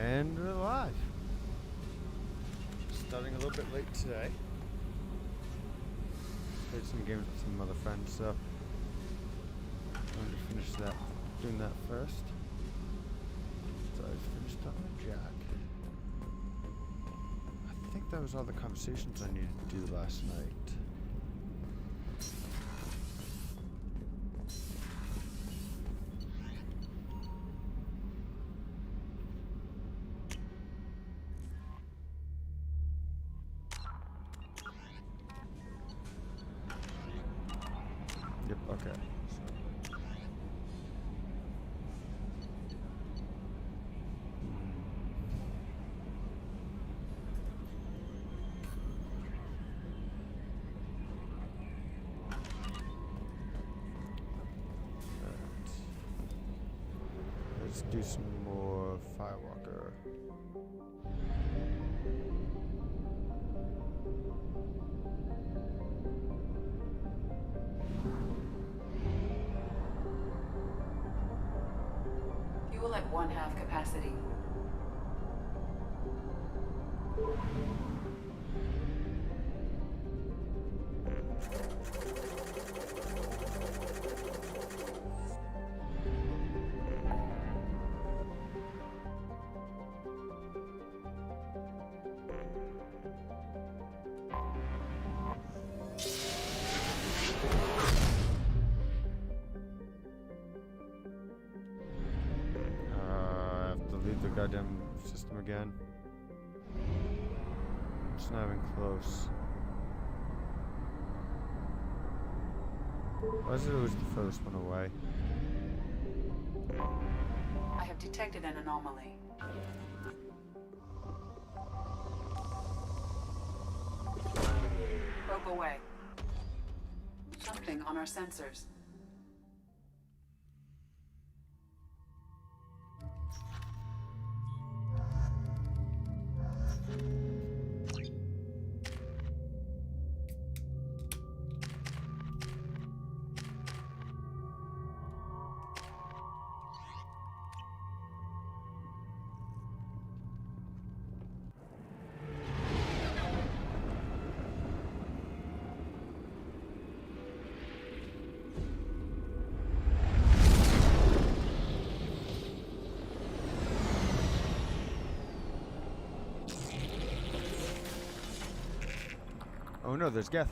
And we're live. Starting a little bit late today. Played some games with some other friends, so I'm going to finish that, doing that first. So I just finished up my jack. I think that was all the conversations I needed to do last night. Yep, okay. Let's do some more Firewalker. Fuel at 1/2 capacity. The goddamn system again. It's not even close. Why is it always the first one away? I have detected an anomaly. Probe away. Something on our sensors. Oh no, there's Geth.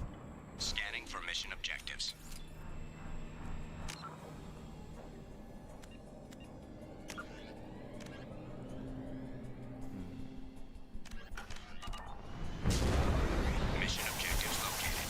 Scanning for mission objectives. Mission objectives located.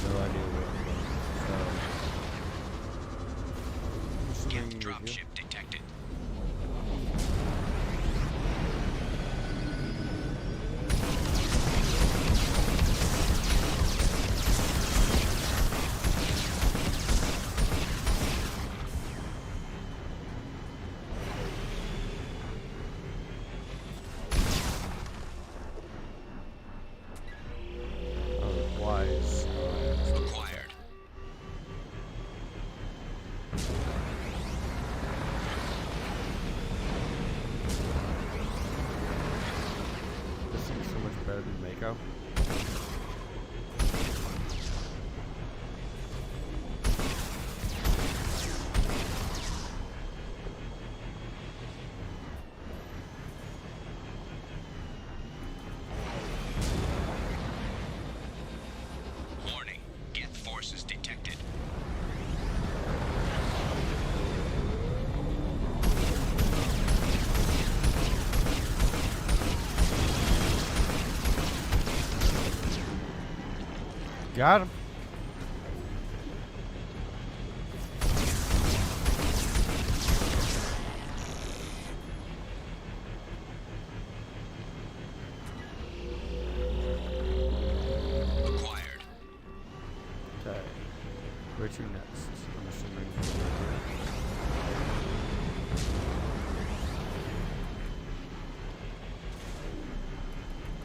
No idea what it was. Skill dropship detected. Wise. Acquired. This seems so much better than Mako. Warning. Geth forces detected. Got him. to next? I'm assuming.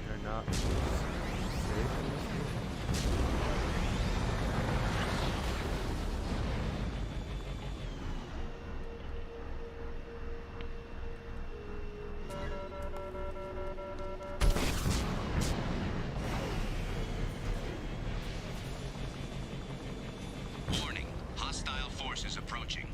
They're not safe in this room. Warning. Hostile forces approaching.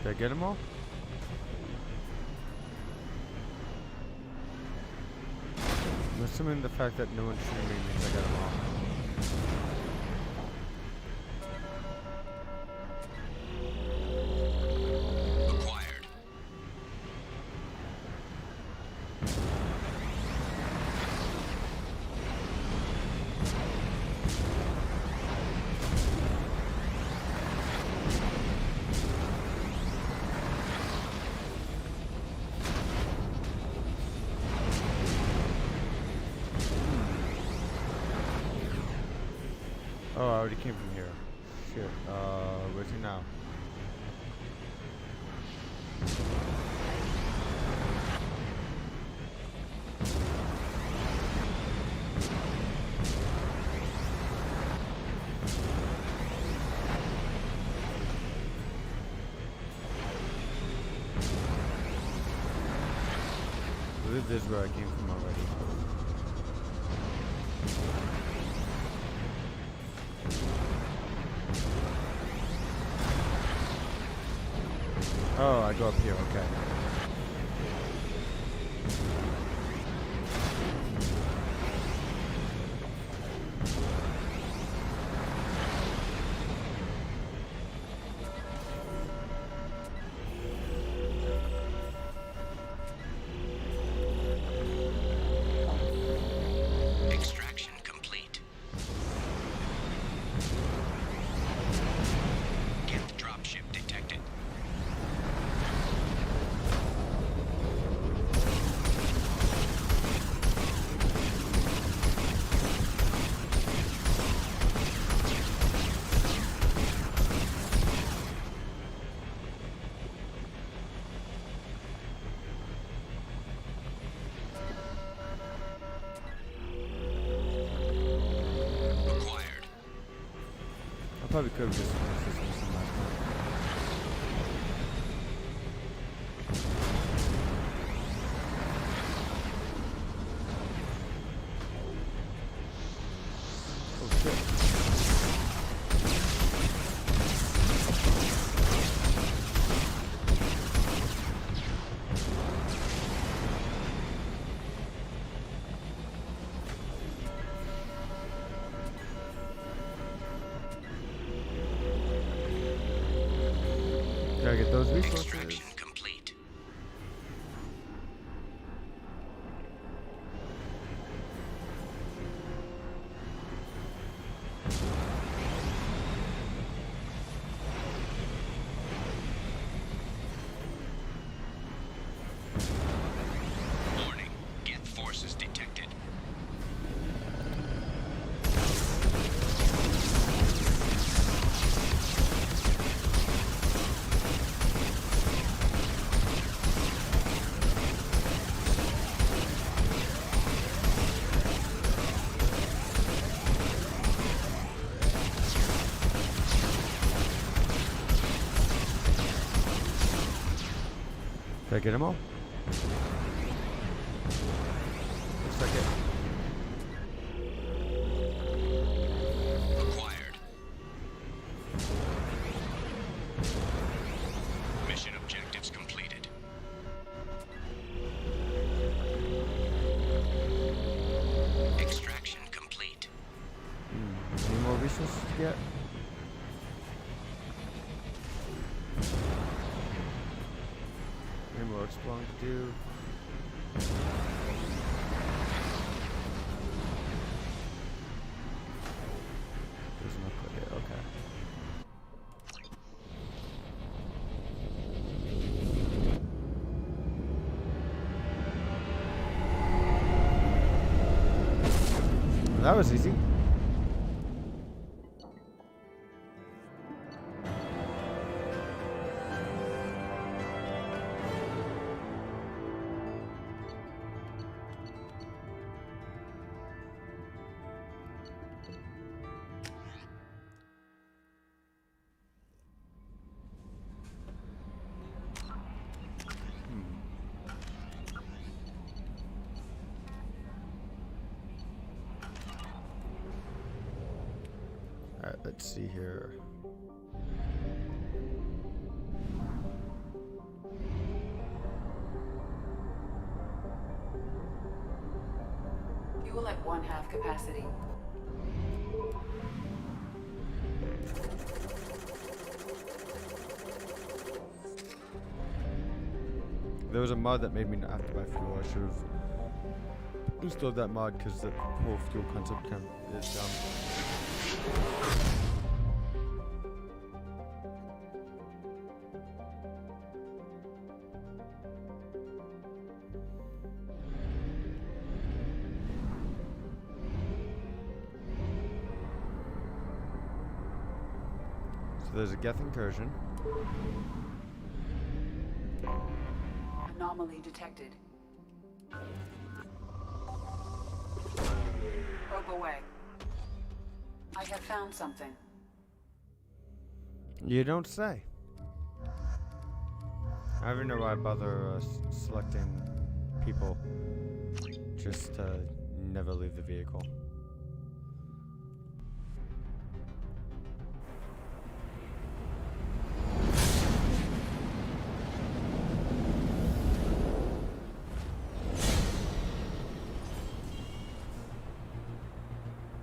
Did I get them all? I'm assuming the fact that no one's shooting me means I got them all. Acquired. Oh, I already came from here. Shit. Where's he now? I believe this is where I came from already. Oh, I go up here, okay. Extraction complete. Gift dropship detected. Acquired. I probably could have just finished this mission last time. Oh shit. Gotta get those resources. Extraction complete. Warning. Geth forces detected. Did I get them all? Looks like it. Acquired. Mission objectives completed. Extraction complete. Any more resources to get? Any more exploring to do? There's That was easy. Alright, let's see here. Fuel at 1/2 capacity. There was a mod that made me not have to buy fuel. I should have installed that mod because the whole fuel concept is dumb. So there's a Geth incursion. Anomaly detected. Probe away. I have found something. You don't say. I don't even know why I bother selecting people just to never leave the vehicle.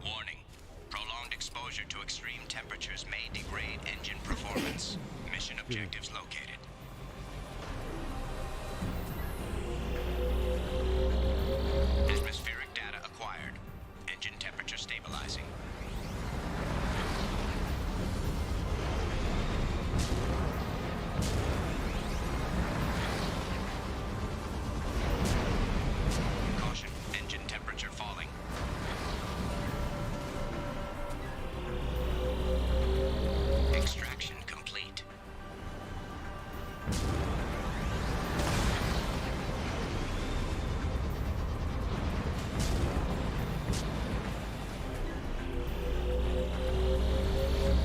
Warning. Prolonged exposure to extreme temperatures may degrade engine performance. Mission objectives located. Atmospheric data acquired. Engine temperature stabilizing. Caution, engine temperature falling. Extraction complete.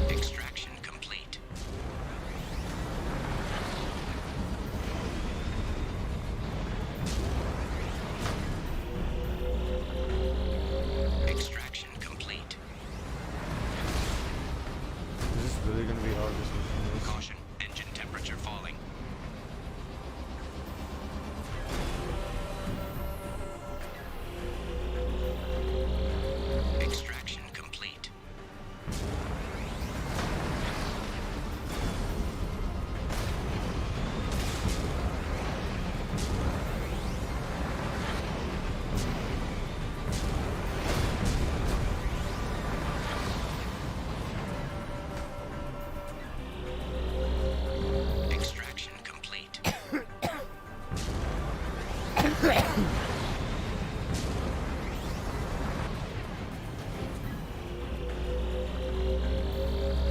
Extraction complete. Extraction complete. Is this really going to be hard? This mission is? Caution, engine temperature falling. Extraction complete. Extraction complete.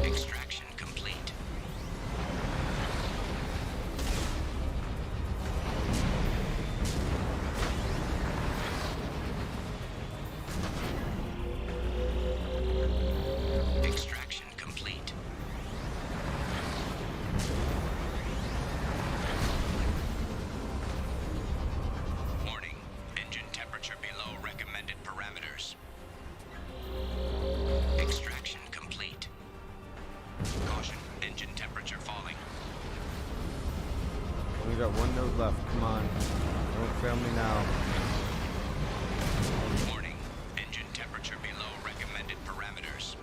Extraction complete. Extraction complete. Warning, engine temperature below recommended parameters. Extraction complete. Caution, engine temperature falling. Only got one node left. Come on. Don't fail me now. Warning, engine temperature below recommended parameters.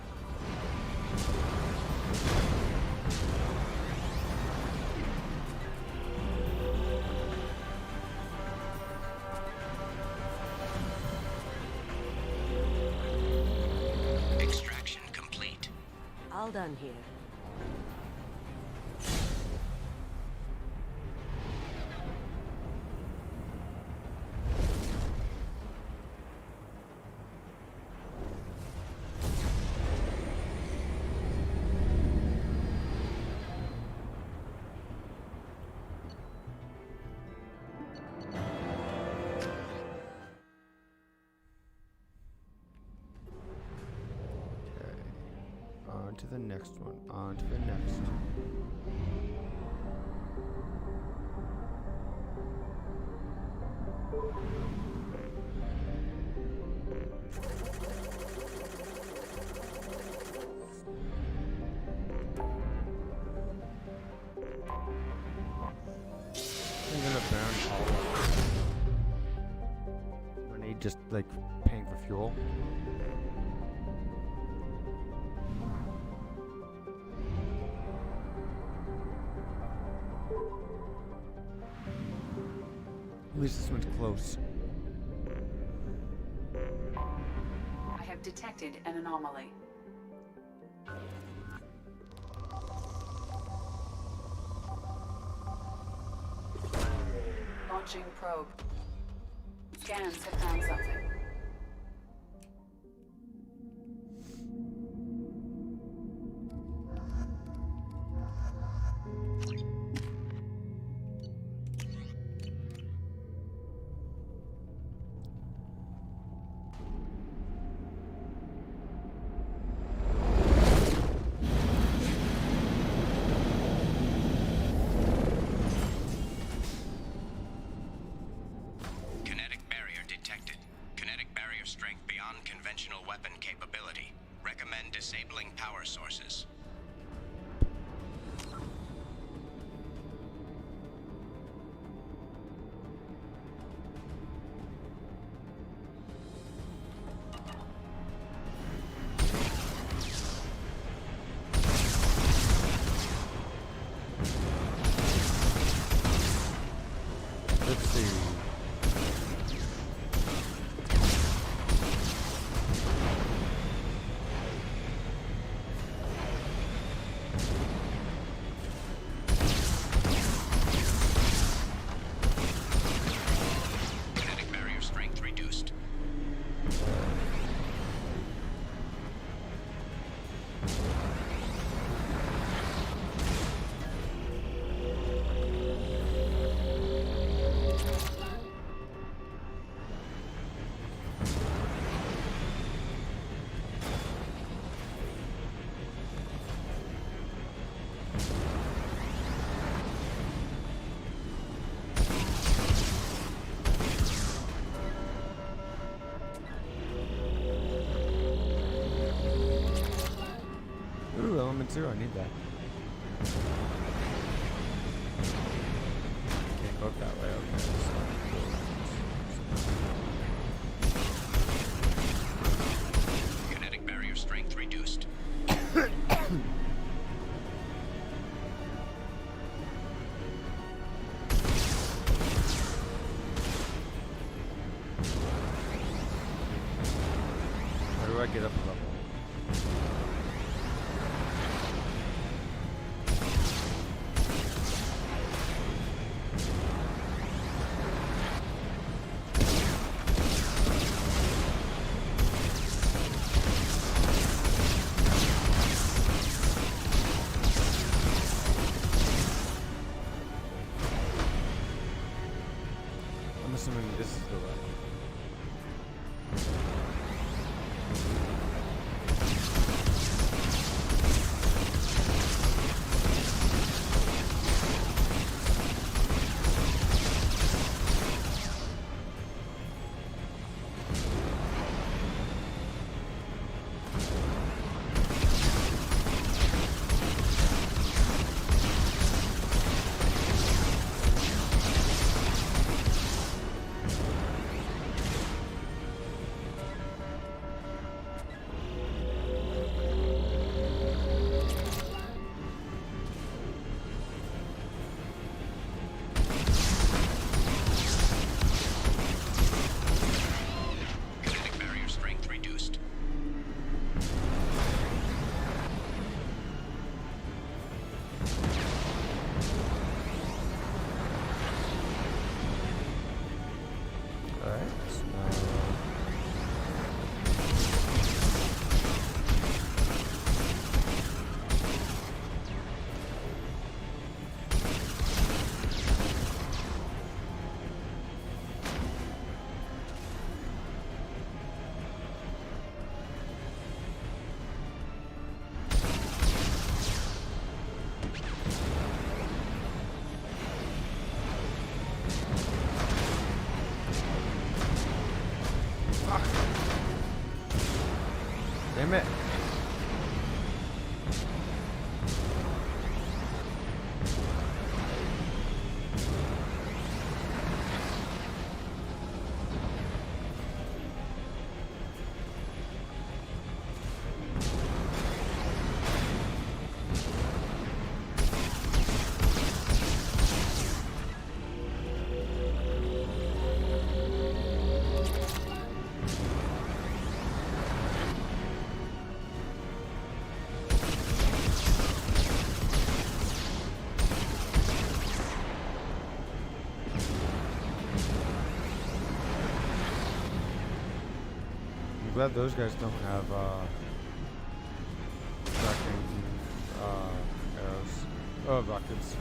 Extraction complete. All done here. to the next one, on to the next. I'm gonna burn all of it. I need just like paying for fuel. At least this one's close. I have detected an anomaly. Launching probe. Scans have found something. Conventional weapon capability. Recommend disabling power sources. Let's see. Ooh, element 0, I need that. Can't go that way, okay. Kinetic barrier strength reduced. How do I get up a level? I'm assuming this is the right. Damn it. I'm glad those guys don't have tracking arrows. Oh, rockets.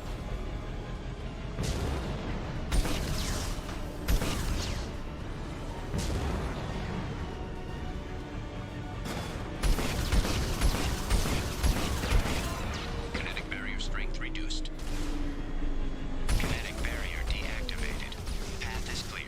Kinetic barrier strength reduced. Kinetic barrier deactivated. Path is clear.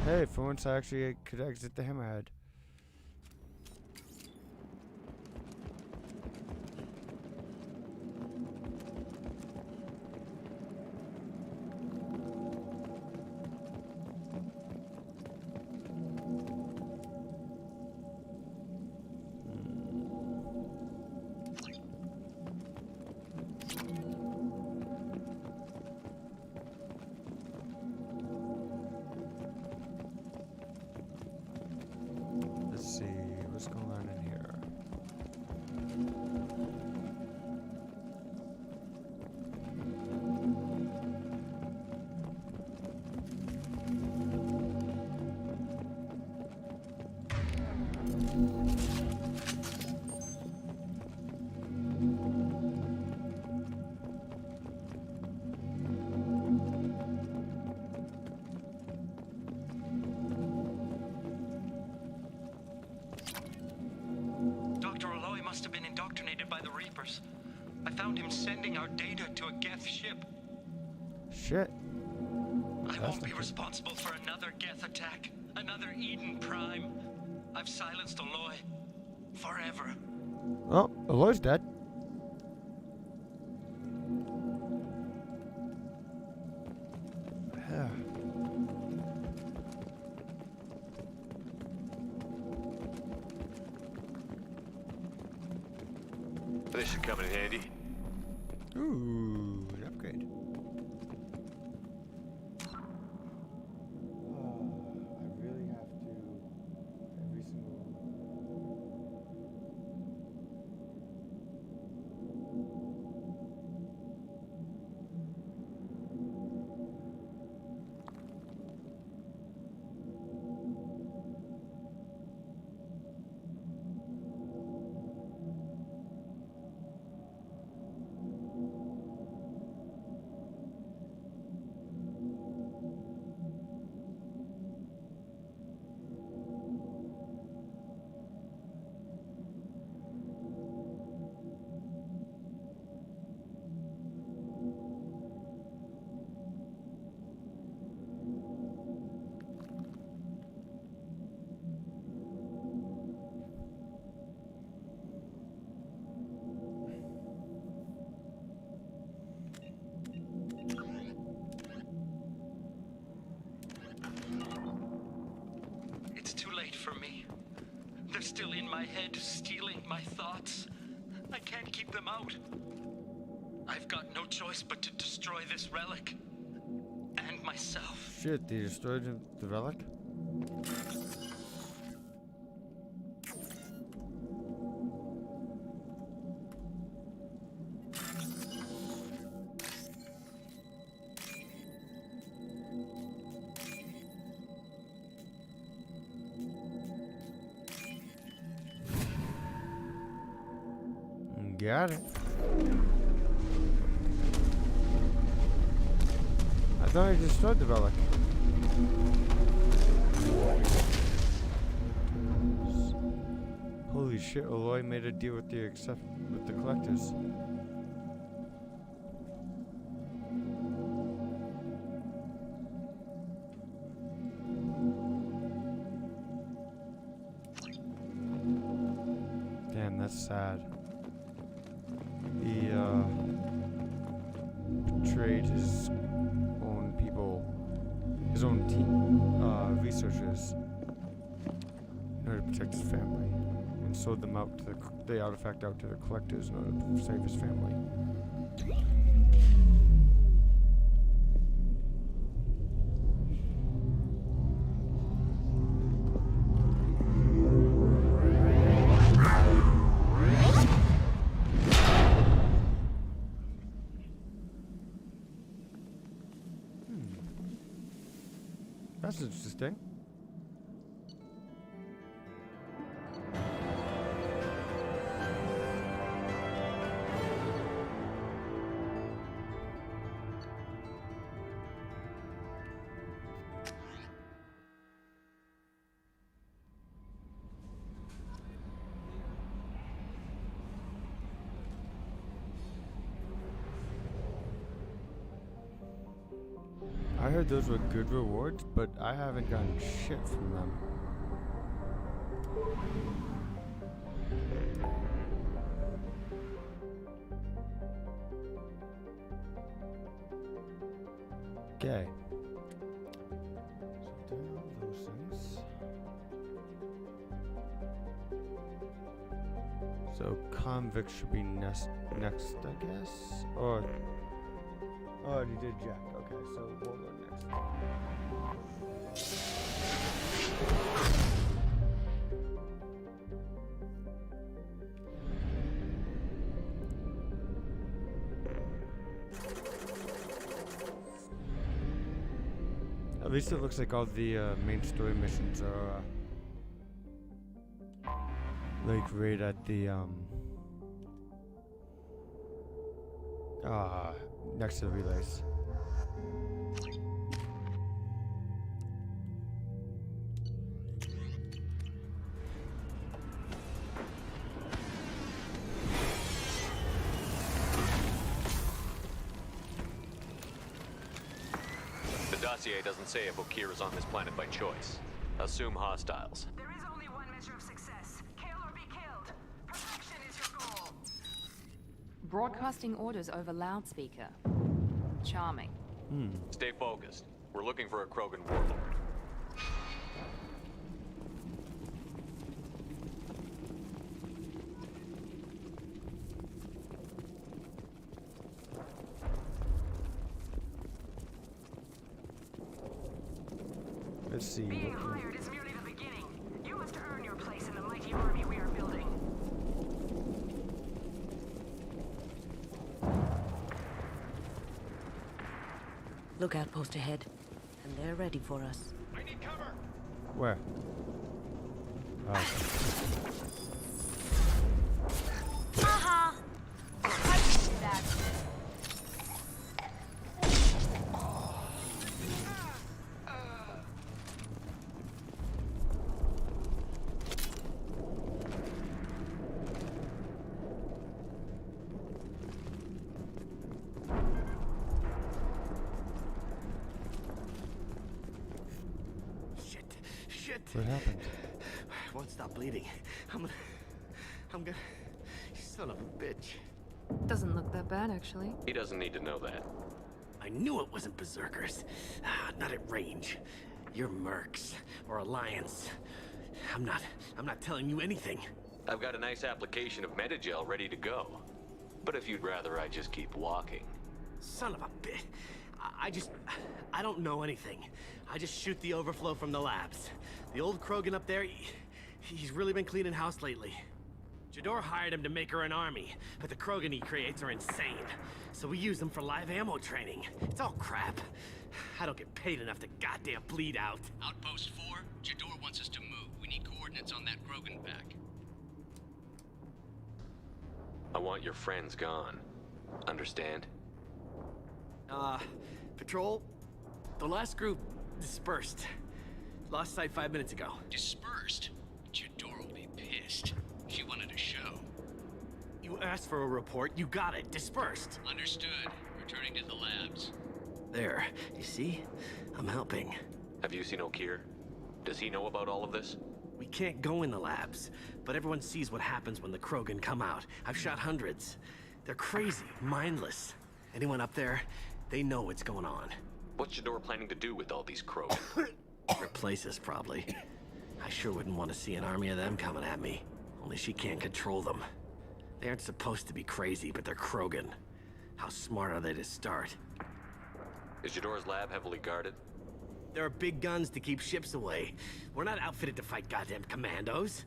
Hey, for once I actually could exit the Hammerhead. Let's see, what's going on in here? Must have been indoctrinated by the Reapers. I found him sending our data to a Geth ship. Shit. I won't be responsible for another Geth attack, another Eden Prime. I've silenced Aloy. Forever. Oh, Aloy's dead. Yeah. This should come in handy. Ooh, an upgrade. I really have to every single. For me. They're still in my head, stealing my thoughts. I can't keep them out. I've got no choice but to destroy this relic. And myself. Shit, they destroyed the relic? Got it. I thought I destroyed the relic. shit, Aloy made a deal with the collectors. Damn, that's sad. He betrayed his own people, his own team, researchers, in order to protect his family, and sold them out to the artifact out to the collectors in order to save his family. That's interesting. I heard those were good rewards, but I haven't gotten shit from them. Okay. So do all those things. So convict should be next, I guess? Or... Oh, you did Jack. Okay, so we'll go next. At least it looks like all the main story missions are like right at the next to the relays. The dossier doesn't say if Okir is on this planet by choice. Assume hostiles. There is only one measure of success. Kill or be killed. Perfection is your goal. Broadcasting orders over loudspeaker. Charming. Stay focused. We're looking for a Krogan warlord. Let's see. Being hired is merely the beginning. You must earn your place in the mighty army we are building. Lookout post ahead, and they're ready for us. I need cover. Where? Haha! I did that. Shit. What happened? I won't stop bleeding. I'm gonna... You son of a bitch. Doesn't look that bad, actually. He doesn't need to know that. I knew it wasn't berserkers. Not at range. You're mercs or Alliance. I'm not telling you anything. I've got a nice application of Metagel ready to go. But if you'd rather I just keep walking. Son of a bitch. I don't know anything. I just shoot the overflow from the labs. The old Krogan up there, he's really been cleaning house lately. Jador hired him to make her an army, but the Krogan he creates are insane. So we use them for live ammo training. It's all crap. I don't get paid enough to goddamn bleed out. Outpost 4, Jador wants us to move. We need coordinates on that Krogan pack. I want your friends gone. Understand? Patrol, the last group dispersed. Lost sight 5 minutes ago. Dispersed? Jador will be pissed. She wanted a show. You asked for a report, you got it. Dispersed. Understood. Returning to the labs. There. You see? I'm helping. Have you seen O'Keir? Does he know about all of this? We can't go in the labs, but everyone sees what happens when the Krogan come out. I've shot hundreds. They're crazy, mindless. Anyone up there, they know what's going on. What's Jador planning to do with all these crows? Replace us, probably. I sure wouldn't want to see an army of them coming at me. Only she can't control them. They aren't supposed to be crazy, but they're Krogan. How smart are they to start? Is Jador's lab heavily guarded? There are big guns to keep ships away. We're not outfitted to fight goddamn commandos.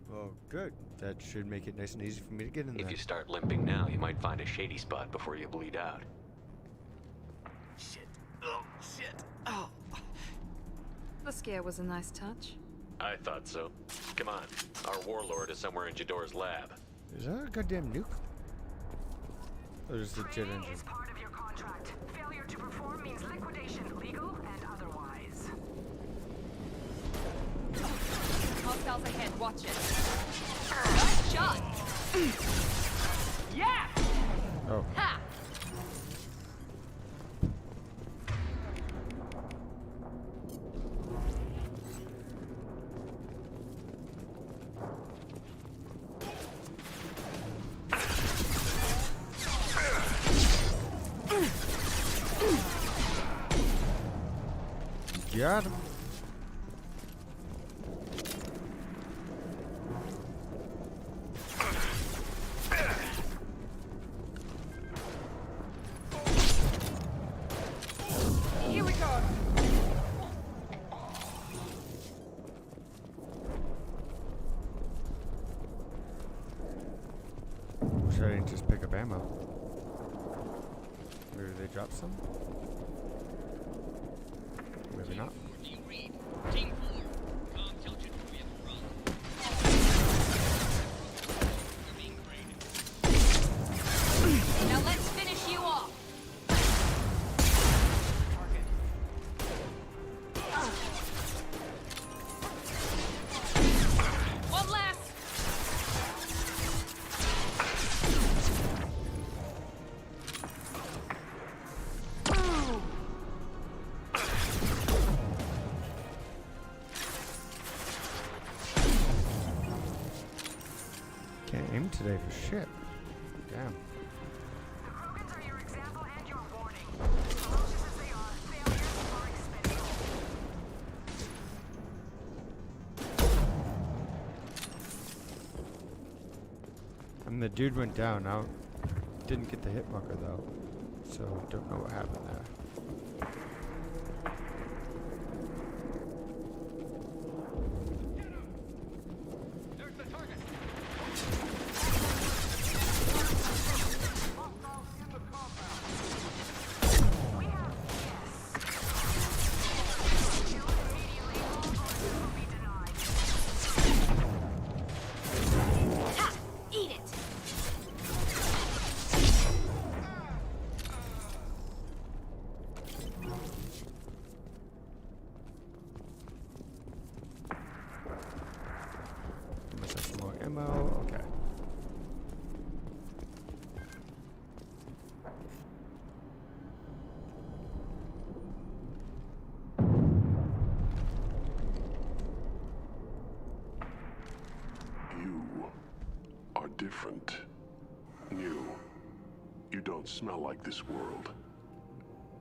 Well, good. That should make it nice and easy for me to get in there. If you start limping now, you might find a shady spot before you bleed out. Shit. Oh, shit. Oh. The scare was a nice touch. I thought so. Come on. Our warlord is somewhere in Jador's lab. Is that a goddamn nuke? Or is it a jet Training engine? is part of your contract. Failure to perform means liquidation, legal and otherwise. Hostiles ahead, watch it. Nice shot! Yeah! Oh. Ha! Got him. Here we go! Wish I didn't just pick up ammo. Where did they drop some? Maybe not. Do you read? Team 4. Com, tell Jador we have a problem. We're being graded. Now let's finish you off! One last! Can't aim today for shit. Damn. The Krogans are your example and your warning. Ferocious as they are, failures are expendable. And the dude went down. Now, didn't get the hit marker though, so don't know what happened there. We have Kill immediately, all votes will be denied. Ha! Eat it! Give myself some more ammo. Okay. You are different. New. You don't smell like this world.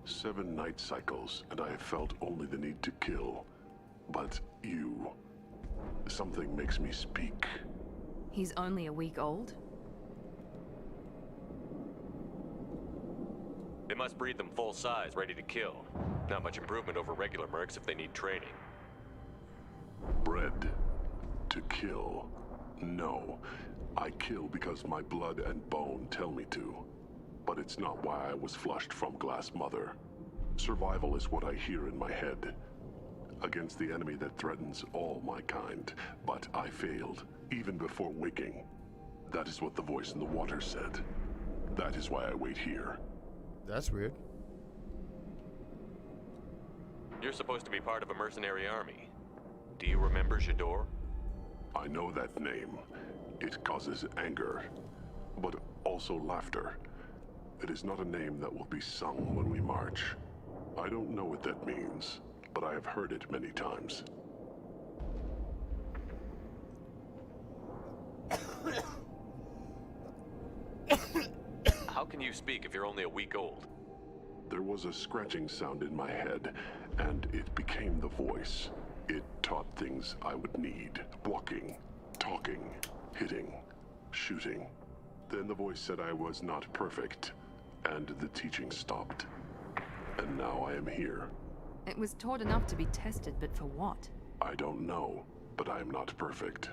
7 night cycles, and I have felt only the need to kill. But you... something makes me speak. He's only a week old? They must breed them full size, ready to kill. Not much improvement over regular mercs if they need training. Bred to kill. No. I kill because my blood and bone tell me to. But it's not why I was flushed from Glass Mother. Survival is what I hear in my head. Against the enemy that threatens all my kind. But I failed, even before waking. That is what the voice in the water said. That is why I wait here. That's weird. You're supposed to be part of a mercenary army. Do you remember Jador? I know that name. It causes anger, but also laughter. It is not a name that will be sung when we march. I don't know what that means, but I have heard it many times. How can you speak if you're only a week old? There was a scratching sound in my head, and it became the voice. It taught things I would need. Walking, talking, hitting, shooting. Then the voice said I was not perfect, and the teaching stopped. And now I am here. It was taught enough to be tested, but for what? I don't know, but I am not perfect.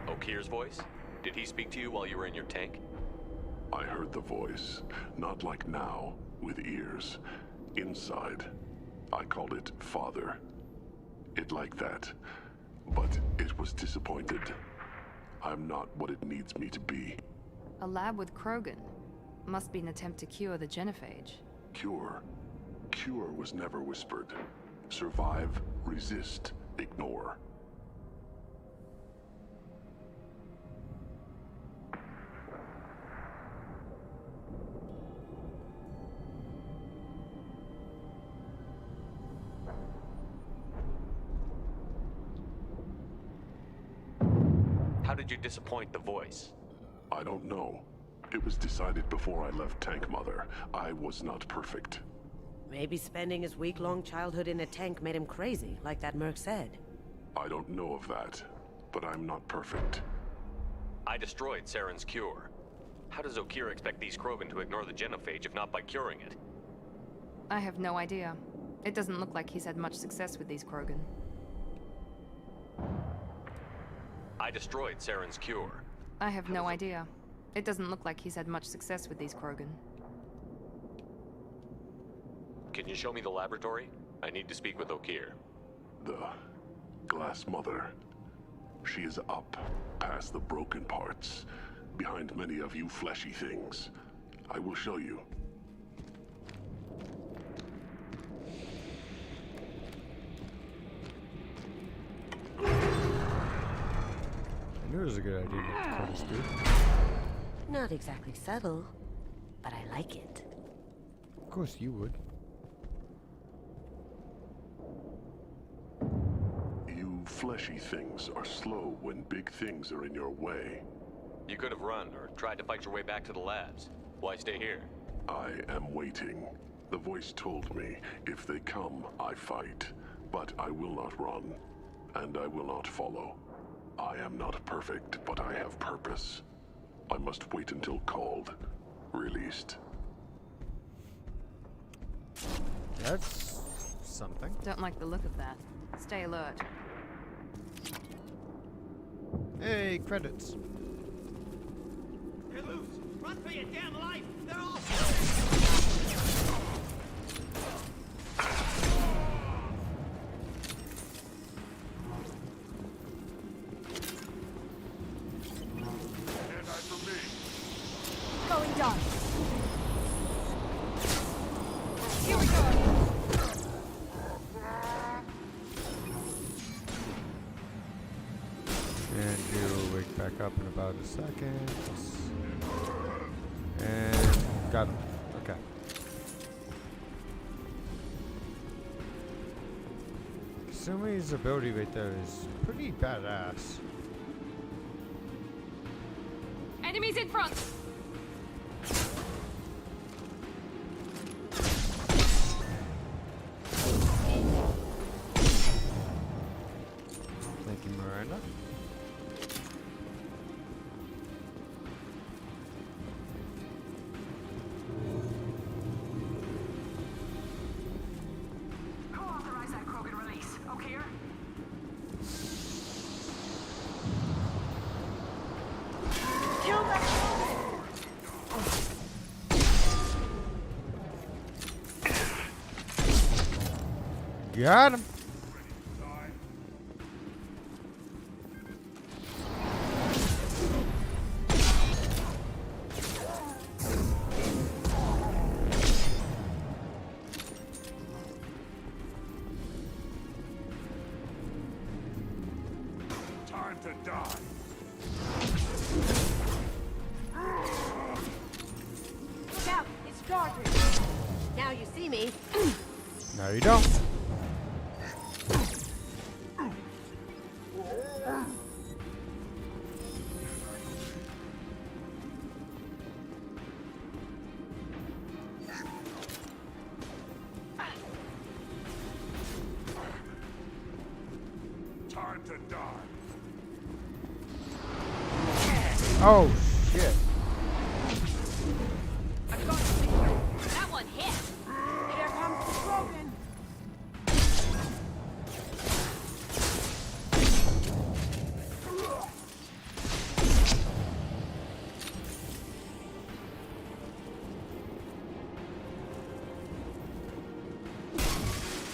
O'Keer's voice? Did he speak to you while you were in your tank? I heard the voice, not like now, with ears. Inside. I called it Father. It like that. But it was disappointed. I'm not what it needs me to be. A lab with Krogan. Must be an attempt to cure the genophage. Cure. Cure was never whispered. Survive, resist, ignore. How did you disappoint the voice? I don't know. It was decided before I left Tank Mother. I was not perfect. Maybe spending his week-long childhood in a tank made him crazy, like that merc said. I don't know of that, but I'm not perfect. I destroyed Saren's cure. How does O'Keer expect these Krogan to ignore the genophage if not by curing it? I have no idea. It doesn't look like he's had much success with these Krogan. I destroyed Saren's cure. I have no idea. It doesn't look like he's had much success with these Krogan. Can you show me the laboratory? I need to speak with O'Keer. The Glass Mother. She is up, past the broken parts, behind many of you fleshy things. I will show you. I knew it was a good idea not to call this dude. Not exactly subtle, but I like it. Of course you would. You fleshy things are slow when big things are in your way. You could have run or tried to fight your way back to the labs. Why stay here? I am waiting. The voice told me, if they come, I fight. But I will not run, and I will not follow. I am not perfect, but I have purpose. I must wait until called, released. That's something. Don't like the look of that. Stay alert. Hey, credits. They're loose! Run for your damn life! They're all... Going dark. Here we go. And he'll wake back up in about a second. And got him. Okay. Sumi's ability right there is pretty badass. Enemies in front. Thank you, Miranda. Who authorized that Krogan release? O'Keer? Kill that Krogan! Got him. Time to die. Look out! It's charging! Now you see me. No, you don't. Time to die. Oh, shit. That one hit. Here comes the Krogan.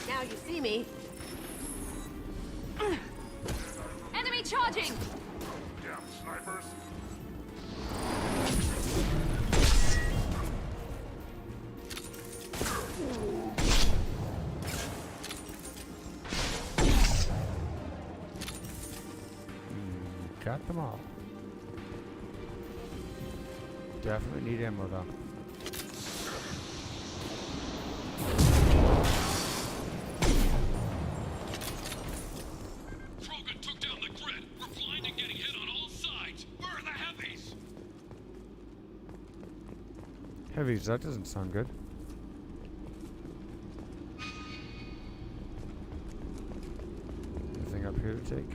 Now you see me. Enemy charging. Damn snipers. Got them all. Definitely need ammo though. Krogan took down the grid. We're blind and getting hit on all sides. Where are the heavies? Heavies, that doesn't sound good. Anything up here to take?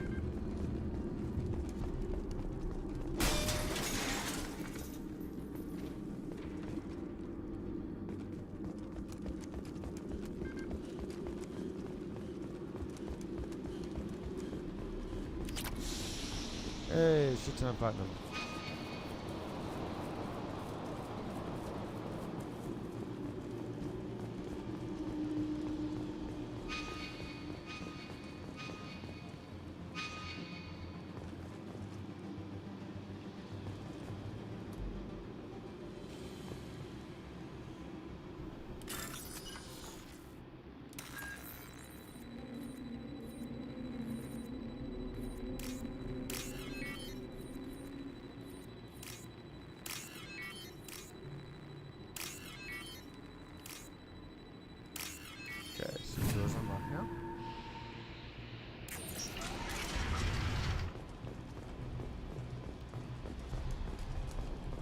Hey, shit ton of platinum. Okay, so doors unlocked now.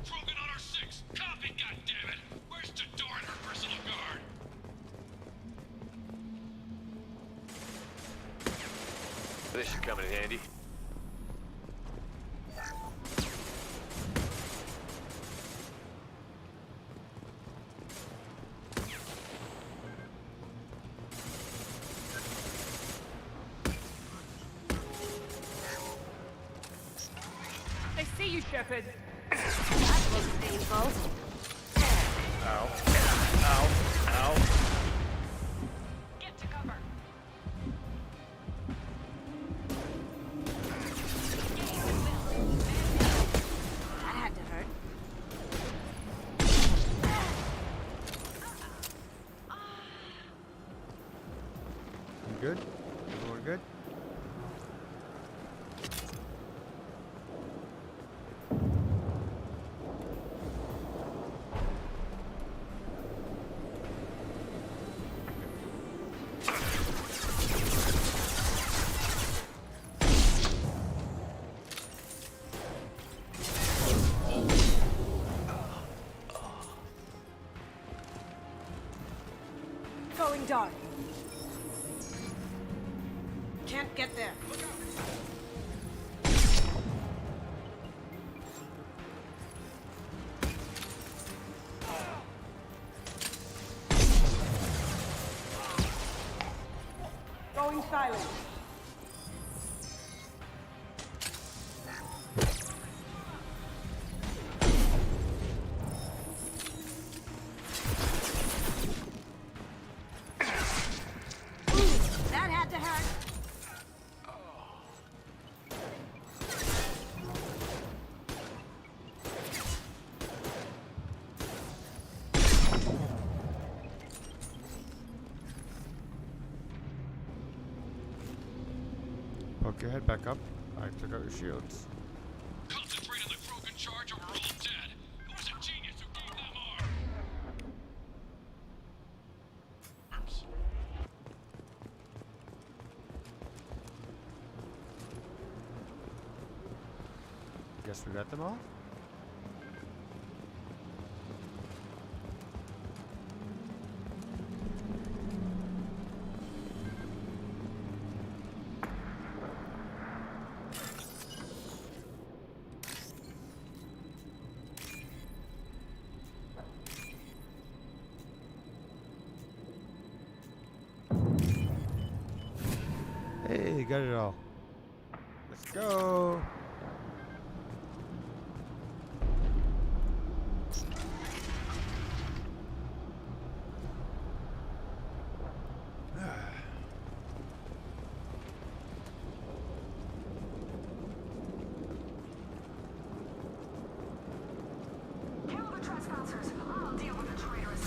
Krogan on our 6. Copy, goddammit. Where's the door and her personal guard? This should come in handy. I see you, Shepard. That looks painful. Ow. Ow. Ow. Get to cover. That had to hurt. You good? Everyone good? Going dark. Can't get there. Going silent. your head back up. I took out your shields. Concentrate on the Krogan charge or we're all dead. Who was a genius who gave them arms? Guess we got them all? Hey, got it all. Let's go. Kill the trespassers. I'll deal with the traitors.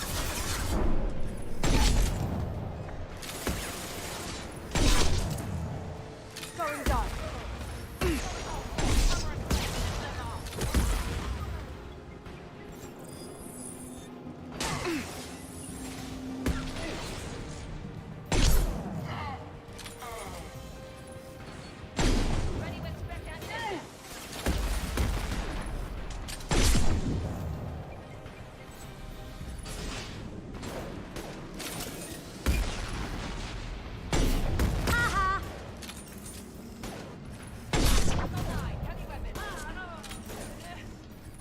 Going dark.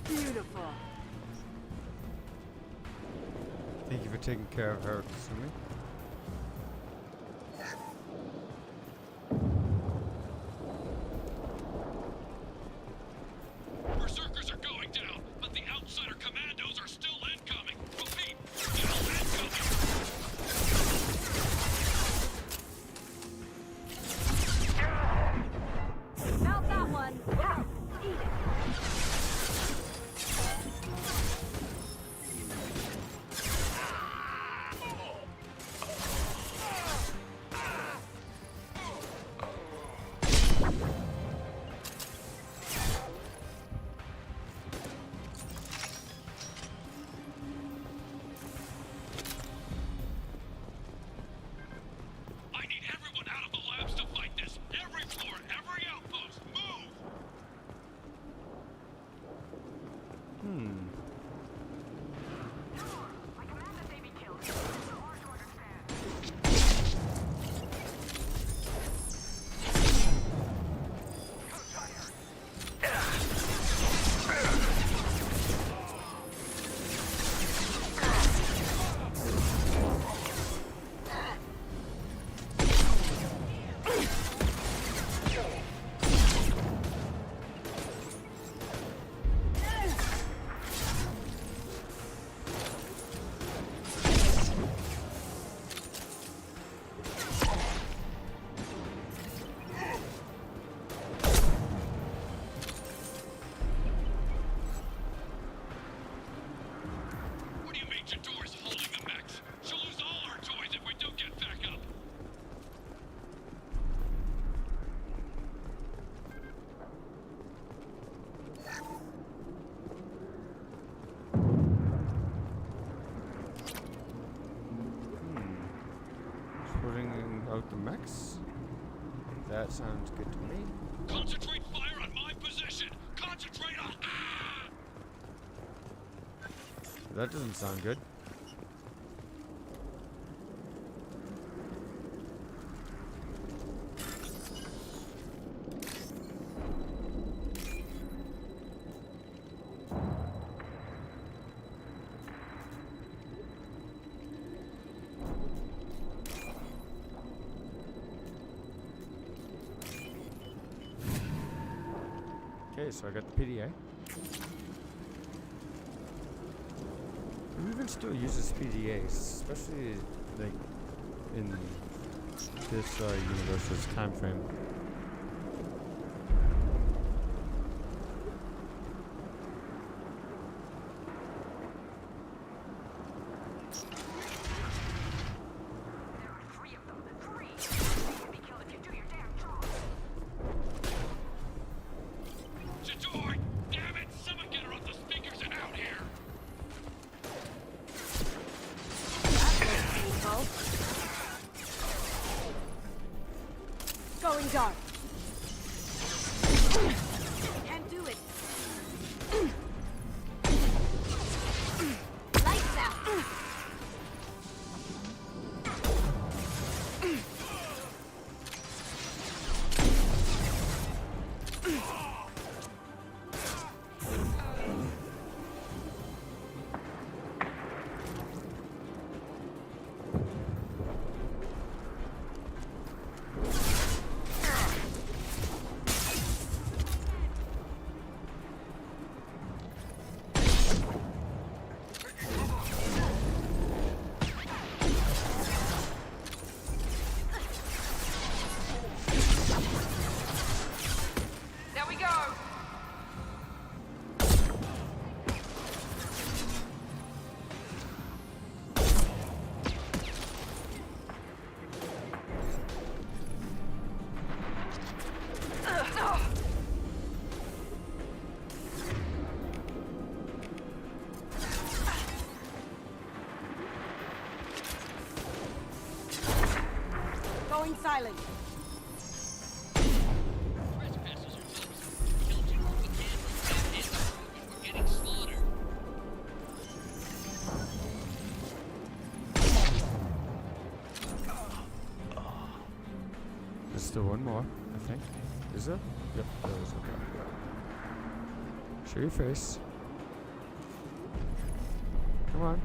Beautiful. Thank you for taking care of her, Kasumi. Berserkers are going down, but the outsider commandos are still incoming. Repeat, still incoming. Felt that one. I need everyone out of the labs to fight this. Every floor, every outpost, move! I command that they be killed. It's hard to understand. What do you mean Jador's holding the mechs? She'll lose all our toys if we don't get back up. Putting out the mechs? That sounds good to me. Concentrate fire on my position! Concentrate on... That doesn't sound good. Okay, so I got the PDA. Who even still uses PDAs, especially like in this universe's time frame? There are 3 of them. 3! They can be killed if you do your damn job. dark. Can't do it. Lights out. There we go. Going silent. Trespassers are close. Kill two if we can. We're getting slaughtered. There's still one more, I think. Is there? Yep, there is. Okay. Show your face. Come on.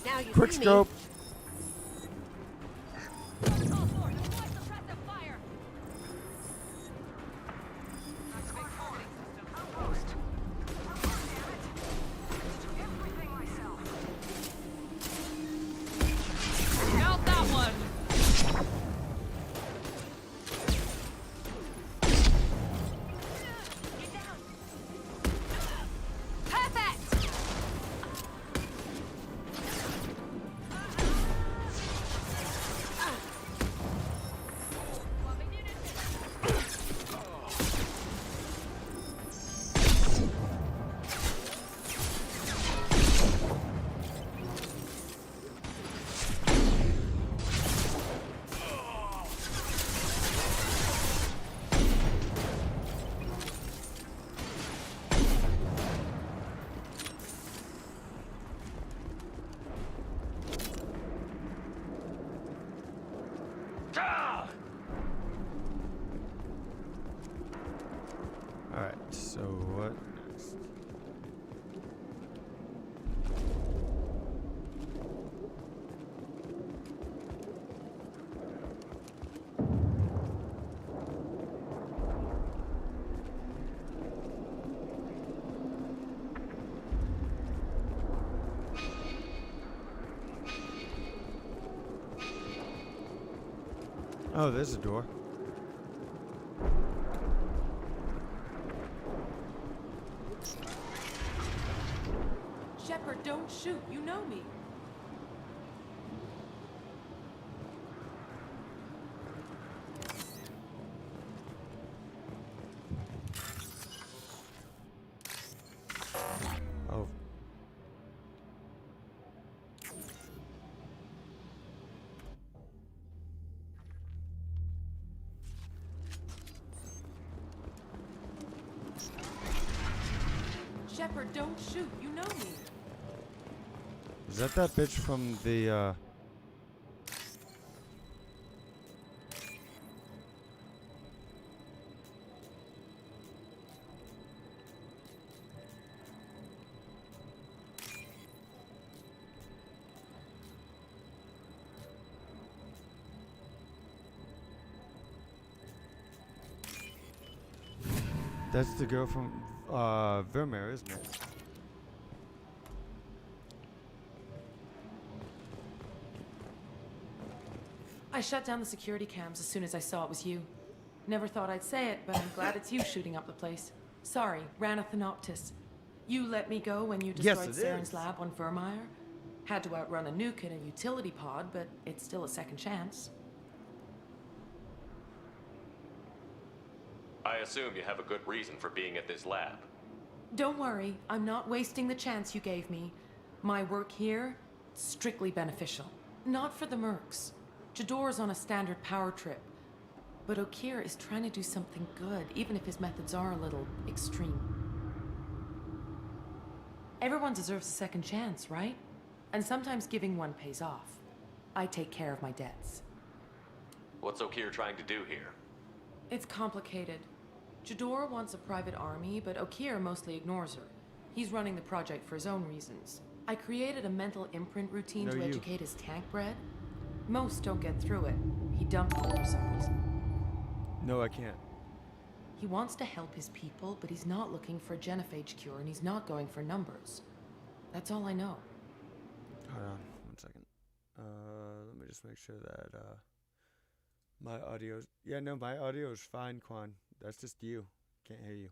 Now you Quick see me. scope. Got that one. Perfect. Alright, so what next? Oh, there's a door. Shepard, don't shoot. You know me. Oh. Shepard, don't shoot. You know me. Is that bitch from the, That's the girl from, Vermeer, isn't it? I shut down the security cams as soon as I saw it was you. Never thought I'd say it, but I'm glad it's you shooting up the place. Sorry, ran a Thanoptis. You let me go when you Yes, destroyed it Saren's is. lab on Vermeer. Had to outrun a nuke in a utility pod, but it's still a second chance. I assume you have a good reason for being at this lab. Don't worry, I'm not wasting the chance you gave me. My work here, strictly beneficial. Not for the mercs. Jador's on a standard power trip. But Okir is trying to do something good, even if his methods are a little extreme. Everyone deserves a second chance, right? And sometimes giving one pays off. I take care of my debts. What's Okir trying to do here? It's complicated. Jador wants a private army, but Okir mostly ignores her. He's running the project for his own reasons. I created a mental imprint routine to educate his tank bred. Most don't get through it. He dumped them for some reason. No, I can't. He wants to help his people, but he's not looking for a genophage cure, and he's not going for numbers. That's all I know. Hold on 1 second. Let me just make sure that my audio's... Yeah, no, my audio is fine, Quan. That's just you. Can't hear you.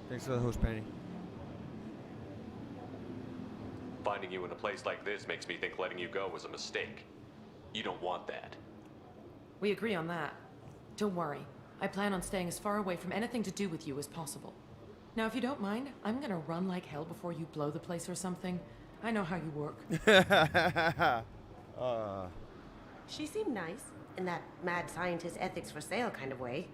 Thanks for the host, Penny. Finding you in a place like this makes me think letting you go was a mistake. You don't want that. We agree on that. Don't worry. I plan on staying as far away from anything to do with you as possible. Now, if you don't mind, I'm gonna run like hell before you blow the place or something. I know how you work. She seemed nice, in that mad scientist ethics for sale kind of way.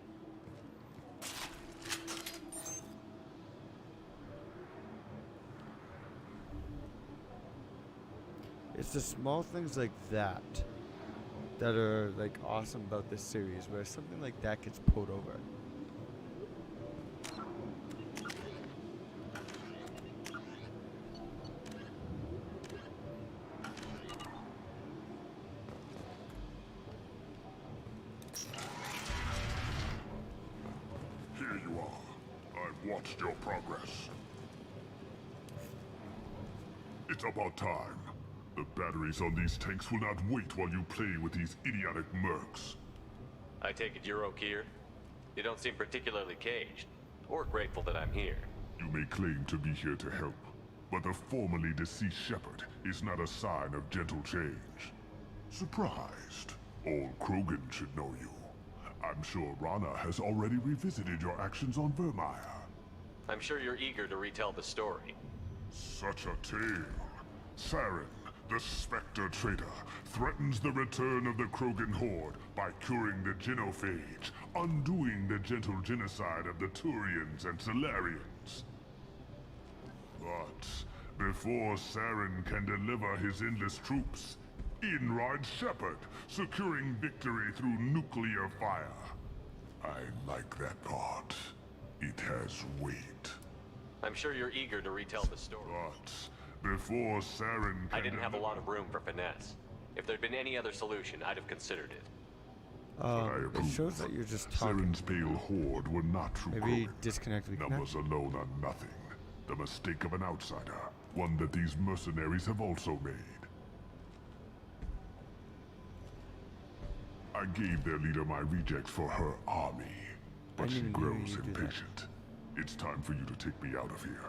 It's the small things like that that are like awesome about this series, where something like that gets pulled over. Here you are. I've watched your progress. It's about time. The batteries on these tanks will not wait while you play with these idiotic mercs. I take it you're Okir? You don't seem particularly caged, or grateful that I'm here. You may claim to be here to help, but the formerly deceased shepherd is not a sign of gentle change. Surprised? All Krogan should know you. I'm sure Rana has already revisited your actions on Vermeer. I'm sure you're eager to retell the story. Such a tale. Saren, the Spectre traitor, threatens the return of the Krogan horde by curing the genophage, undoing the gentle genocide of the Turians and Solarians. But before Saren can deliver his endless troops, in rides Shepard, securing victory through nuclear fire. I like that part. It has weight. I'm sure you're eager to retell the story. But before Saren can I didn't have a lot of room for finesse. If there'd been any other solution, I'd have considered it. It shows that you're just talking. Saren's pale horde were not true Maybe Krogan. disconnect, reconnect. Numbers alone are nothing. The mistake of an outsider, one that these mercenaries have also made. I gave their leader my rejects for her army, but she grows impatient. It's time for you to take me out of here.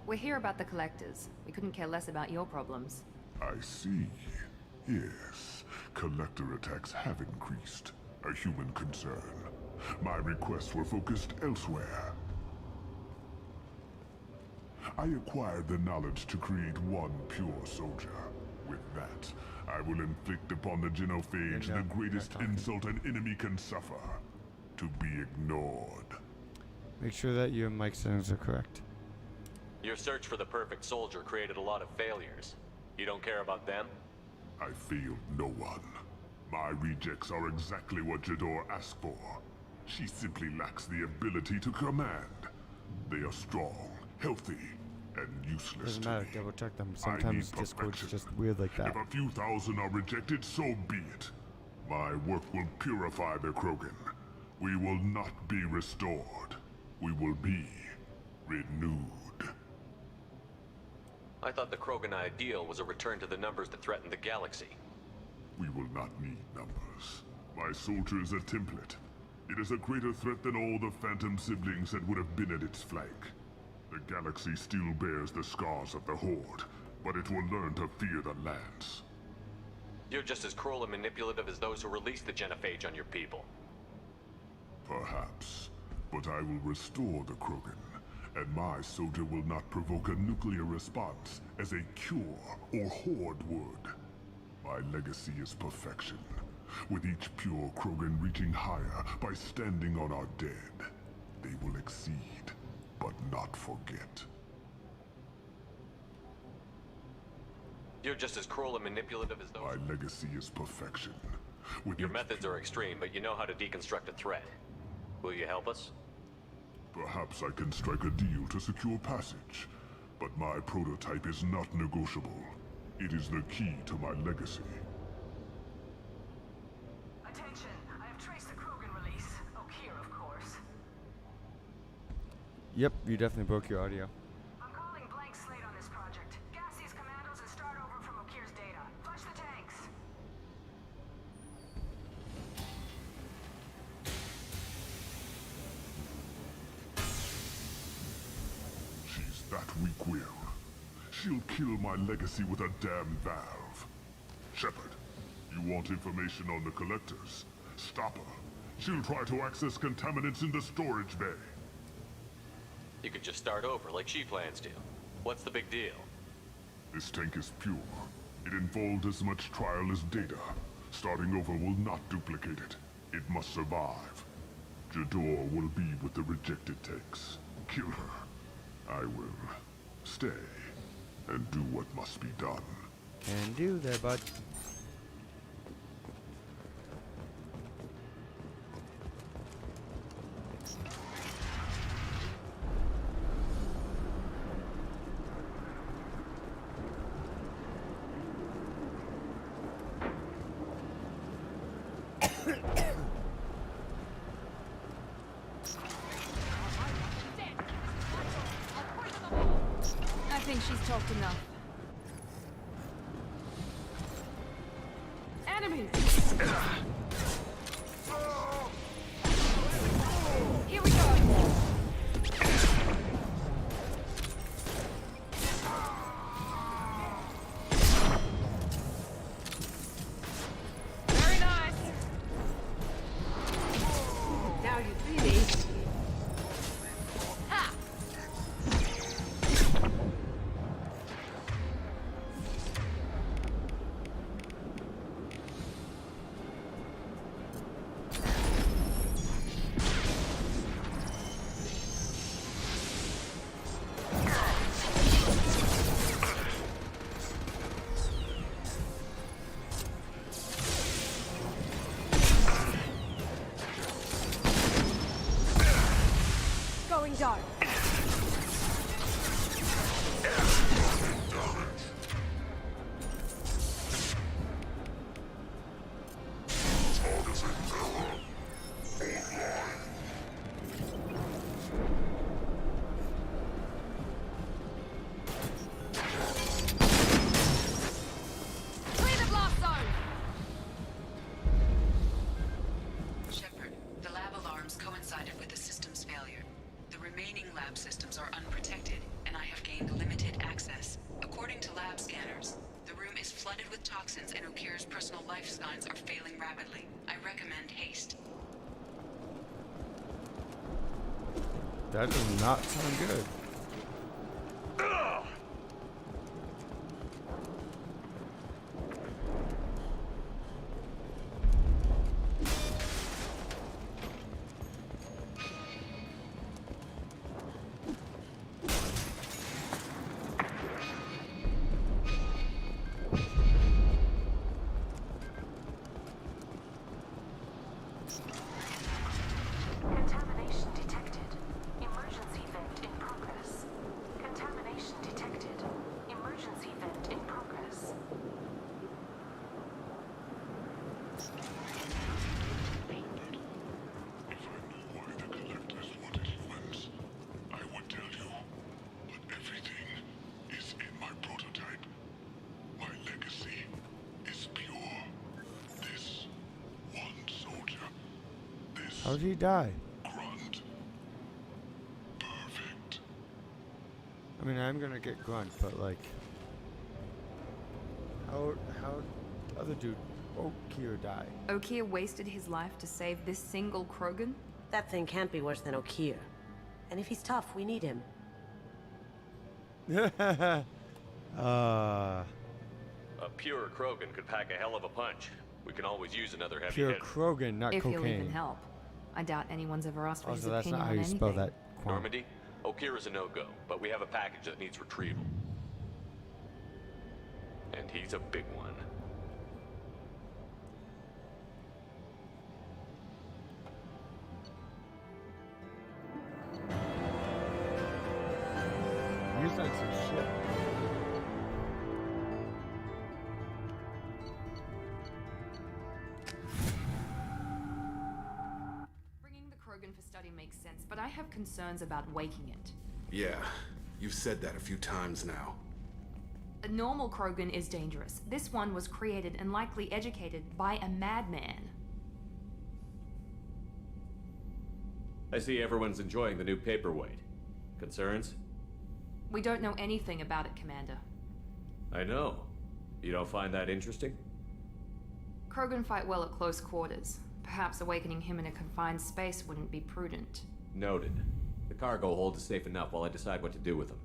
We're here about the collectors. We couldn't care less about your problems. I see. Yes, collector attacks have increased. A human concern. My requests were focused elsewhere. I acquired the knowledge to create one pure soldier. With that, I will inflict upon the genophage the greatest insult an enemy can suffer. To be ignored. Make sure that your mic settings are correct. Your search for the perfect soldier created a lot of failures. You don't care about them? I failed no one. My rejects are exactly what Jador asked for. She simply lacks the ability to command. They are strong, healthy, and useless Doesn't to matter, me. double check them. I Sometimes need Discord's perfection. just weird like that. If a few thousand are rejected, so be it. My work will purify the Krogan. We will not be restored. We will be renewed. I thought the Krogan ideal was a return to the numbers that threatened the galaxy. We will not need numbers. My soldier is a template. It is a greater threat than all the Phantom siblings that would have been at its flank. The galaxy still bears the scars of the Horde, but it will learn to fear the Lance. You're just as cruel and manipulative as those who released the genophage on your people. Perhaps, but I will restore the Krogan, And my soldier will not provoke a nuclear response as a cure or horde would. My legacy is perfection, with each pure Krogan reaching higher by standing on our dead. They will exceed, but not forget. You're just as cruel and manipulative as those. My legacy is perfection. With Your each methods are extreme, but you know how to deconstruct a threat. Will you help us? Perhaps I can strike a deal to secure passage, but my prototype is not negotiable. It is the key to my legacy. Attention, I have traced the Krogan release. Okeer, of course. Yep, you definitely broke your audio. I'm calling blank slate on this project. Gas these commandos and start over from Okeer's data. Flush the tanks. She's that weak-willed. She'll kill my legacy with a damn valve. Shepard, you want information on the collectors? Stop her. She'll try to access contaminants in the storage bay. You could just start over like she plans to. What's the big deal? This tank is pure. It involved as much trial as data. Starting over will not duplicate it. It must survive. Jador will be with the rejected tanks. Kill her. I will stay and do what must be done. Can do there, bud. I think she's talked enough. Enemies! Here we go! Very nice! Now you see me. Ha! Going dark. Clear the blast zone! Shepard, the lab alarms coincided with the system's failure. The remaining lab systems are unprotected, and I have gained limited access. According to lab scanners, the room is flooded with toxins and Okeer's personal life signs are failing rapidly. I recommend haste. That does not sound good. Contamination detected. Emergency vent in progress. Contamination detected. Emergency vent in progress. If I knew why the collectors wanted humans, I would tell you. But everything is in my prototype. My legacy is pure. This one soldier. This How did he die? grunt. Perfect. I mean, I'm gonna get grunt, but like, how other dude Okeer die? Okeer wasted his life to save this single Krogan? That thing can't be worse than Okeer. And if he's tough, we need him. A pure Krogan could pack a hell of a punch. We can always use another heavy Pure hitter. Krogan, not If cocaine. he'll even help. I doubt anyone's ever asked for his Also, that's opinion not how on you anything. spell that. Quan. Normandy, Okira's a no-go, but we have a package that needs retrieval. And he's a big one. You said some shit. Bringing the Krogan for study makes sense, but I have concerns about waking it. Yeah, you've said that a few times now. A normal Krogan is dangerous. This one was created and likely educated by a madman. I see everyone's enjoying the new paperweight. Concerns? We don't know anything about it, Commander. I know. You don't find that interesting? Krogan fight well at close quarters. Perhaps awakening him in a confined space wouldn't be prudent. Noted. The cargo hold is safe enough while I decide what to do with him.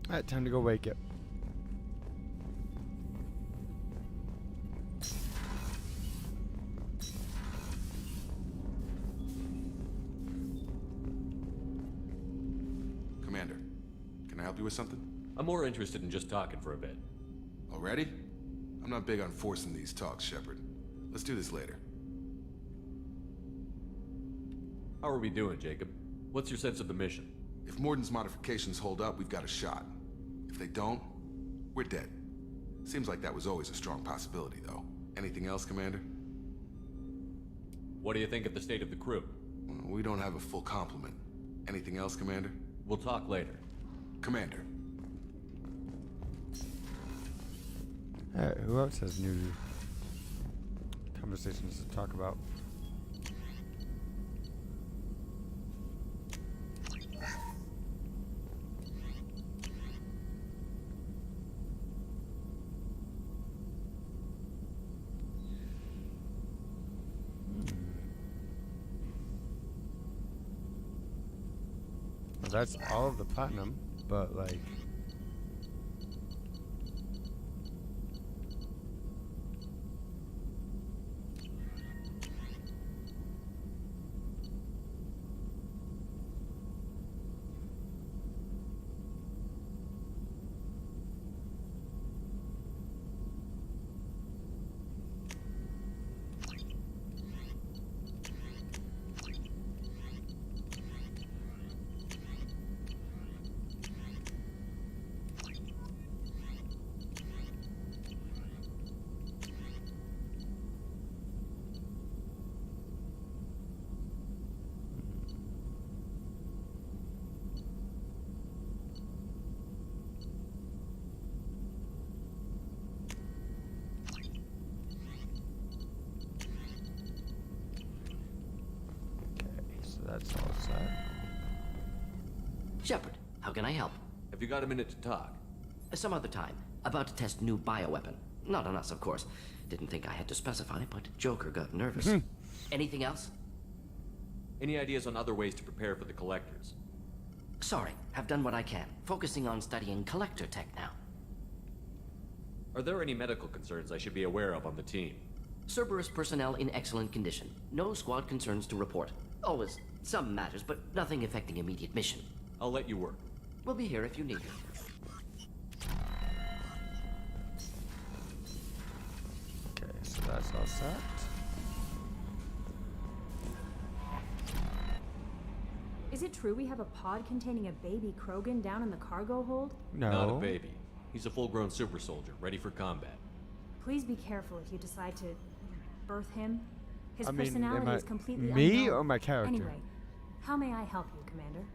Alright, time to go wake it. Commander, can I help you with something? I'm more interested in just talking for a bit. Already? I'm not big on forcing these talks, Shepard. Let's do this later. How are we doing, Jacob? What's your sense of the mission? If Morden's modifications hold up, we've got a shot. If they don't, we're dead. Seems like that was always a strong possibility, though. Anything else, Commander? What do you think of the state of the crew? We don't have a full complement. Anything else, Commander? We'll talk later. Commander. Alright, who else has new conversations to talk about? Well, that's all of the platinum, but like... That's all set. Shepard, how can I help? Have you got a minute to talk? Some other time. About to test new bioweapon. Not on us, of course. Didn't think I had to specify, but Joker got nervous. Anything else? Any ideas on other ways to prepare for the collectors? Sorry, have done what I can. Focusing on studying collector tech now. Are there any medical concerns I should be aware of on the team? Cerberus personnel in excellent condition. No squad concerns to report. Always some matters, but nothing affecting immediate mission. I'll let you work. We'll be here if you need it. Okay, so that's all set. Is it true we have a pod containing a baby Krogan down in the cargo hold? No. Not a baby. He's a full-grown super soldier, ready for combat. Please be careful if you decide to birth him. His I mean, personality is completely me unknown. or my character? Anyway, how may I help you, Commander?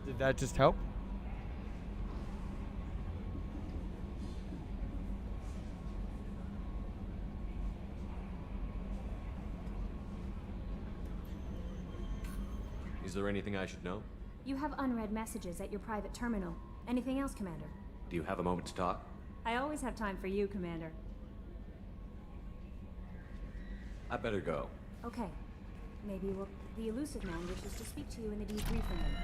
Did that just help? Is there anything I should know? You have unread messages at your private terminal. Anything else, Commander? Do you have a moment to talk? I always have time for you, Commander. I better go. Okay. Maybe the elusive man wishes to speak to you in the debriefing room, Commander.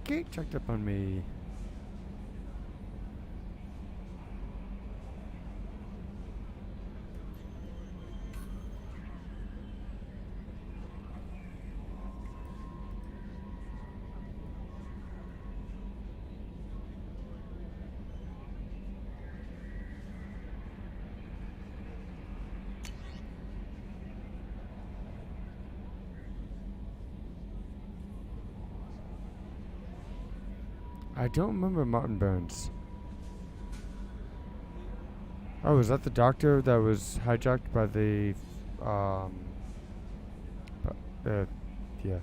Okay, checked up on me. I don't remember Martin Burns. Oh, is that the doctor that was hijacked by the, yeah.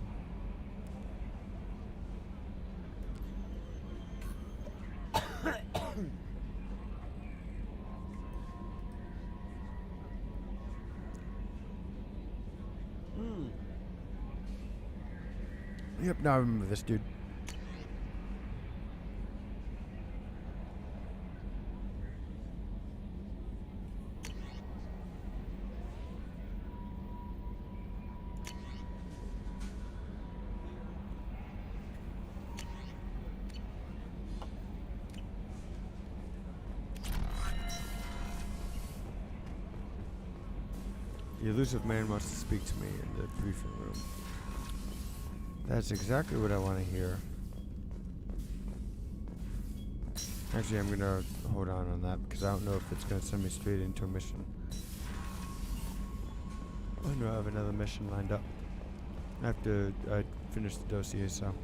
Yep, now I remember this dude. The elusive man wants to speak to me in the briefing room. That's exactly what I want to hear. Actually, I'm gonna hold on that because I don't know if it's gonna send me straight into a mission. I know I have another mission lined up after I finish the dossier, so.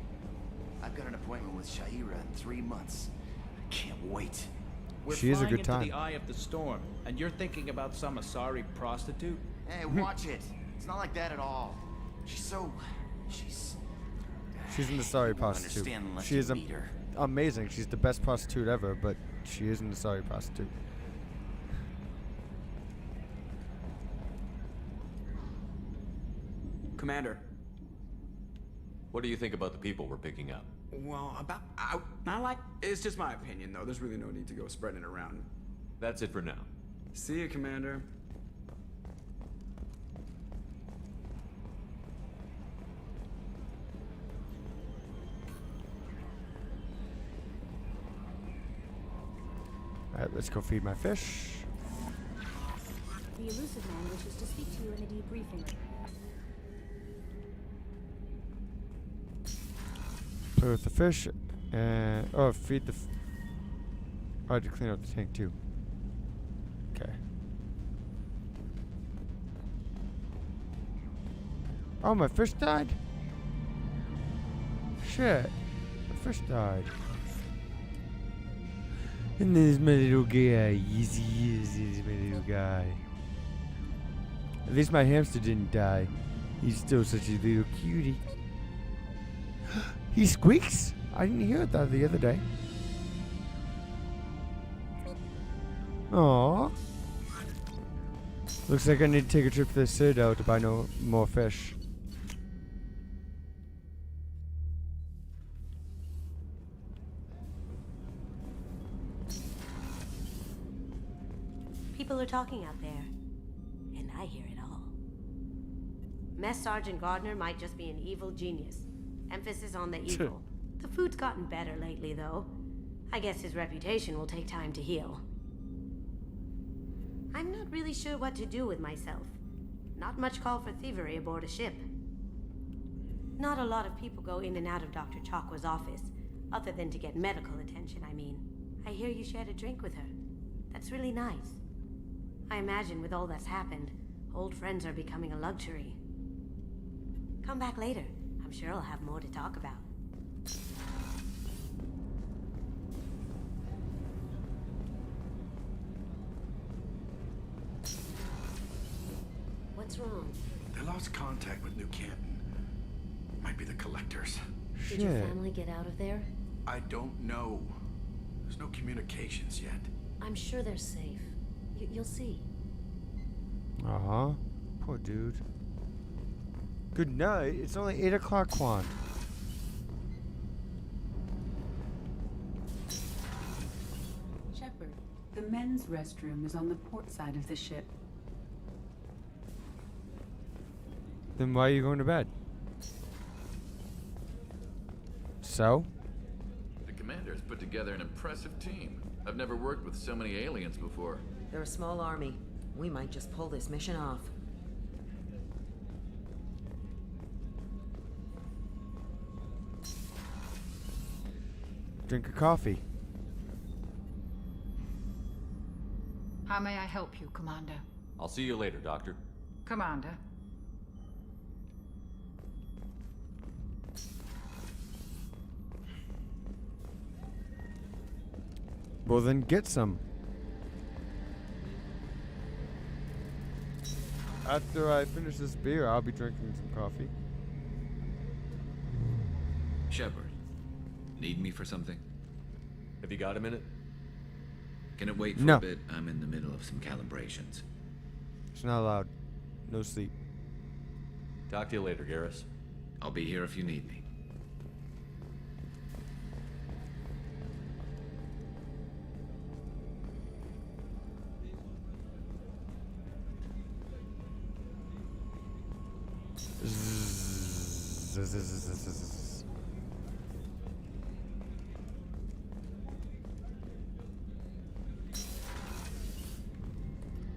I've got an appointment with Shaira in 3 months. I can't wait. She is a good time. We're flying into the eye of the storm, and you're thinking about some Asari prostitute? Hey, watch it. It's not like that at all. She's an Asari prostitute. She is amazing. She's the best prostitute ever, but she is an Asari prostitute. Commander. What do you think about the people we're picking up? Well, it's just my opinion, though. There's really no need to go spreading it around. That's it for now. See you, Commander. Alright, let's go feed my fish. The elusive man wishes to speak to you in the debriefing room. Play with the fish, and feed the. I had to clean up the tank too. Okay. Oh, my fish died. Shit, my fish died. And there's my little guy. Yes, he is. There's my little guy. At least my hamster didn't die. He's still such a little cutie. He squeaks? I didn't hear that the other day. Aww. Looks like I need to take a trip to the Citadel to buy no more fish. People are talking out there, and I hear it all. Mess Sergeant Gardner might just be an evil genius. Emphasis on the evil. The food's gotten better lately, though. I guess his reputation will take time to heal. I'm not really sure what to do with myself. Not much call for thievery aboard a ship. Not a lot of people go in and out of Dr. Chakwa's office, other than to get medical attention, I mean. I hear you shared a drink with her. That's really nice. I imagine with all that's happened, old friends are becoming a luxury. Come back later. I'm sure I'll have more to talk about. What's wrong? They lost contact with New Canton. Might be the collectors. Did your family get out of there? I don't know. There's no communications yet. I'm sure they're safe. You'll see. Poor dude. Good night. It's only 8 o'clock, Quan. Shepard, the men's restroom is on the port side of the ship. Then why are you going to bed? So? The commander's put together an impressive team. I've never worked with so many aliens before. They're a small army. We might just pull this mission off. Drink a coffee. How may I help you, Commander? I'll see you later, Doctor. Commander. Well, then get some. After I finish this beer, I'll be drinking some coffee. Shepard, need me for something? Have you got a minute? Can it wait for No. a bit? I'm in the middle of some calibrations. It's not allowed. No sleep. Talk to you later, Garrus. I'll be here if you need me.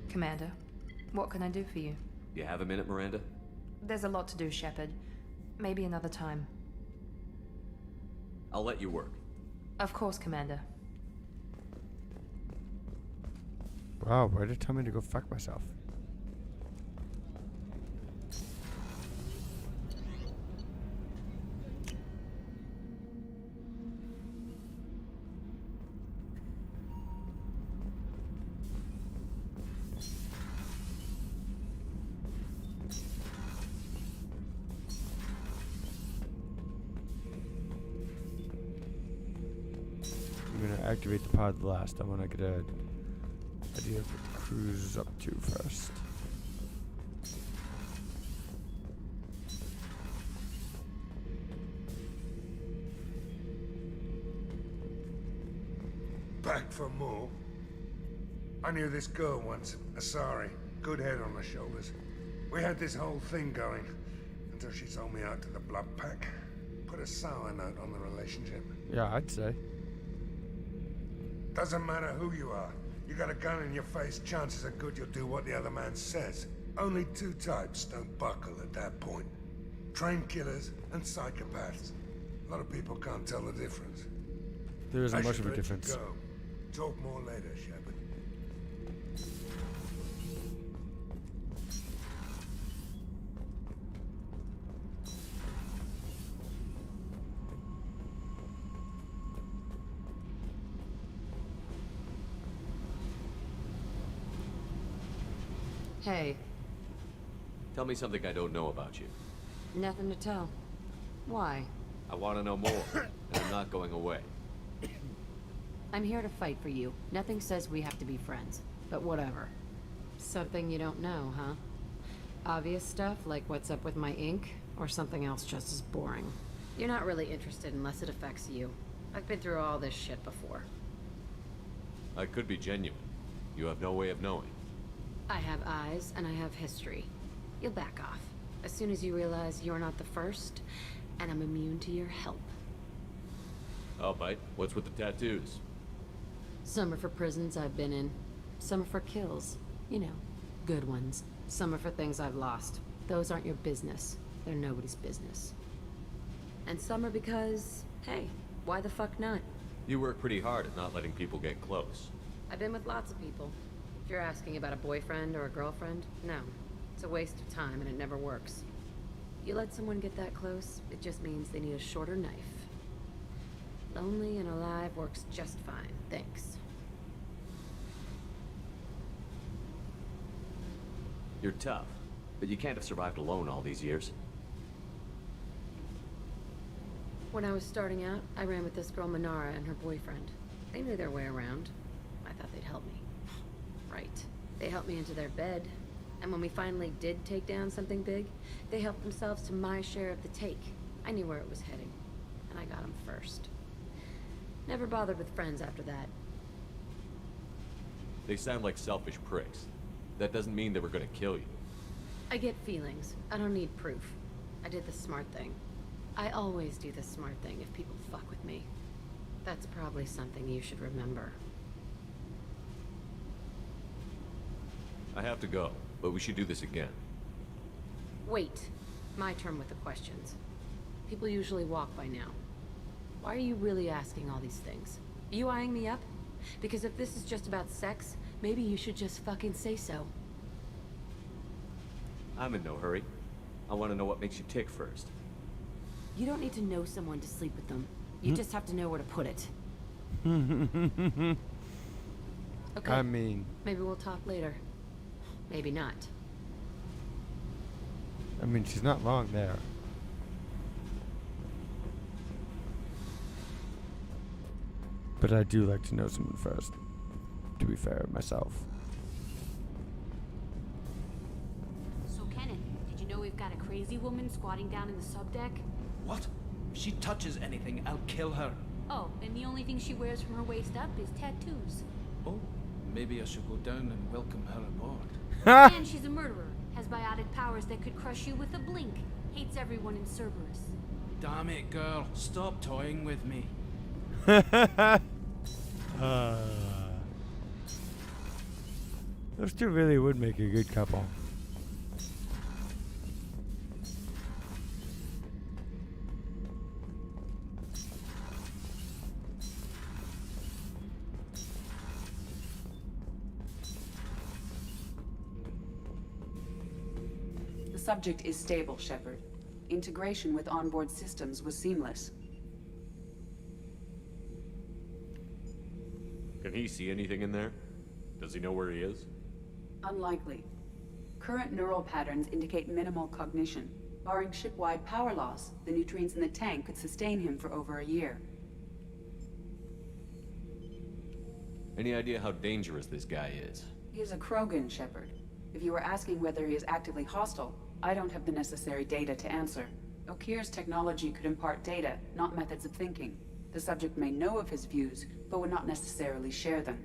Commander, what can I do for you? You have a minute, Miranda? There's a lot to do, Shepard. Maybe another time. I'll let you work. Of course, Commander. Wow, why did it tell me to go fuck myself? I'm gonna activate the pod last. I wanna get an idea of what the cruise is up to first. Back for more? I knew this girl once, Asari. Good head on her shoulders. We had this whole thing going until she sold me out to the blood pack. Put a sour note on the relationship. Yeah, I'd say. Doesn't matter who you are. You got a gun in your face, chances are good you'll do what the other man says. Only two types don't buckle at that point. Trained killers and psychopaths. A lot of people can't tell the difference. There isn't I much should of a let you difference. go. Talk more later, Shepard. Hey, Tell me something I don't know about you. nothing to tell. Why? I want to know more, and I'm not going away. I'm here to fight for you. Nothing says we have to be friends, but whatever. Something you don't know, huh? Obvious stuff like what's up with my ink, or something else just as boring. You're not really interested unless it affects you. I've been through all this shit before. I could be genuine. You have no way of knowing. I have eyes, and I have history. You'll back off as soon as you realize you're not the first, and I'm immune to your help. I'll bite. What's with the tattoos? Some are for prisons I've been in. Some are for kills. You know, good ones. Some are for things I've lost. Those aren't your business. They're nobody's business. And some are because, hey, why the fuck not? You work pretty hard at not letting people get close. I've been with lots of people. If you're asking about a boyfriend or a girlfriend, no. It's a waste of time and it never works. You let someone get that close, it just means they need a shorter knife. Lonely and alive works just fine, thanks. You're tough, but you can't have survived alone all these years. When I was starting out, I ran with this girl Manara and her boyfriend. They knew their way around. I thought they'd help me. Right. They helped me into their bed. And when we finally did take down something big, they helped themselves to my share of the take. I knew where it was heading. And I got them first. Never bothered with friends after that. They sound like selfish pricks. That doesn't mean they were gonna kill you. I get feelings. I don't need proof. I did the smart thing. I always do the smart thing if people fuck with me. That's probably something you should remember. I have to go, but we should do this again. Wait. My turn with the questions. People usually walk by now. Why are you really asking all these things? Are you eyeing me up? Because if this is just about sex, maybe you should just fucking say so. I'm in no hurry. I want to know what makes you tick first. You don't need to know someone to sleep with them. You just have to know where to put it. Okay. I mean... Maybe we'll talk later. Maybe not. I mean, she's not wrong there. But I do like to know someone first. To be fair, myself. So, Kenneth, did you know we've got a crazy woman squatting down in the subdeck? What? If she touches anything, I'll kill her. Oh, and the only thing she wears from her waist up is tattoos. Oh, maybe I should go down and welcome her aboard. And she's a murderer, has biotic powers that could crush you with a blink, hates everyone in Cerberus. Damn it, girl. Stop toying with me. Those two really would make a good couple. The subject is stable, Shepard. Integration with onboard systems was seamless. Can he see anything in there? Does he know where he is? Unlikely. Current neural patterns indicate minimal cognition. Barring ship-wide power loss, the nutrients in the tank could sustain him for over a year. Any idea how dangerous this guy is? He is a Krogan, Shepard. If you were asking whether he is actively hostile, I don't have the necessary data to answer. Okeer's technology could impart data, not methods of thinking. The subject may know of his views, but would not necessarily share them.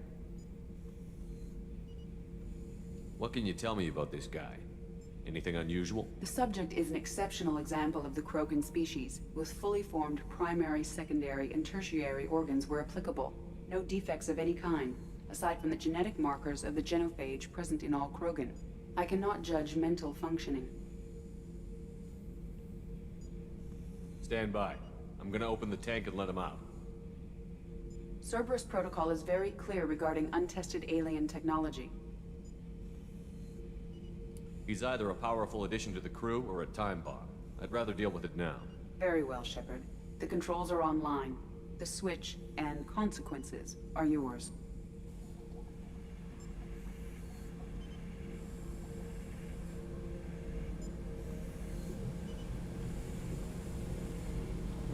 What can you tell me about this guy? Anything unusual? The subject is an exceptional example of the Krogan species, with fully formed primary, secondary, and tertiary organs where applicable. No defects of any kind, aside from the genetic markers of the genophage present in all Krogan. I cannot judge mental functioning. Stand by. I'm gonna open the tank and let him out. Cerberus protocol is very clear regarding untested alien technology. He's either a powerful addition to the crew or a time bomb. I'd rather deal with it now. Very well, Shepard. The controls are online. The switch and consequences are yours.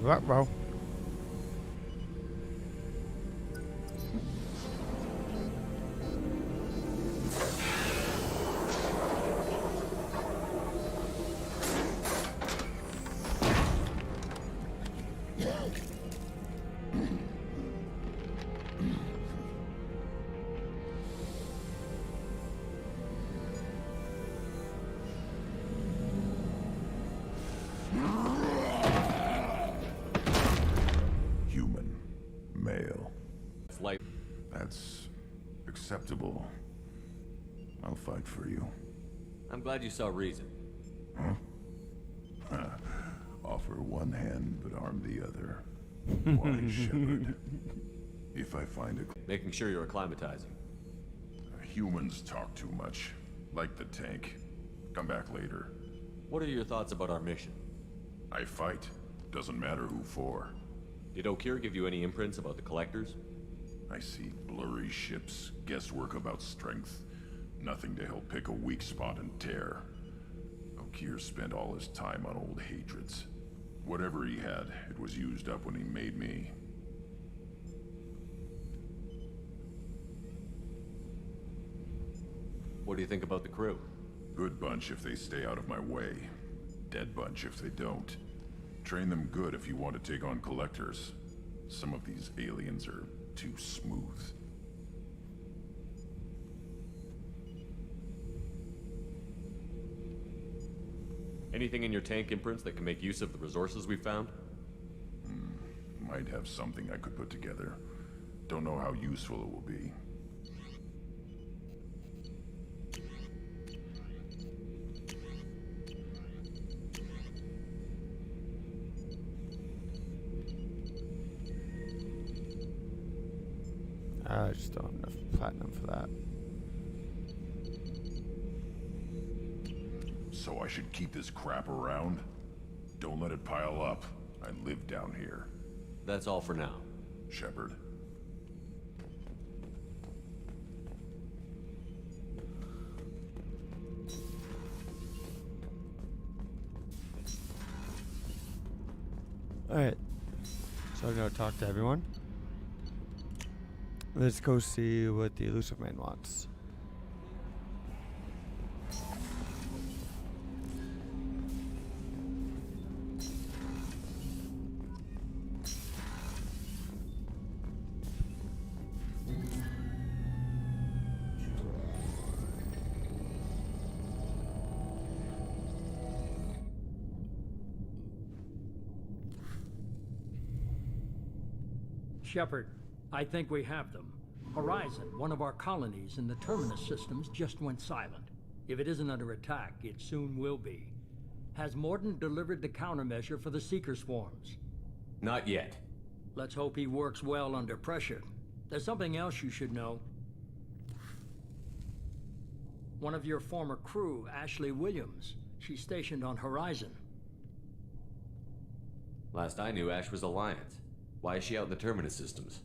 Ruh-roh. That's acceptable. I'll fight for you. I'm glad you saw reason. Huh? Offer one hand, but arm the other. Why, Shepard? If I find a... Making sure you're acclimatizing. Humans talk too much. Like the tank. Come back later. What are your thoughts about our mission? I fight. Doesn't matter who for. Did Okeer give you any imprints about the Collectors? I see blurry ships, guesswork about strength. Nothing to help pick a weak spot and tear. Okeer spent all his time on old hatreds. Whatever he had, it was used up when he made me. What do you think about the crew? Good bunch if they stay out of my way. Dead bunch if they don't. Train them good if you want to take on collectors. Some of these aliens are too smooth. Anything in your tank imprints that can make use of the resources we found? Might have something I could put together. Don't know how useful it will be. I just don't have enough platinum for that. So I should keep this crap around? Don't let it pile up. I live down here. That's all for now. Shepard. Alright. So I'm gonna talk to everyone. Let's go see what the elusive man wants. Shepard, I think we have them. Horizon, one of our colonies in the Terminus systems, just went silent. If it isn't under attack, it soon will be. Has Mordin delivered the countermeasure for the Seeker swarms? Not yet. Let's hope he works well under pressure. There's something else you should know. One of your former crew, Ashley Williams, she's stationed on Horizon. Last I knew, Ash was Alliance. Why is she out in the Terminus systems?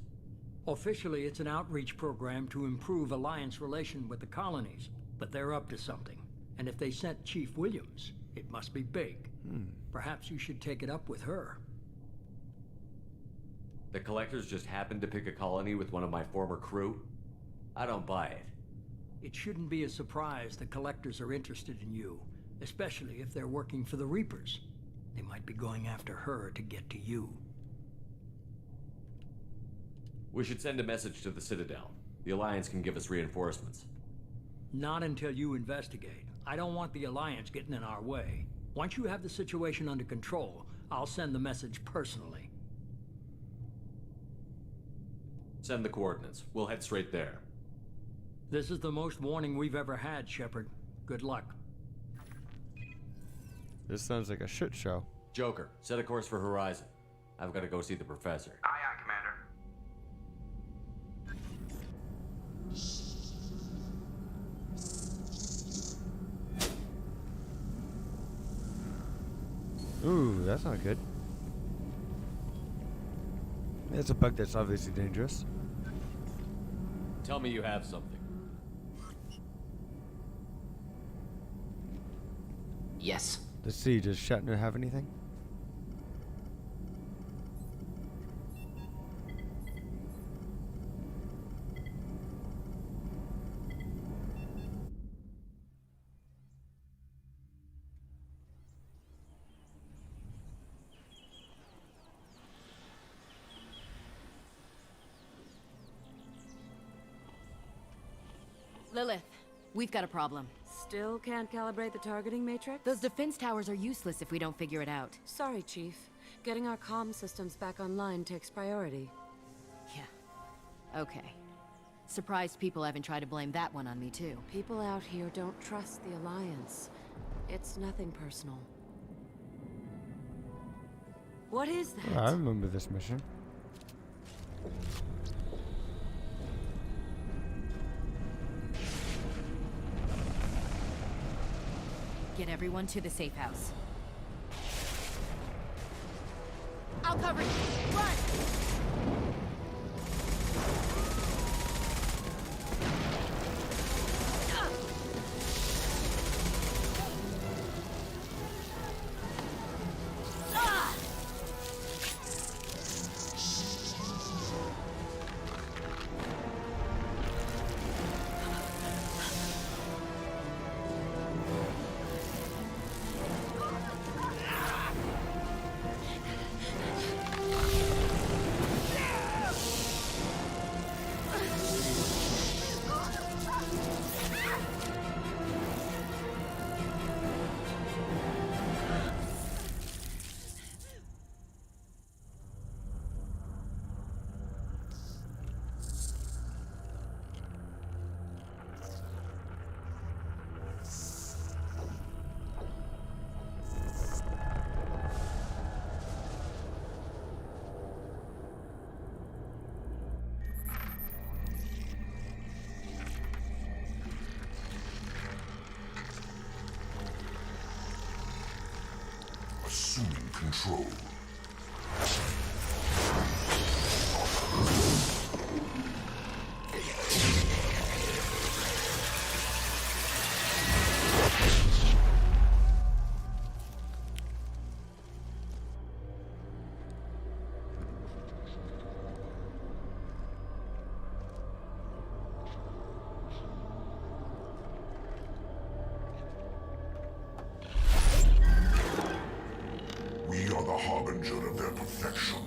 Officially, it's an outreach program to improve Alliance relation with the colonies, but they're up to something. And if they sent Chief Williams, it must be big. Perhaps you should take it up with her. The Collectors just happened to pick a colony with one of my former crew? I don't buy it. It shouldn't be a surprise the Collectors are interested in you, especially if they're working for the Reapers. They might be going after her to get to you. We should send a message to the Citadel. The Alliance can give us reinforcements. Not until you investigate. I don't want the Alliance getting in our way. Once you have the situation under control, I'll send the message personally. Send the coordinates. We'll head straight there. This is the most warning we've ever had, Shepard. Good luck. This sounds like a shit show. Joker, set a course for Horizon. I've got to go see the professor. Aye, aye, Commander. Ooh, that's not good. It's a bug that's obviously dangerous. Tell me you have something. Yes. Let's see, does Shatner have anything? Lilith, we've got a problem. Still can't calibrate the targeting matrix? Those defense towers are useless if we don't figure it out. Sorry, Chief. Getting our comm systems back online takes priority. Yeah. Okay. Surprised people haven't tried to blame that one on me, too. People out here don't trust the Alliance. It's nothing personal. What is that? I remember this mission. Get everyone to the safe house. I'll cover you. Run! assuming control. We are the harbinger of their perfection.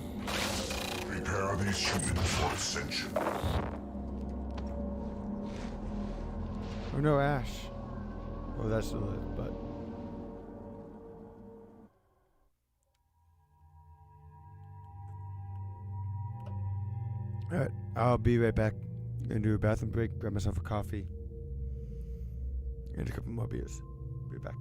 Prepare these humans for ascension. Oh no, Ash. Oh, that's still it, but. Alright, I'll be right back. Gonna do a bathroom break, grab myself a coffee, and a couple more beers. Be back.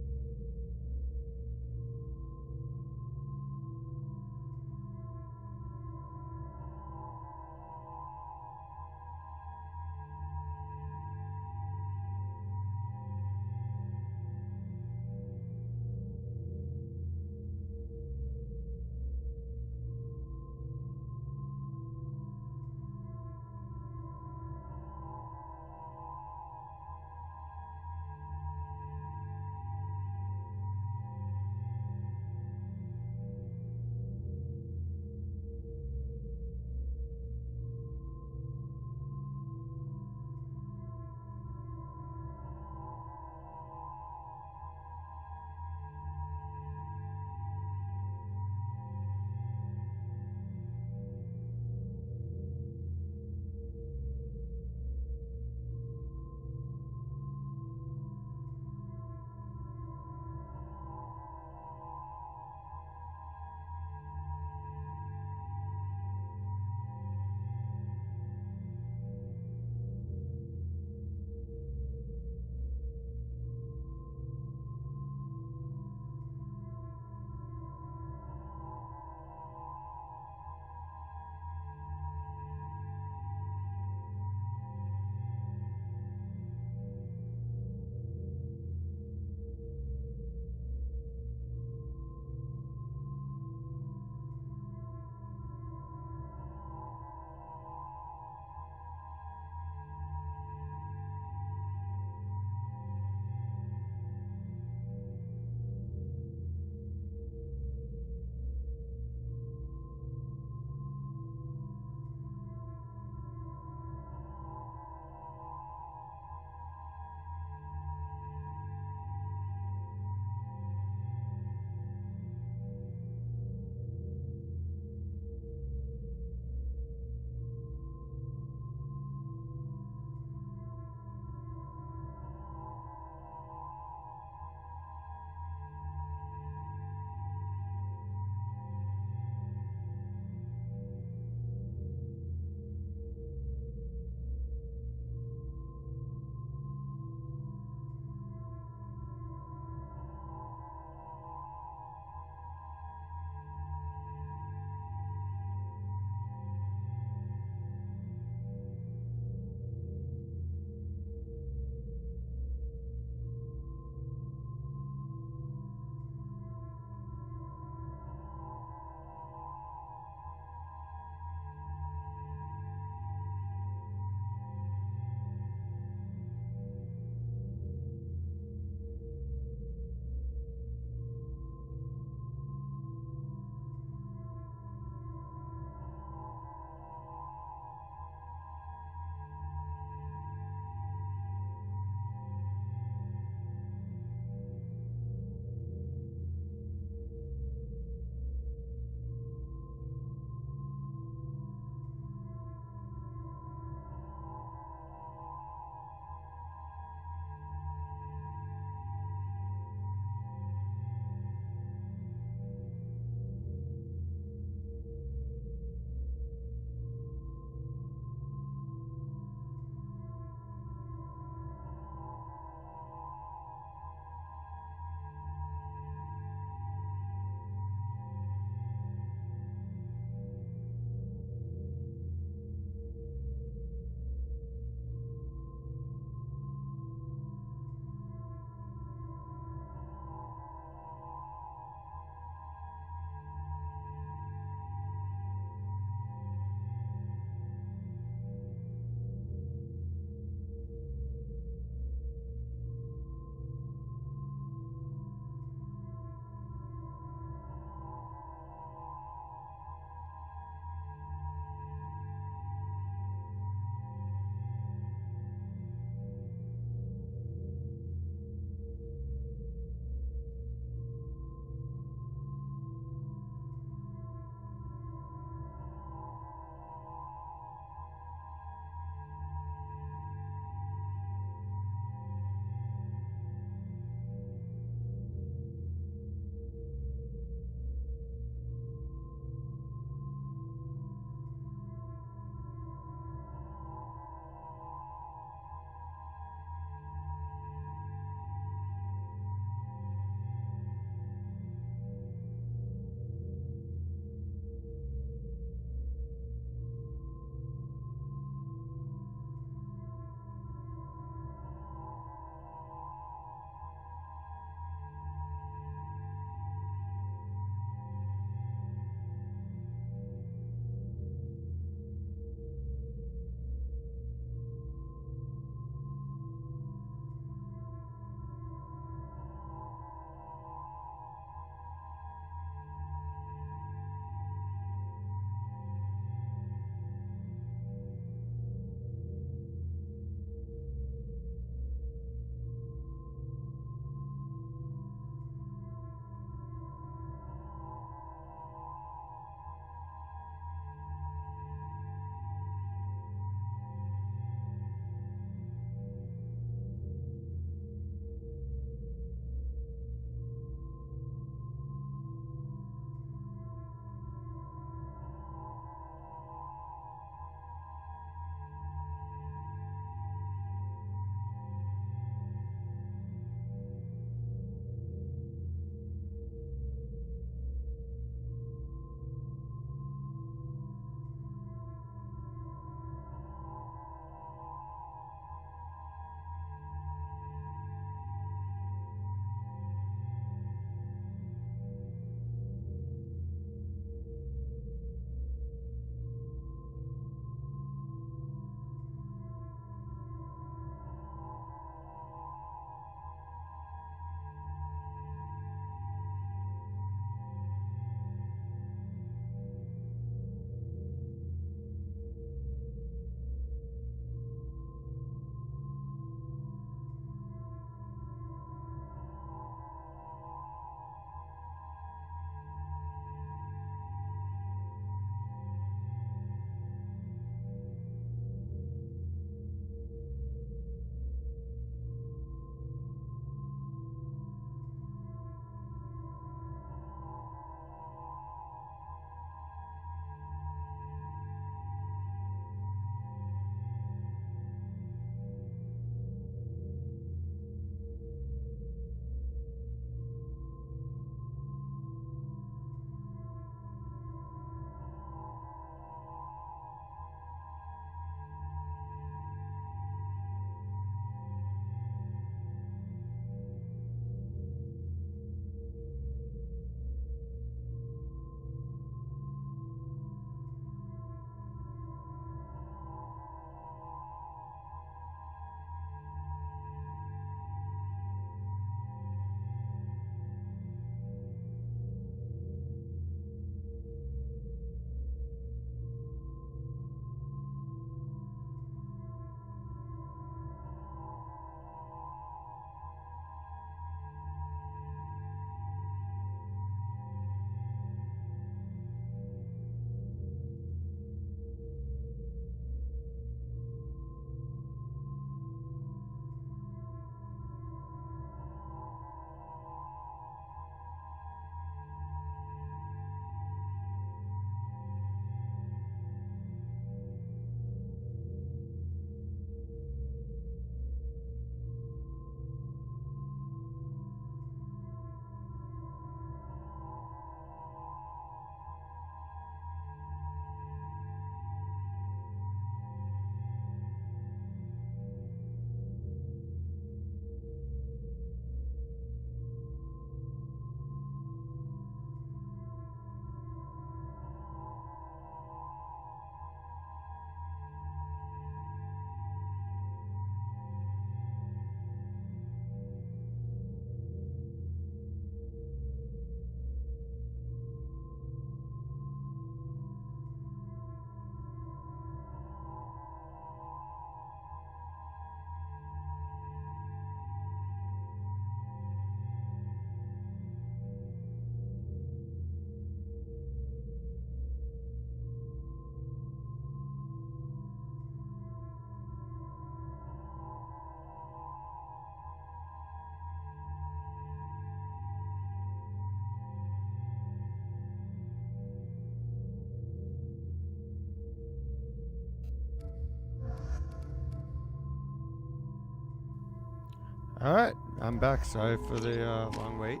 Alright, I'm back. Sorry for the long wait.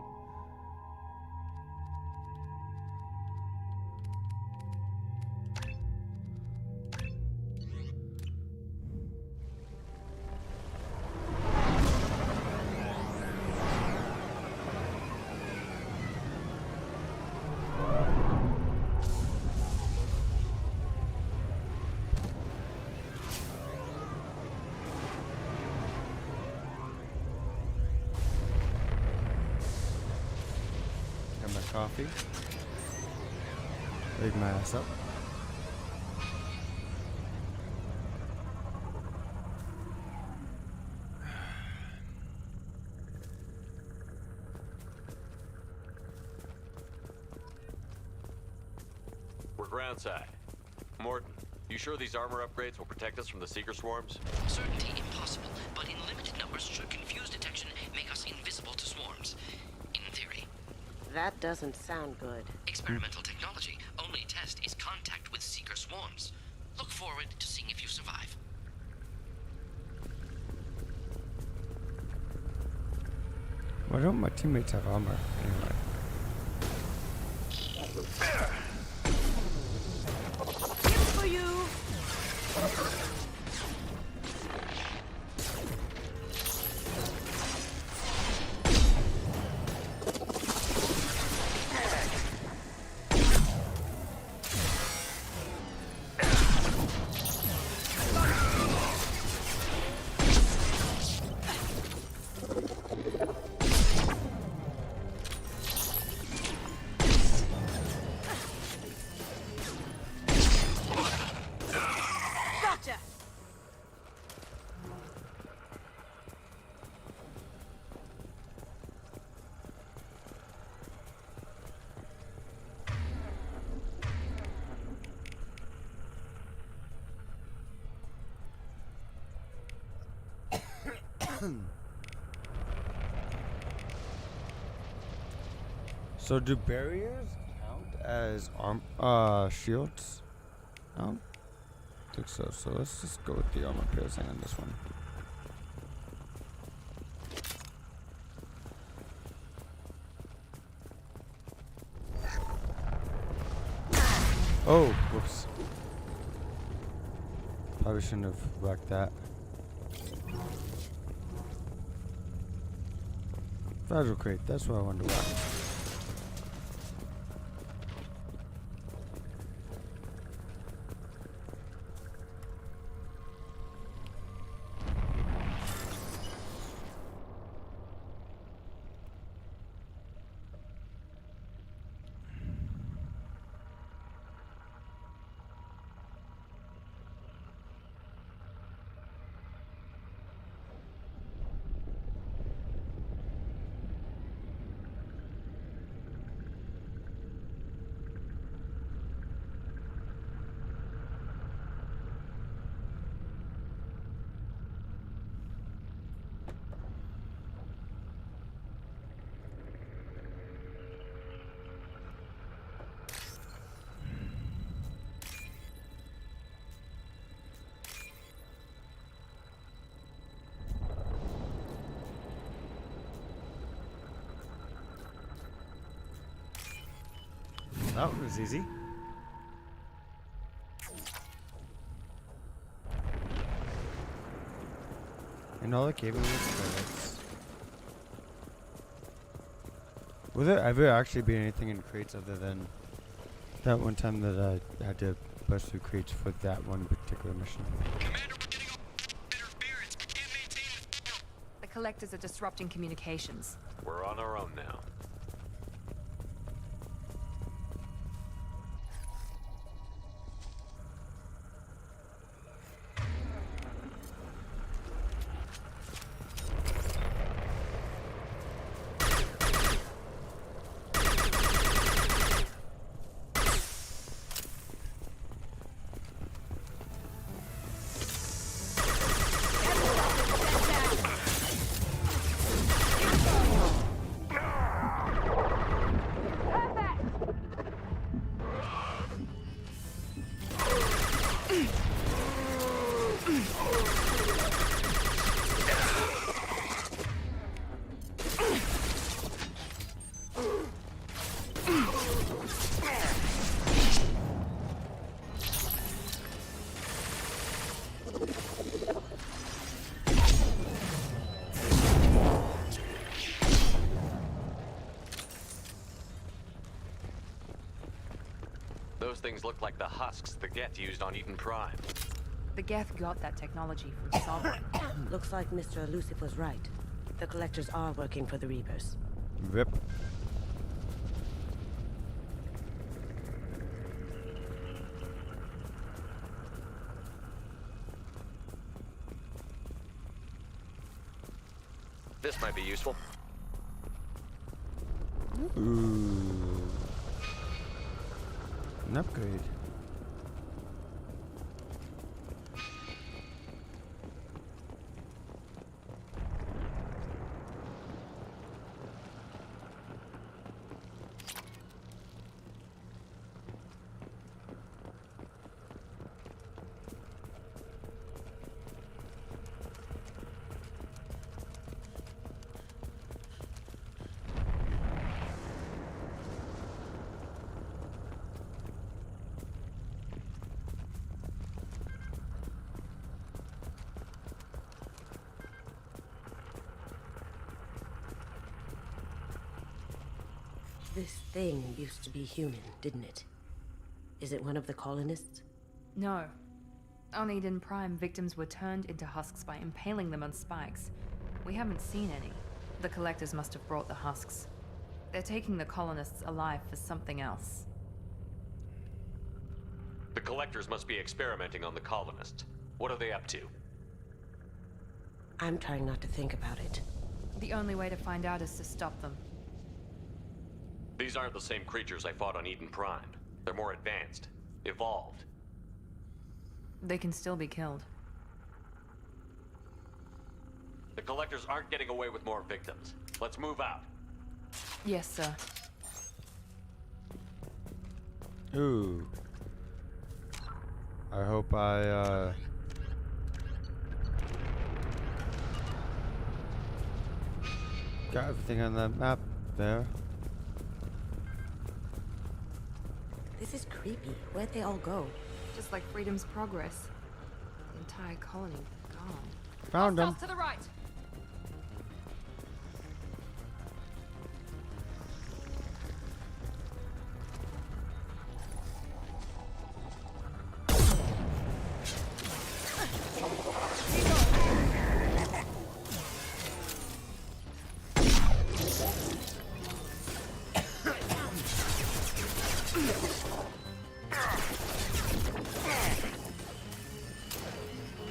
Coffee. Wake my ass up. We're groundside. Morton, you sure these armor upgrades will protect us from the Seeker swarms? Certainty impossible, but in limited numbers should confuse detection make us invisible to swarms. In theory. That doesn't sound good. Experimental technology. Only test is contact with Seeker swarms. Look forward to seeing if you survive. Why don't my teammates have armor anyway? Here for you! So do barriers count as shields? I don't think so. So let's just go with the armor piercing on this one. Oh, whoops. Probably shouldn't have wrecked that. Fragile crate, that's what I wanted to wreck. That one was easy. And all the cabling credits. Will there ever actually be anything in crates other than that one time that I had to bust through crates for that one particular mission? The collectors are disrupting communications. We're on our own now. Those things look like the husks the Geth used on Eden Prime. The Geth got that technology from Sovereign. Looks like Mr. Elusive was right. The collectors are working for the Reapers. Rip. This might be useful. Ooh. An upgrade. This thing used to be human, didn't it? Is it one of the colonists? No. On Eden Prime, victims were turned into husks by impaling them on spikes. We haven't seen any. The collectors must have brought the husks. They're taking the colonists alive for something else. The collectors must be experimenting on the colonists. What are they up to? I'm trying not to think about it. The only way to find out is to stop them. These aren't the same creatures I fought on Eden Prime. They're more advanced, evolved. They can still be killed. The collectors aren't getting away with more victims. Let's move out. Yes, sir. Ooh. I hope I, got everything on the map there. This is creepy. Where'd they all go? Just like Freedom's Progress. The entire colony gone. Found them. To the right.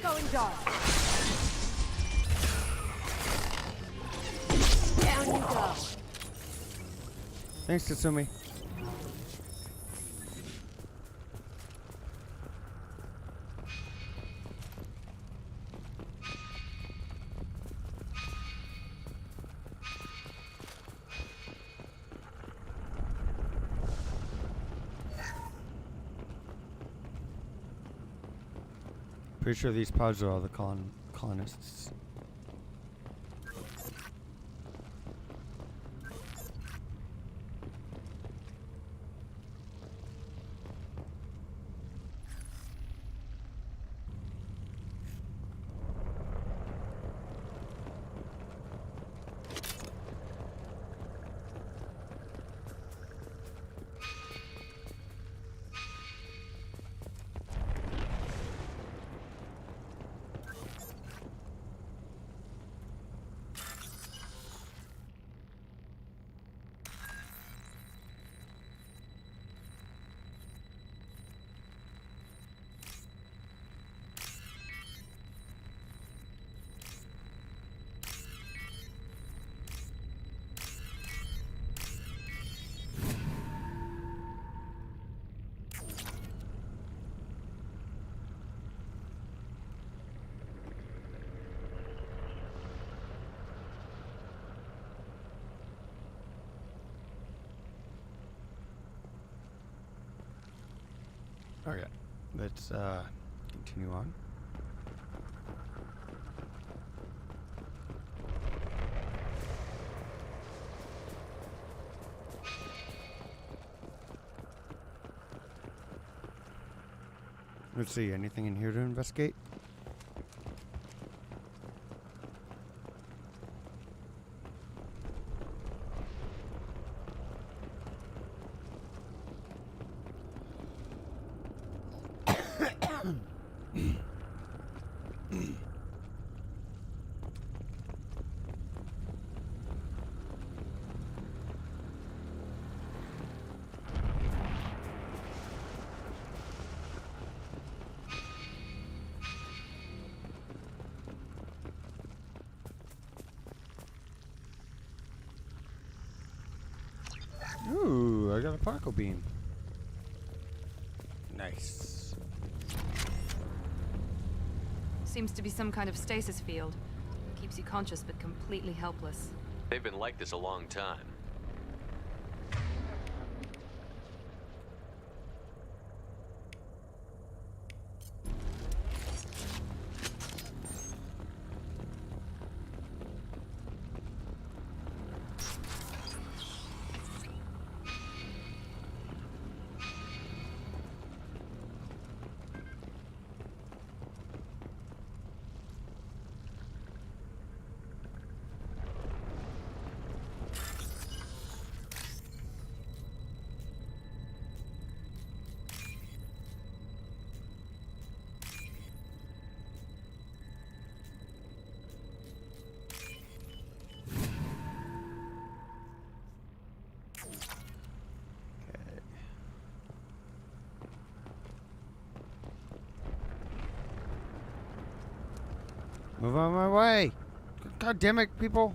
Going dark. Down you go. Thanks, Tatsumi. Pretty sure these pods are all the colonists. Okay, let's continue on. Let's see, anything in here to investigate? Ooh, I got a particle beam. Nice. Seems to be some kind of stasis field. Keeps you conscious but completely helpless. They've been like this a long time. Move on my way. God damn it, people.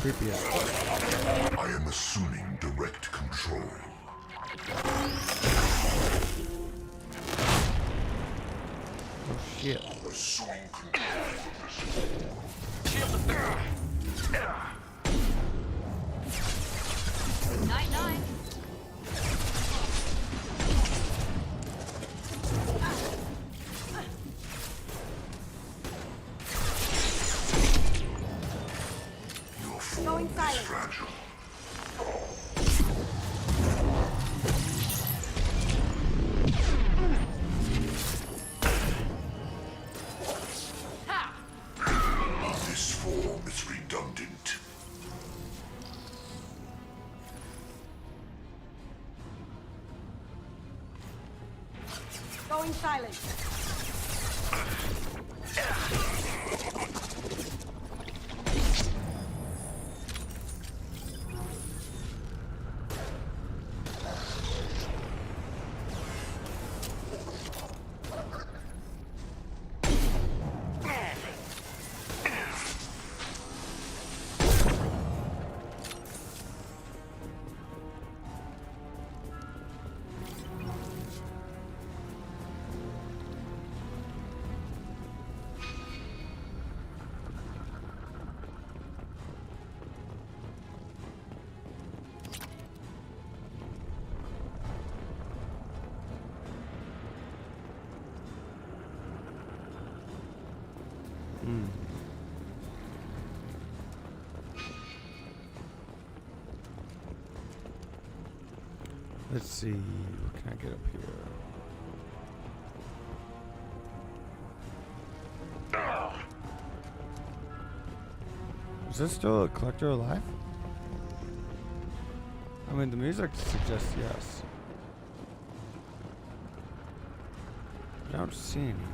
Creepy. I am assuming direct control. Oh shit. Assuming control. Night night. Going silent. This form is redundant. Going silent. Let's see, what can I get up here? Is there still a collector alive? I mean, the music suggests yes. I don't see anyone.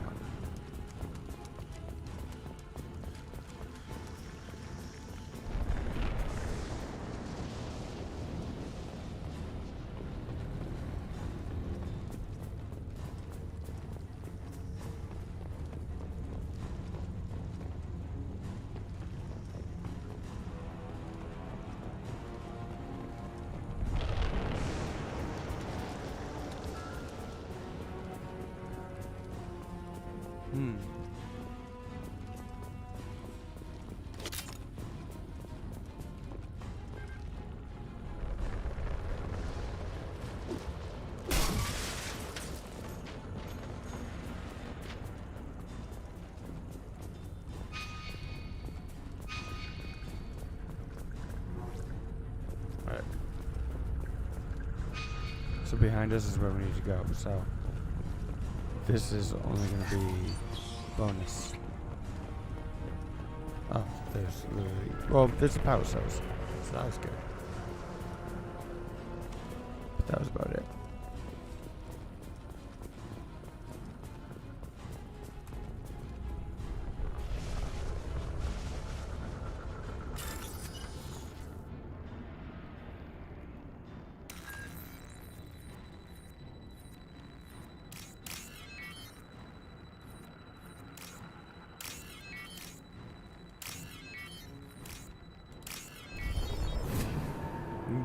So behind us is where we need to go, so this is only going to be bonus. Oh, there's literally... Well, there's a power source, so that was good. But that was about it.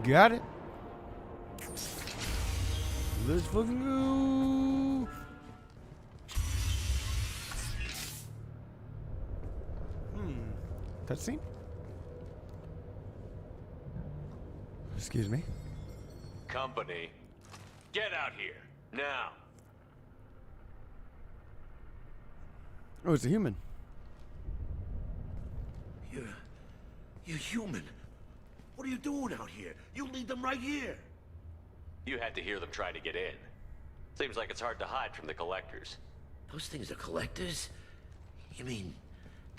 Got it. Let's fucking go. Cutscene? Excuse me. Company, get out here now. Oh, it's a human. You're human. What are you doing out here? You lead them right here. You had to hear them try to get in. Seems like it's hard to hide from the collectors. Those things are collectors? You mean,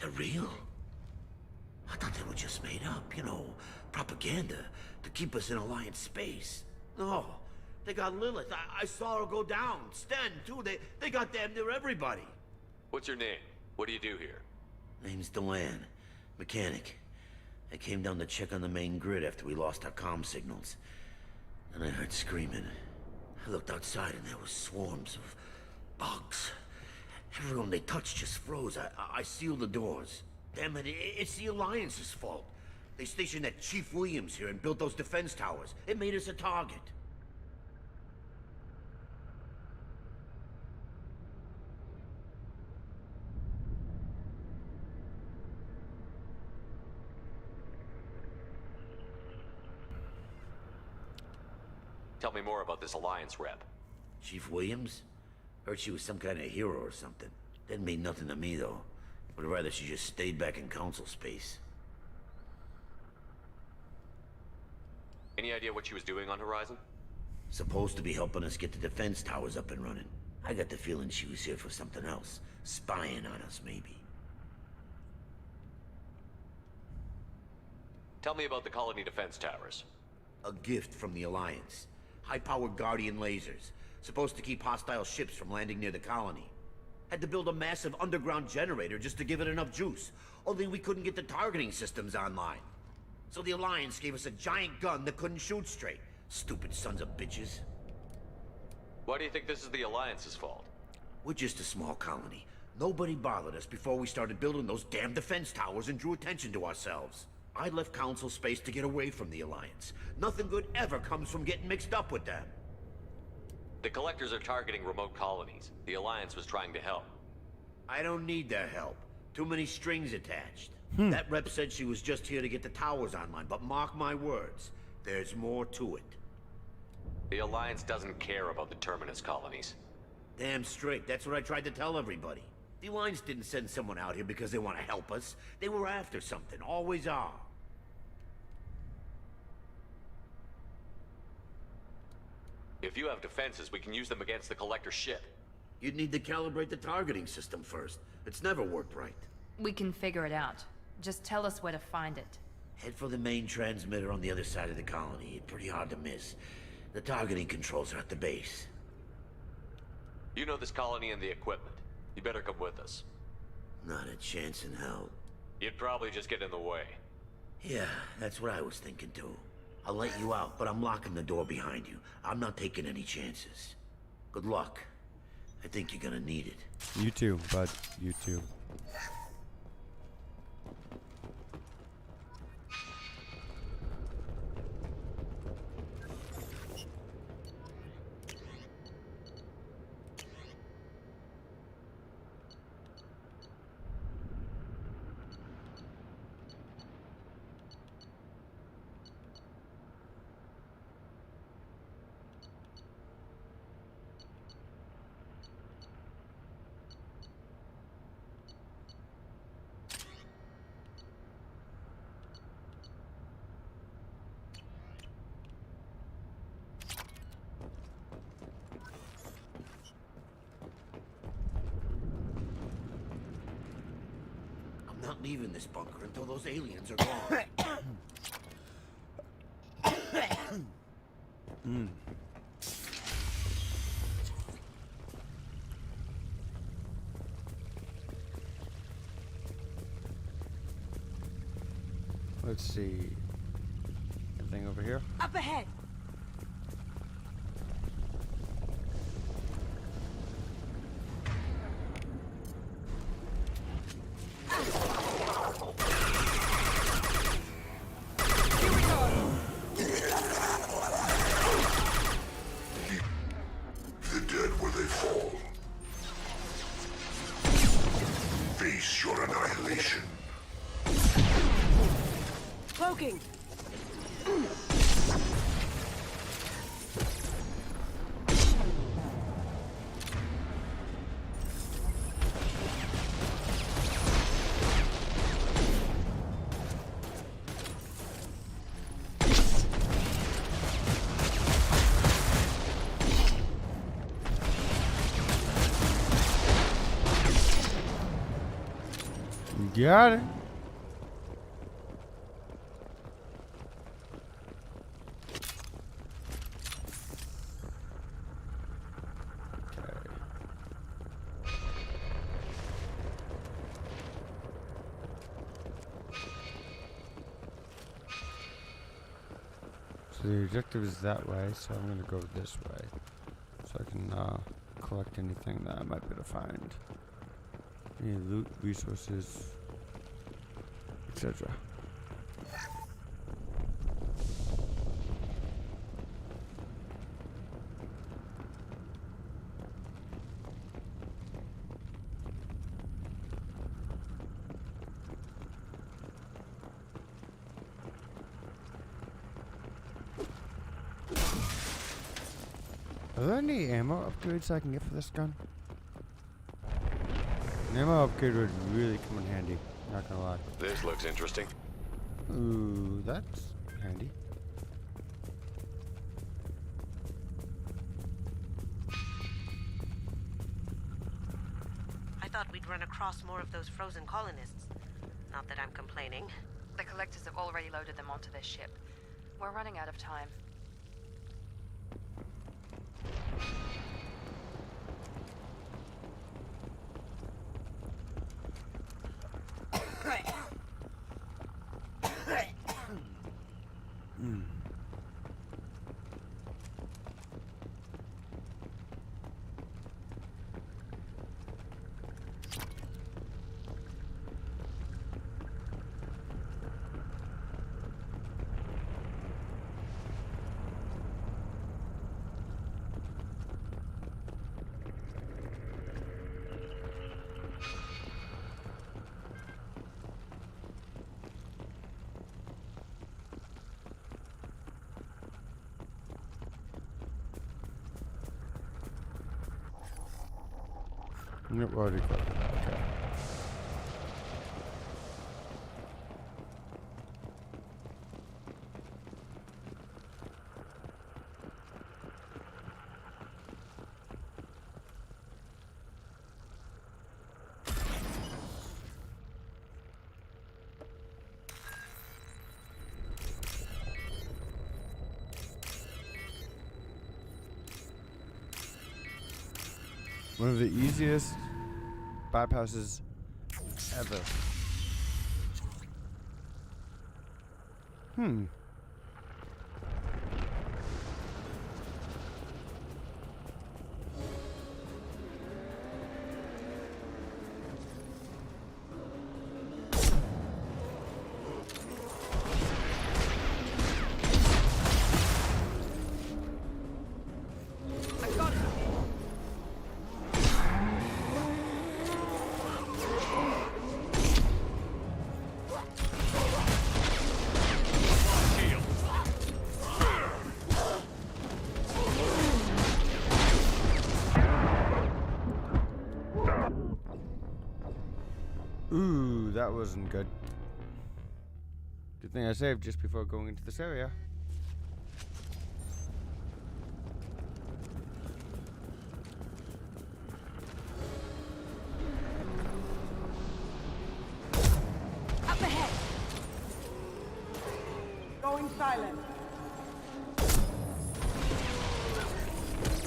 they're real? I thought they were just made up, you know, propaganda to keep us in Alliance space. No, they got Lilith. I saw her go down. Sten, too. They got damn near everybody. What's your name? What do you do here? Name's Delan. Mechanic. I came down to check on the main grid after we lost our comm signals. And I heard screaming. I looked outside and there was swarms of bugs. Everyone they touched just froze. I sealed the doors. Damn it, it's the Alliance's fault. They stationed that Chief Williams here and built those defense towers. It made us a target. Tell me more about this Alliance rep. Chief Williams? Heard she was some kind of hero or something. Didn't mean nothing to me, though. Would rather she just stayed back in Council space. Any idea what she was doing on Horizon? Supposed to be helping us get the defense towers up and running. I got the feeling she was here for something else. Spying on us, maybe. Tell me about the colony defense towers. A gift from the Alliance. High-powered Guardian lasers. Supposed to keep hostile ships from landing near the colony. Had to build a massive underground generator just to give it enough juice. Only we couldn't get the targeting systems online. So the Alliance gave us a giant gun that couldn't shoot straight. Stupid sons of bitches. Why do you think this is the Alliance's fault? We're just a small colony. Nobody bothered us before we started building those damn defense towers and drew attention to ourselves. I left Council space to get away from the Alliance. Nothing good ever comes from getting mixed up with them. The Collectors are targeting remote colonies. The Alliance was trying to help. I don't need their help. Too many strings attached. That rep said she was just here to get the towers online, but mark my words, there's more to it. The Alliance doesn't care about the Terminus colonies. Damn straight, that's what I tried to tell everybody. The Alliance didn't send someone out here because they want to help us. They were after something, always are. If you have defenses, we can use them against the Collector ship. You'd need to calibrate the targeting system first. It's never worked right. We can figure it out. Just tell us where to find it. Head for the main transmitter on the other side of the colony. Pretty hard to miss. The targeting controls are at the base. You know this colony and the equipment. You better come with us. Not a chance in hell. You'd probably just get in the way. Yeah, that's what I was thinking too. I'll let you out, but I'm locking the door behind you. I'm not taking any chances. Good luck. I think you're gonna need it. You too, bud. You too. not leaving this bunker until those aliens are gone. Let's see. Anything over here? Up ahead. The dead where they fall. Face your annihilation. Cloaking. Got it. So the objective is that way, so I'm gonna go this way, so I can collect anything that I might be able to find. Any loot, resources, etc. Are there any ammo upgrades I can get for this gun? An ammo upgrade would really come in handy, not gonna lie. This looks interesting. Ooh, that's handy. I thought we'd run across more of those frozen colonists. Not that I'm complaining. The collectors have already loaded them onto their ship. We're running out of time. Nope, already got that. Okay. One of the easiest bypasses ever. Ooh, that wasn't good. Good thing I saved just before going into this area. Going silent.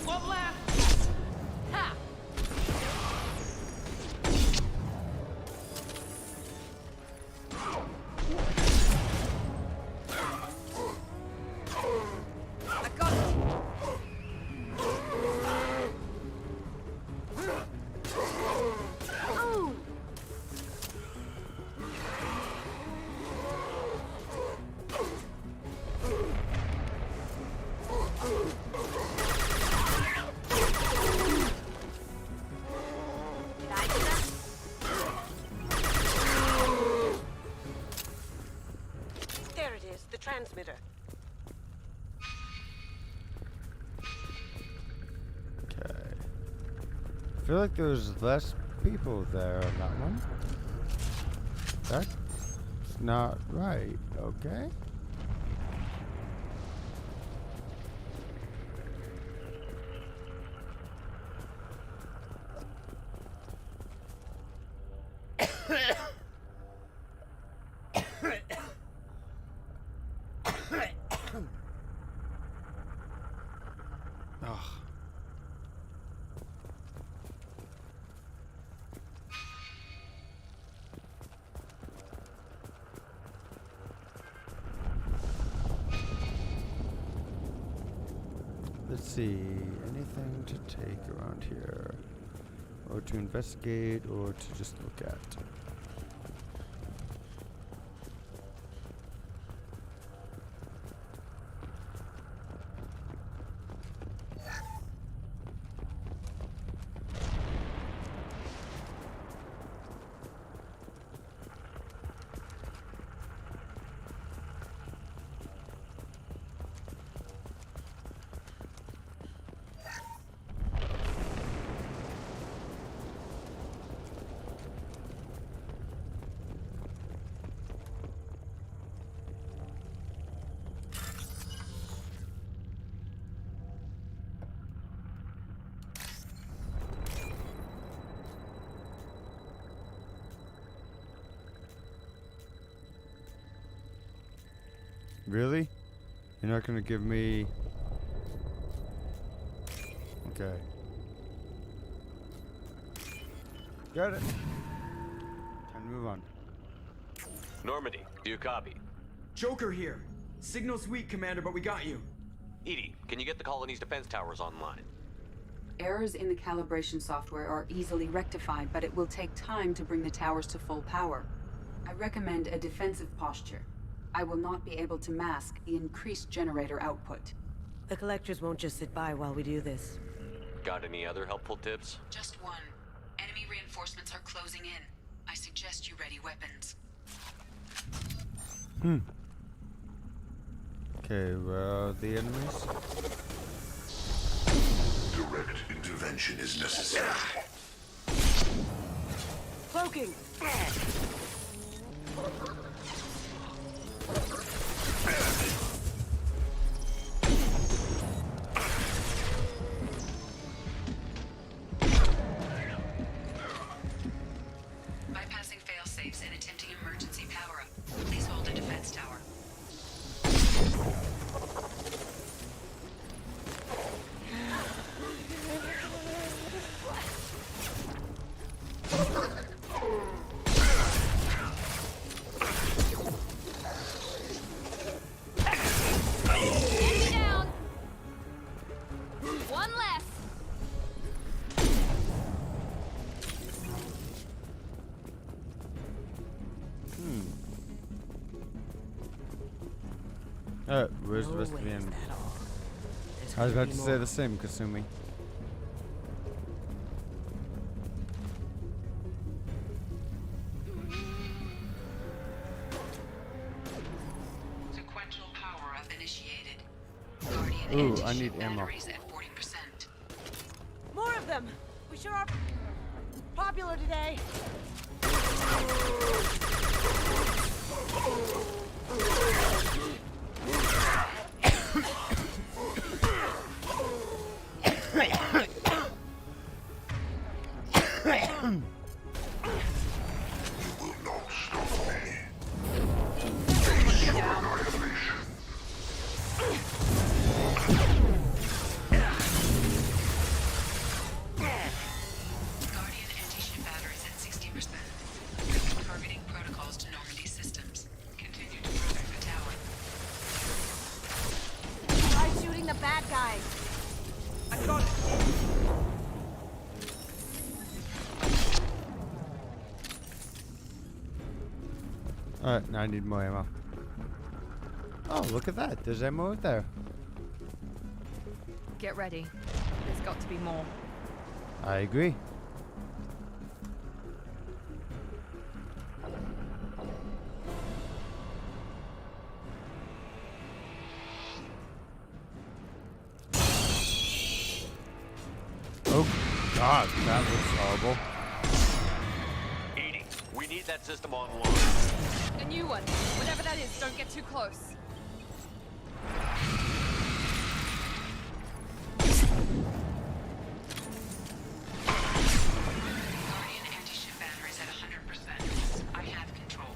One left. Ha! I got it. Oh! Did I do that? There it is, the transmitter. Okay. I feel like there's less people there on that one. That's not right, okay? Ugh. Let's see, anything to take around here? Or to investigate, or to just look at? Really? You're not gonna give me... Okay. Got it. Time to move on. Normandy, do you copy? Joker here. Signal's weak, Commander, but we got you. Edie, can you get the colony's defense towers online? Errors in the calibration software are easily rectified, but it will take time to bring the towers to full power. I recommend a defensive posture. I will not be able to mask the increased generator output. The collectors won't just sit by while we do this. Got any other helpful tips? Just one. Enemy reinforcements are closing in. I suggest you ready weapons. Okay, where are the enemies? Direct intervention is necessary. Cloaking! Bypassing fail-safes and attempting emergency power-up. Please hold the defense tower. Enemy down! One less! Where's the rest of the way is enemies? that all? There's I was gotta about be to say more. the same, Kasumi. Sequential power-up initiated. Guardian Ooh, anti-ship I need ammo. batteries at 40%. More of them! We sure are popular today. bad guy. I got it. Alright, now I need more ammo. Oh, look at that. There's ammo out there. Get ready. There's got to be more. I agree. Oh God, that was horrible. Edie, we need that system online. A new one. Whatever that is, don't get too close. Guardian anti-ship batteries at 100%. I have control.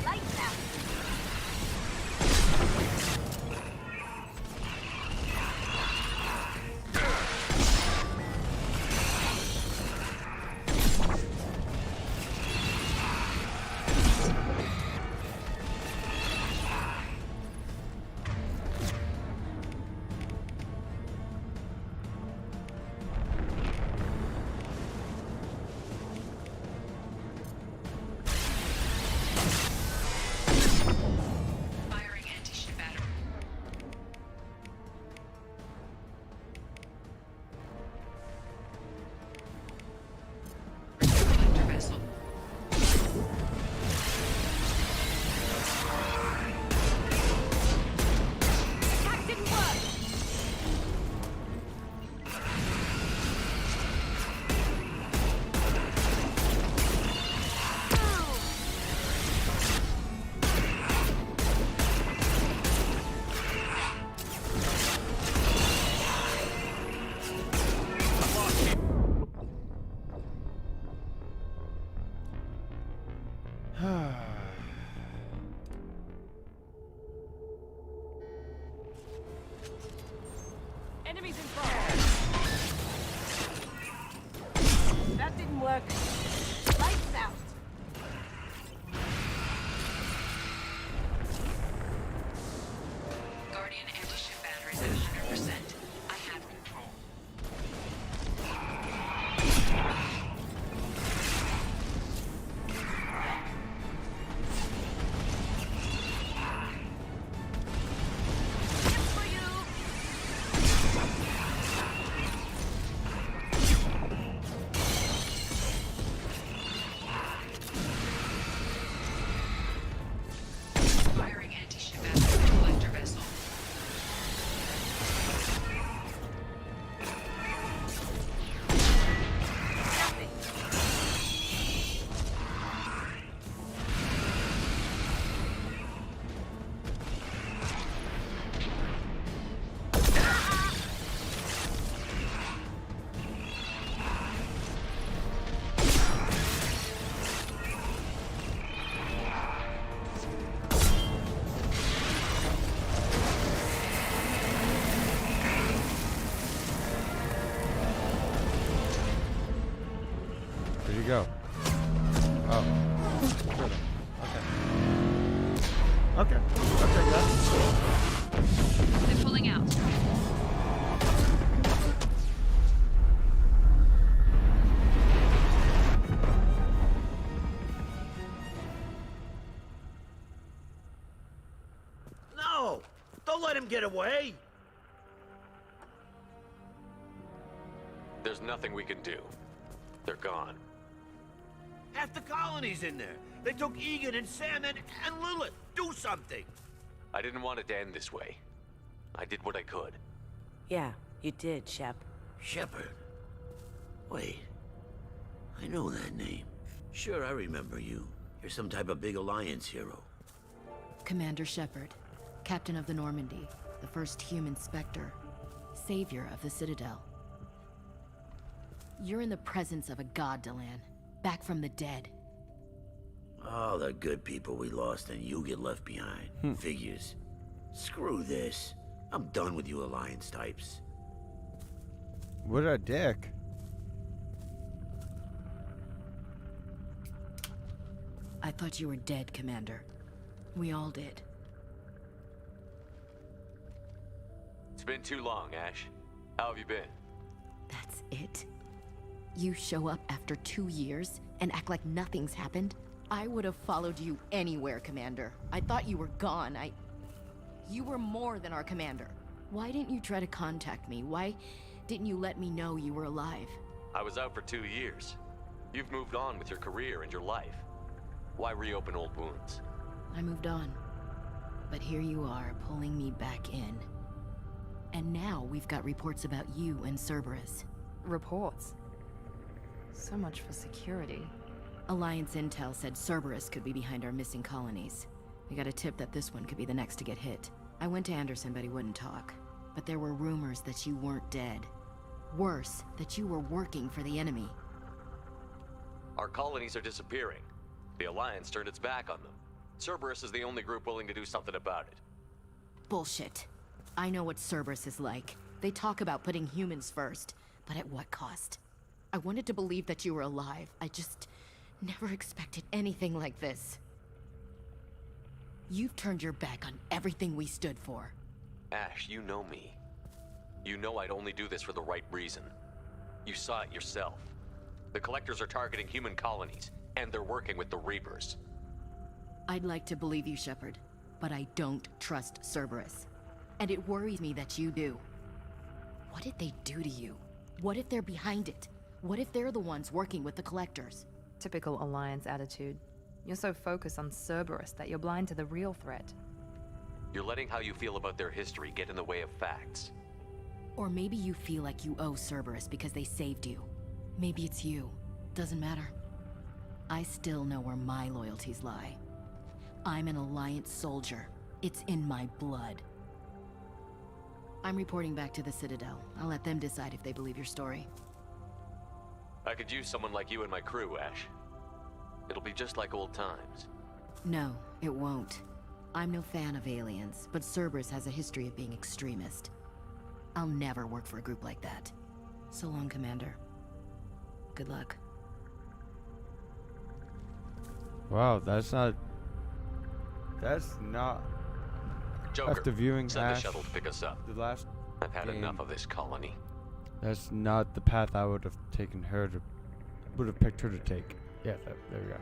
Lights out. Firing anti-ship battery. Collector vessel. Attack didn't work. Enemies involved. That didn't work. Lights out. Guardian anti-ship batteries at 100%. I have control. Tips for you. Firing anti-ship battery collector vessel. Where'd you go? Oh. Good. Okay. Okay. Okay, yeah. They're pulling out. No! Don't let him get away! There's nothing we can do. They're gone. Half the colony's in there. They took Egan and Sam and Lilith. Do something! I didn't want it to end this way. I did what I could. Yeah, you did, Shep. Shepard. Wait. I know that name. Sure, I remember you. You're some type of big Alliance hero. Commander Shepard, Captain of the Normandy, the first human Spectre, Savior of the Citadel. You're in the presence of a god, Delan, back from the dead. All the good people we lost and you get left behind. Figures. Screw this. I'm done with you Alliance types. What a dick. I thought you were dead, Commander. We all did. It's been too long, Ash. How have you been? That's it? You show up after 2 years and act like nothing's happened? I would have followed you anywhere, Commander. I thought you were gone. You were more than our commander. Why didn't you try to contact me? Why didn't you let me know you were alive? I was out for 2 years. You've moved on with your career and your life. Why reopen old wounds? I moved on. But here you are, pulling me back in. And now we've got reports about you and Cerberus. Reports? So much for security. Alliance intel said Cerberus could be behind our missing colonies. We got a tip that this one could be the next to get hit. I went to Anderson, but he wouldn't talk. But there were rumors that you weren't dead. Worse, that you were working for the enemy. Our colonies are disappearing. The Alliance turned its back on them. Cerberus is the only group willing to do something about it. Bullshit. I know what Cerberus is like. They talk about putting humans first, but at what cost? I wanted to believe that you were alive. I just never expected anything like this. You've turned your back on everything we stood for. Ash, you know me. You know I'd only do this for the right reason. You saw it yourself. The Collectors are targeting human colonies, and they're working with the Reapers. I'd like to believe you, Shepard, but I don't trust Cerberus. And it worries me that you do. What did they do to you? What if they're behind it? What if they're the ones working with the Collectors? Typical Alliance attitude. You're so focused on Cerberus that you're blind to the real threat. You're letting how you feel about their history get in the way of facts. Or maybe you feel like you owe Cerberus because they saved you. Maybe it's you. Doesn't matter. I still know where my loyalties lie. I'm an Alliance soldier. It's in my blood. I'm reporting back to the Citadel. I'll let them decide if they believe your story. I could use someone like you in my crew, Ash. It'll be just like old times. No, it won't. I'm no fan of aliens, but Cerberus has a history of being extremist. I'll never work for a group like that. So long, Commander. Good luck. Wow, that's not Joker, after viewing send Ash, the shuttle to pick us up. the last I've had game, enough of this colony. That's not the path I would have taken her to, would have picked her to take. Yeah, there we go.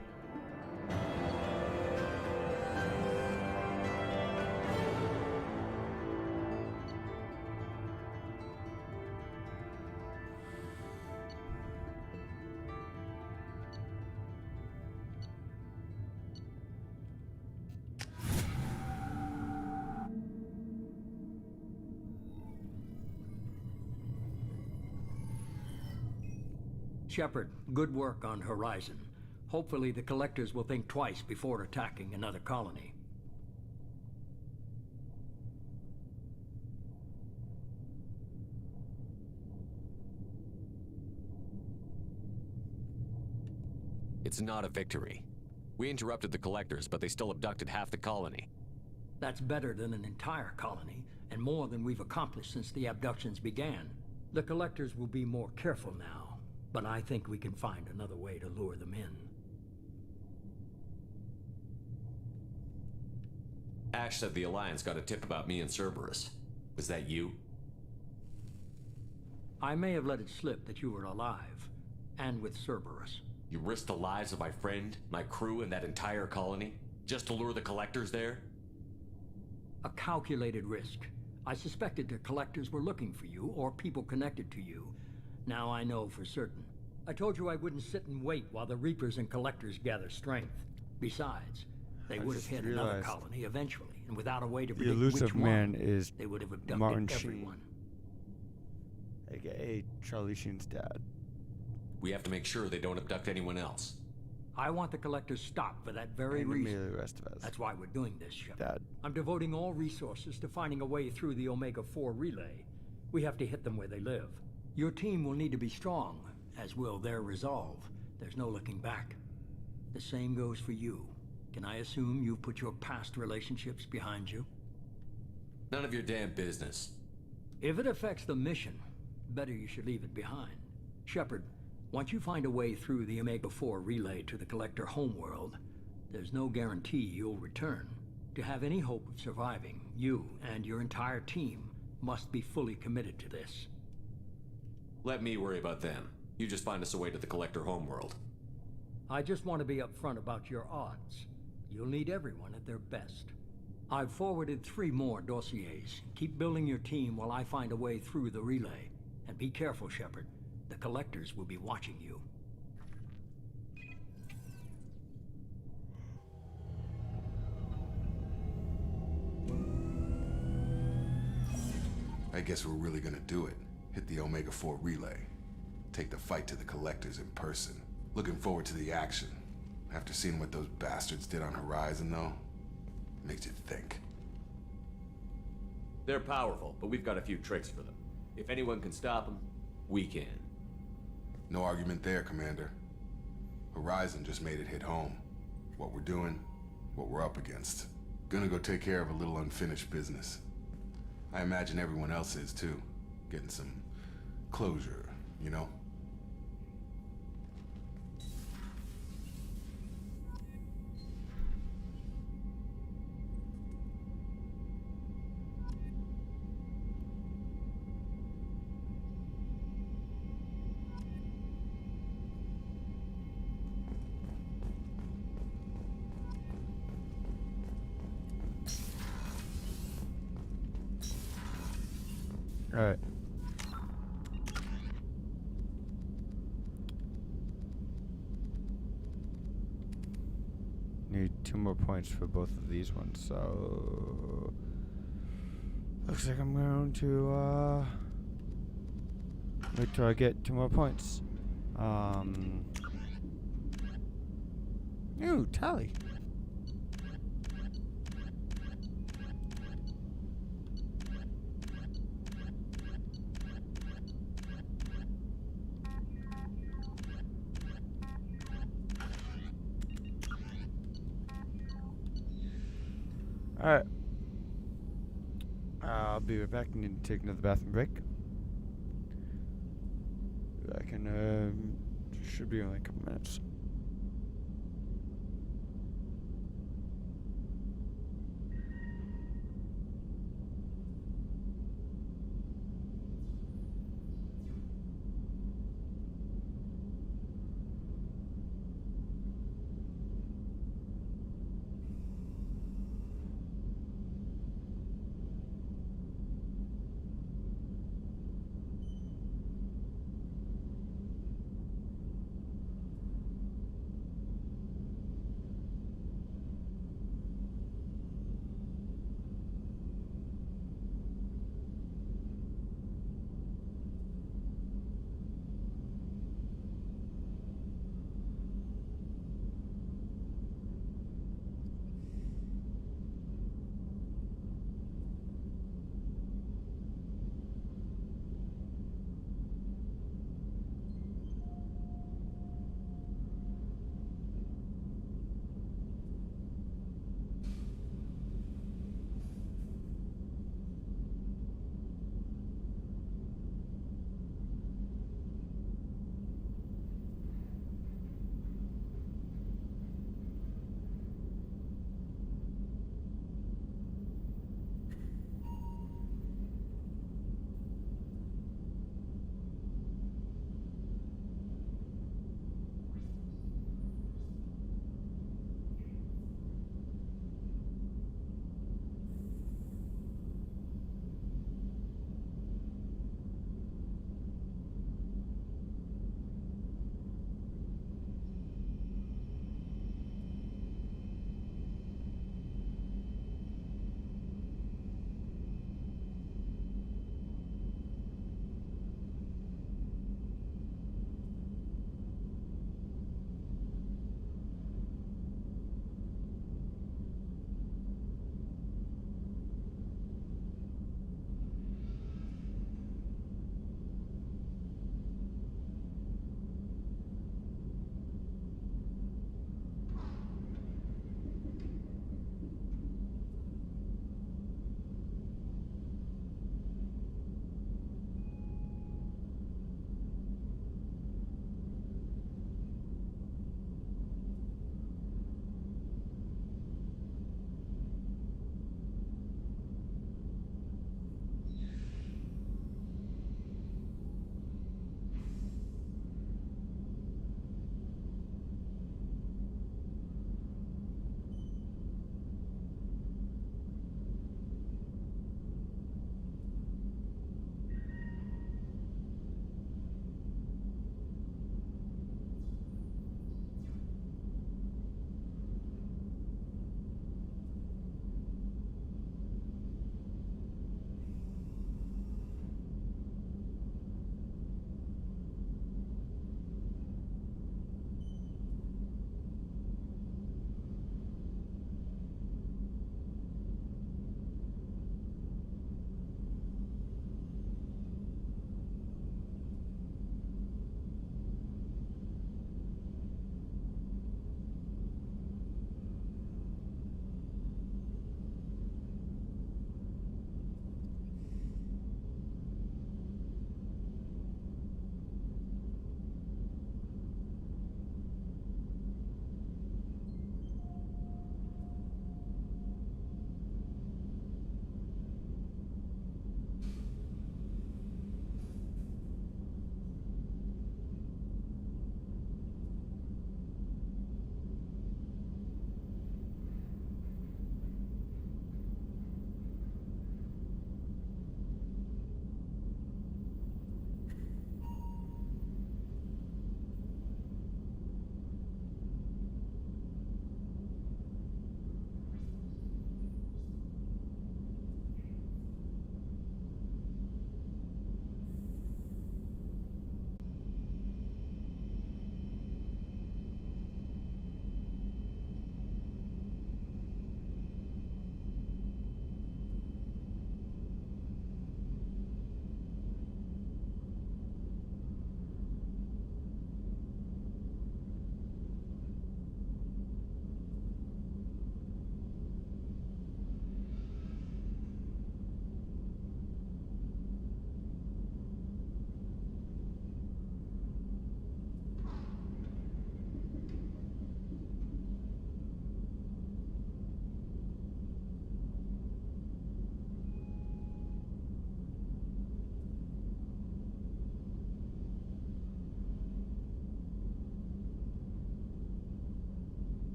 Shepard, good work on Horizon. Hopefully the Collectors will think twice before attacking another colony. It's not a victory. We interrupted the Collectors, but they still abducted half the colony. That's better than an entire colony, and more than we've accomplished since the abductions began. The Collectors will be more careful now, but I think we can find another way to lure them in. Ash said the Alliance got a tip about me and Cerberus. Was that you? I may have let it slip that you were alive, and with Cerberus. You risked the lives of my friend, my crew, and that entire colony? Just to lure the Collectors there? A calculated risk. I suspected the Collectors were looking for you, or people connected to you. Now I know for certain. I told you I wouldn't sit and wait while the Reapers and Collectors gather strength. Besides, they would have hit another colony eventually, and without a way to The predict elusive which man one, is they would have abducted Martin everyone. Sheen, aka Charlie Sheen's dad. We have to make sure they don't abduct anyone else. I want the Collectors stopped for that very And reason. Emilio Estevez. That's why we're doing this, Shepard. Dad. I'm devoting all resources to finding a way through the Omega-4 relay. We have to hit them where they live. Your team will need to be strong, as will their resolve. There's no looking back. The same goes for you. Can I assume you've put your past relationships behind you? None of your damn business. If it affects the mission, better you should leave it behind. Shepard, once you find a way through the Omega-4 relay to the Collector homeworld, there's no guarantee you'll return. To have any hope of surviving, you and your entire team must be fully committed to this. Let me worry about them. You just find us a way to the Collector homeworld. I just want to be upfront about your odds. You'll need everyone at their best. I've forwarded 3 more dossiers. Keep building your team while I find a way through the relay. And be careful, Shepard. The Collectors will be watching you. I guess we're really gonna do it. Hit the Omega-4 relay. Take the fight to the Collectors in person. Looking forward to the action. After seeing what those bastards did on Horizon, though, makes you think. They're powerful, but we've got a few tricks for them. If anyone can stop them, we can. No argument there, Commander. Horizon just made it hit home. What we're doing, what we're up against. Gonna go take care of a little unfinished business. I imagine everyone else is too. Getting some closure, you know? Alright. Need 2 more points for both of these ones, so looks like I'm going to wait till I get 2 more points. Ooh, tally. Alright. I'll be right back. I need to take another bathroom break. I can, should be in like a couple minutes.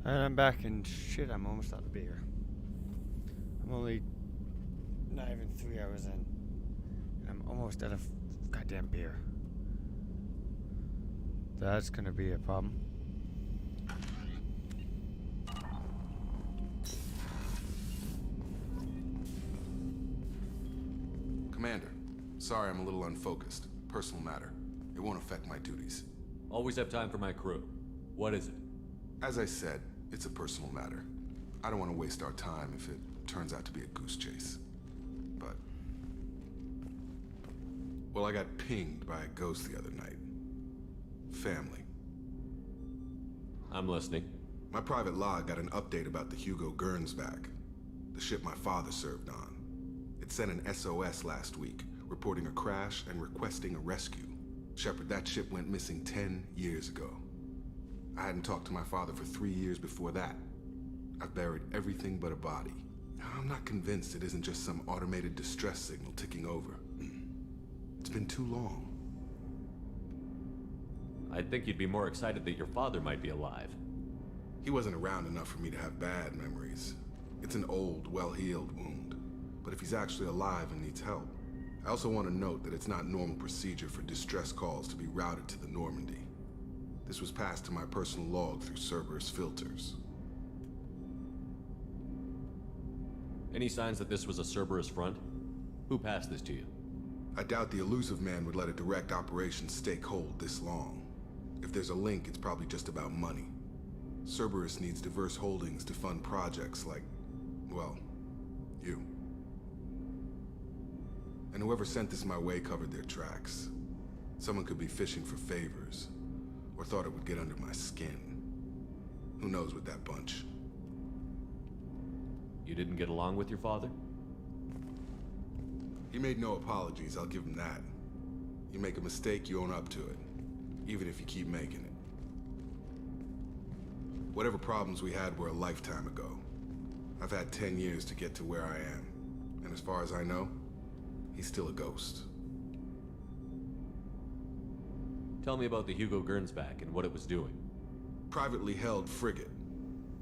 And I'm back, and shit, I'm almost out of beer. I'm only not even 3 hours in. And I'm almost out of goddamn beer. That's gonna be a problem. Commander, sorry I'm a little unfocused. Personal matter. It won't affect my duties. Always have time for my crew. What is it? As I said, it's a personal matter. I don't want to waste our time if it turns out to be a goose chase. But... well, I got pinged by a ghost the other night. Family. I'm listening. My private log got an update about the Hugo Gernsback, the ship my father served on. It sent an SOS last week, reporting a crash and requesting a rescue. Shepard, that ship went missing 10 years ago. I hadn't talked to my father for 3 years before that. I've buried everything but a body. I'm not convinced it isn't just some automated distress signal ticking over. It's been too long. I think you'd be more excited that your father might be alive. He wasn't around enough for me to have bad memories. It's an old, well-healed wound. But if he's actually alive and needs help, I also want to note that it's not normal procedure for distress calls to be routed to the Normandy. This was passed to my personal log through Cerberus filters. Any signs that this was a Cerberus front? Who passed this to you? I doubt the elusive man would let a direct operation stake hold this long. If there's a link, it's probably just about money. Cerberus needs diverse holdings to fund projects like, well, you. And whoever sent this my way covered their tracks. Someone could be fishing for favors, or thought it would get under my skin. Who knows with that bunch? You didn't get along with your father? He made no apologies, I'll give him that. You make a mistake, you own up to it, even if you keep making it. Whatever problems we had were a lifetime ago. I've had 10 years to get to where I am, and as far as I know, he's still a ghost. Tell me about the Hugo Gernsback and what it was doing. Privately held frigate.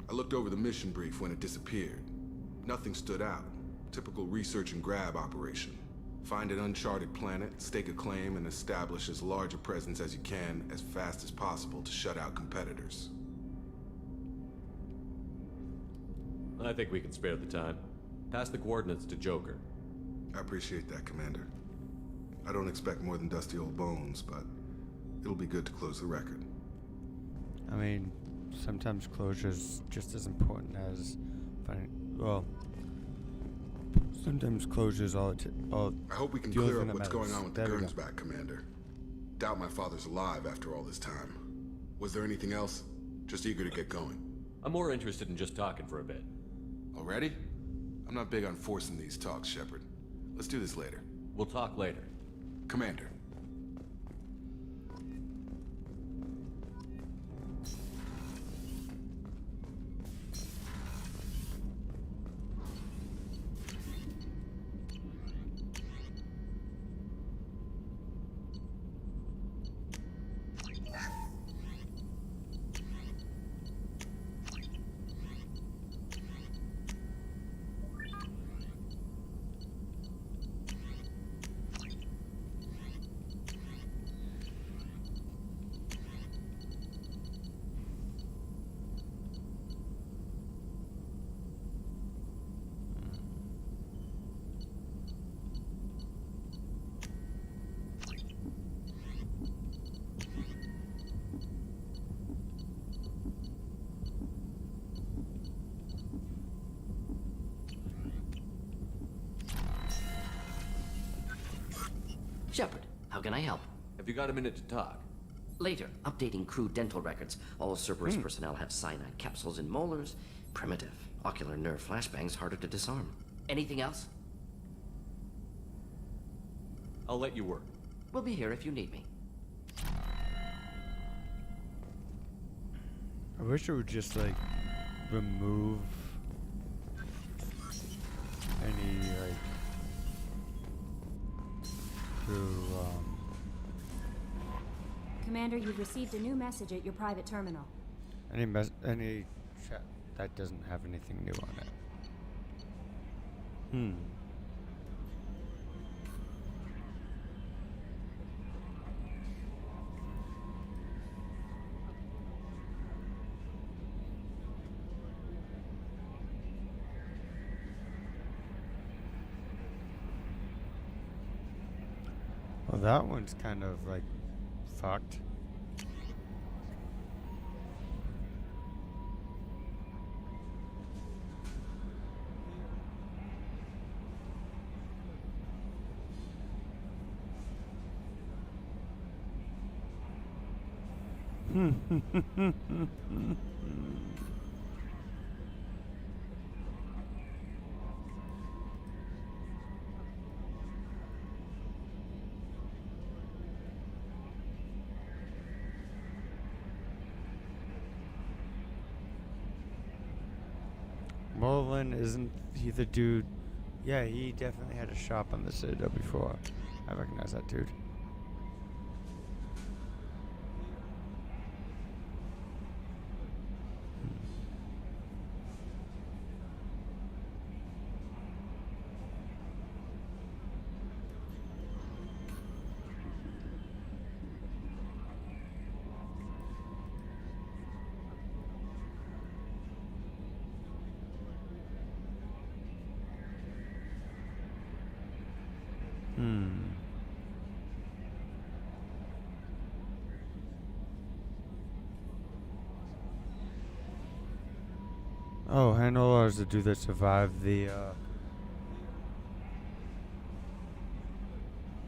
I looked over the mission brief when it disappeared. Nothing stood out. Typical research and grab operation. Find an uncharted planet, stake a claim, and establish as large a presence as you can as fast as possible to shut out competitors. I think we can spare the time. Pass the coordinates to Joker. I appreciate that, Commander. I don't expect more than dusty old bones, but it'll be good to close the record. I mean, sometimes closure's just as important as finding, well, sometimes closure's all I hope we can clear up what's going on with the Gernsback, Commander. Doubt my father's alive after all this time. Was there anything else? Just eager to get going. I'm more interested in just talking for a bit. Already? I'm not big on forcing these talks, Shepard. Let's do this later. We'll talk later. Commander. Shepard, how can I help? Have you got a minute to talk? Later, updating crew dental records. All Cerberus personnel have cyanide capsules in molars. Primitive. Ocular nerve flashbangs harder to disarm. Anything else? I'll let you work. We'll be here if you need me. I wish it would just, like, remove any, like, Commander, you've received a new message at your private terminal. any Chat. That doesn't have anything new on it. Well, that one's kind of like fucked. Merlin, isn't he the dude? Yeah, he definitely had a shop on the Citadel before. I recognize that dude. Oh, handlers the dude that survived the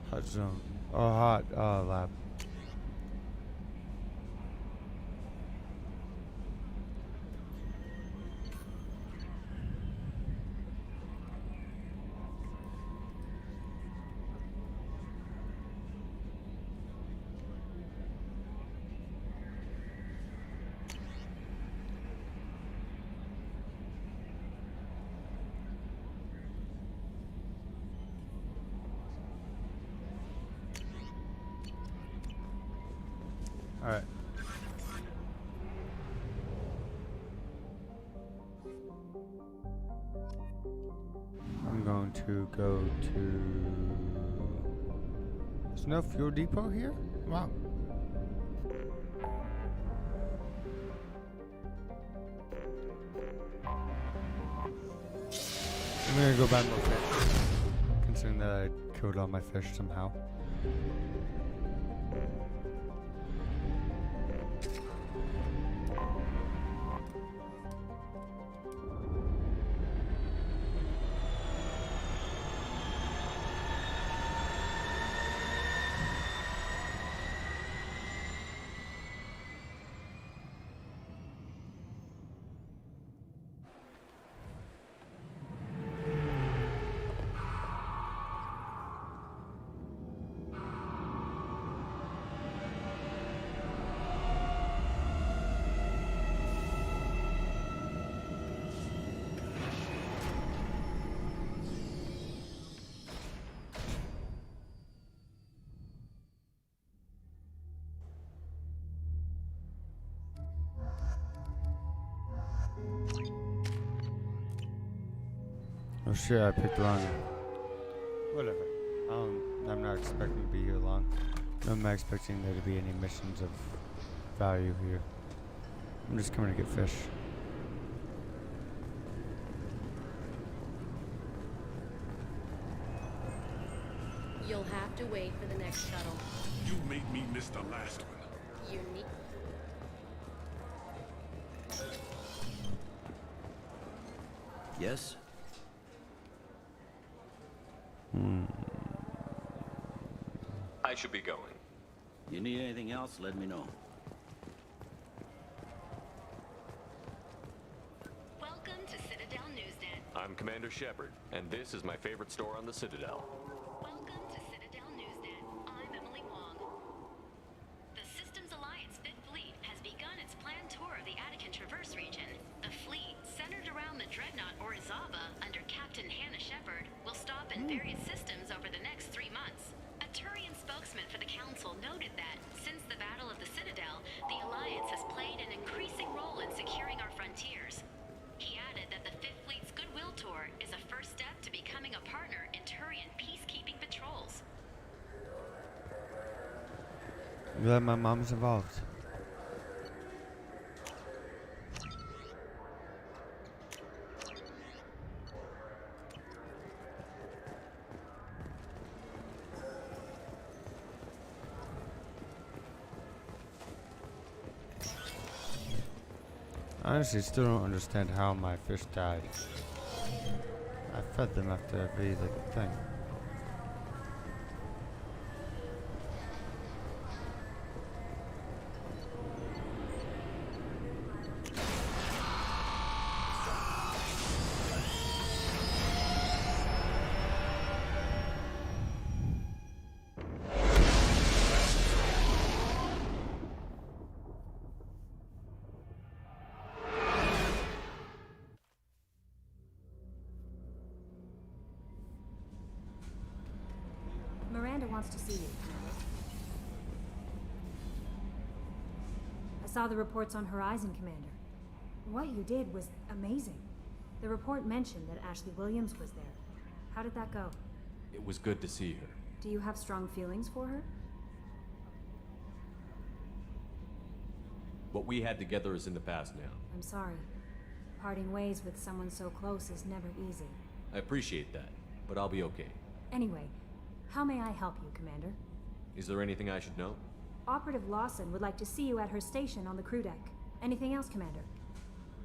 hot zone. Oh, hot lab. Alright. I'm going to go to... There's no fuel depot here? Wow. I'm gonna go buy more fish. Considering that I killed all my fish somehow. Oh shit, I picked wrong. Whatever. I'm not expecting to be here long. I'm not expecting there to be any missions of value here. I'm just coming to get fish. You'll have to wait for the next shuttle. You made me miss the last one. You need... Yes? I should be going. You need anything else, let me know. Welcome to Citadel Newsnet. I'm Commander Shepard, and this is my favorite store on the Citadel. Welcome to Citadel Newsnet. I'm Emily Wong. The Systems Alliance 5th Fleet has begun its planned tour of the Attican Traverse region. The fleet, centered around the dreadnought Orizaba under Captain Hannah Shepard, will stop in various systems over the next 3 months. A Turian spokesman for the Council noted that, since the Battle of the Citadel, the Alliance has played an increasing role in securing our frontiers. Glad my mom's involved. I honestly still don't understand how my fish died. I fed them after every thing. Miranda wants to see you. I saw the reports on Horizon, Commander. What you did was amazing. The report mentioned that Ashley Williams was there. How did that go? It was good to see her. Do you have strong feelings for her? What we had together is in the past now. I'm sorry. Parting ways with someone so close is never easy. I appreciate that, but I'll be okay. Anyway, how may I help you, Commander? Is there anything I should know? Operative Lawson would like to see you at her station on the crew deck. Anything else, Commander?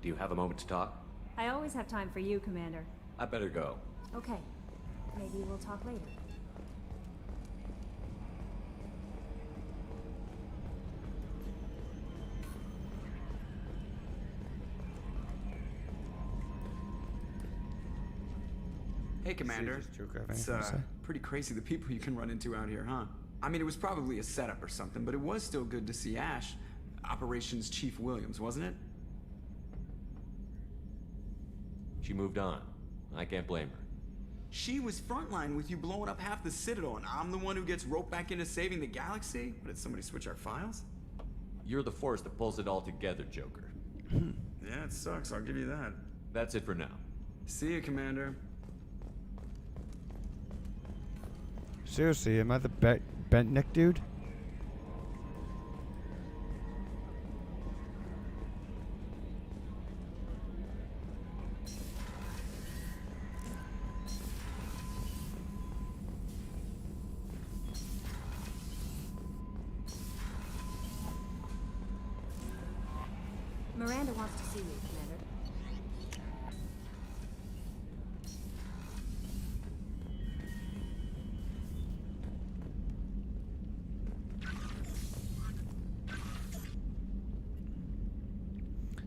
Do you have a moment to talk? I always have time for you, Commander. I better go. Okay. Maybe we'll talk later. Hey, Commander. It's pretty crazy the people you can run into out here, huh? I mean, it was probably a setup or something, but it was still good to see Ash. Operations Chief Williams, wasn't it? She moved on. I can't blame her. She was frontline with you blowing up half the Citadel, and I'm the one who gets roped back into saving the galaxy? Did somebody switch our files? You're the force that pulls it all together, Joker. Yeah, it sucks, I'll give you that. That's it for now. See you, Commander. Seriously, am I the bent neck dude? Miranda wants to see you, Commander.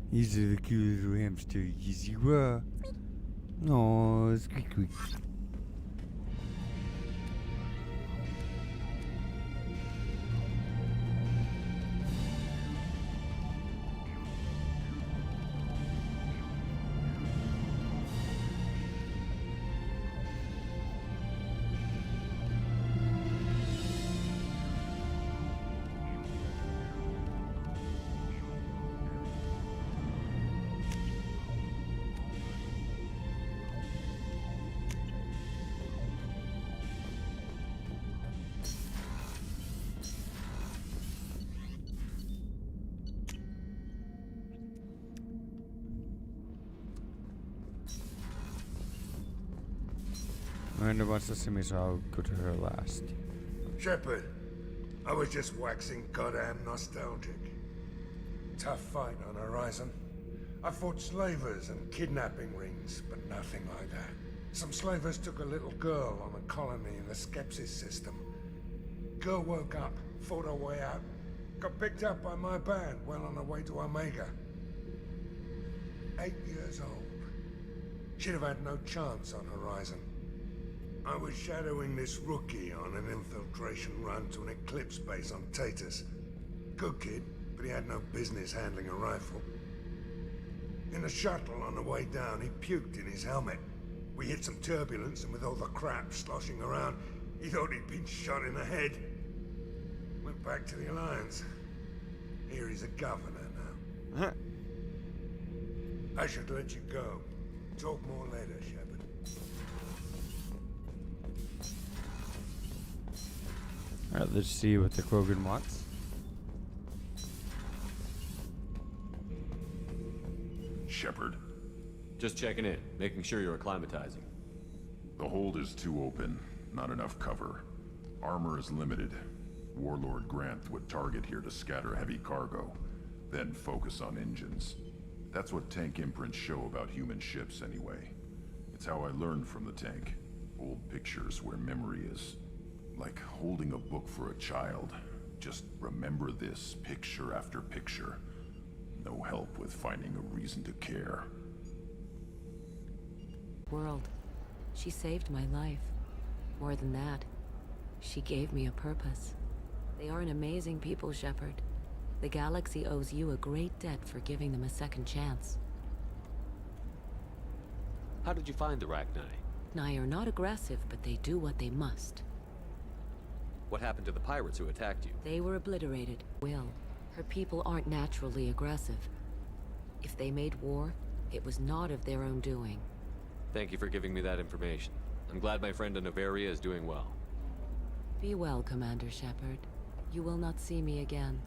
These are the cute little hamsters. Yes, you are. Aww, squeak. Miranda wants to see me, so I'll go to her last. Shepard, I was just waxing goddamn nostalgic. Tough fight on Horizon. I fought slavers and kidnapping rings, but nothing like that. Some slavers took a little girl on a colony in the Skepsis system. Girl woke up, fought her way out, got picked up by my band well on her way to Omega. 8 years old. She'd have had no chance on Horizon. I was shadowing this rookie on an infiltration run to an Eclipse base on Tatus. Good kid, but he had no business handling a rifle. In a shuttle on the way down, he puked in his helmet. We hit some turbulence, and with all the crap sloshing around, he thought he'd been shot in the head. Went back to the Alliance. Here he's a governor now. I should let you go. Talk more later, Shepard. Alright, let's see what the Krogan wants. Shepard? Just checking in, making sure you're acclimatizing. The hold is too open, not enough cover. Armor is limited. Warlord Grant would target here to scatter heavy cargo, then focus on engines. That's what tank imprints show about human ships anyway. It's how I learned from the tank. Old pictures where memory is. Like holding a book for a child. Just remember this picture after picture. No help with finding a reason to care. World. She saved my life. More than that, she gave me a purpose. They are an amazing people, Shepard. The galaxy owes you a great debt for giving them a second chance. How did you find the Rachni? Nye are not aggressive, but they do what they must. What happened to the pirates who attacked you? They were obliterated. Will. Her people aren't naturally aggressive. If they made war, it was not of their own doing. Thank you for giving me that information. I'm glad my friend in Noveria is doing well. Be well, Commander Shepard. You will not see me again.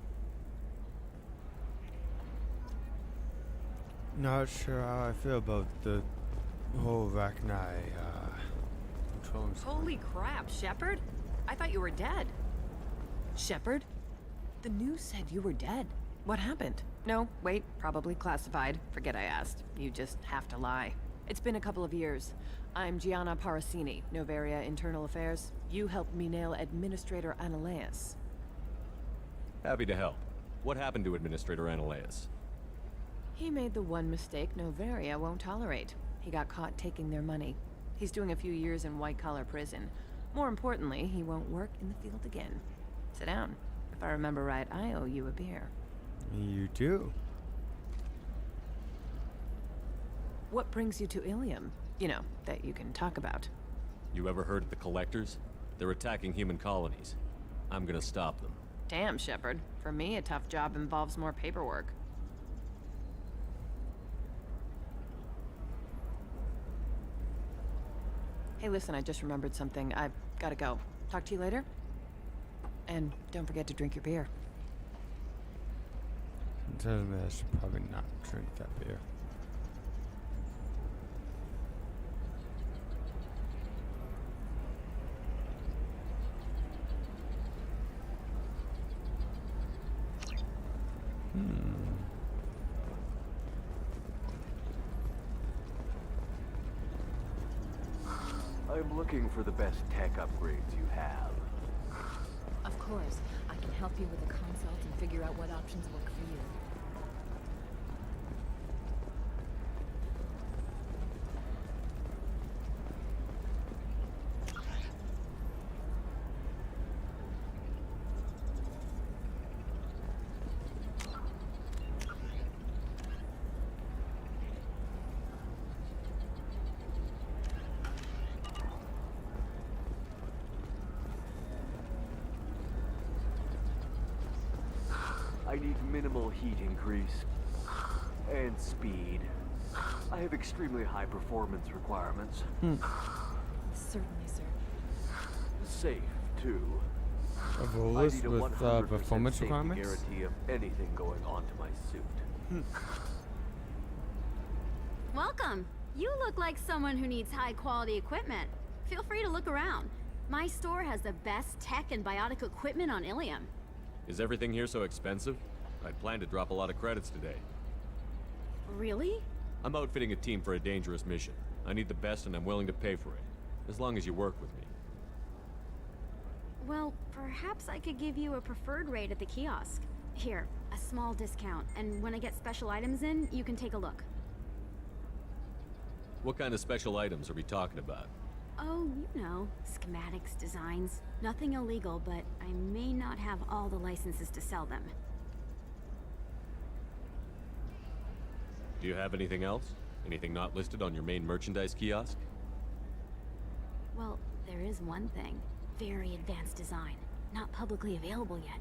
Not sure how I feel about the whole Rachni, controlling. Holy crap, Shepard! I thought you were dead. Shepard? The news said you were dead. What happened? No, wait, probably classified. Forget I asked. You just have to lie. It's been a couple of years. I'm Gianna Parasini, Noveria Internal Affairs. You helped me nail Administrator Analeus. Happy to help. What happened to Administrator Analeus? He made the one mistake Noveria won't tolerate. He got caught taking their money. He's doing a few years in white-collar prison. More importantly, he won't work in the field again. Sit down. If I remember right, I owe you a beer. You do. What brings you to Ilium? You know, that you can talk about. You ever heard of the Collectors? They're attacking human colonies. I'm gonna stop them. Damn, Shepard. For me, a tough job involves more paperwork. Hey, listen, I just remembered something. I've gotta go. Talk to you later? And don't forget to drink your beer. It tells me I should probably not drink that beer. I'm looking for the best tech upgrades you have. Of course. I can help you with a consult and figure out what options work for you. I need minimal heat increase and speed. I have extremely high performance requirements. Certainly, sir. Safe, too. A I Volus need a with 100% performance safety requirements? guarantee of anything going onto my suit. Welcome. You look like someone who needs high-quality equipment. Feel free to look around. My store has the best tech and biotic equipment on Ilium. Is everything here so expensive? I'd planned to drop a lot of credits today. Really? I'm outfitting a team for a dangerous mission. I need the best and I'm willing to pay for it. As long as you work with me. Well, perhaps I could give you a preferred rate at the kiosk. Here, a small discount, and when I get special items in, you can take a look. What kind of special items are we talking about? Oh, you know, schematics, designs. Nothing illegal, but I may not have all the licenses to sell them. Do you have anything else? Anything not listed on your main merchandise kiosk? Well, there is one thing. Very advanced design. Not publicly available yet.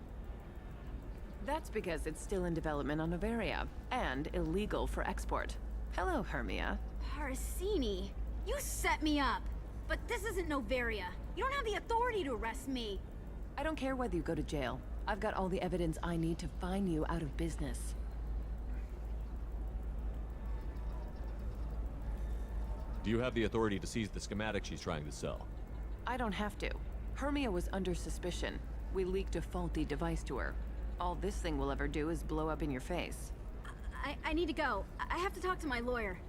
That's because it's still in development on Noveria, and illegal for export. Hello, Hermia. Parasini, you set me up! But this isn't Noveria. You don't have the authority to arrest me. I don't care whether you go to jail. I've got all the evidence I need to find you out of business. Do you have the authority to seize the schematic she's trying to sell? I don't have to. Hermia was under suspicion. We leaked a faulty device to her. All this thing will ever do is blow up in your face. I need to go. I have to talk to my lawyer.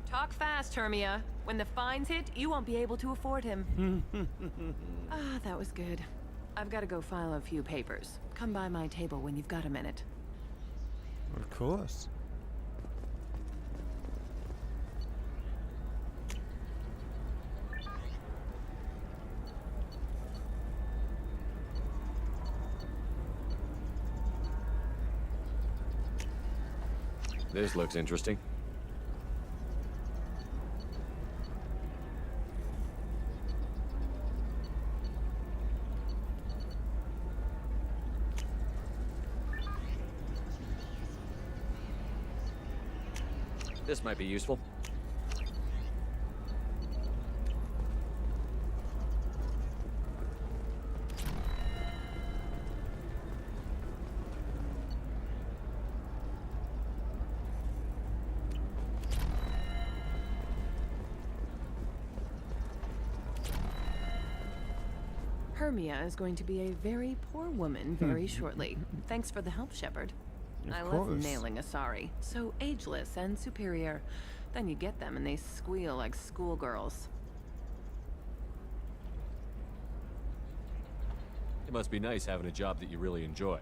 Talk fast, Hermia. When the fines hit, you won't be able to afford him. Ah, that was good. I've got to go file a few papers. Come by my table when you've got a minute. Of course. This looks interesting. This might be useful. Hermia is going to be a very poor woman very shortly. Thanks for the help, Shepard. I love nailing Asari. So ageless and superior. Then you get them and they squeal like schoolgirls. It must be nice having a job that you really enjoy.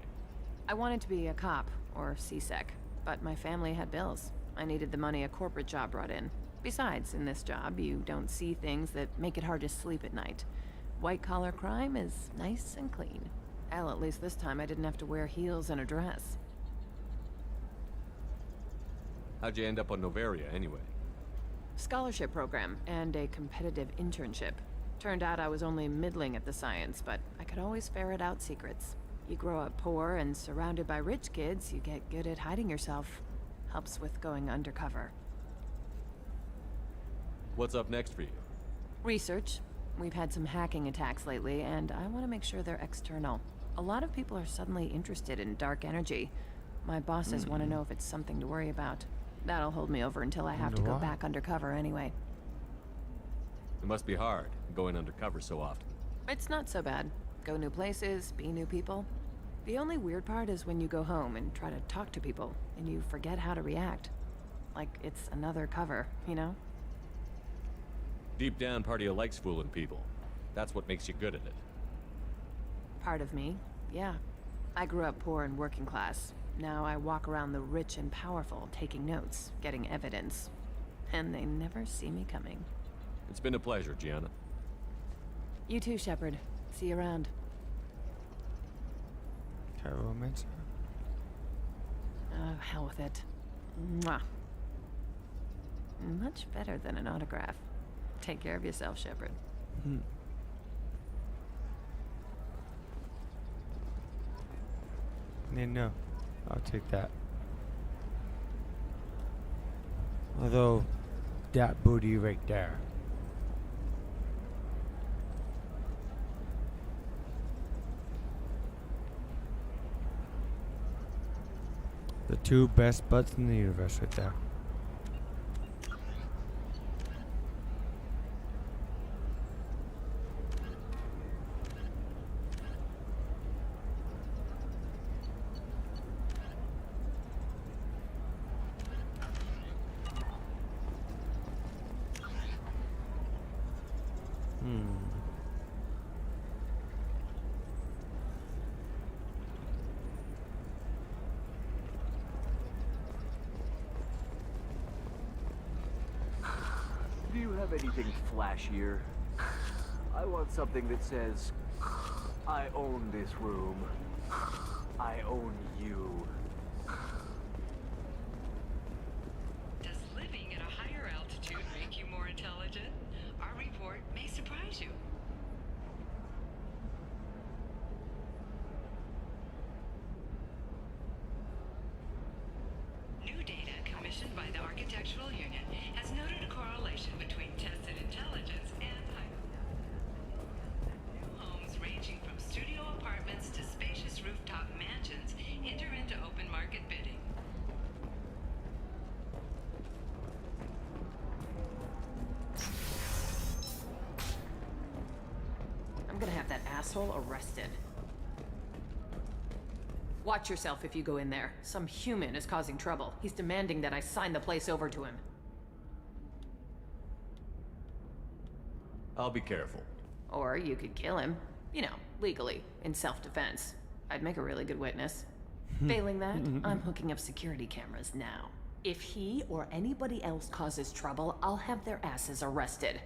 I wanted to be a cop, or CSEC, but my family had bills. I needed the money a corporate job brought in. Besides, in this job, you don't see things that make it hard to sleep at night. White-collar crime is nice and clean. Hell, at least this time I didn't have to wear heels and a dress. How'd you end up on Novaria, anyway? Scholarship program and a competitive internship. Turned out I was only middling at the science, but I could always ferret out secrets. You grow up poor and surrounded by rich kids, you get good at hiding yourself. Helps with going undercover. What's up next for you? Research. We've had some hacking attacks lately, and I want to make sure they're external. A lot of people are suddenly interested in dark energy. My bosses want to know if it's something to worry about. That'll hold me over until I have to go back undercover anyway. It must be hard, going undercover so often. It's not so bad. Go new places, be new people. The only weird part is when you go home and try to talk to people, and you forget how to react. Like it's another cover, you know? Deep down, part of you likes fooling people. That's what makes you good at it. Part of me, yeah. I grew up poor and working class. Now I walk around the rich and powerful, taking notes, getting evidence. And they never see me coming. It's been a pleasure, Gianna. You too, Shepard. See you around. Romance. Oh, hell with it. Mwah. Much better than an autograph. Take care of yourself, Shepard. No, I'll take that. Although, that booty right there. The two best butts in the universe right there. Do you have anything flashier? I want something that says, I own this room. I own you. Does living at a higher altitude make you more intelligent? Our report may surprise you. New data commissioned by the Architectural Union has noted a correlation between tested intelligence and height. New homes ranging from studio apartments to spacious rooftop mansions enter into open market bidding. gonna have that asshole arrested. Watch yourself if you go in there. Some human is causing trouble. He's demanding that I sign the place over to him. I'll be careful. Or you could kill him. You know, legally, in self-defense. I'd make a really good witness. Failing that, I'm hooking up security cameras now. If he or anybody else causes trouble, I'll have their asses arrested.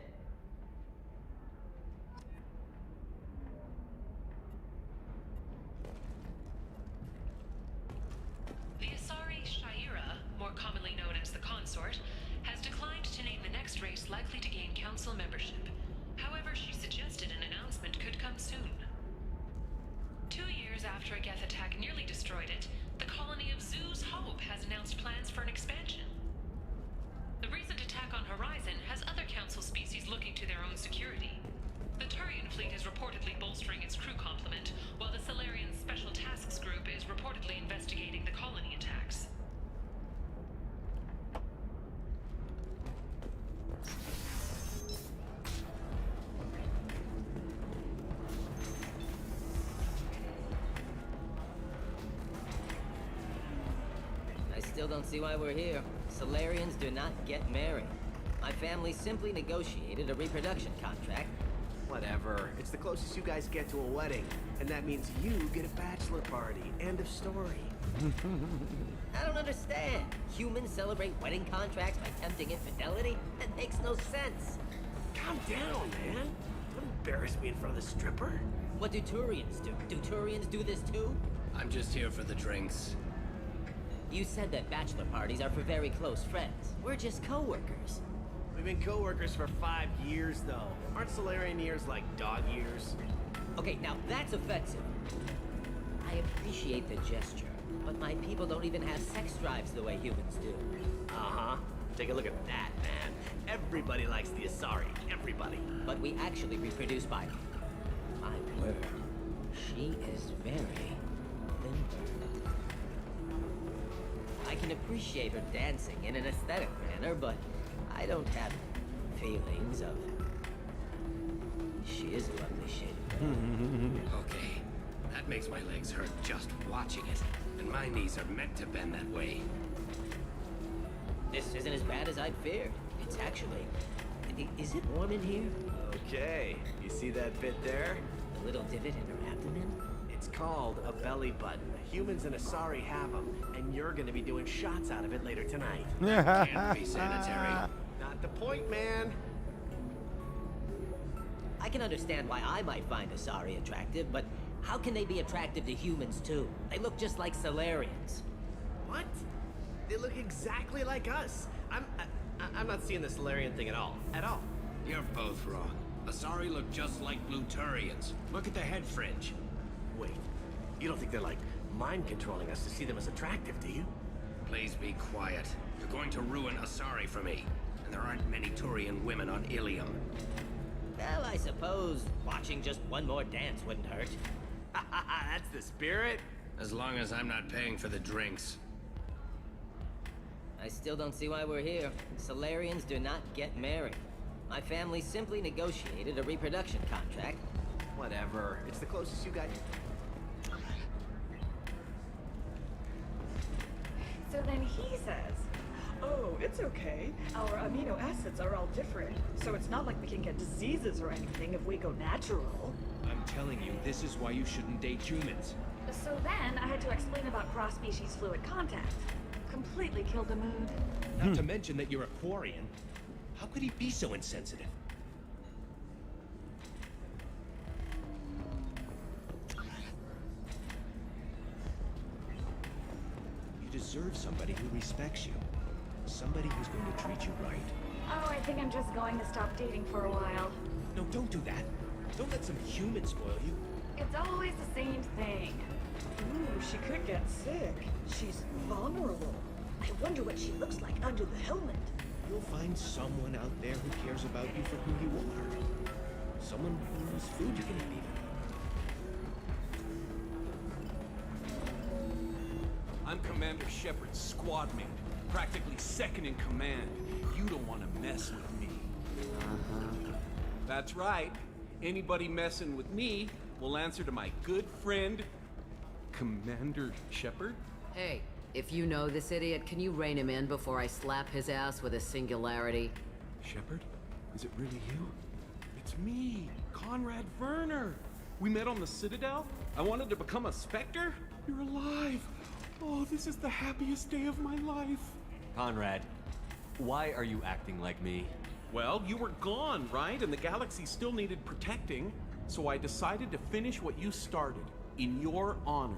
The Asari Shaira, more commonly known as the Consort, has declined to name the next race likely to gain council membership. However, she suggested an announcement could come soon. 2 years after a Geth attack nearly destroyed it, the colony of Zoo's Hope has announced plans for an expansion. The recent attack on Horizon has other council species looking to their own security. The Turian fleet is reportedly bolstering its crew complement, while the Solarian Special Tasks Group is reportedly investigating the colony attacks. I still don't see why we're here. Solarians do not get married. My family simply negotiated a reproduction contract. Whatever. It's the closest you guys get to a wedding. And that means you get a bachelor party. End of story. I don't understand. Humans celebrate wedding contracts by tempting infidelity? That makes no sense. Calm down, man. Don't embarrass me in front of the stripper. What do Turians do? Do Turians do this too? I'm just here for the drinks. You said that bachelor parties are for very close friends. We're just co-workers. We've been co-workers for 5 years, though. Aren't Solarian years like dog years? Okay, now that's offensive. I appreciate the gesture, but my people don't even have sex drives the way humans do. Uh-huh. Take a look at that, man. Everybody likes the Asari. Everybody. But we actually reproduce by... My word. She is very limber. I can appreciate her dancing in an aesthetic manner, but I don't have feelings of... She is a lovely shade. Okay. That makes my legs hurt just watching it. And my knees are meant to bend that way. This isn't as bad as I'd feared. It's actually... Is it warm in here? Okay. You see that bit there? The little divot in her abdomen? It's called a belly button. Humans and Asari have them, and you're gonna be doing shots out of it later tonight. Can't be sanitary. Not the point, man. I can understand why I might find Asari attractive, but how can they be attractive to humans too? They look just like Solarians. What? They look exactly like us. I'm not seeing the Solarian thing at all. At all. You're both wrong. Asari look just like Blue Turians. Look at the head fringe. Wait, you don't think they're like mind controlling us to see them as attractive, do you? Please be quiet. You're going to ruin Asari for me. And there aren't many Turian women on Ilium. Well, I suppose watching just one more dance wouldn't hurt. That's the spirit. As long as I'm not paying for the drinks. I still don't see why we're here. Solarians do not get married. My family simply negotiated a reproduction contract. Whatever. It's the closest you got. So then he says, oh, it's okay. Our amino acids are all different, so it's not like we can get diseases or anything if we go natural. I'm telling you, this is why you shouldn't date humans. So then I had to explain about cross-species fluid contact. Completely killed the mood. Not to mention that you're a Quarian. How could he be so insensitive? You deserve somebody who respects you. Somebody who's going to treat you right. Oh, I think I'm just going to stop dating for a while. No, don't do that. Don't let some human spoil you. It's always the same thing. Ooh, she could get sick. She's vulnerable. I wonder what she looks like under the helmet. You'll find someone out there who cares about you for who you are. Someone whose food you can eat even. I'm Commander Shepard's squad mate, practically second in command. You don't want to mess with me. Uh-huh. That's right. Anybody messing with me will answer to my good friend, Commander Shepard. Hey, if you know this idiot, can you rein him in before I slap his ass with a singularity? Shepard? Is it really you? It's me, Conrad Werner. We met on the Citadel. I wanted to become a Spectre. You're alive. Oh, this is the happiest day of my life. Conrad, why are you acting like me? Well, you were gone, right? And the galaxy still needed protecting. So I decided to finish what you started, in your honor.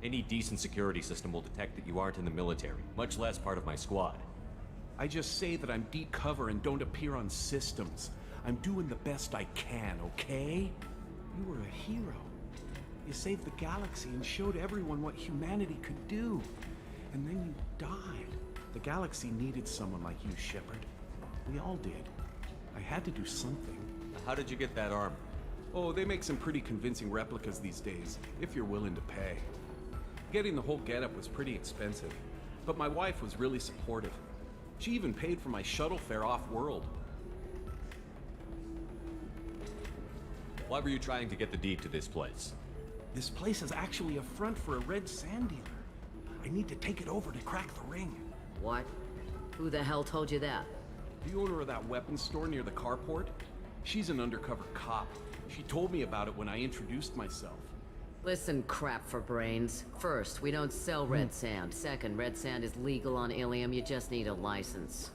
Any decent security system will detect that you aren't in the military, much less part of my squad. I just say that I'm deep cover and don't appear on systems. I'm doing the best I can, okay? You were a hero. You saved the galaxy and showed everyone what humanity could do. And then you died. The galaxy needed someone like you, Shepard. We all did. I had to do something. How did you get that armor? Oh, they make some pretty convincing replicas these days, if you're willing to pay. Getting the whole getup was pretty expensive, but my wife was really supportive. She even paid for my shuttle fare off-world. Why were you trying to get the deed to this place? This place is actually a front for a red sand dealer. I need to take it over to crack the ring. What? Who the hell told you that? The owner of that weapons store near the carport. She's an undercover cop. She told me about it when I introduced myself. Listen, crap for brains. First, we don't sell red sand. Second, red sand is legal on Ilium. You just need a license.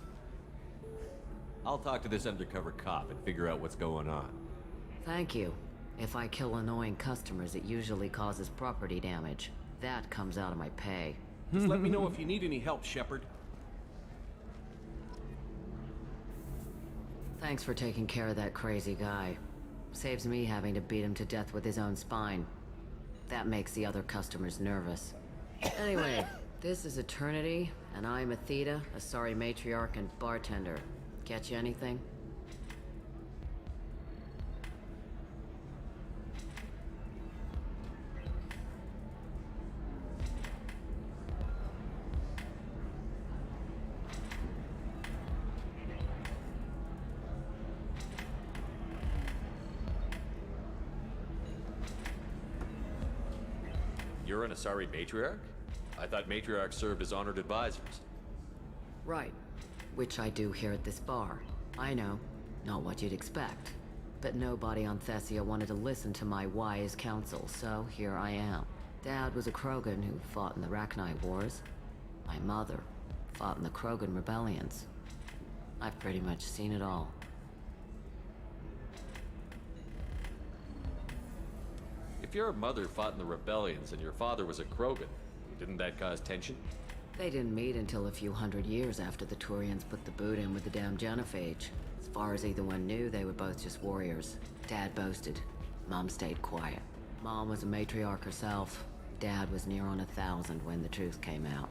I'll talk to this undercover cop and figure out what's going on. Thank you. If I kill annoying customers, it usually causes property damage. That comes out of my pay. Just let me know if you need any help, Shepard. Thanks for taking care of that crazy guy. Saves me having to beat him to death with his own spine. That makes the other customers nervous. Anyway, this is Eternity, and I'm Athena, Asari matriarch and bartender. Get you anything? You're an Asari matriarch? I thought matriarchs served as honored advisors. Right. Which I do here at this bar. I know. Not what you'd expect. But nobody on Thessia wanted to listen to my wise counsel, so here I am. Dad was a Krogan who fought in the Rachni Wars. My mother fought in the Krogan rebellions. I've pretty much seen it all. If your mother fought in the rebellions and your father was a Krogan, didn't that cause tension? They didn't meet until a few hundred years after the Turians put the boot in with the damn Genophage. As far as either one knew, they were both just warriors. Dad boasted. Mom stayed quiet. Mom was a matriarch herself. Dad was near on 1,000 when the truth came out.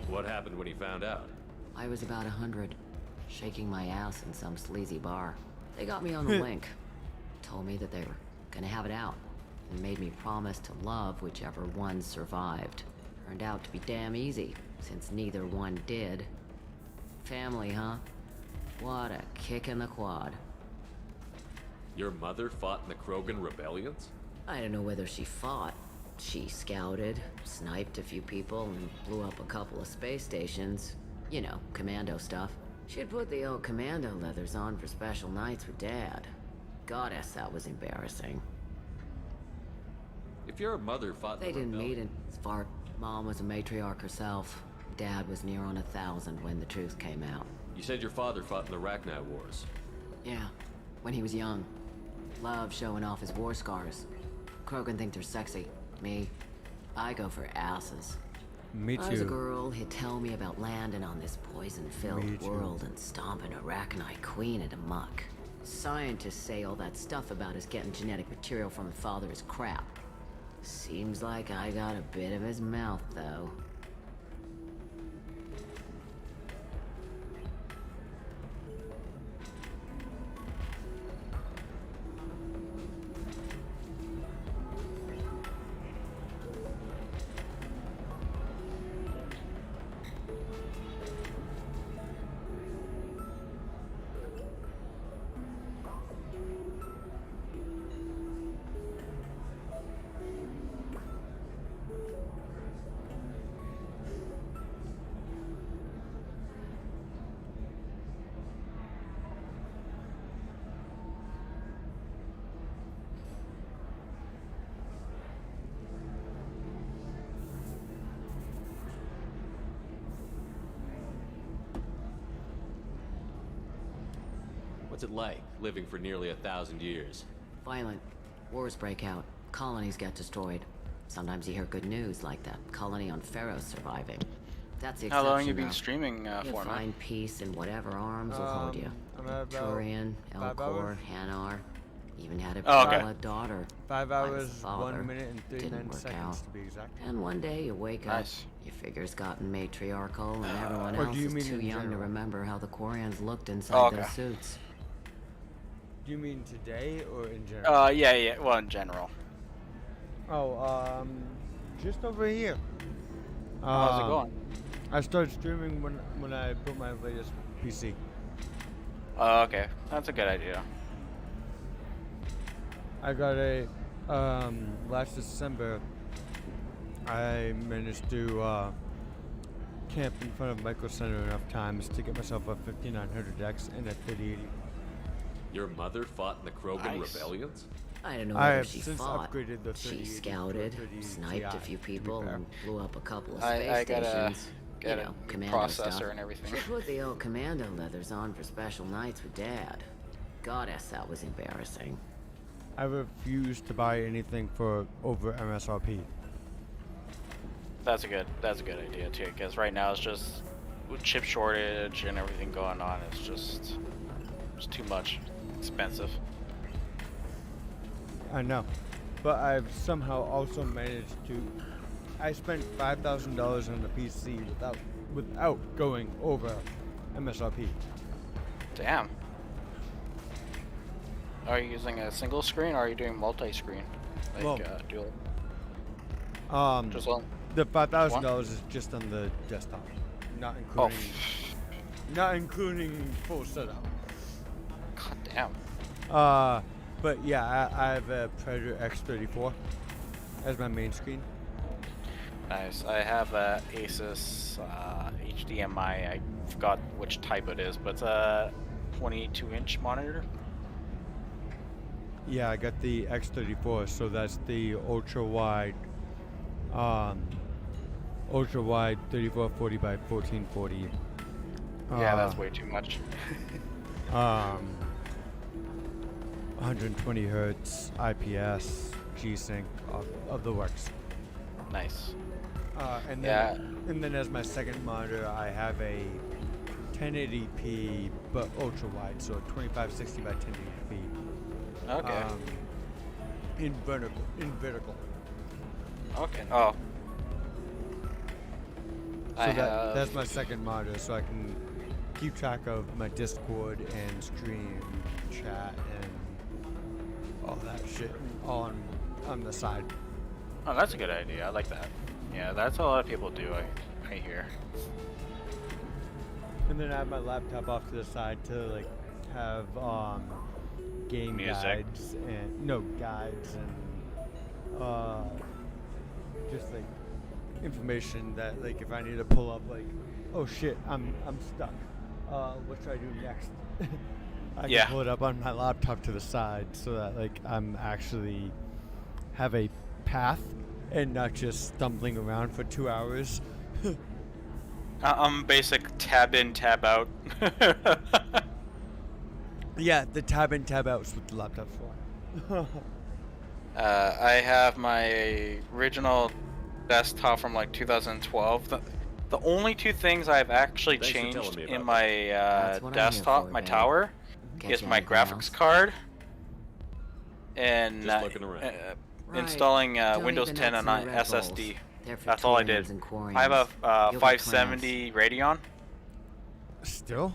What happened when he found out? I was about 100, shaking my ass in some sleazy bar. They got me on the link. Told me that they were gonna have it out, and made me promise to love whichever one survived. Turned out to be damn easy, since neither one did. Family, huh? What a kick in the quad. Your mother fought in the Krogan rebellions? I don't know whether she fought. She scouted, sniped a few people, and blew up a couple of space stations. You know, commando stuff. She'd put the old commando leathers on for special nights with Dad. Goddess, that was embarrassing. If your mother fought in They the didn't meet rebellion... as far. Mom was a matriarch herself. Dad was near on 1,000 when the truth came out. You said your father fought in the Rachni Wars. Yeah, when he was young. Loved showing off his war scars. Krogan think they're sexy. Me, I go for asses. Me I was a too. girl, he'd tell me about landing on this Me poison-filled too. world and stomping a Rachni queen at amok. Scientists say all that stuff about us getting genetic material from the father is crap. Seems like I got a bit of his mouth, though. What's it like, living for nearly 1,000 years? Violent. Wars break out. Colonies get destroyed. Sometimes you hear good news, like that colony on Pharaoh surviving. That's the exception. How long have you been though. streaming You'll for, man? find peace in whatever arms will hold you. I'm at about Turian, 5 Elcor, hours. Hanar. Even had a Oh, okay. daughter. 5 by his hours, father. 1 minute and 39 Didn't work seconds out. to be exact. And one day you wake up, Nice. your figure's gotten matriarchal, and everyone Or else do you is mean too in young to general? remember how the Quarians looked inside Oh, okay. those suits. Do you mean today or in general? Yeah. Well, in general. Oh, just over here. How's it going? I started streaming when I built my latest PC. Oh, okay. That's a good idea. I got a last December. I managed to camp in front of Micro Center enough times to get myself a 5900X and a 3080. Your mother fought in the Krogan Nice. rebellions? I don't know I whether have she since fought. upgraded the She 3080 to a scouted, 30 sniped Ti, a few to be people, fair. and blew up a couple of I space gotta stations. get You a know, new commando processor stuff. and everything. She put the old commando leathers on for special nights with Dad. Goddess, that was embarrassing. I refuse to buy anything for over MSRP. That's a good idea too, because right now it's just with chip shortage and everything going on. It's too much expensive. I know, but I've somehow also managed to. I spent $5,000 on the PC without going over MSRP. Damn. Are you using a single screen or are you doing multi-screen? Like Well, dual? Just one? The $5,000 is just on the desktop, not including full setup. God damn. But yeah, I have a Predator X34 as my main screen. Nice. I have a Asus HDMI. I forgot which type it is, but it's a 22-inch monitor. Yeah, I got the X34, so that's the ultra wide 3440 by 1440. Yeah, that's way too much. 120 hertz IPS G-Sync of the works. Nice. And then as my second monitor, I have a 1080p but ultra wide, so 2560 by 1080p. Okay. In vertical. Okay. Oh. So that's my second monitor, so I can keep track of my Discord and stream, chat, and all that shit on the side. Oh, that's a good idea. I like that. Yeah, that's what a lot of people do. I hear. And then I have my laptop off to the side to like have game Music. guides and just like information that like if I need to pull up like, oh shit, I'm stuck. What should I do next? I Yeah. can pull it up on my laptop to the side so that like I'm actually have a path and not just stumbling around for 2 hours. I'm basic tab in, tab out. Yeah, the tab in, tab out is what the laptop's for. I have my original desktop from like 2012. The only two things I've actually Thanks for telling changed me in about my That's what I'm here desktop, for, my babe. tower, Catch is you my anything graphics else? card and Just looking around. Right. installing Don't Windows even 10 on open an the Red Bulls. SSD. They're for That's all I Turians did. and Quarians. I have a You'll be 570 Radeon. Still?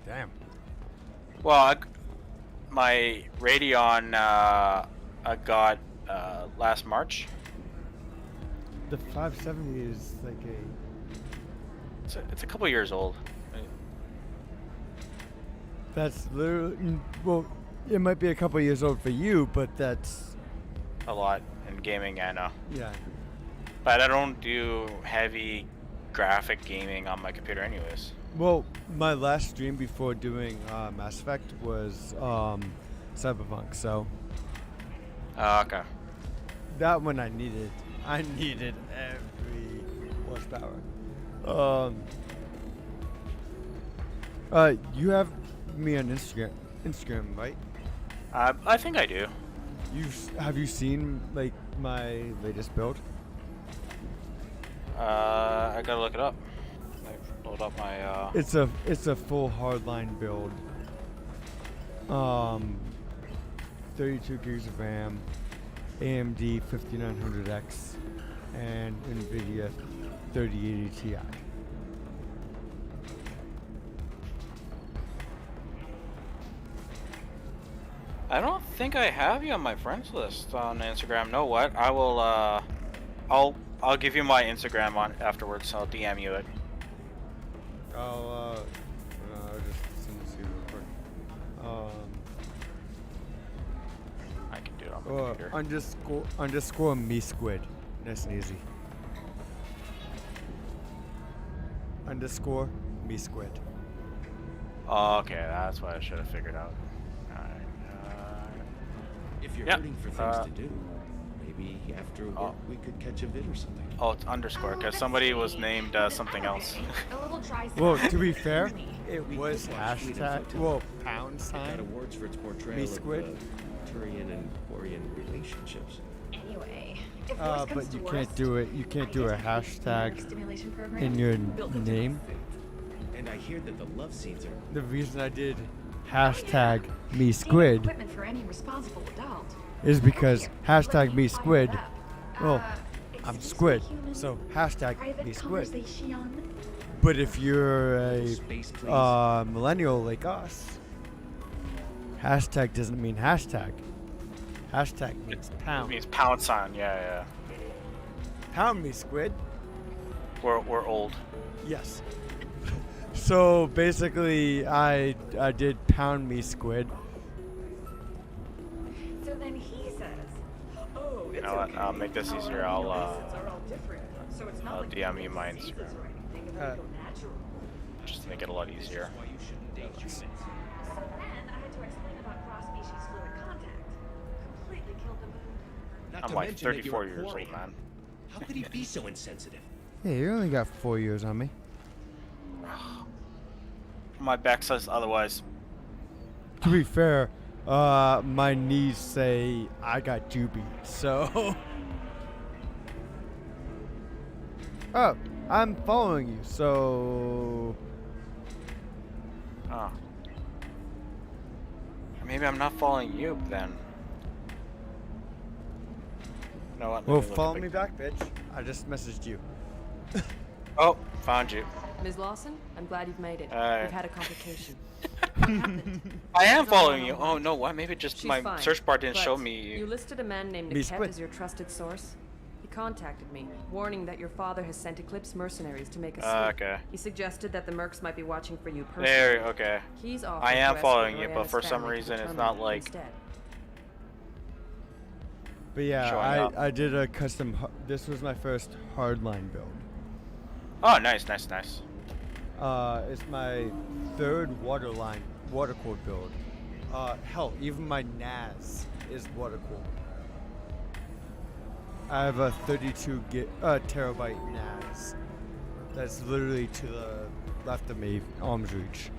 Damn. Well, my Radeon I got last March. The 570 is like It's a couple years old. that's literally, well, it might be a couple years old for you, but that's A lot in gaming, I know. yeah. But I don't do heavy graphic gaming on my computer anyways. Well, my last stream before doing Mass Effect was Cyberpunk, so Okay. that one I needed every horsepower. You have me on Instagram. Instagram, right? I think I do. Have you seen like my latest build? I gotta look it up. I load up my. It's a full hardline build. 32 gigs of RAM, AMD 5900X, and NVIDIA 3080 Ti. I don't think I have you on my friends list on Instagram. Know what? I will. I'll give you my Instagram on afterwards. I'll DM you it. I'll just send it to you real quick. I can do it on my computer. Underscore me Squid. Nice and easy. Underscore me Squid. Oh, okay, that's what I should have figured out. If you're Yep. hurting for things to do, maybe after work we could catch a vid or something. Oh, it's underscore because somebody was named something else. A little dry. Well, to be fair, it We was could watch Squid hashtag. Info Well, too. pound It got sign. awards for its portrayal Me Squid. of Turian and Quarian relationships. Anyway, if worse comes But to you worst, can't do it. You can't do a hashtag stimulation program in your built into name. And I hear that the love scenes are The reason I did hashtag me Squid Equipment for any responsible adult. is because hashtag me Squid. Well, I'm Squid, so hashtag me Squid. But if you're a millennial like us, hashtag doesn't mean hashtag. Hashtag means It pound. means pound sign. Yeah. Pound me Squid. We're old. Yes. So basically, I did pound me Squid. So then he says, "Oh, it's You know what? okay. I'll make this Our easier. amino I'll acids are all different, so it's not I'll like DM we you get my diseases Instagram. or anything if we go natural." Just to make it a lot easier. So then I had to explain about cross-species fluid contact. Completely killed the mood. Not I'm to like mention that 34 you're a years old, Quarian. man. How could he be so insensitive? Hey, you only got 4 years on me. My back says otherwise. To be fair, my knees say I got Juby, so. Oh, I'm following you, so. Oh. Maybe I'm not following you then. You know what? Well, Let me look follow at me back, bitch. I just messaged you. Oh, found you. Ms. Lawson, I'm glad you've made it. Hi. We've had a complication. I am following you. Oh no, what? Maybe just She's my fine, search bar didn't but show me. You listed a man named Me Niket Squid. as your trusted source. He contacted me, warning that your father has sent Eclipse mercenaries to make a sweep. Okay. He suggested that the mercs might be watching for you personally. There, okay. He's offered I am to following escort you, but Rihanna's for some family to reason the it's terminal not like. instead. But yeah, Showing up. I did a custom. This was my first hardline build. Oh, nice. It's my third water cooled build. Hell, even my NAS is water cooled. I have a 32 terabyte NAS. That's literally to the left of me, arm's reach.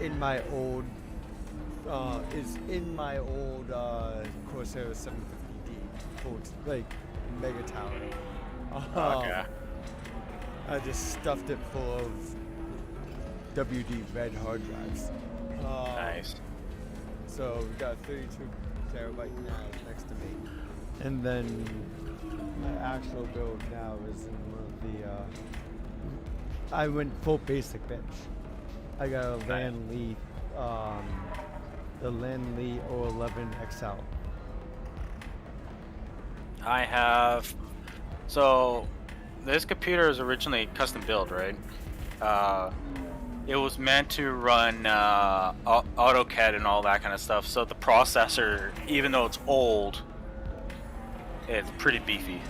In my old Corsair 750D, full like mega tower. Okay. I just stuffed it full of WD red hard drives. Nice. So we got a 32 terabyte NAS next to me, and then my actual build now is in one of the. I went full basic bitch. I got a LAN Lee, the LAN Lee 011 XL. I have. So, this computer is originally custom built, right? It was meant to run AutoCAD and all that kind of stuff. So the processor, even though it's old, it's pretty beefy.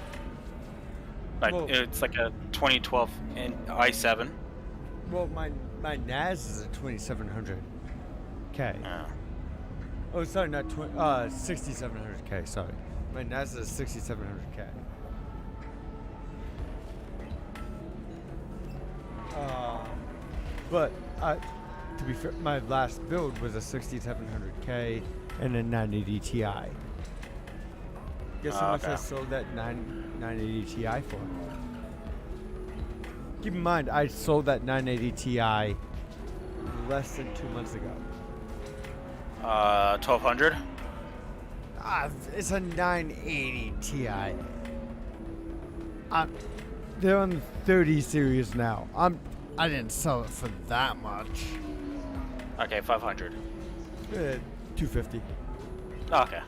Like it's like a 2012 i7. Well, my NAS is a 2700K. Yeah. Oh, sorry, not 6700K. Sorry, my NAS is a 6700K. But to be fair, my last build was a 6700K and a 980 Ti. Guess how much I sold that 980 Ti for? Keep in mind, I sold that 980 Ti less than 2 months ago. 1200. It's a 980 Ti. They're on the 30 series now. I didn't sell it for that much. Okay, 500. 250. Okay.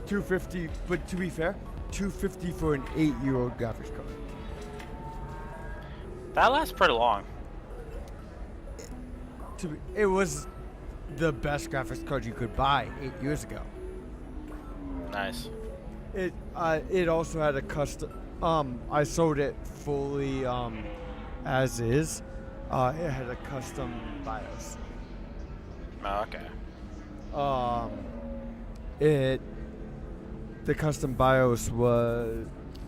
250, but to be fair, 250 for an 8-year-old graphics card. That lasts pretty long. It was the best graphics card you could buy 8 years ago. Nice. It also had a custom. I sold it fully as is. It had a custom BIOS. Oh, okay. The custom BIOS was,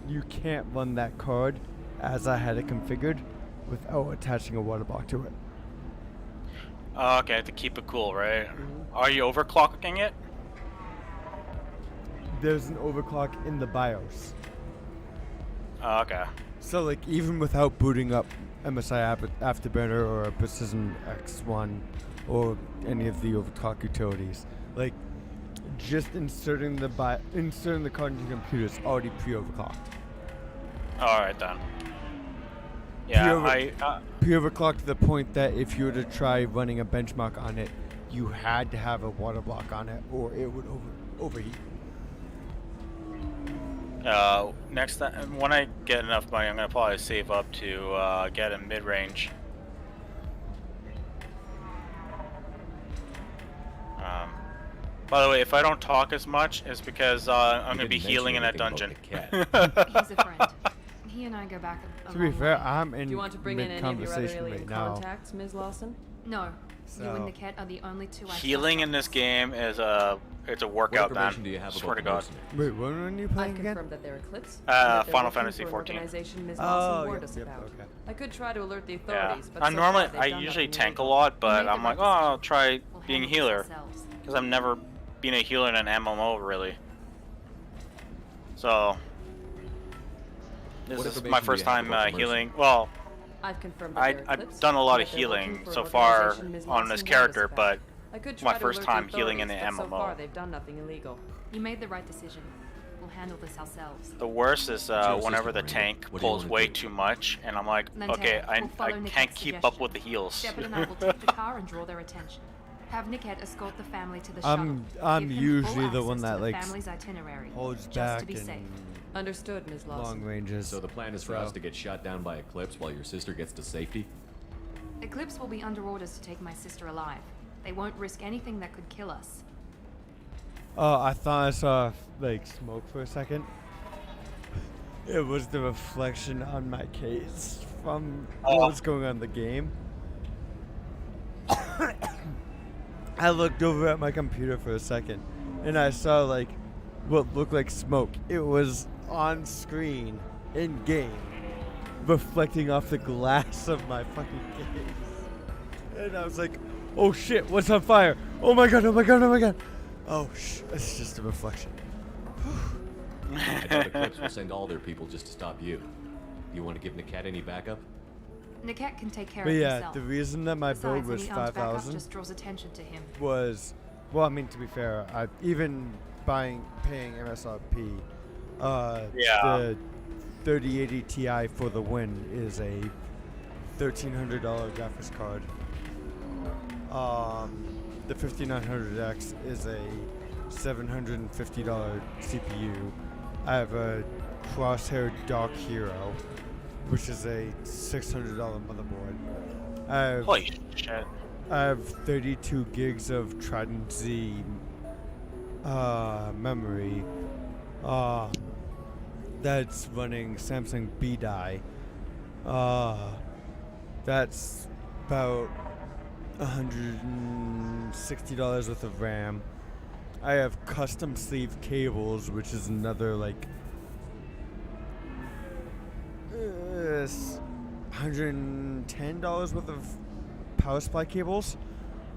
you can't run that card as I had it configured without attaching a water block to it. Okay, to keep it cool, right? Are you overclocking it? There's an overclock in the BIOS. Oh, okay. So like even without booting up MSI Afterburner or Precision X1 or any of the overclock utilities, like just inserting the card into the computer is already pre-overclocked. All right then. Yeah, pre-overclocked to the point that if you were to try running a benchmark on it, you had to have a water block on it or it would overheat. Next time, when I get enough money, I'm gonna probably save up to get a mid-range. By the way, if I don't talk as much, it's because I'm gonna be healing in that dungeon. He's a friend. He and I go back a To be long fair, way. I'm in Do you want to bring in any of your other mid-conversation alien right now. contacts, Ms. Lawson? No. You So- and the cat are the only two I Healing in this game is it's a workout, man. Swear to God. Wait, what are you I've playing again? confirmed that they're Eclipse. Final Fantasy 14. Organization Ms. Oh, Lawson warned yep, us yep, about. okay. I could try to alert the Yeah. authorities, but I so normally, far they've I done usually nothing tank a illegal. lot, but made I'm the like, right oh, I'll decision. try We'll being handle healer. this ourselves. Because I've never been a healer in an MMO, really. So, this What is information my do first you have time about the healing. Well, I've confirmed that they're I've Eclipse, done a lot of that they're looking healing for so an far organization Ms. on Lawson this warned us character, about. but I could my try to first alert time the healing in authorities, the but so far MMO. they've done nothing illegal. You made the right decision. We'll handle this ourselves. The worst is whenever the tank What do you pulls wanna way do? too much, and I'm like, Then okay, Ted, I we'll follow can't Nicket's keep up suggestion. with the heals. Shepard and I will take the car and draw their attention. Have Nicket escort the family to the shuttle. I'm Give him usually full the one access that to the like family's itinerary, holds just back to be and safe. Understood, Ms. Lawson. long ranges. So the plan is for us to get shot down by Eclipse while your sister gets to safety? Eclipse will be under orders to take my sister alive. They won't risk anything that could kill us. Oh, I thought I saw like smoke for a second. It was the reflection on my case from what was going on in the game. I looked over at my computer for a second and I saw like what looked like smoke. It was on screen in game reflecting off the glass of my fucking case. And I was like, oh shit, what's on fire? Oh my god, oh my god, oh my god. Oh it's just a reflection. I doubt Eclipse will send all their people just to stop you. You want to give Niket any backup? Niket can take care But of yeah, himself. the reason that my build Besides, was any armed backup 5,000 just draws attention to him. was, well, I mean, to be fair, I even paying MSRP, the 3080 Ti for the win is a $1,300 graphics card. The 5900X is a $750 CPU. I have a Crosshair Dark Hero, which is a $600 motherboard. Holy shit. I have 32 gigs of Trident Z memory. That's running Samsung B-Die. That's about $160 worth of RAM. I have custom sleeve cables, which is another like $110 worth of power supply cables.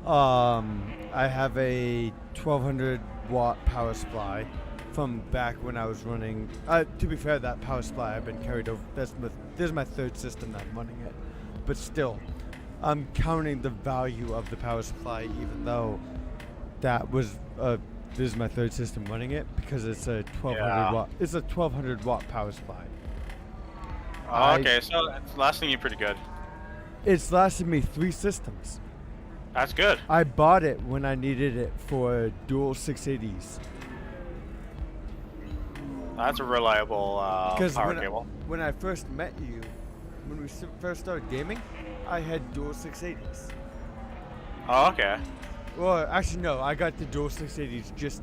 I have a 1200 watt power supply from back when I was running. To be fair, that power supply I've been carried over. This is my third system that I'm running it, but still, I'm counting the value of the power supply, even though that was this is my third system running it, because it's a 1200 watt. It's a 1200 watt power supply. Oh, okay, so it's lasting you pretty good. It's lasted me 3 systems. That's good. I bought it when I needed it for dual 680s. That's a reliable power cable. When I first met you, when we first started gaming, I had dual 680s. Oh, okay. Well, actually, no. I got the dual 680s just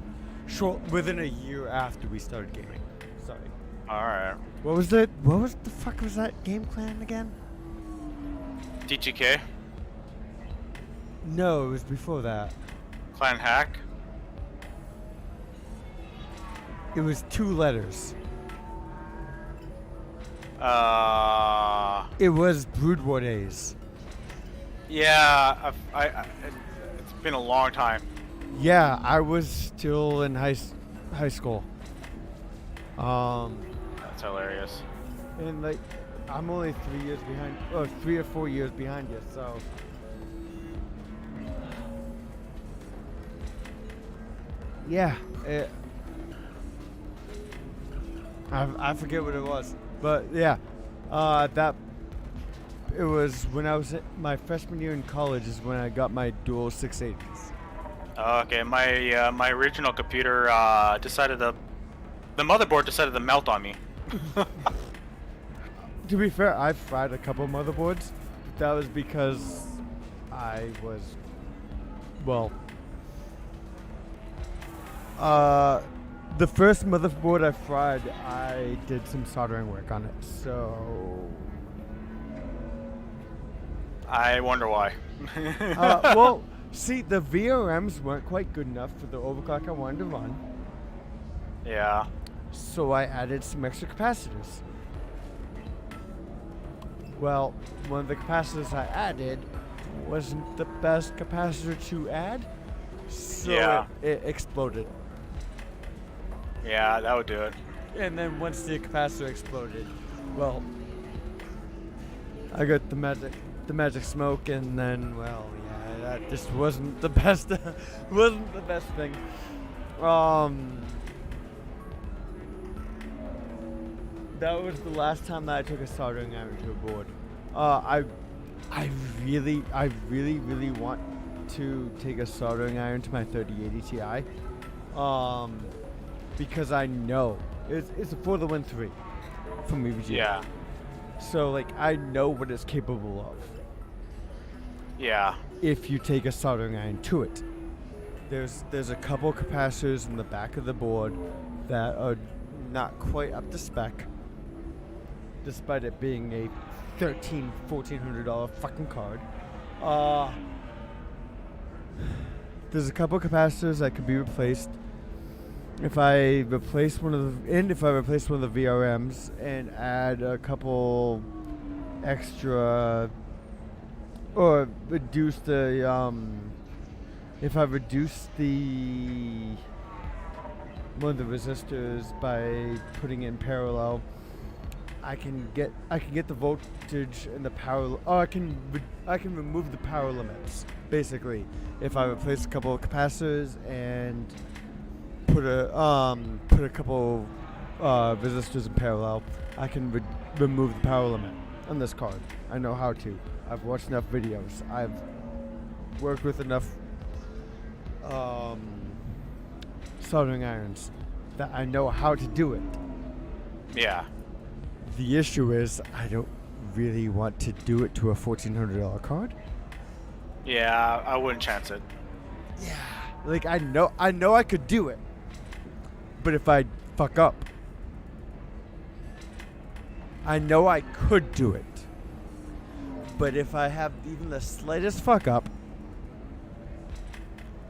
within a year after we started gaming. Sorry. All right. What was the fuck was that game clan again? TGK? No, it was before that. Clan Hack? It was 2 letters. It was Brood War days. Yeah, it's been a long time. Yeah, I was still in high school. That's hilarious. And like, I'm only 3 years behind, or 3 or 4 years behind you, so. Yeah, I forget what it was, but yeah, it was when I was my freshman year in college is when I got my dual 680s. Okay, my original computer the motherboard decided to melt on me. To be fair, I fried a couple motherboards. That was because I was, well, the first motherboard I fried, I did some soldering work on it, so I wonder why. well, see, the VRMs weren't quite good enough for the overclock I wanted to run. Yeah. So I added some extra capacitors. Well, one of the capacitors I added wasn't the best capacitor to add, so it exploded. Yeah, that would do it. And then once the capacitor exploded, well, I got the magic smoke, and then, well, yeah, that just wasn't the best. Wasn't the best thing. That was the last time that I took a soldering iron to a board. I really want to take a soldering iron to my 3080 Ti. Because I know it's for the Win 3 from EVG. Yeah. So like I know what it's capable of. Yeah. If you take a soldering iron to it, there's a couple capacitors in the back of the board that are not quite up to spec, despite it being a $1,400 fucking card. There's a couple capacitors that could be replaced. If I replace one of the VRMs and add a couple extra, or reduce the if I reduce one of the resistors by putting it in parallel, I can get the voltage and the power. Oh, I can remove the power limits basically if I replace a couple of capacitors and put a couple resistors in parallel. I can remove the power limit on this card. I know how to. I've watched enough videos. I've worked with enough soldering irons that I know how to do it. Yeah. The issue is I don't really want to do it to a $1,400 card. Yeah, I wouldn't chance it. Yeah. Like I know I could do it. But if I fuck up, I know I could do it. But if I have even the slightest fuck up,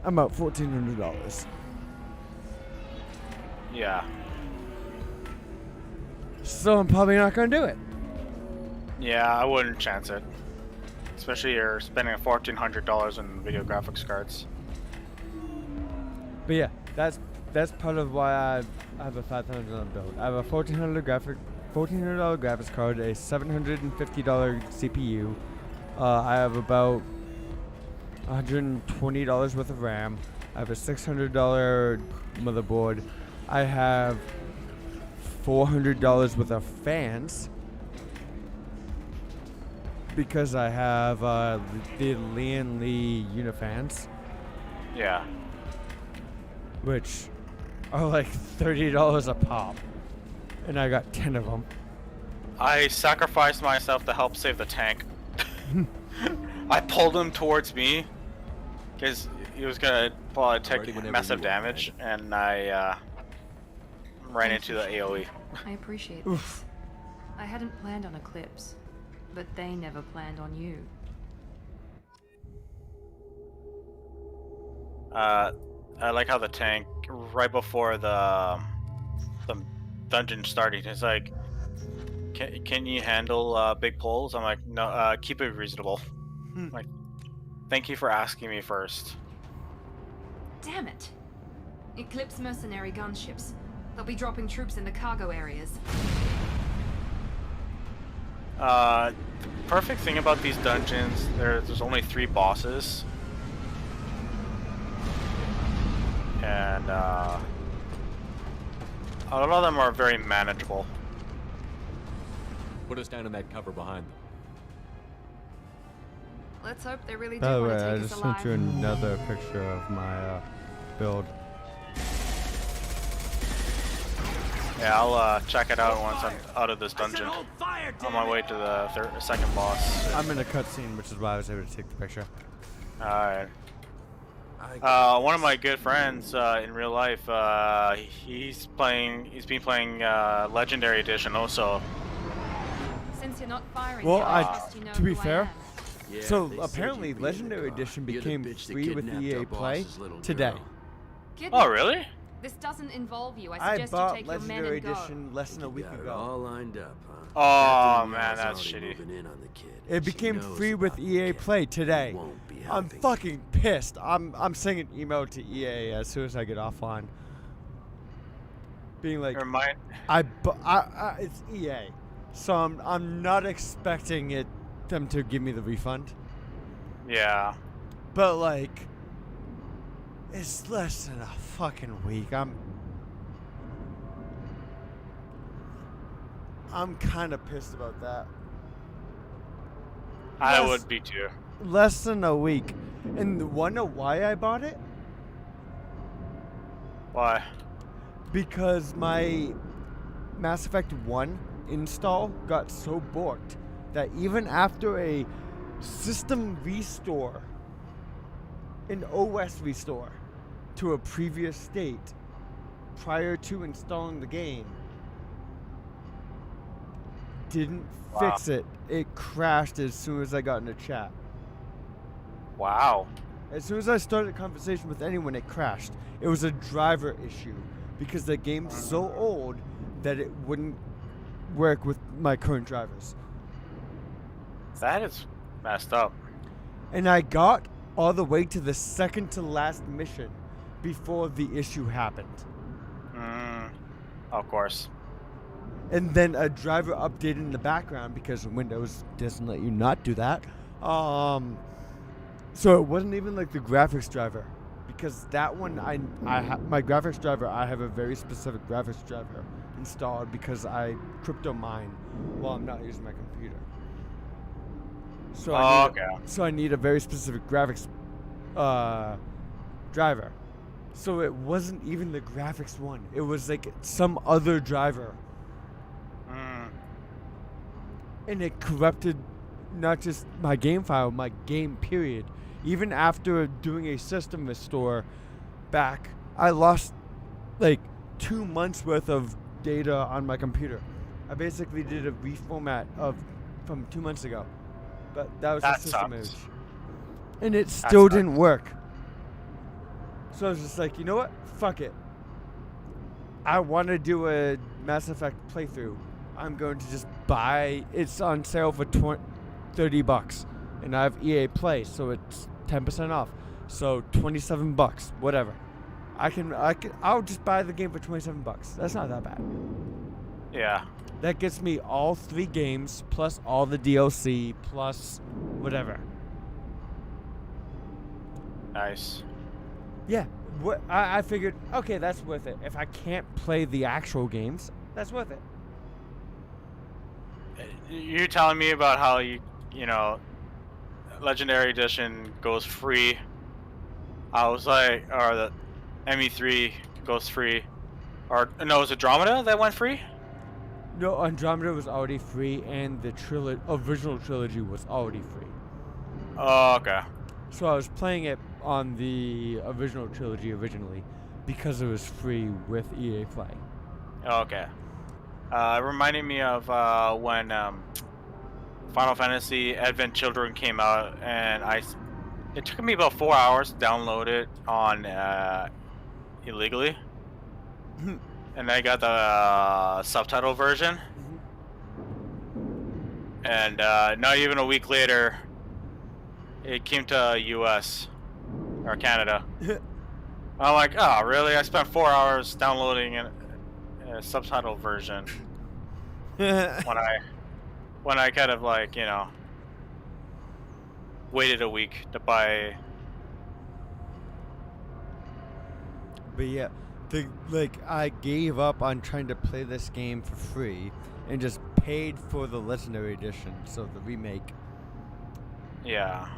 I'm out $1,400. Yeah. So I'm probably not going to do it. Yeah, I wouldn't chance it. especially you're spending $1,400 on video graphics cards. But yeah, that's part of why I have a $5,000 build. I have a $1,400 graphics card, a $750 CPU. I have about $120 worth of RAM. I have a $600 motherboard. I have $400 worth of fans because I have the Lian Li Unifans. Yeah. Which are like $30 a pop. And I got 10 of them. I sacrificed myself to help save the tank. I pulled him towards me because he was gonna probably take massive damage, and I ran into the AOE. I appreciate this. I hadn't planned on Eclipse, but they never planned on you. I like how the tank, right before the dungeon starting, is like, can you handle big pulls? I'm like, no, keep it reasonable. Like, thank you for asking me first. Damn it! Eclipse mercenary gunships. They'll be dropping troops in the cargo areas. Perfect thing about these dungeons, there's only 3 bosses. And a lot of them are very manageable. Put us down in that cover behind them. Let's hope they really do By the want way, to I take us just alive. sent you another picture of my build. Yeah, I'll check it out once I'm out of this dungeon. On my way to the second boss. I'm in a cutscene, which is why I was able to take the picture. Alright. One of my good friends in real life, he's been playing Legendary Edition also. Since you're not firing, Well, I trust you know to be who I fair, am. Yeah, so they said apparently you'd be in the Legendary car. Edition You're the became bitch that free with kidnapped EA our Play boss's little today. girl. Oh, really? This doesn't involve you. I I suggest you bought take your men Legendary and go. Edition less than a week Got it ago. all lined up, huh? Oh Captain man, Yell's that's already shitty. moving in on the kid. It She became knows free with about EA the kid. Play today. Won't be I'm helping. fucking pissed. I'm sending an email to EA as soon as I get offline, being like, Remind. it's EA, so I'm not expecting them to give me the refund. Yeah. But like, it's less than a fucking week. I'm kind of pissed about that. I would be too. Less than a week. And wanna why I bought it? Why? Because my Mass Effect 1 install got so borked that even after a system restore, an OS restore to a previous state prior to installing the game, didn't fix it. It crashed as soon as I got in a chat. Wow. As soon as I started a conversation with anyone, it crashed. It was a driver issue because the game's so old that it wouldn't work with my current drivers. That is messed up. And I got all the way to the second to last mission before the issue happened. Of course. And then a driver updated in the background because Windows doesn't let you not do that. So it wasn't even like the graphics driver, because that one my graphics driver, I have a very specific graphics driver installed because I crypto mine while I'm not using my computer. So I need a very specific graphics driver. So it wasn't even the graphics one. It was like some other driver. And it corrupted not just my game file, my game period. Even after doing a system restore back, I lost like 2 months worth of data on my computer. I basically did a reformat from 2 months ago. But that was a system issue. And it still didn't work. So I was just like, you know what? Fuck it. I want to do a Mass Effect playthrough. I'm going to just buy. It's on sale for $30, and I have EA Play, so it's 10% off. So $27, whatever. I'll just buy the game for $27. That's not that bad. Yeah. That gets me all 3 games plus all the DLC plus whatever. Nice. Yeah. I figured, okay, that's worth it. If I can't play the actual games, that's worth it. You're telling me about how you know, Legendary Edition goes free. I was like, or the ME3 goes free. Or no, it was Andromeda that went free? No, Andromeda was already free, and the original trilogy was already free. Oh, okay. So I was playing it on the original trilogy originally because it was free with EA Play. Okay. It reminded me of when Final Fantasy Advent Children came out, and it took me about 4 hours to download it on illegally, and I got the subtitle version, and not even a week later, it came to US or Canada. I'm like, oh really? I spent 4 hours downloading a subtitle version when I kind of like, you know, waited a week to buy. But yeah, I gave up on trying to play this game for free and just paid for the Legendary Edition, so the remake. Yeah.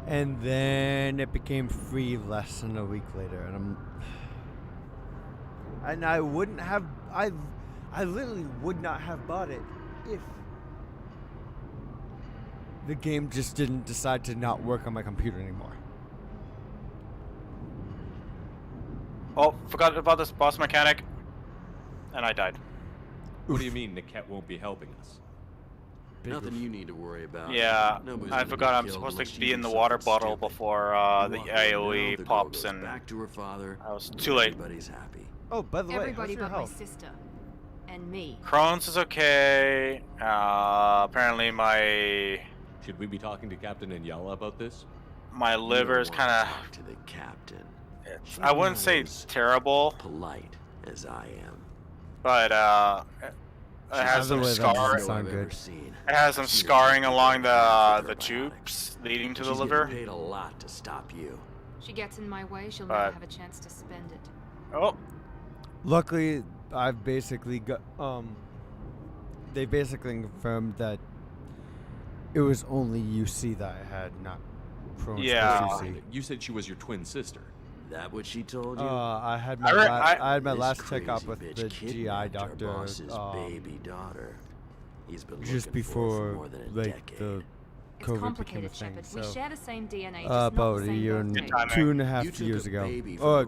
And then it became free less than a week later, and I wouldn't have, I literally would not have bought it if the game just didn't decide to not work on my computer anymore. Oh, forgot about this boss mechanic, and I died. What do you mean Niket won't be helping us? Nothing you need to worry about. Yeah, Nobody's I gonna forgot get I'm killed supposed unless to you be do in the water something bottle stupid. before You the walk away now, AOE the girl pops, goes and back to her father. I was too late. Everybody's happy. Oh, by the way, Everybody how's your but my health? sister. And me. Crohn's is okay. Apparently my... Should we be talking to Captain Inyala about this? My liver is kind of... To the captain. I wouldn't say it's terrible. Polite as I am. But it has some scar. Good. It has some scarring along the tubes leading to the She's liver. getting paid a lot to stop you. She gets in my way, she'll never have a chance to spend it. Oh. Luckily, I've basically got they basically confirmed that it was only UC that I had, not Crohn's. Yeah. UC. You said she was your twin sister. That what she told you? I had my I had my last checkup with the GI doctor. Baby daughter. He's been just before the It's COVID complicated, became a thing. Shepard. So, We share the same DNA, just not about the a same year and birthday. 2.5 years ago. Or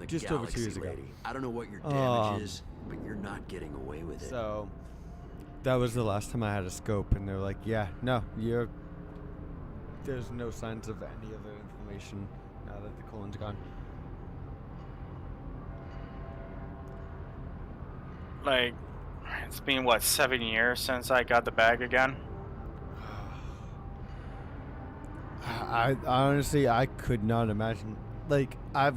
just over 2 years ago. I don't know what your damage is, but you're not getting away with it. So that was the last time I had a scope, and they're like, "Yeah, no, there's no signs of any other inflammation now that the colon's gone." Like, it's been what, 7 years since I got the bag again. I honestly, I could not imagine. Like, I've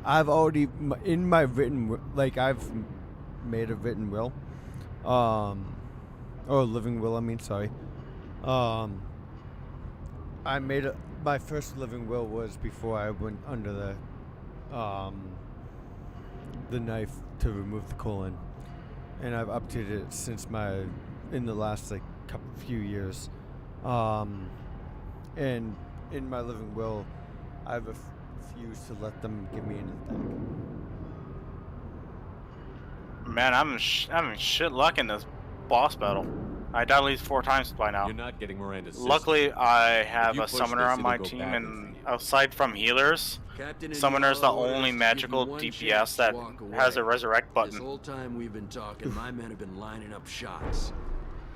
already in my written, like, I've made a written will, or a living will. I mean, sorry. I made my first living will was before I went under the knife to remove the colon, and I've updated it since in the last like few years. And in my living will, I've refused to let them give me anything back. Man, I'm having shit luck in this boss battle. I died at least 4 times by now. You're not getting Miranda's Luckily, I have you a push summoner this, on my it'll go team, badly and aside from healers, Captain summoner's the Inyala orders only to give magical you one DPS chance to that walk has a away. resurrect This button. whole time we've been talking, my men have been lining up shots.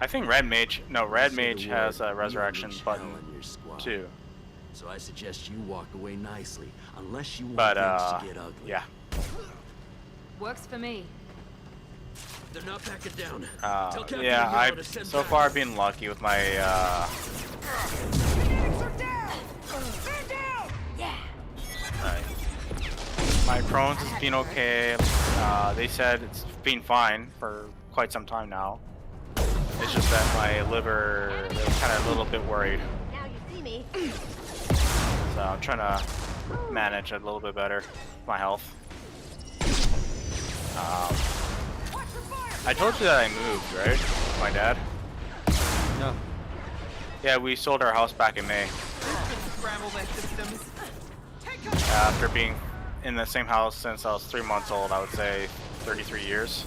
I think Red Mage has Say a the word, resurrection you unleash button hell on your squad. too. So I suggest you walk away nicely, unless you want But things to get ugly. yeah. Works for me. They're not backing down. Yeah, I've so far been lucky with my Right. My Crohn's has been okay. They said it's been fine for quite some time now. It's just that my liver is kind of a little bit worried. Now you see me. So I'm trying to manage it a little bit better, my health. I told you that I moved, right? With my dad? No. Yeah, we sold our house back in May. After being in the same house since I was 3 months old, I would say 33 years.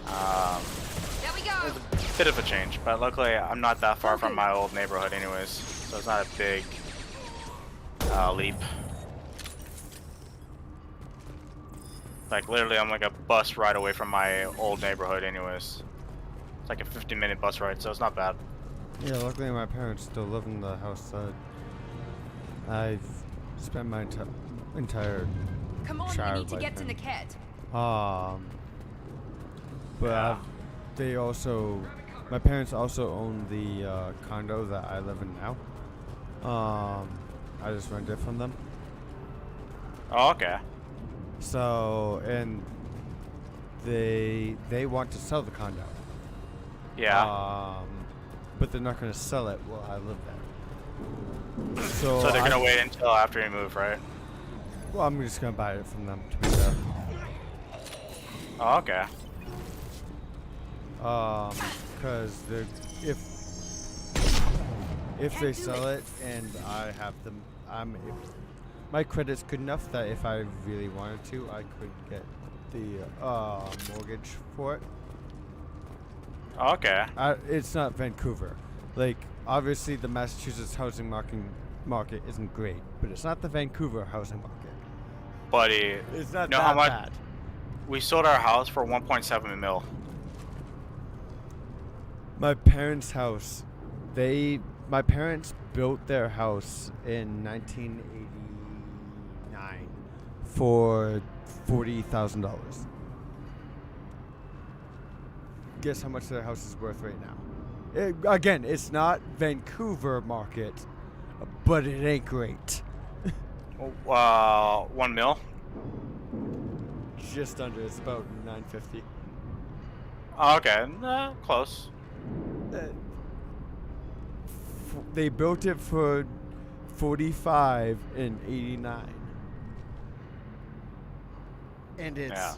There we go. It's a bit of a change, but luckily I'm not that far from my old neighborhood anyways, so it's not a big leap. Like literally I'm like a bus ride away from my old neighborhood anyways. It's like a 15-minute bus ride, so it's not bad. Yeah, luckily my parents still live in the house that I've spent my entire Come on, we child need to life get to in. Niket. But they also, my parents also own the condo that I live in now. I just rented it from them. Oh, okay. So, and they want to sell the condo. Yeah. But they're not going to sell it while I live there. So they're gonna wait until after you move, right? Well, I'm just gonna buy it from them to be fair. Oh, okay. Because if they sell it and I have them, my credit's good enough that if I really wanted to, I could get the mortgage for it. Okay. It's not Vancouver. Like, obviously the Massachusetts housing market isn't great, but it's not the Vancouver housing market. Buddy, it's not know that how much bad. We sold our house for 1.7 mil. My parents' house, my parents built their house in 1989 for $40,000. Guess how much their house is worth right now? Again, it's not Vancouver market, but it ain't great. 1 mil? Just under. It's about 950. Okay, close. They built it for 45 in 89. And it's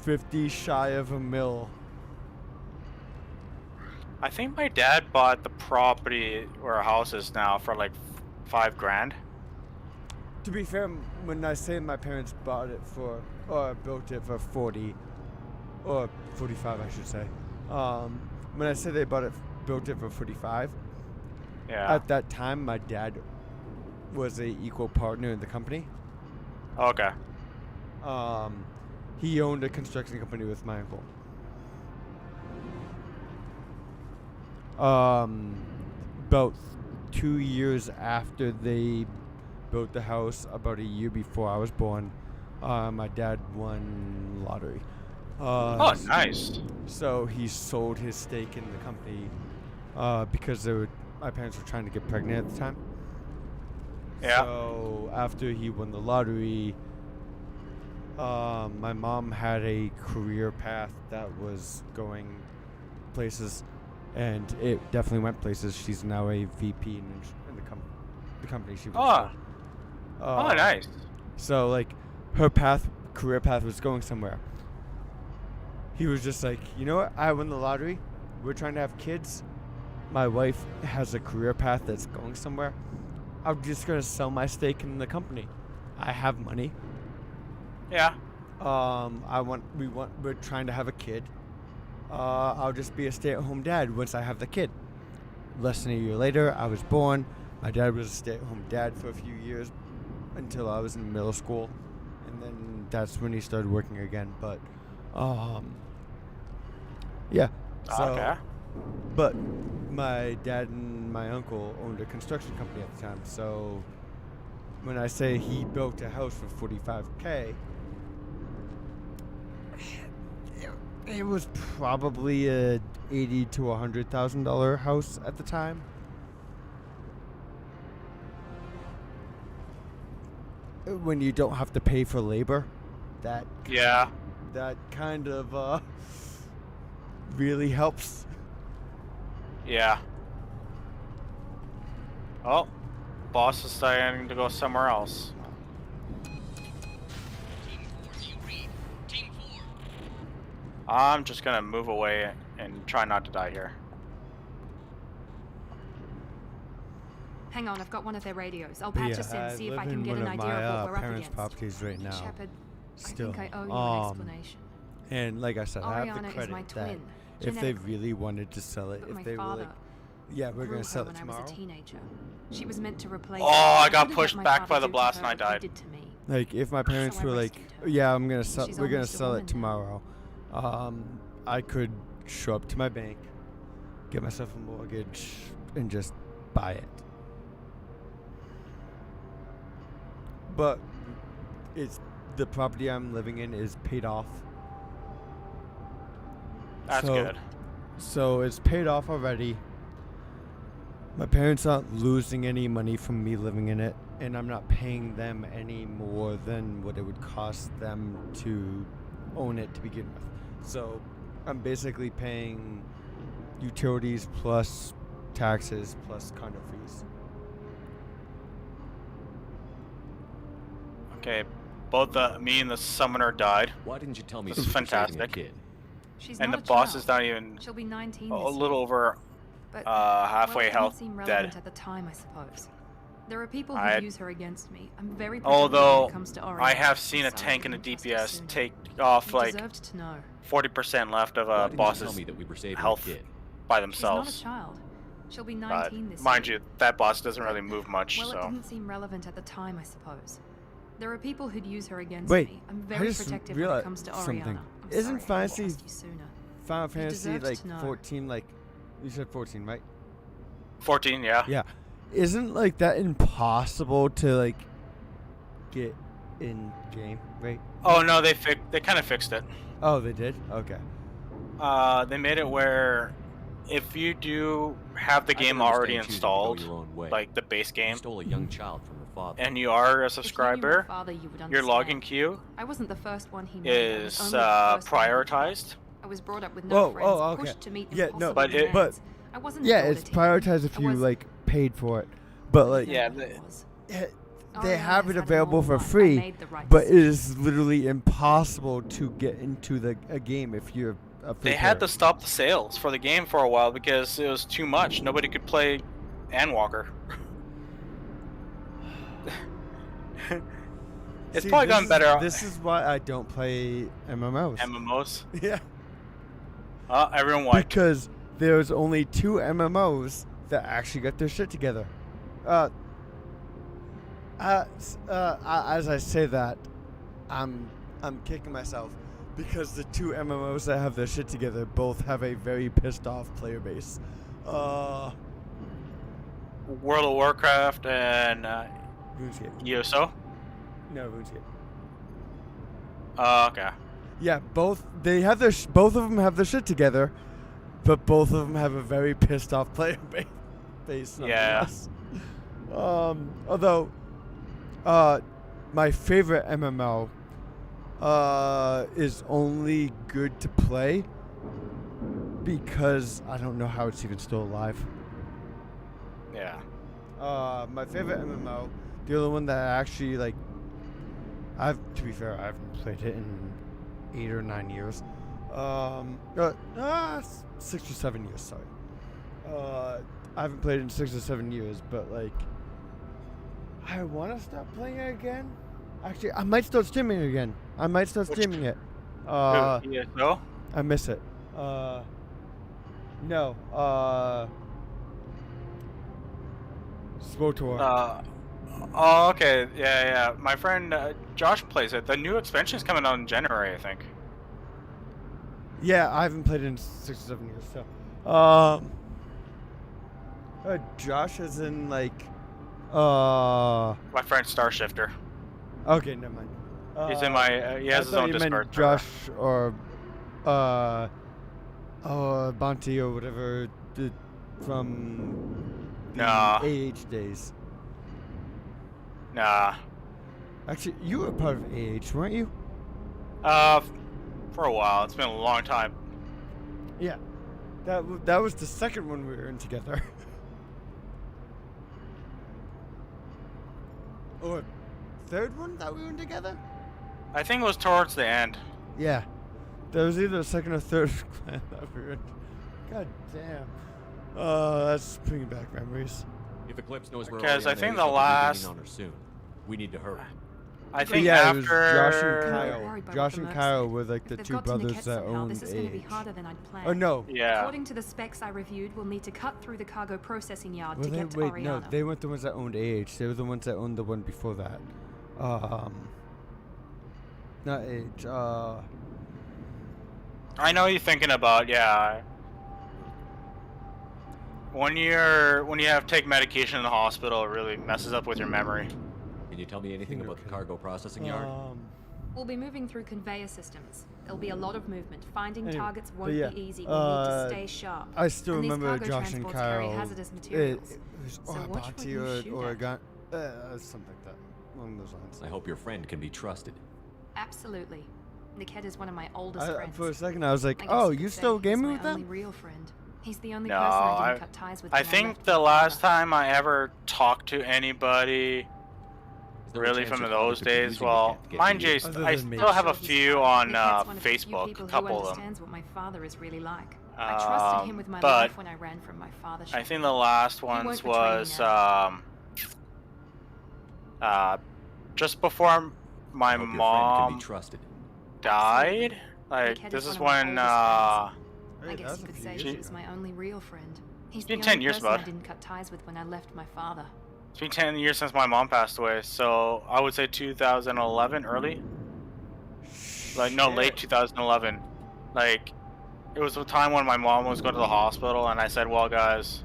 50 shy of a mil. I think my dad bought the property where our house is now for like $5,000. To be fair, when I say my parents bought it for, or built it for 40, or 45 I should say. When I say they built it for 45, at that time my dad was a equal partner in the company. Okay. He owned a construction company with my uncle. About 2 years after they built the house, about a year before I was born, my dad won lottery. Oh, nice. So he sold his stake in the company because my parents were trying to get pregnant at the time. Yeah. So after he won the lottery, my mom had a career path that was going places, and it definitely went places. She's now a VP in the company she was. Oh, nice. So like, her career path was going somewhere. He was just like, you know what? I won the lottery. We're trying to have kids. My wife has a career path that's going somewhere. I'm just gonna sell my stake in the company. I have money. Yeah. We're trying to have a kid. I'll just be a stay-at-home dad once I have the kid. Less than a year later, I was born. My dad was a stay-at-home dad for a few years until I was in middle school, and then that's when he started working again. But, yeah. So, okay. But my dad and my uncle owned a construction company at the time, so when I say he built a house for $45K, It was probably a $80,000 to $100,000 house at the time. When you don't have to pay for labor, that kind of really helps. Yeah. Oh, boss is starting to go somewhere else. I'm just gonna move away and try not to die here. Hang on, I've got one of their radios. I'll patch us in, see if I can get an idea of what we're up parents' against. properties right now. Shepard, Still. I think I owe you an explanation. And like I said, I have Ariana the is credit my that twin, if they genetically. really wanted to sell it, But if my they were father like, yeah, we're grew gonna sell her it when tomorrow. I was a teenager. She was meant to replace. Oh, I got couldn't pushed let my back father by the do to blast her and I what he died. did to me. Like if my parents So I were like, rescued her. yeah, we're gonna She's we're gonna almost a sell it woman now. tomorrow. I could show up to my bank, get myself a mortgage, and just buy it. But it's the property I'm living in is paid off. That's good. So it's paid off already. My parents aren't losing any money from me living in it, and I'm not paying them any more than what it would cost them to own it to begin with. So I'm basically paying utilities plus taxes plus condo fees. Okay, both me and the summoner died. Why didn't you tell me this she is was saving a fantastic. kid? She's And the not a boss child. is not even She'll be 19 a this little year. over But, halfway well, it health didn't seem relevant dead. at the time, I suppose. There are people who I- use her against me. I'm very protective when Although it comes to Orion. I have seen a So I tank and a didn't trust her DPS sooner. take off You like deserved to know. 40% left of Why a didn't you boss's tell me that we were saving a health kid? by She's themselves. not a child. She'll be But 19 this mind year. you, that boss doesn't really move much, Well, it so. didn't seem relevant at the time, I suppose. There are people who'd use her against Wait, me. I'm I very just protective when it realized comes to something. Oriana. I'm Isn't sorry I didn't Fantasy trust you sooner. Final You Fantasy deserved like to know. 14? Like you said 14, right? 14, yeah. Yeah. Isn't like that impossible to like get in game, right? Oh no, they kind of fixed it. Oh, they did? Okay. They made it where if you do have the I can game understand already choosing to go installed, your own way. like the base game, You stole a young child from her father. and you are a If you knew my subscriber, father, you would your login understand. queue I wasn't the first one he made. I was is only the first one he prioritized. I was brought up with no Whoa, friends, oh, okay. pushed to meet Yeah, impossible no, But it- demands. I wasn't yeah, a daughter it's to him. prioritized if I you was- like paid for it. But like Yeah, they Ariana have has it had a available for normal life. I free, made the right but it decision. is literally impossible to get into a game if you're a free They had player. to stop the sales for the game for a while because it was too much. Nobody could play Andwalker. It's See, probably this gotten is- better. This is why I don't play MMOs. MMOs. Yeah. Everyone wiped. Because there's only 2 MMOs that actually got their shit together. As I say that, I'm kicking myself because the 2 MMOs that have their shit together both have a very pissed off player base. World of Warcraft and RuneScape. ESO. No, RuneScape. Okay. Yeah, both both of them have their shit together, but both of them have a very pissed off player base. Yeah. nonetheless. Although, my favorite MMO is only good to play because I don't know how it's even still alive. Yeah. My favorite MMO, the other one that I actually like. To be fair, I haven't played it in 8 or 9 years. 6 or 7 years, sorry. I haven't played it in 6 or 7 years, but like, I want to start playing it again. Actually, I might start streaming it again. I might start streaming it. ESO? I miss it. No. SWTOR. Oh, okay. Yeah. My friend Josh plays it. The new expansion is coming out in January, I think. Yeah, I haven't played it in 6 or 7 years, so. Josh is in like. My friend Starshifter. Okay, never mind. He's in my. He has his own you meant Discord. Josh or Bonte or whatever from the Nah. AH days. Nah. Actually, you were part of AH, weren't you? For a while. It's been a long time. Yeah. That was the second one we were in together. Or third one that we were in together? I think it was towards the end. Yeah. That was either the second or third clan that we were in. God damn. That's bringing back memories. If Eclipse knows where Because I Oriana think is, the they'll be last... moving on her soon. We need to hurry. I think yeah, after... it was Josh and Worried Kyle. by Josh what the and mercs Kyle said. were like the If they've two got to brothers Niket that somehow, owned this is going to be AH. harder than I'd planned. Oh no. Yeah. According to the specs I reviewed, we'll need to cut through the cargo processing yard Well, to get to wait, Oriana. no, they weren't the ones that owned AH. They were the ones that owned the one before that. Not AH. I know what you're thinking about, yeah. When you have to take medication in the hospital, it really messes up with your memory. Can you tell me anything about the cargo processing yard? We'll be moving through conveyor systems. There'll be a lot of movement. Finding Anyway, targets but won't yeah, be easy. We'll need to stay sharp. I still and remember these cargo Josh and transports carry Kyle. hazardous materials. It was So watch what Bonte you shoot or at. Oregon, something like that, along those lines. I hope your friend can be trusted. Absolutely. Niket is one of my oldest friends. For a second, I was like, I guess "Oh, you you could still say gaming he's with my only them?" real friend. He's the only No, person I didn't cut ties with. I when think left the my last father. time I ever talked to anybody there a really chance from your father those could be days, using well, Niket to get mind to you, you? Other I than me. still have a Sure, he's few fine. on Niket's one of the few Facebook, a people who couple of them. understands what my father is really like. I trusted him with my but life when I ran from my father. I think the last won't ones betray me was now. just before my I hope your friend can mom be trusted. died. Like Niket this is is one of my when oldest Hey, I guess that's you a could few say years he ago. was my only real friend. He's been the 10 only years, person I bud. didn't cut ties with when I left my father. it's been 10 years since my mom passed away, so I would say 2011 early. Like no, late 2011. Like it was the time when my mom was going to the hospital, and I said, "Well, guys,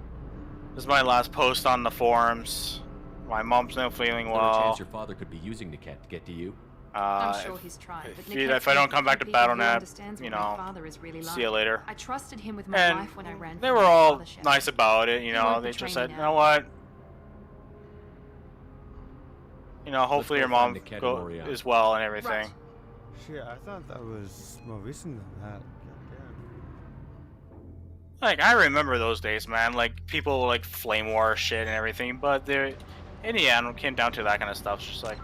this is my last post on the forums. My mom's not feeling Is there a well. chance your father could be using Niket to get to you? I'm sure he's tried, but If I don't come back to BattleNet, you know, really see you later." I trusted him with my And life when I ran. they from were my all father, Shep. nice about it, you He know. won't They betray just me said, now. "You know what? You know, hopefully go your mom find Niket and Oriana." is well and everything." Right. Shit, I thought that was more recent than that. Like I remember those days, man. Like people like flame war shit and everything, but in the end, it came down to that kind of stuff. It's just like,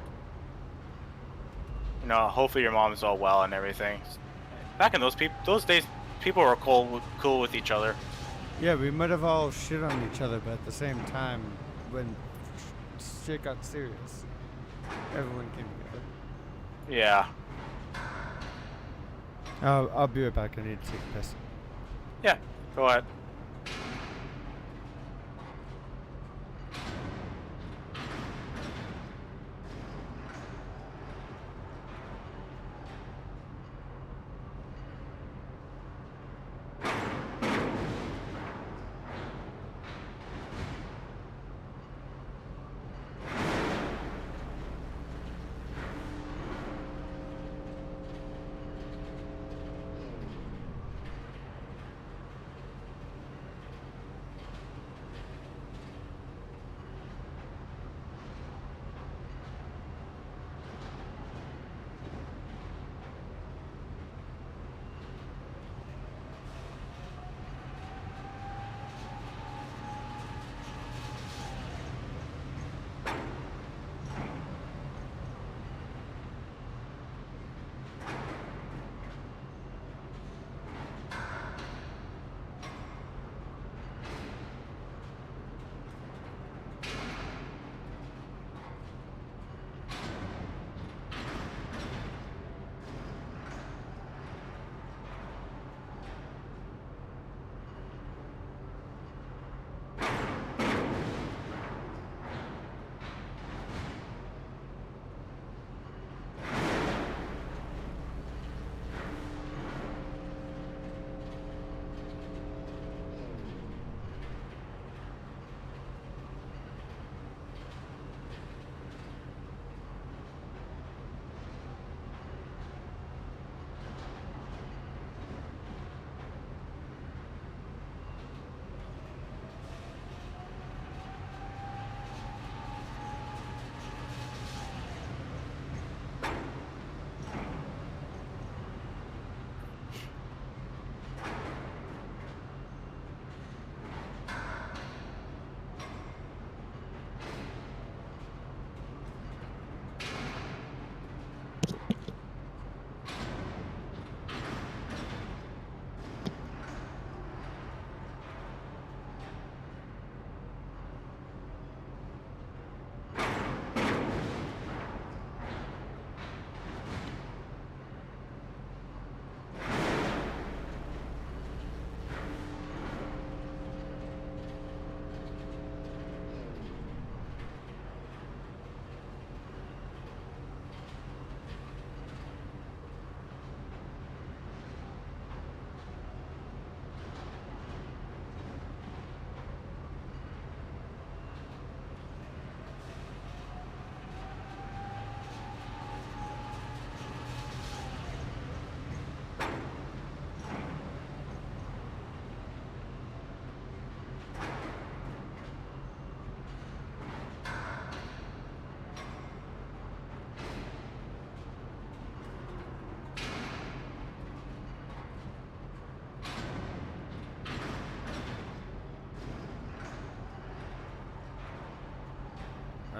you know, hopefully your mom's all well and everything. Back in those days, people were cool with each other. Yeah, we might have all shit on each other, but at the same time, when shit got serious, everyone came together. Yeah. I'll be right back. I need to take a piss. Yeah. Go ahead.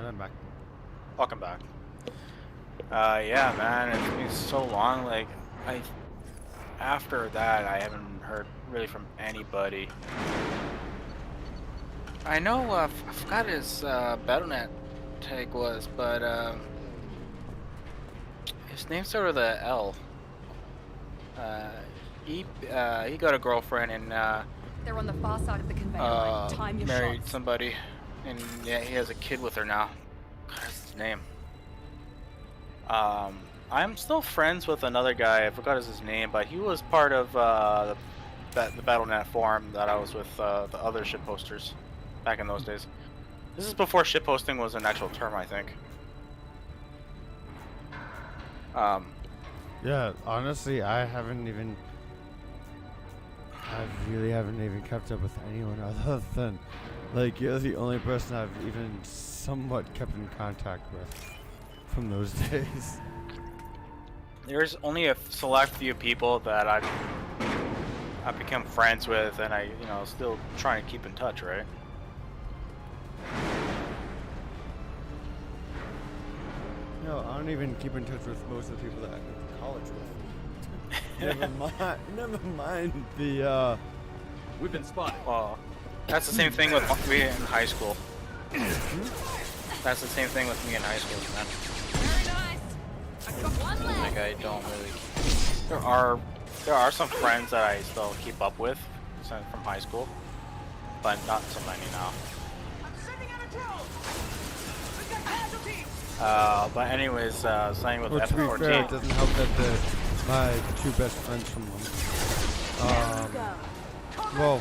And I'm back. Welcome back. Yeah, man, it's been so long. Like, after that, I haven't heard really from anybody. I know, I forgot his Battle.net tag was, but his name started with a L. He got a girlfriend and They're on the far side of the conveyor line. Time your married shots. somebody, and yeah, he has a kid with her now. What's his name? I'm still friends with another guy. I forgot his name, but he was part of the Battle.net forum that I was with the other shitposters back in those days. This is before shitposting was an actual term, I think. Yeah, honestly, I really haven't even kept up with anyone other than, like, you're the only person I've even somewhat kept in contact with from those days. There's only a select few people that I've become friends with, and I, still trying to keep in touch, right? No, I don't even keep in touch with most of the people that I went to college with. Never mind the, We've been spotted. Well, that's the same thing with me in high school. That's the same thing with me in high school, man. Like, I don't really... There are some friends that I still keep up with from high school, but not so many now. But anyways, starting with well, to be F14. fair, it doesn't help that my two best friends from well,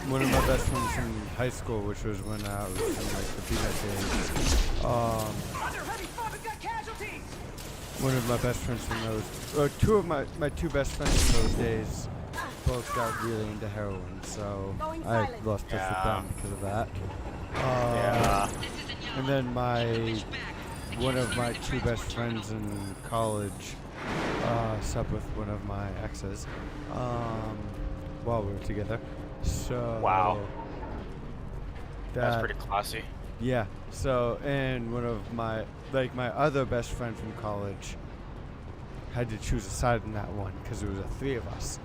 one of my best friends from high school, which was when I was in like the B-Net days. One of my best friends from those, two of my two best friends from those days, both got really into heroin, so I lost touch with them because of that. And then one of my two best friends in college slept with one of my exes while we were together. So wow, that's pretty classy. Yeah. So, and one of my other best friend from college had to choose a side in that one because there was the three of us,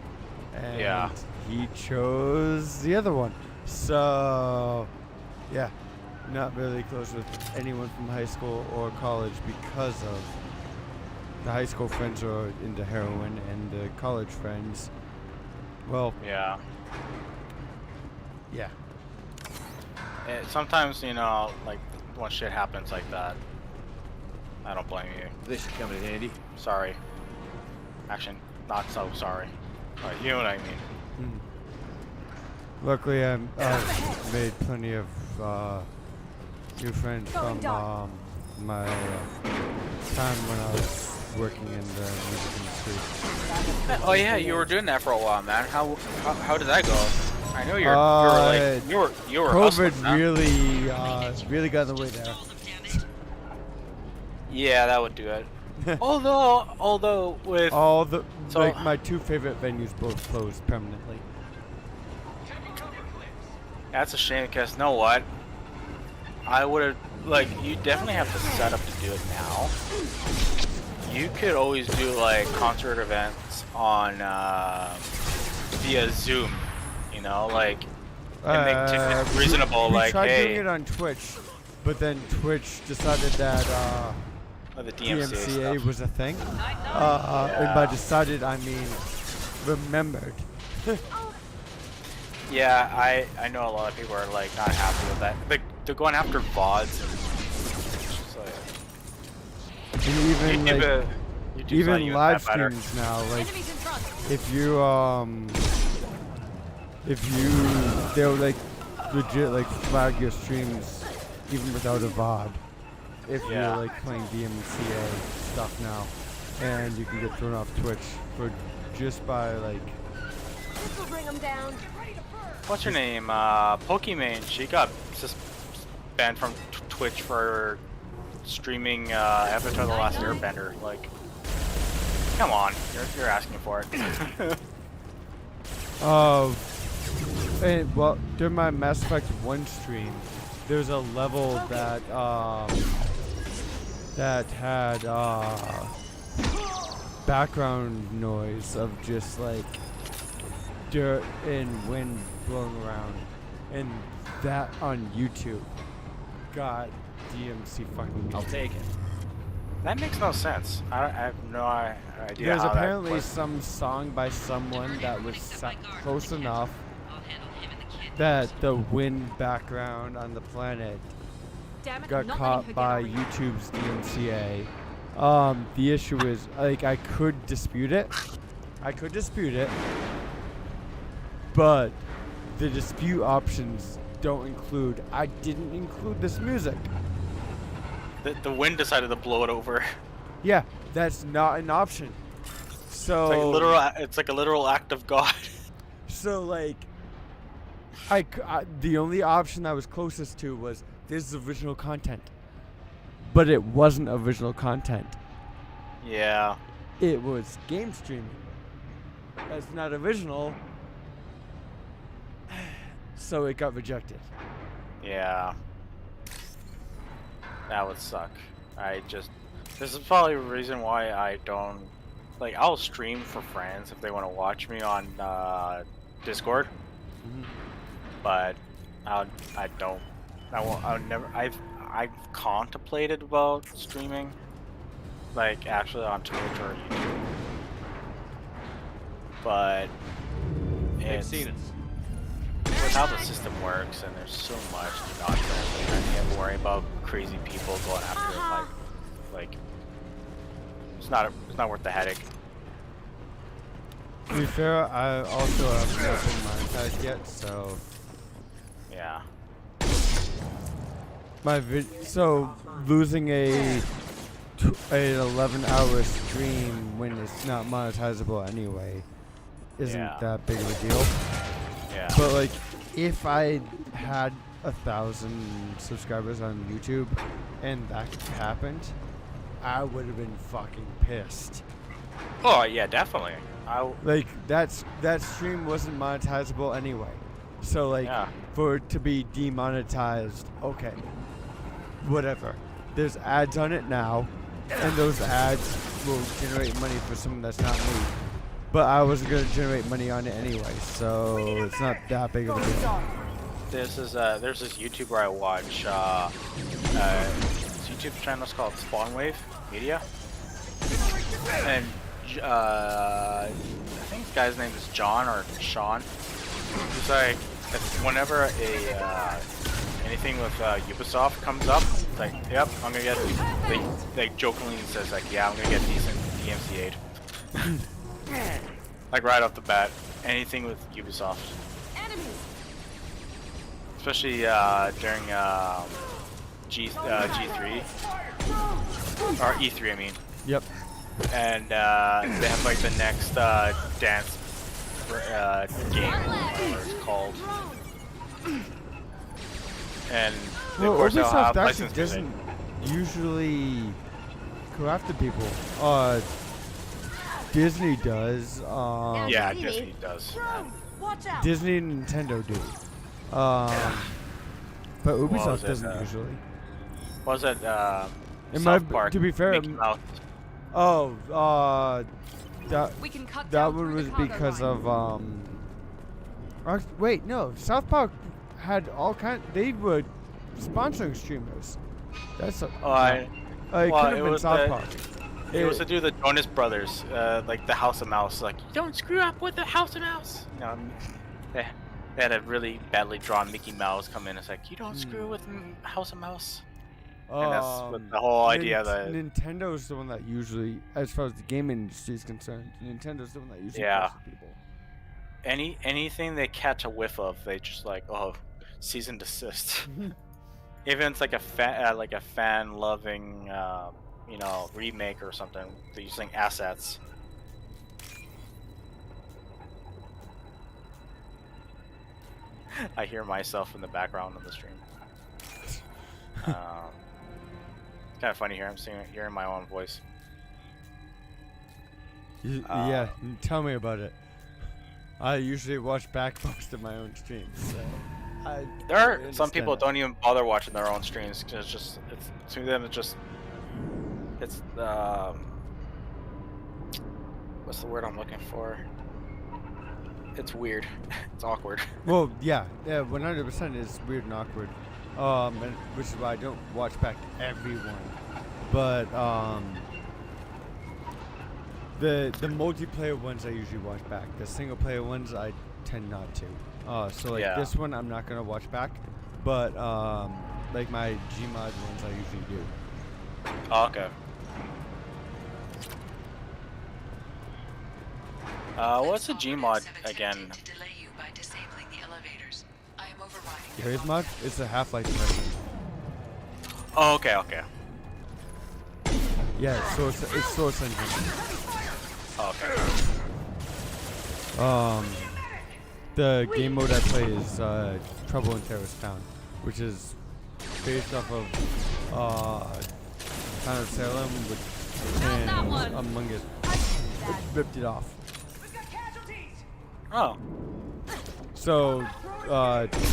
and he chose the other one. So, yeah, not really close with anyone from high school or college because of the high school friends are into heroin and the college friends, well, yeah. Sometimes, like, when shit happens like that, I don't blame you. This should come in handy. Sorry. Actually, not so sorry. But you know what I mean. Luckily, I've made plenty of new friends from my time when I was working in the music industry. Oh yeah, you were doing that for a while, man. How did that go? I know you were COVID really got in the way there. Yeah, that would do it. although with my two favorite venues both closed permanently. That's a shame because you know what? I would have you definitely have the setup to do it now. You could always do like concert events on via Zoom. And make it reasonable. We tried doing it on Twitch, but then Twitch decided that the DMCA was a thing. And by decided, I mean remembered. Yeah, I know a lot of people are like not happy with that. They're going after VODs and even live streams now. Like they'll like legit like flag your streams even without a VOD if you're like playing DMCA stuff now, and you can get thrown off Twitch for just by like. Bring them down. What's her name? Pokimane. She got banned from Twitch for streaming Avatar: The Last Airbender. Like, come on, you're asking for it. And well, during my Mass Effect 1 stream, there's a level that had background noise of just like dirt and wind blowing around, and that on YouTube got DMC fucking. I'll take it. That makes no sense. I have no idea. There's how apparently that some song by someone that was close enough that the wind background on the planet got caught by YouTube's DMCA. The issue is, like, I could dispute it, but the dispute options don't include. I didn't include this music. The wind decided to blow it over. Yeah, that's not an option. So It's like a literal act of God. So like, the only option I was closest to was this is original content, but it wasn't original content. Yeah. It was game streaming. That's not original. So it got rejected. Yeah. That would suck. This is probably the reason why I don't, like, I'll stream for friends if they want to watch me on Discord. Mm-hmm. But I've contemplated about streaming, like actually on Twitch or YouTube. But I've seen it. With how the system works, and there's so much nonsense, and I can't worry about crazy people going after it. Like it's not worth the headache. To be fair, I also have not been monetized yet, so yeah. So losing an 11-hour stream when it's not monetizable anyway isn't that big of a deal. Yeah. But like, if I had 1,000 subscribers on YouTube and that happened, I would have been fucking pissed. Oh yeah, definitely. Like that stream wasn't monetizable anyway, so like for it to be demonetized, okay, whatever. There's ads on it now, and those ads will generate money for someone that's not me. But I wasn't gonna generate money on it anyway, so it's not that big of a deal. There's this YouTuber I watch. His YouTube channel is called Spawnwave Media, and I think this guy's name is John or Sean. He's like, whenever anything with Ubisoft comes up, it's like, yep, I'm gonna get. They jokingly says like, yeah, I'm gonna get decent DMCA'd. Like right off the bat, anything with Ubisoft. Especially during G3 or E3, I mean. Yep. And they have like the next dance game, whatever it's called. And of course they'll have Ubisoft actually licensed music. doesn't usually go after people. Disney does. Yeah, Disney does. Disney and Nintendo do. But Ubisoft doesn't usually. What was it? South Park, to be fair, Mickey Mouse. that one was because of wait, no, South Park had all kind. They were sponsoring streamers. That's it could have been South Park. It was to do the Jonas Brothers, like the House of Mouse. Like, you don't screw up with the House of Mouse. You know, they had a really badly drawn Mickey Mouse come in. It's like, you don't screw with House of Mouse. And that's what the whole idea that Nintendo's the one that usually, as far as the game industry is concerned, Nintendo's the one that usually yeah. pushes people. Anything they catch a whiff of, they just like, oh, cease and desist. Even it's like a fan loving. You know, remake or something. They're using assets. I hear myself in the background of the stream. It's kind of funny here. I'm hearing my own voice. Yeah, tell me about it. I usually watch back most of my own streams, so There are some people don't even bother watching their own streams because to them it's what's the word I'm looking for? It's weird. It's awkward. Well, yeah, 100% is weird and awkward, and which is why I don't watch back everyone. But the multiplayer ones I usually watch back. The single player ones I tend not to. So like this one I'm not gonna watch back, but like my Gmod ones I usually do. Oh, okay. What's the Gmod again? Gary's mod? It's a Half-Life version. Oh, okay, okay. Yeah, it's Source Engine. Oh, okay. The game mode I play is Trouble in Terrorist Town, which is based off of Town of Salem, and Among Us ripped it off. Oh. So,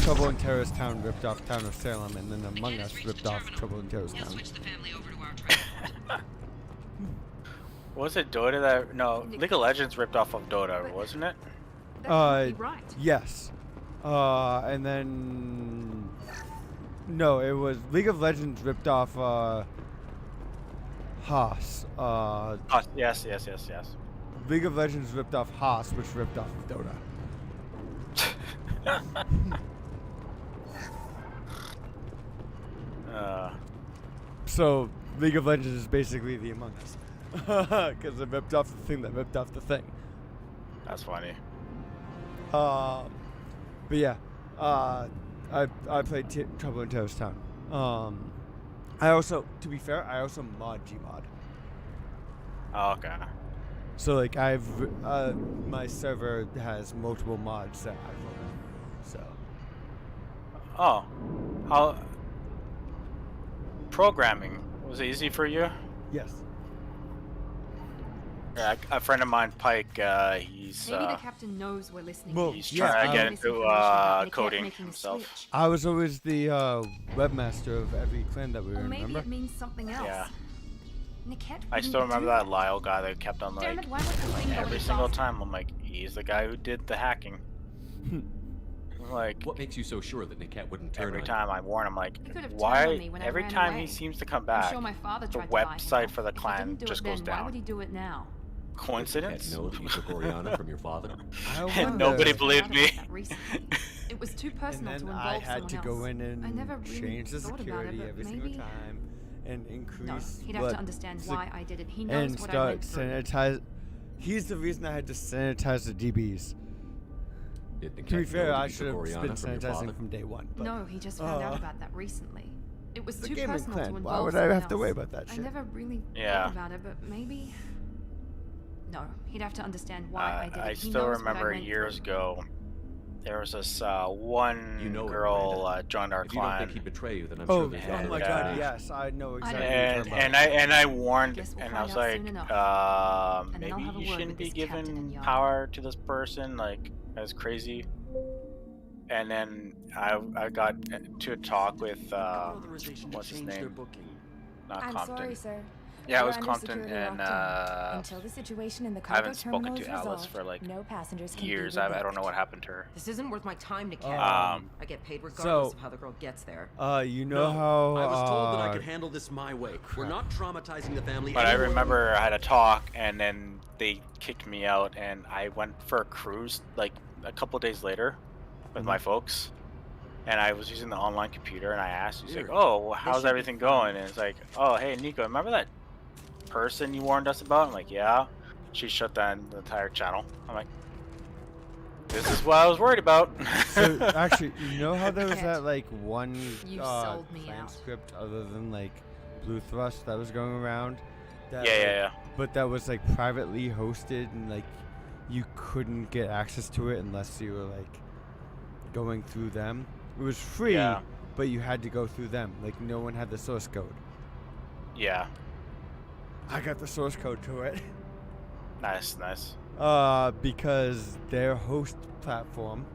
Trouble in Terrorist Town ripped off Town of Salem, and then Among Us ripped off Trouble in Terrorist Town. Was it Dota that? No, League of Legends ripped off of Dota, wasn't it? Yes. And then no, it was League of Legends ripped off Haas. Yes. League of Legends ripped off Haas, which ripped off Dota. So League of Legends is basically the Among Us, because it ripped off the thing that ripped off the thing. That's funny. But yeah, I played Trouble in Terrorist Town. I also, to be fair, I also mod Gmod. Oh, okay. So like my server has multiple mods that I run. So. Oh, how programming was it easy for you? Yes. Yeah, a friend of mine, Pike, he's maybe the captain knows we're listening. Well, he's trying to get into coding himself. I was always the webmaster of every clan that we were in, Maybe remember? it means something else. Yeah. Niket I still remember that Lyle guy that kept on like every single time. I'm like, he's the guy who did the hacking. Like, what makes you so sure that Niket wouldn't turn every on time I warn him, like, why? Every time he seems to come back, sure my father the tried to buy website him. for the If he clan didn't do just it goes then, down. Why would he do it now? Coincidence? Know that you took Oriana from your father? And nobody believed me. It was too personal and to then involve I had to go in and I never really change the thought about security it, every but single maybe... time and increase. No, he'd have to understand why I did it. He knows and what I start went through. sanitize. He's the reason I had to sanitize the DBs. To be fair, I should have been sanitizing from day one. But, no, he just found out about that recently. It was the too gaming personal clan. to involve Why would I someone have to else. worry about that shit? I never really thought about it, but maybe... No, he'd have to understand why I did it. I He still knows what I remember went years through. ago, there was this one girl joined our If you don't clan. think he'd betray you, then I'm Oh, sure there's oh my God! Yes, I know exactly. And I warned, and I was like, And then maybe I'll have a you word shouldn't with be this captain giving and Yana. power to this person. Like, that's crazy. And then I got to a talk with what's his name? Not I'm Compton. sorry, sir. Yeah, it We're was under Compton, security and lockdown. Until the situation in the I cargo haven't spoken terminal to is Alice resolved, for like no passengers can years. be I don't know what happened to her. This isn't worth my time, Niket. I get paid regardless so, of how the girl gets there. You know how I was told that I could handle this my way. We're not traumatizing the family. But I anymore. remember I had a talk, and then they kicked me out, and I went for a cruise like a couple days later with my folks. And I was using the online computer, and I asked, he's like, "Oh, well, how's everything going?" And it's like, "Oh, hey, Nico, remember that person you warned us about?" I'm like, "Yeah." She shut down the entire channel. I'm like, "This is what I was worried about." So actually, you know how there was that like one sold me out. transcript other than like Blue Thrust that was going around? That, Yeah. But that was like privately hosted, and like you couldn't get access to it unless you were like going through them. It was free, but you had to go through them. Like no one had the source code. Yeah. I got the source code to it. Nice. because their host platform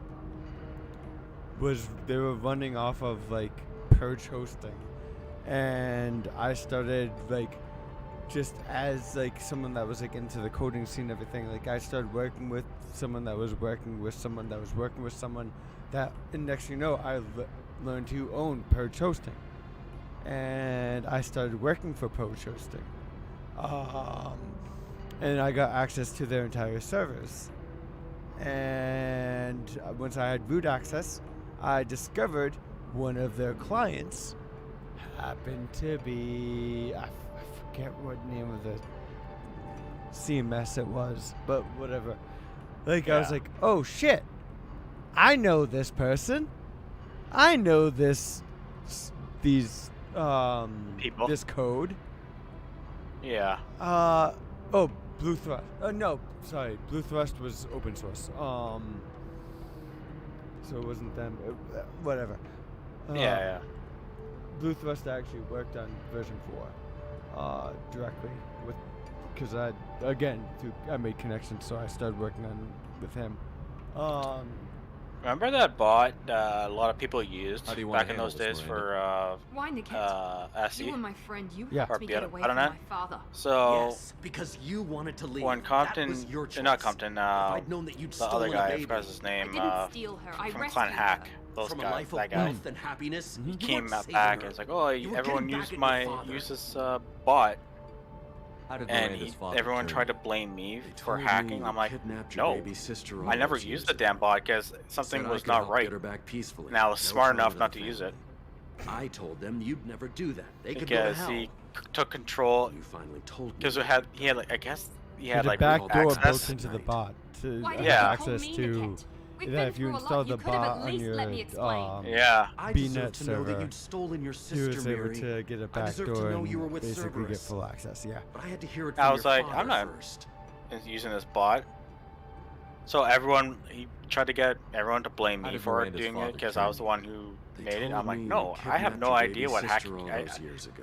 they were running off of like purge hosting, and I started like just as like someone that was like into the coding scene and everything, like I started working with someone that was working with someone that was working with someone that, and next thing you know, I learned to own purge hosting, and I started working for purge hosting, and I got access to their entire servers. And once I had root access, I discovered one of their clients happened to be, I forget what name of the CMS it was, but whatever. Like, I was like, oh shit, I know this person. I know these people. This code. Yeah. Oh, Blue Thrust. No, sorry. Blue Thrust was open source. So it wasn't them. Whatever. Yeah. Blue Thrust actually worked on version 4 directly with, because I made connections, so I started working with him. Remember that bot a lot of people used back in those days for Why, Niket? SE? You and my friend, you Yeah. helped me get away from ALOT? my father. So Yes, because you wanted to leave. when Compton, that was your choice. not Compton, If I'd known that you'd the other stolen a guy, I baby forgot his name, I didn't steal her. I from rescued Clan Hack, her. those From a guys, life of that guy. wealth and happiness, He you came weren't saving back her. and was like, oh, You were everyone getting used back at your father. this bot. How did And Miranda's father everyone turn? tried to blame me They for told me hacking. you I'm like, kidnapped your no, baby sister all I never those used years the damn ago. bot because something Said I was could not help right. get her back peacefully. And I was No smart trauma enough to not the to use it. family. I told them you'd never do that. They could go to Because hell. he took control. You finally told me. Because he had like, I guess he Had had a like back door access. built into the bot to Why have did Yeah. you call access me, to. Niket? We've Yeah, been if you through a install lot. the You could have bot at on least your let me explain. Yeah. I BNet deserve to know that server, you'd stolen your he sister, was able Mary. to get a I back deserve to door know you were and with basically get Cerberus. full access. Yeah. But I had to hear it from I was your like, father I'm not first. using this bot. So he tried to get everyone to blame How me did for Miranda's doing it father because turn I was the you? one who They made it. told I'm like, me no, you I have kidnapped no your idea baby what sister hacking. all those years ago.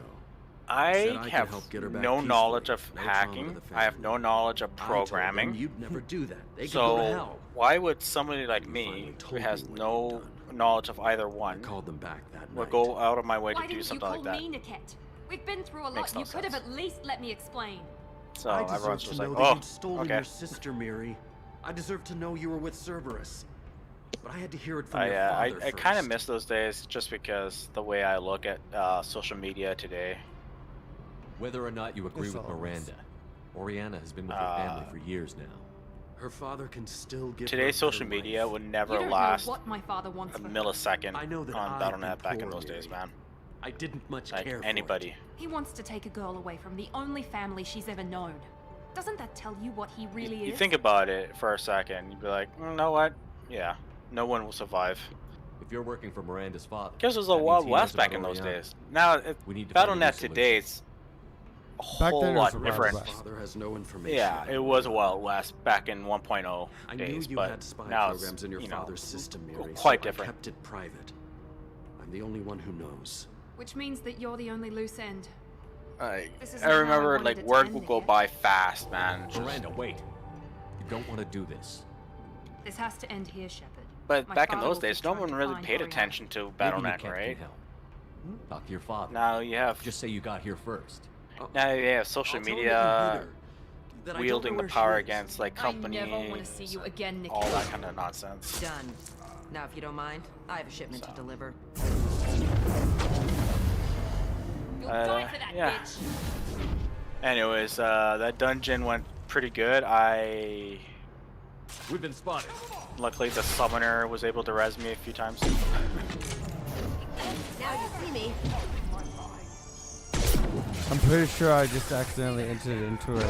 I Said I could have help get her back no knowledge of peacefully. No trauma to hacking. the I have family. no knowledge of I told them programming. you'd never do that. They could go to So hell. why would somebody like You me, finally who told has me what no you'd done. knowledge of either I one, called them back that would night. go out of my way Why to do didn't you something call like that? me, Niket? We've been through a lot. Makes no You could have sense. at least let me explain. So I deserve everyone's to just know like, that oh, you'd stolen okay. your sister, Mary. I deserve to know you were with Cerberus. But I had to hear it from your I father kind of first. miss those days just because the way I look at social media today. Whether or not you agree It's with all Miranda, Oriana has been with her family for years now. Her father can still give Today's her a social better media life. would You never don't last know what my father wants a for her. millisecond I know that on I've been Battle.net back in poor, those days, Mary. man. I didn't much Like care anybody. He wants to take a girl away from the only family she's ever known. Doesn't that tell you what he really You is? think about it for a second, you'd be like, you know what? Yeah, no one will survive. If you're working for Miranda's father, Because it was a that means Wild he West knows back about in those Oriana. days. Now, We need to find a new Battle.net solution. today's a Back whole then it was lot a Wild different. West. Father has no information. Yeah, about it was a Oriana. Wild West back in 1.0 I knew days, you but had spy now programs it's, in your you know, father's system, Mary. quite so different. I kept it private. I'm the only one who knows. Which means that you're the only loose end. This isn't I how I remember wanted like it to work end, would go Niket. by fast, man. Just- Miranda, wait. You don't want to do this. This has to end here, Shepard. But My back in father those will keep days, no trying one to really find paid Oriana. attention to Maybe you Battle.net, can't right? get help. Talk to your father. Now you have Just say you got here first. now you have social I'll tell him media that you hid her, that I don't wielding know the where she power is. against like I never want to companies, see you again, Niket. all that kind of nonsense. Done. Now, if you don't mind, I have a shipment to deliver. You'll die for that, yeah. bitch. Anyways, that dungeon went pretty good. We've been spotted. Luckily the summoner was able to res me a few times. Now you see me. I'm pretty sure I just accidentally entered into a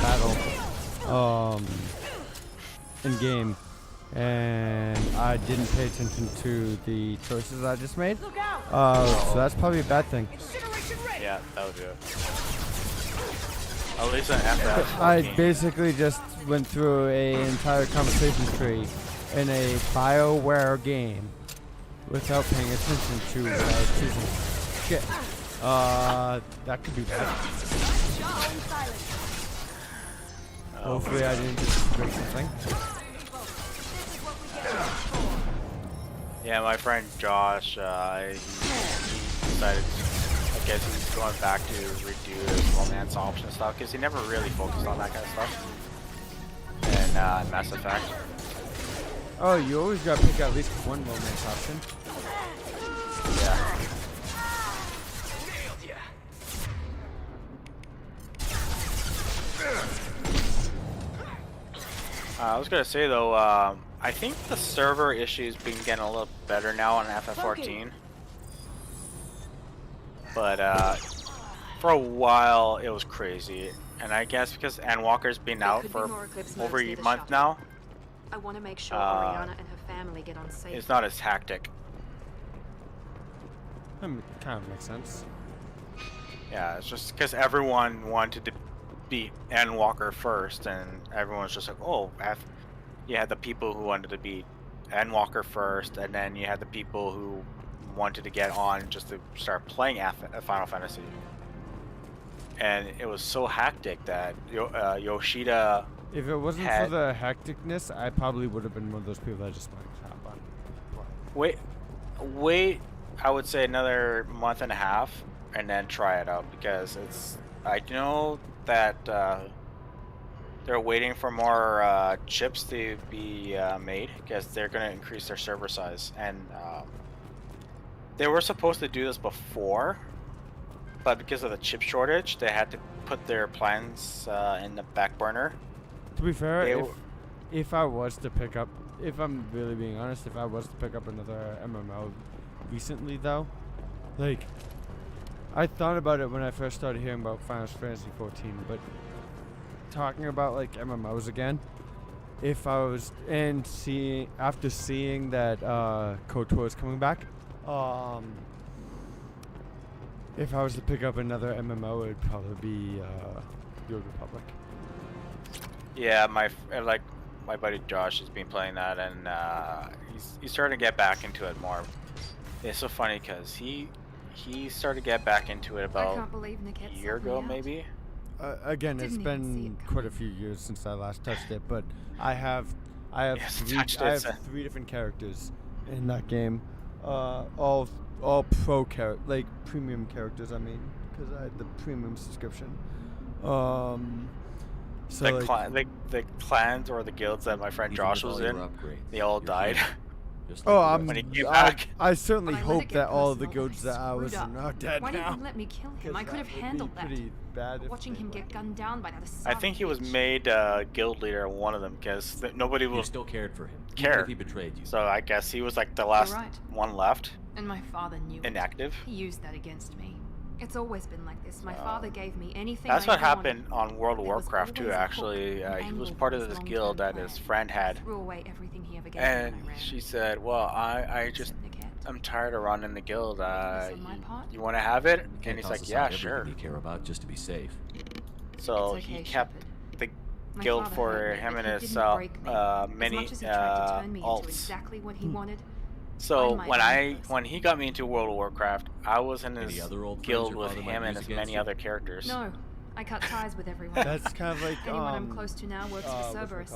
battle in game, and I didn't pay attention to the choices I just made. So that's probably a bad thing. Yeah, that would do it. At least I have that. I basically just went through an entire conversation tree in a BioWare game without paying attention to choosing shit. That could be bad. Hopefully I didn't just break something. Yeah, my friend Josh, he decided, I guess he's going back to redo his romance option stuff, because he never really focused on that kind of stuff. And Mass Effect. Oh, you always gotta pick at least one romance option. Yeah. I was gonna say though, I think the server issue's been getting a little better now on FF14. But for a while it was crazy, and I guess because Endwalker's been out for over a month now, I want to make sure Oriana and her family get on safe. it's not as hectic. Kind of makes sense. Yeah, it's just because everyone wanted to beat Endwalker first, and everyone's just like, oh, you had the people who wanted to beat Endwalker first, and then you had the people who wanted to get on just to start playing Final Fantasy. And it was so hectic that Yoshida. If it wasn't for the hecticness, I probably would have been one of those people that just went hop on. Wait, I would say another month and a half, and then try it out, because I know that they're waiting for more chips to be made, because they're going to increase their server size, and they were supposed to do this before, but because of the chip shortage, they had to put their plans in the back burner. To be fair, if I was to pick up, if I'm really being honest, if I was to pick up another MMO recently though, like, I thought about it when I first started hearing about Final Fantasy 14, but talking about like MMOs again, if I was after seeing that KOTOR is coming back, if I was to pick up another MMO, it'd probably be The Old Republic. Yeah, my buddy Josh has been playing that, and he's starting to get back into it more. It's so funny because he started to get back into it about a year ago, maybe. Again, it's been quite a few years since I last touched it, but I have three different characters in that game, all like premium characters. I mean, because I had the premium subscription. So the clans or the guilds that my friend Josh was in, they all died. When he came back. I certainly hope that all of the guilds that I was in are dead Why now. didn't you let me kill him? I could have handled that. Bad Watching him get gunned down by that Asari. I think he was made guild leader of one of them, because nobody will still cared for him. Care. Even if he betrayed you. So I guess he was like the last one left. And my father knew inactive. He used that against me. It's always been like this. My father gave me anything. That's what happened on World of Warcraft too. Actually, he was part of this guild that his friend had. Threw away everything he ever gave and she said, "Well, I'm tired of running the guild. You want to have it?" And he's like, "Yeah, sure." You care about just to be safe. So he kept the guild for him and his many alts. Exactly what he wanted. So when he got me into World of Warcraft, I was in his guild with him and as many other characters. No, I cut ties with everyone. That's kind of like anyone I'm close to now works for Cerberus.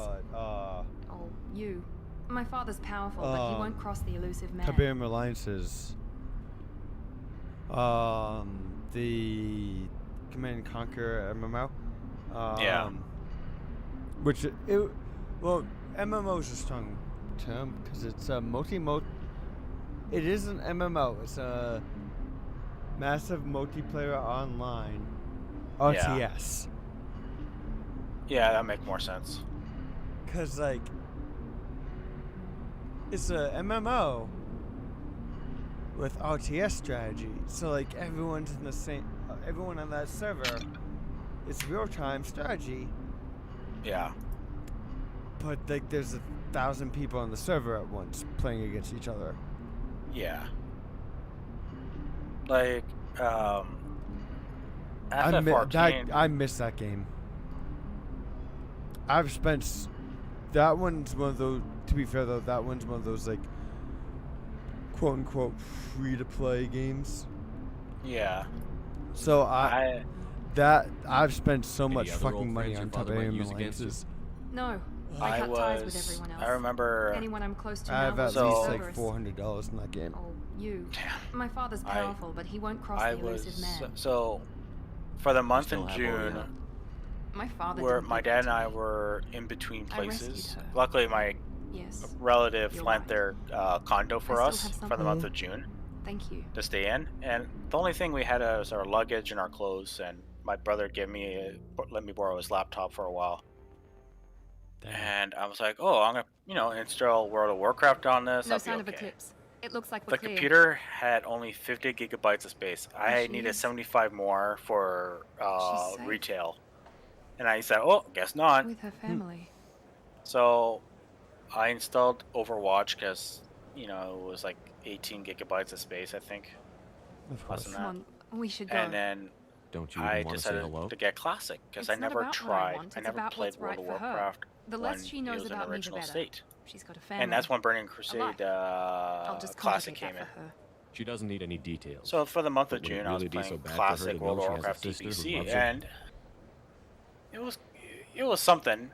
You. My father's powerful, but he won't cross the elusive man. Tiberium Alliances. The Command and Conquer MMO. Yeah. MMO is a strong term because it's a It is an MMO. It's a massive multiplayer online RTS. Yeah, that makes more sense. Cause like it's a MMO with RTS strategy. So like everyone's in the same. Everyone on that server, it's real-time strategy. Yeah. But like there's 1,000 people on the server at once playing against each other. Yeah. Like, I miss that game. I've spent. That one's one of those. To be fair though, that one's one of those like, quote unquote, free to play games. Yeah. So that I've spent so much other old fucking money friends on your father might use against alliances. No, I cut ties with everyone else. I remember. Anyone I'm close to I have now at will least be like Cerberus. $400 in that game. Oh, you. My father's powerful, but he won't cross I the elusive was man. so for the month still in have June, My father where didn't my give dad it and to I me. were in between I rescued places. her. Luckily, my Yes. relative You're lent right. their condo for I us still have for the month something. of June Thank you. to stay in, and the only thing we had was our luggage and our clothes. And my brother let me borrow his laptop for a while. And I was like, oh, I'm gonna, install World of Warcraft on this. No I'll sign be of okay. eclipse. It looks like we're The clear. computer had only 50 gigabytes of space. I she needed is. 75 more for She's safe. retail. And I said, oh, guess not. With her family. So I installed Overwatch because, it was like 18 gigabytes of space, I think. Less than that. Come on, we should go. And then Don't you I even want to say decided hello? to get Classic because It's I not never about what I tried. want, I it's never about played what's World right of for her. Warcraft The when less she knows it was in about me, the original better. state. She's got a family. And that's when Burning a Crusade life. I'll just Classic complicate came that in. for her. She doesn't need any details. So for the month of But would it June, I was really be playing so bad for her Classic to World know of she has a Warcraft sister who TPC, loves her? and it was something.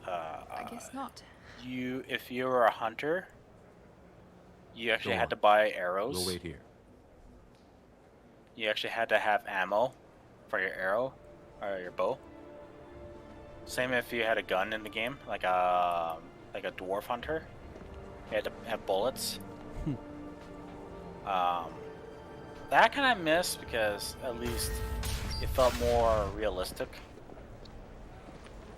I guess not. If you were a hunter, you actually Go had on. to buy arrows. We'll wait here. You actually had to have ammo for your arrow or your bow. Same if you had a gun in the game, like a dwarf hunter. You had to have bullets. That kind of missed because at least it felt more realistic.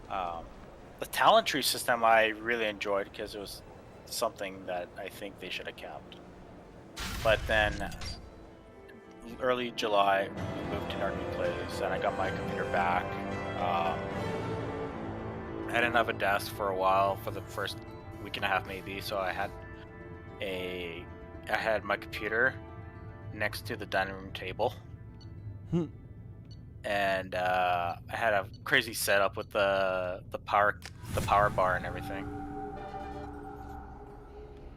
The talent tree system I really enjoyed because it was something that I think they should have kept. But then early July, we moved to our new place and I got my computer back. I didn't have a desk for a while, for the first week and a half maybe, so I had my computer next to the dining room table. And I had a crazy setup with the power bar and everything.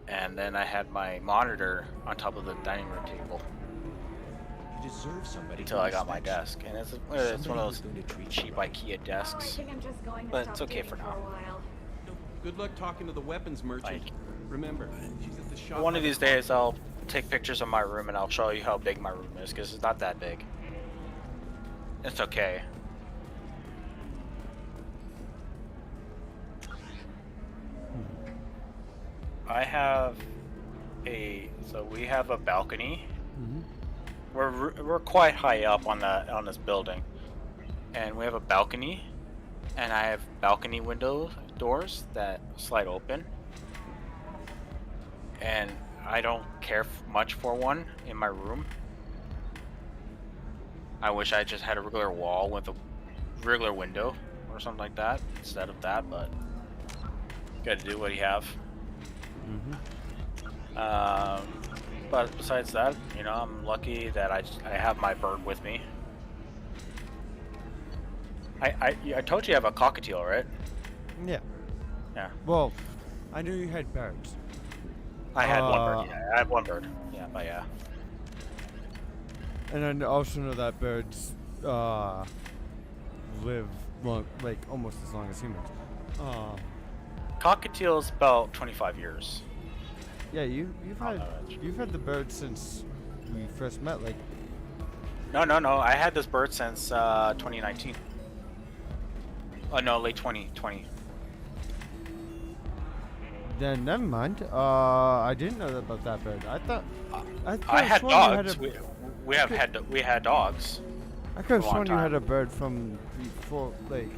And then I had my monitor on top of the dining room table. You deserve somebody Until who I got my respects desk, you. and it's one of Somebody those who's going to treat you cheap right. IKEA desks. I think I'm just going to But stop it's okay gaming for for now. a while. Good luck talking to the weapons merchant. Remember, she's at the shop. One by of the these days, I'll take pictures of my room and I'll show you how big my room is, because it's not that big. It's okay. We have a balcony. We're quite high up on this building, and we have a balcony, and I have balcony doors that slide open, and I don't care much for one in my room. I wish I just had a regular wall with a regular window or something like that instead of that, but you gotta do what you have. But besides that, I'm lucky that I have my bird with me. I told you I have a cockatiel, right? Yeah. Yeah. Well, I knew you had birds. I had one bird. Yeah, I have one bird. Yeah, but yeah. And I also know that birds live long, like almost as long as humans. Cockatiel's about 25 years. Yeah, you've had the bird since we first met, like. No. I had this bird since 2019. Oh no, late 2020. Then never mind. I didn't know about that bird. I had dogs. We had dogs. I could have for a long sworn you had time. a bird from before we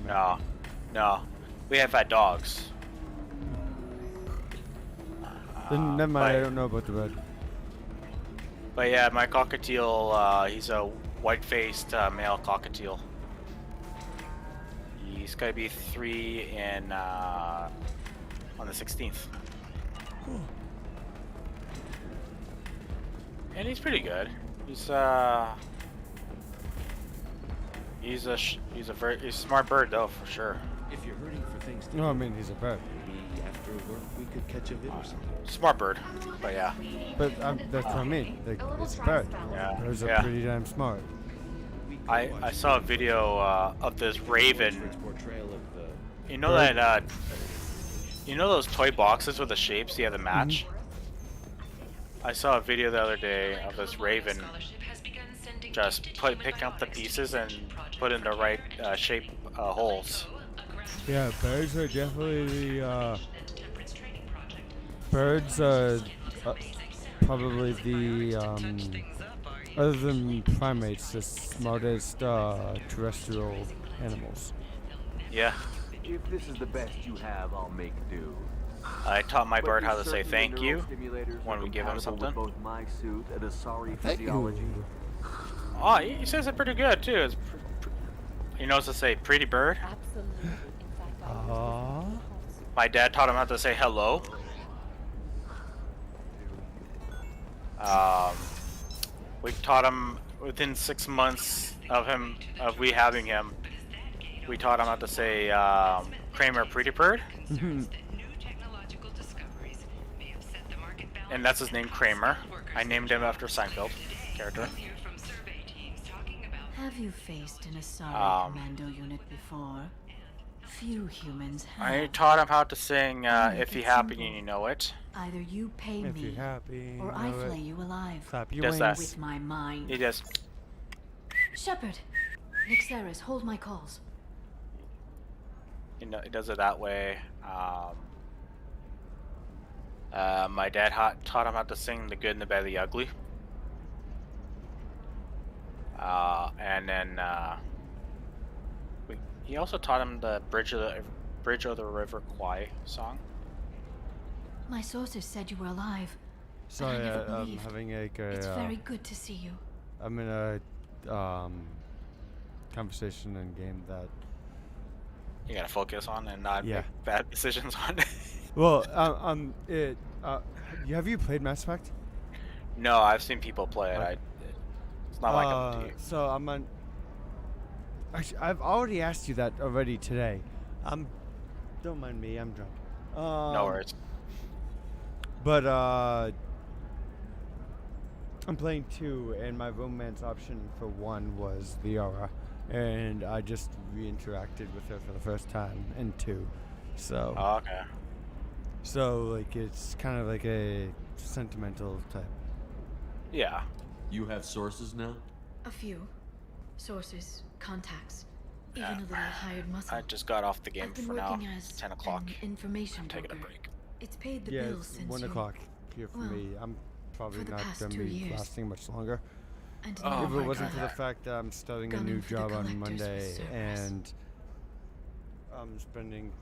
met. No. We have had dogs. Then never mind. I don't know about the bird. But yeah, my cockatiel, he's a white-faced male cockatiel. He's gonna be 3 on the 16th. And he's pretty good. He's a smart bird though, for sure. If you're hurting for things to No, I do, mean he's a bird. maybe after after work, we could catch a vid or something. Smart bird, but yeah. But that's what I mean. Like, it's a bird. Yeah. Birds are pretty damn smart. I saw a video of this raven. Portrayal of the You know that you know those toy boxes with the shapes you have to match? I saw a video the other day of this raven just picking up the pieces and put in the right shape holes. Yeah, birds are definitely the birds are probably the other than primates, the smartest terrestrial animals. Yeah. If this is the best you have, I'll make do. I taught my bird how to say thank you when we give him something. Both my suit and Asari Thank physiology. you. Oh, he says it pretty good too. He knows to say pretty bird. My dad taught him how to say hello. We taught him within 6 months of we having him. We taught him how to say Kramer pretty bird. And that's his name, Kramer. I named him after Seinfeld character. Have you faced an Asari commando unit before? Few humans have. I taught him how to sing If You Happy and You Know It. Either you pay If me, you're happy, or I flay you alive. Clap your Does wings. With my mind. He does. Shepard, Nixeris, hold my calls. He does it that way. My dad taught him how to sing The Good and the Bad and the Ugly. And then he also taught him the Bridge of the River Kwai song. My sources said you were alive. Sorry, but I never I'm believed. having a It's very good to see you. I'm in a conversation in game that You gotta focus on and not make bad decisions on. Well, have you played Mass Effect? No, I've seen people play it. It's not like a So I'm on. Actually, I've already asked you that already today. Don't mind me, I'm drunk. No worries. But I'm playing 2, and my romance option for 1 was Liara, and I just re-interacted with her for the first time in 2. So. Oh, okay. So like it's kind of like a sentimental type. Yeah. You have sources now? A few. Sources, contacts, even a little hired muscle. I just got off the game I've been for now. working It's as 10 o'clock. an information I'm taking a broker. break. It's paid the Yeah, bills it's since 1 you... o'clock here for well, me. I'm probably for the not past going to 2 be years. lasting much longer. And If now it wasn't for the fact that I'm starting a gunning new for the job on collectors Monday with Cerberus. and I'm spending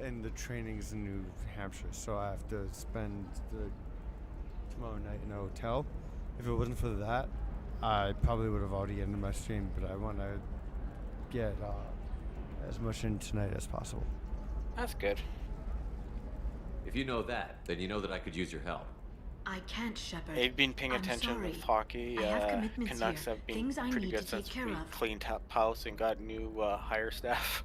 and the training's in New Hampshire, so I have to spend tomorrow night in a hotel. If it wasn't for that, I probably would have already ended my stream, but I want to get as much in tonight as possible. That's good. If you know that, then you know that I could use your help. I can't, Shepard. They've been paying I'm attention sorry. with hockey. I have commitments Canucks here. have been Things I pretty need good to since take care we of. cleaned house and got new hire staff.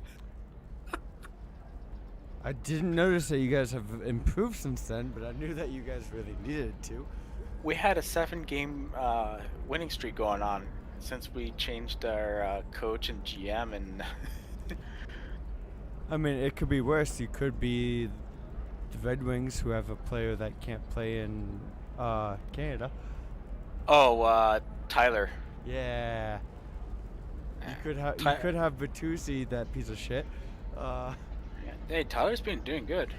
I didn't notice that you guys have improved since then, but I knew that you guys really needed to. We had a 7-game winning streak going on since we changed our coach and GM, and I mean, it could be worse. You could be the Red Wings, who have a player that can't play in Canada. oh, Tyler. Yeah. You could have Bertuzzi, that piece of shit. Hey, Tyler's been doing good.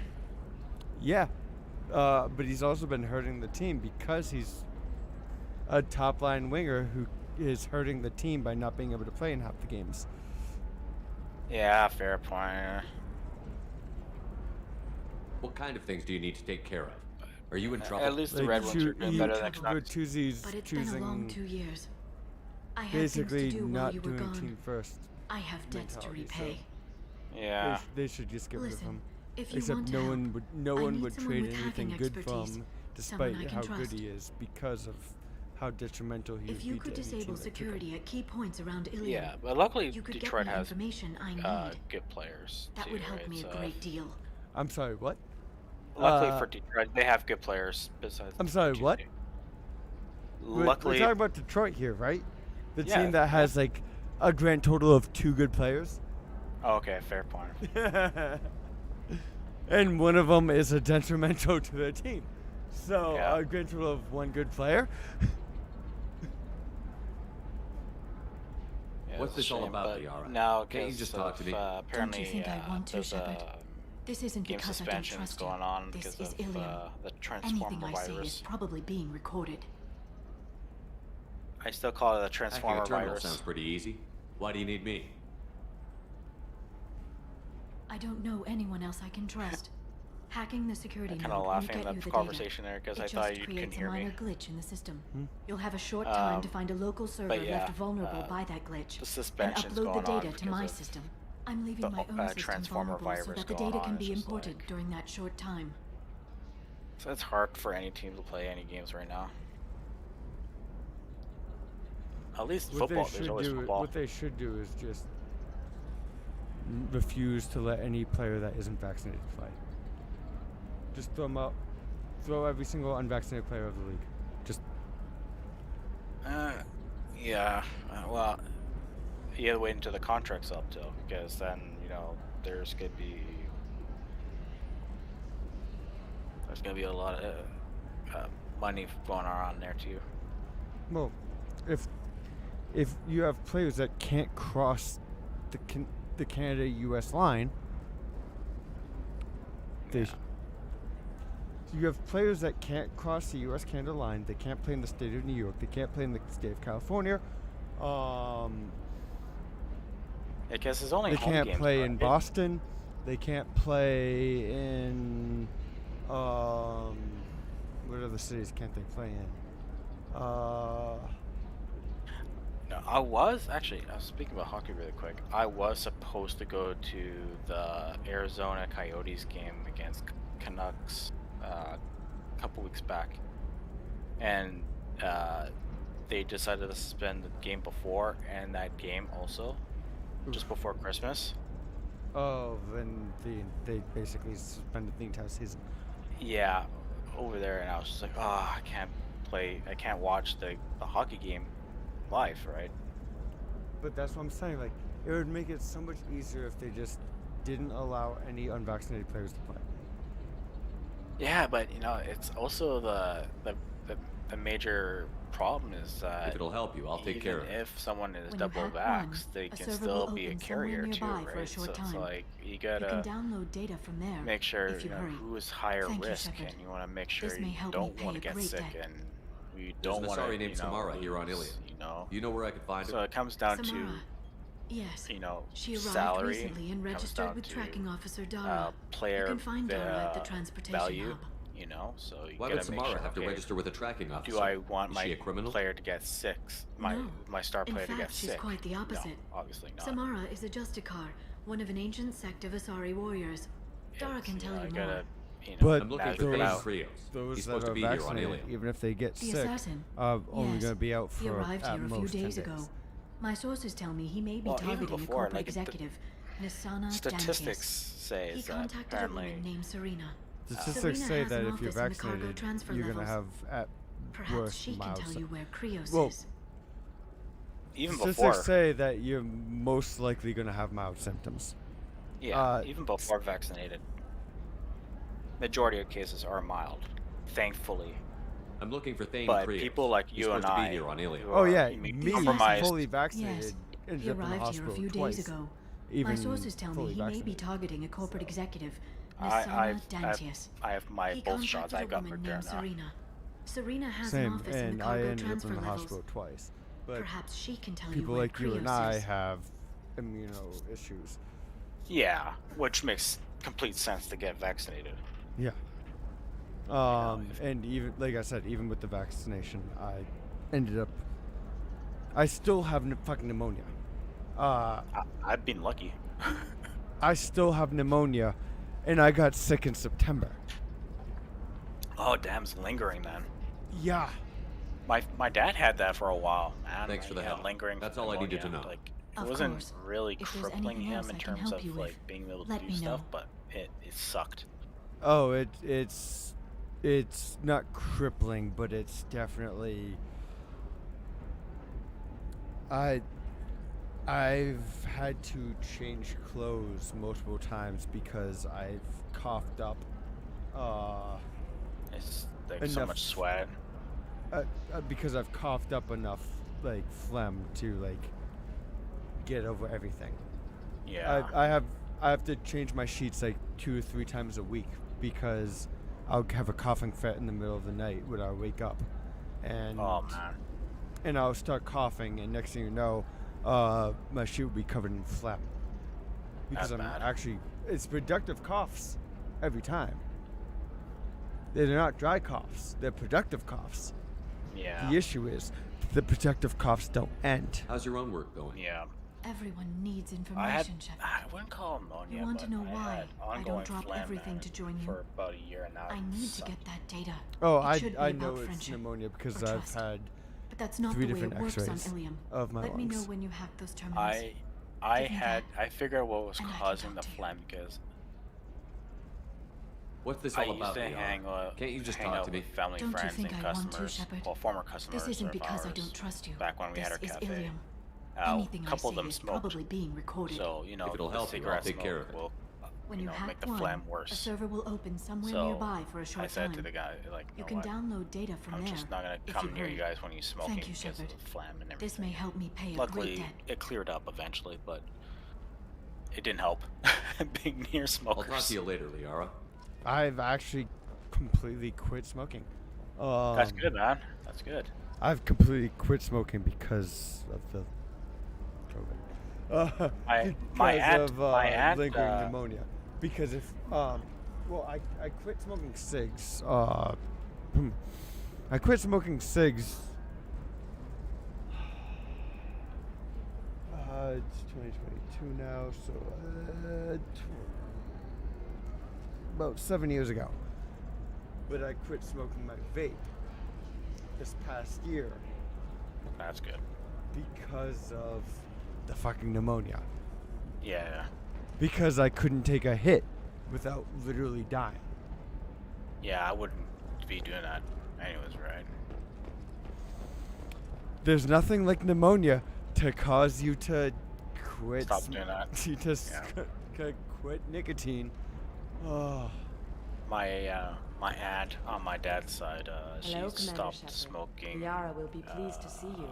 Yeah. But he's also been hurting the team because he's a top line winger who is hurting the team by not being able to play in half the games. Yeah, fair point. What kind of things do you need to take care of? Are you in trouble? At least the Red Ones are doing better than Canucks. Bertuzzi's But it's been a long choosing 2 years. I had things basically to do while not you were doing gone. team first. I have debts to mentality, so repay. Yeah. They should just get rid of Listen, him. if you Except want to no help, one would I need would someone trade with anything hacking good from expertise, him, someone despite I can how trust. good he is, because of how detrimental he If would you be could to any team disable that took him. security at key points around Ilium, Yeah, but luckily you could Detroit get me has information I need. good players. That too, would help right? me a So great deal. I'm sorry, what? Luckily for Detroit, they have good players besides. I'm sorry, what? Luckily, we're talking about Detroit here, right? The Yeah, team that has like a grand total of 2 good players. Oh, okay, fair point. And one of them is a detrimental to their team. So Yeah. a grand total of 1 good player. Yeah, What's it's a this all shame, about, but Liara? now, Can't you 'cause just talk to me? Apparently, Don't you think I want to, there's Shepard? This isn't game because I don't suspensions trust going you. on This because is of Ilium. the Anything Transformer I say is virus. probably being recorded. I still call it a Hacking Transformer a terminal virus. sounds pretty easy. Why do you need me? I don't know anyone else I can trust. Hacking the security I'm node kind of won't laughing get at you the the conversation data. there because It I just thought you couldn't creates a hear me. minor glitch in the system. Hmm? You'll have a short time to Um, find a local server yeah, left vulnerable by that glitch the and suspension's upload the going on data to my because of system. I'm leaving the, my own system Transformer vulnerable so virus that the going data on. can It's be just imported like- during that short time. So it's hard for any team to play any games right now. At least football. There's always football. What they should do is just refuse to let any player that isn't vaccinated play. Just throw them out. Throw every single unvaccinated player of the league. Just Yeah. Well, you have to wait until the contract's up till, because then there's gonna be a lot of money going around there too. well, if you have players that can't cross the Canada-U.S. line, you have players that can't cross the U.S.-Canada line. They can't play in the state of New York. They can't play in the state of California. I guess it's only They home can't games, play but in Boston. They can't play in what other cities can't they play in? No, I was speaking about hockey really quick. I was supposed to go to the Arizona Coyotes game against Canucks a couple weeks back, and they decided to suspend the game before and that game also, just before Christmas. Oh, then they basically suspended the entire season. Yeah, over there, and I was just like, oh, I can't watch the hockey game live, right? But that's what I'm saying. Like, it would make it so much easier if they just didn't allow any unvaccinated players to play. Yeah, but it's also the major problem is that If it'll help you, I'll take care of it. If someone is When you double hack vaxxed, one, they a can server still will be a open somewhere carrier too, nearby for a right? short So it's time. like you You gotta can download data from there. make sure if you hurry. who is higher Thank you, risk, Shepard. and you want to make sure This may you help me don't pay want a to get great sick, debt. and you There's don't an want Asari to named Samara here on lose, Ilium. You know where I could find So her? it comes down Samara. Yes. to She arrived salary, recently and comes registered down with to, tracking officer Dara. player You can find Dara at the transportation value. hub. So you Why gotta would make Samara sure, have to okay, register with a tracking officer? do I want Is my she a criminal? player to get sick? No. My star player In to get fact, she's sick? quite the opposite. No, obviously not. Samara is a Justicar, one of an ancient sect of Asari warriors. Dara can tell you I more. gotta, But I'm looking for those, Thales Trios. those He's that supposed to are be here on vaccinated, Ilium. even if they get The sick, assassin. are only Yes. going to be out He for arrived at here a few most 10 days days. ago. My sources tell me he may be Well, even targeting a before, corporate like, the executive, Nisana statistics Dantius. say He is that contacted a apparently woman named Serena. Statistics Serena say has that an if you're office in the cargo vaccinated, transfer you're going to levels. have at Perhaps worst she can mild tell you where Krios Well, is. even statistics before, say that you're most likely going to have mild symptoms. even before vaccinated, majority of cases are mild, thankfully. I'm looking for Thane But Krios. people like He's you and supposed to I, be here on Ilium. who Oh are yeah, me compromised. fully vaccinated Yes. ended He up in the arrived here a hospital few twice. days ago. Even My sources tell me fully he may be vaccinated. targeting a corporate executive, I Nisana Dantius. have my He both shots. I contacted a got woman Moderna. named Serena. Serena has an Same, office in and the I cargo ended up transfer in the levels. hospital twice. But Perhaps she can tell you people where like you and Krios I is. have immuno issues. Yeah, which makes complete sense to get vaccinated. Yeah. And even like I said, even with the vaccination, I still have fucking pneumonia. I've been lucky. I still have pneumonia, and I got sick in September. Oh, damn, it's lingering then. Yeah. My dad had that for a while, man. Thanks for the He had help. lingering That's all I needed to pneumonia. know. Like, it Of wasn't course. really If there's crippling anything him else in I can terms help of you like with, being able to let do me stuff, know. but it sucked. Oh, it's not crippling, but it's definitely. I've had to change clothes multiple times because I've coughed up. It's like so much sweat. Because I've coughed up enough like phlegm to like get over everything. Yeah. I have to change my sheets like 2 or 3 times a week because I'll have a coughing fit in the middle of the night when I wake up, and I'll start coughing, and next thing you know, my sheet will be covered in phlegm because it's productive coughs every time. They're not dry coughs; they're productive coughs. Yeah. The issue is the productive coughs don't end. How's your own work going? Yeah. Everyone needs information, Shepard. I wouldn't call it pneumonia. You want to know I why had I ongoing don't drop phlegm, everything to join you? for about a year now. I need to get that data. Oh, It should be I about know it's friendship pneumonia because or I've trust. had But that's not 3 the way different it works on X-rays Ilium. of my Let me lungs. know when you hack those terminals. I figured what was causing the phlegm because what's this all I used about? to hang out. Can't you just hang talk out to me? with family, Don't you friends, think and I want to, customers. Shepard? Well, former customers. This isn't of because I ours don't trust you. Back when we had our This is cafe. Ilium. A Anything couple I of say them is smoked. probably being recorded. So you know, If it'll the help you, I'll cigarette take smoke care of it. will, When you know, hack make the one, phlegm a worse. server will open somewhere So nearby for a short I said time. to the guy, like, You know can what? download data from I'm there. just not gonna if come you near hurry. you guys when you're smoking Thank you, because Shepard. of the phlegm and everything. This may help me pay a Luckily, great debt. it cleared up eventually, but it didn't help being near smokers. I'll talk to you later, Liara. I've actually completely quit smoking. That's good, man. That's good. I've completely quit smoking because of the COVID. My aunt, lingering pneumonia. Because if I quit smoking cigs. I quit smoking cigs. It's 2022 now, so about 7 years ago. But I quit smoking my vape this past year. That's good. Because of the fucking pneumonia. Yeah. Because I couldn't take a hit without literally dying. Yeah, I wouldn't be doing that anyways, right? There's nothing like pneumonia to cause you to quit. Stop doing that. Quit nicotine. Oh. My aunt on my dad's side, she Hello, stopped Shepard. smoking. Liara will be pleased to see you.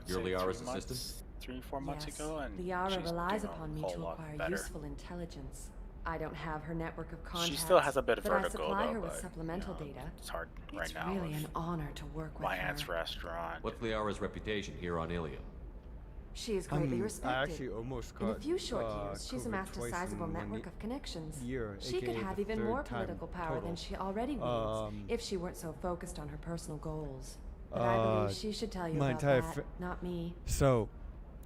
You're Liara's assistant? 3-4 months Yes. ago, and Liara she's relies doing upon a me whole to lot acquire better. useful intelligence. I don't have her network of contacts. She still has a bit of but I vertigo, supply though, her with but, supplemental data. It's hard right It's now. really with an honor to work with my her. aunt's restaurant. What's Liara's reputation here on Ilium? She is greatly respected. I actually almost In a got few short years, she's COVID amassed a twice sizable in 1 network of connections. year, She could aka have the even third more time political power total. than she already wields if she weren't so focused on her personal goals. But I believe she should tell you my about entire that, not me. So,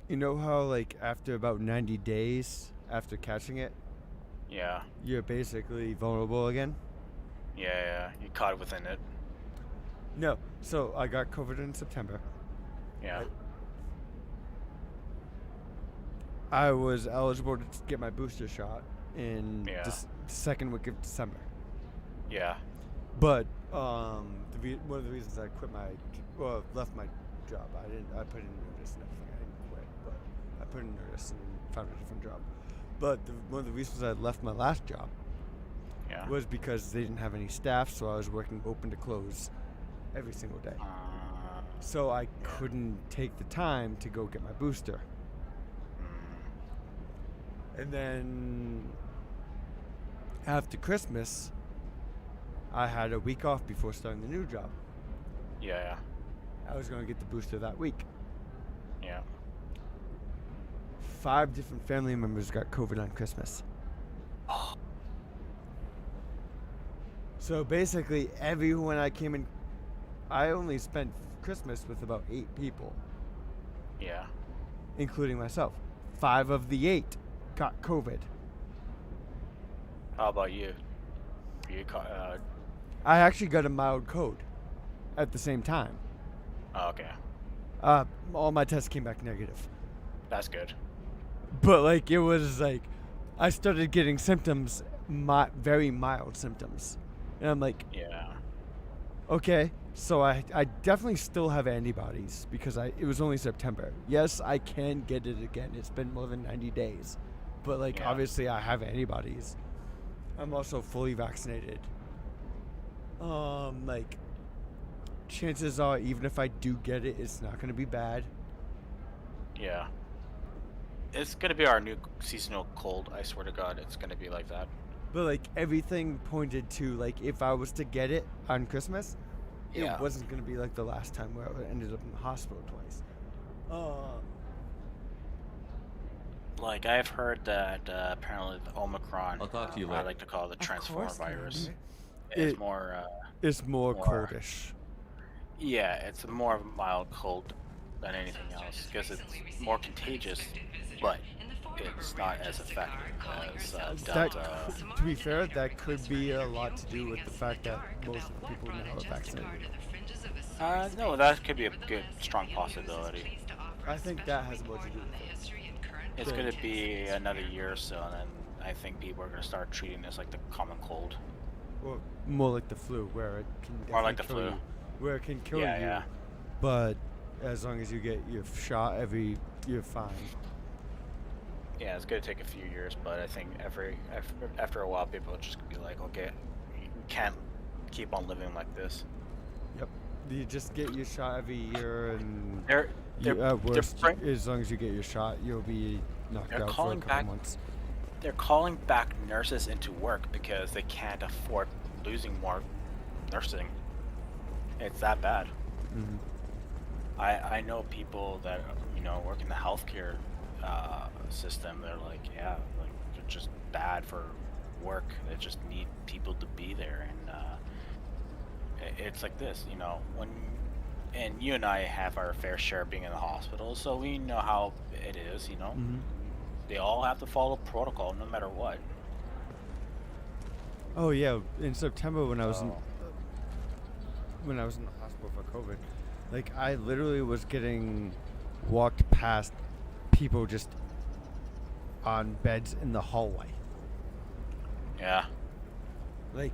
you know how like after about 90 days after catching it, Yeah. you're basically vulnerable again? Yeah, you caught within it. No. So I got COVID in September. Yeah. I was eligible to get my booster shot in Yeah. the second week of December. Yeah. But one of the reasons I left my job, I put in notice and everything. I didn't quit, but I put in notice and found a different job. But one of the reasons I left my last job was because they didn't have any staff, so I was working open to close every single day. So I couldn't take the time to go get my booster. And then after Christmas, I had a week off before starting the new job. Yeah. I was going to get the booster that week. Yeah. 5 different family members got COVID on Christmas. So basically, everyone I came in, I only spent Christmas with about 8 people. Yeah. Including myself. 5 of the 8 got COVID. How about you? You caught, I actually got a mild cold at the same time. oh, okay. All my tests came back negative. That's good. But like it was like I started getting symptoms very mild symptoms. And I'm like, yeah. Okay, so I definitely still have antibodies because it was only September. Yes, I can get it again. It's been more than 90 days. But, like, obviously I have antibodies. I'm also fully vaccinated. Like, chances are, even if I do get it, it's not going to be bad. Yeah. It's going to be our new seasonal cold. I swear to God, it's going to be like that. But, like, everything pointed to, like, if I was to get it on Christmas, it wasn't going to be like the last time where I ended up in the hospital twice. Like, I've heard that apparently the Omicron, I'll talk to you later. I like to call it the Transformer virus, It's more coldish. Yeah, it's more of a mild cold than anything else because it's more contagious, but it's not as effective as Delta. To be fair, that could be a lot to do with the fact that most of the people now are vaccinated. No, that could be a good, strong possibility. I think that has more to do with it. It's going to be another year or so, and then I think people are going to start treating this like the common cold. Or more like the flu, where it can More like the kill flu. you, where it can kill you. Yeah. But as long as you get your shot you're fine. Yeah, it's going to take a few years, but I think after a while, people are just going to be like, okay, you can't keep on living like this. Yep. You just get your shot every year, and They're as long as you get your shot, you'll be knocked out for a couple months. They're calling back nurses into work because they can't afford losing more nursing. It's that bad. Mm-hmm. I know people that work in the healthcare system. They're like, they're just bad for work. They just need people to be there, and it's like this, and you and I have our fair share of being in the hospital, so we know how it is, Mm-hmm. They all have to follow protocol no matter what. Oh yeah, in September when I was in the hospital for COVID, like I literally was getting walked past people just on beds in the hallway. Yeah. Like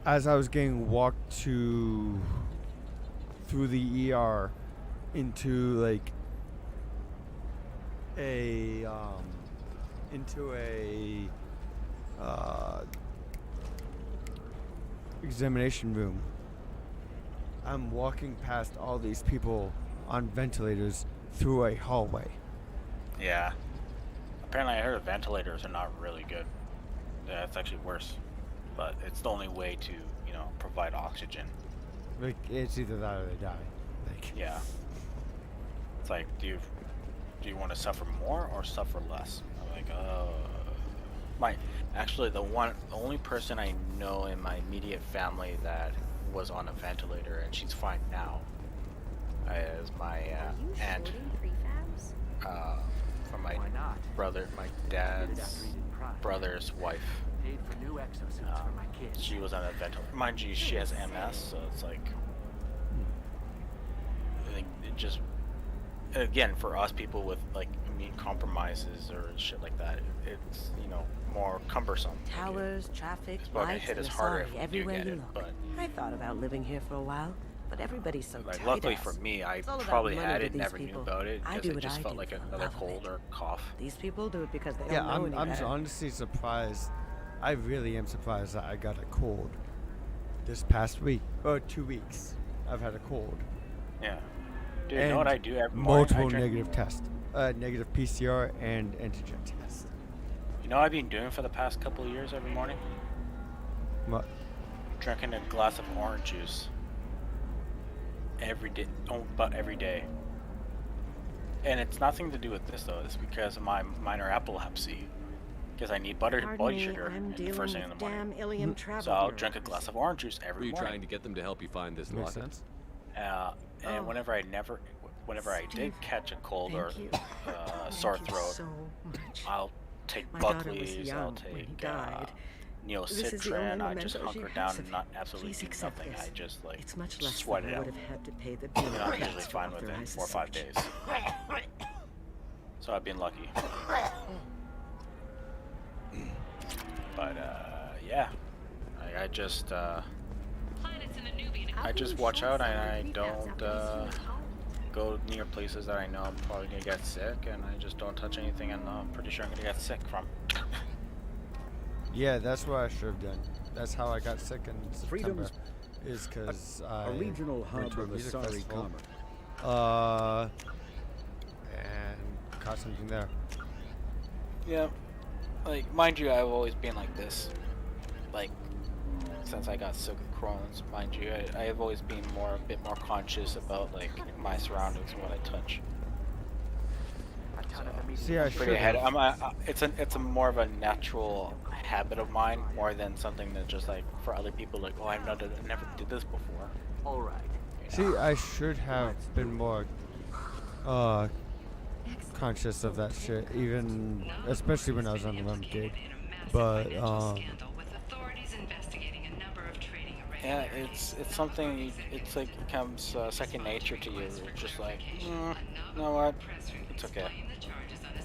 as I was getting walked through the ER into like into a examination room. I'm walking past all these people on ventilators through a hallway. Yeah. Apparently I heard ventilators are not really good. Yeah, it's actually worse. But it's the only way to, provide oxygen. Like, it's either that or they die. Like, yeah. It's like, do you want to suffer more or suffer less? I'm like, actually the only person I know in my immediate family that was on a ventilator and she's fine now is my aunt from my dad's brother's wife. Paid for new exosuits for my kids. She was on a ventilator. Mind you, she has MS, so it's like I think it just again for us people with like immune compromises or shit like that, it's more cumbersome. Towers, traffic, it's probably lights, hit and us harder Asari if we everywhere do get you it, look. but I thought about living here for a while, but everybody's so like tight luckily ass. for me, I It's all about probably money had to it, these never people. knew about it I because do it what just I felt do like for the another love of cold it. or cough. These people do it because they yeah, don't know any I'm better. honestly surprised. I really am surprised that I got a cold this past week or 2 weeks. I've had a cold. Yeah. Dude, you know what I do every morning? Multiple negative tests. Negative PCR and antigen test. You know what I've been doing for the past couple of years every morning? What? Drinking a glass of orange juice. Every day. Oh, but every day. And it's nothing to do with this though. It's because of my minor epilepsy. Because I need blood sugar the first thing in the morning. Ilium travel So I'll bureau. drink a glass of orange juice every Were you morning. trying to get them to help you find this Makes locket? sense. And whenever I did catch a cold or sore throat, so much. I'll take My daughter was Buckley's, young I'll when he take died. This is the only Neocitran. I just memento she hunker down has of and not you. absolutely Please do accept nothing. this. I just like It's much less sweat than it I out. would have had to pay the I'm bureaucrats usually to fine within authorize 4 or the 5 search. days. So I've been lucky. But yeah, I just watch out and I don't go near places that I know I'm probably gonna get sick, and I just don't touch anything and I'm pretty sure I'm gonna get sick from. Yeah, that's what I should have done. That's how I got sick in September. Is because I regional went hub to a of music Asari festival, commerce. and caught something there. Yeah, like mind you, I've always been like this. Like since I got sick with Crohn's, mind you, I have always been a bit more conscious about like my surroundings and what I touch. See, I should. It's a more of a natural habit of mine, more than something that just like for other people like, oh, I never did this before. All right. See, I should have been more conscious of that shit, even especially when I was on the REM gig. But yeah, it's something. It's like it becomes second nature to you. It's just like, you know what? It's okay.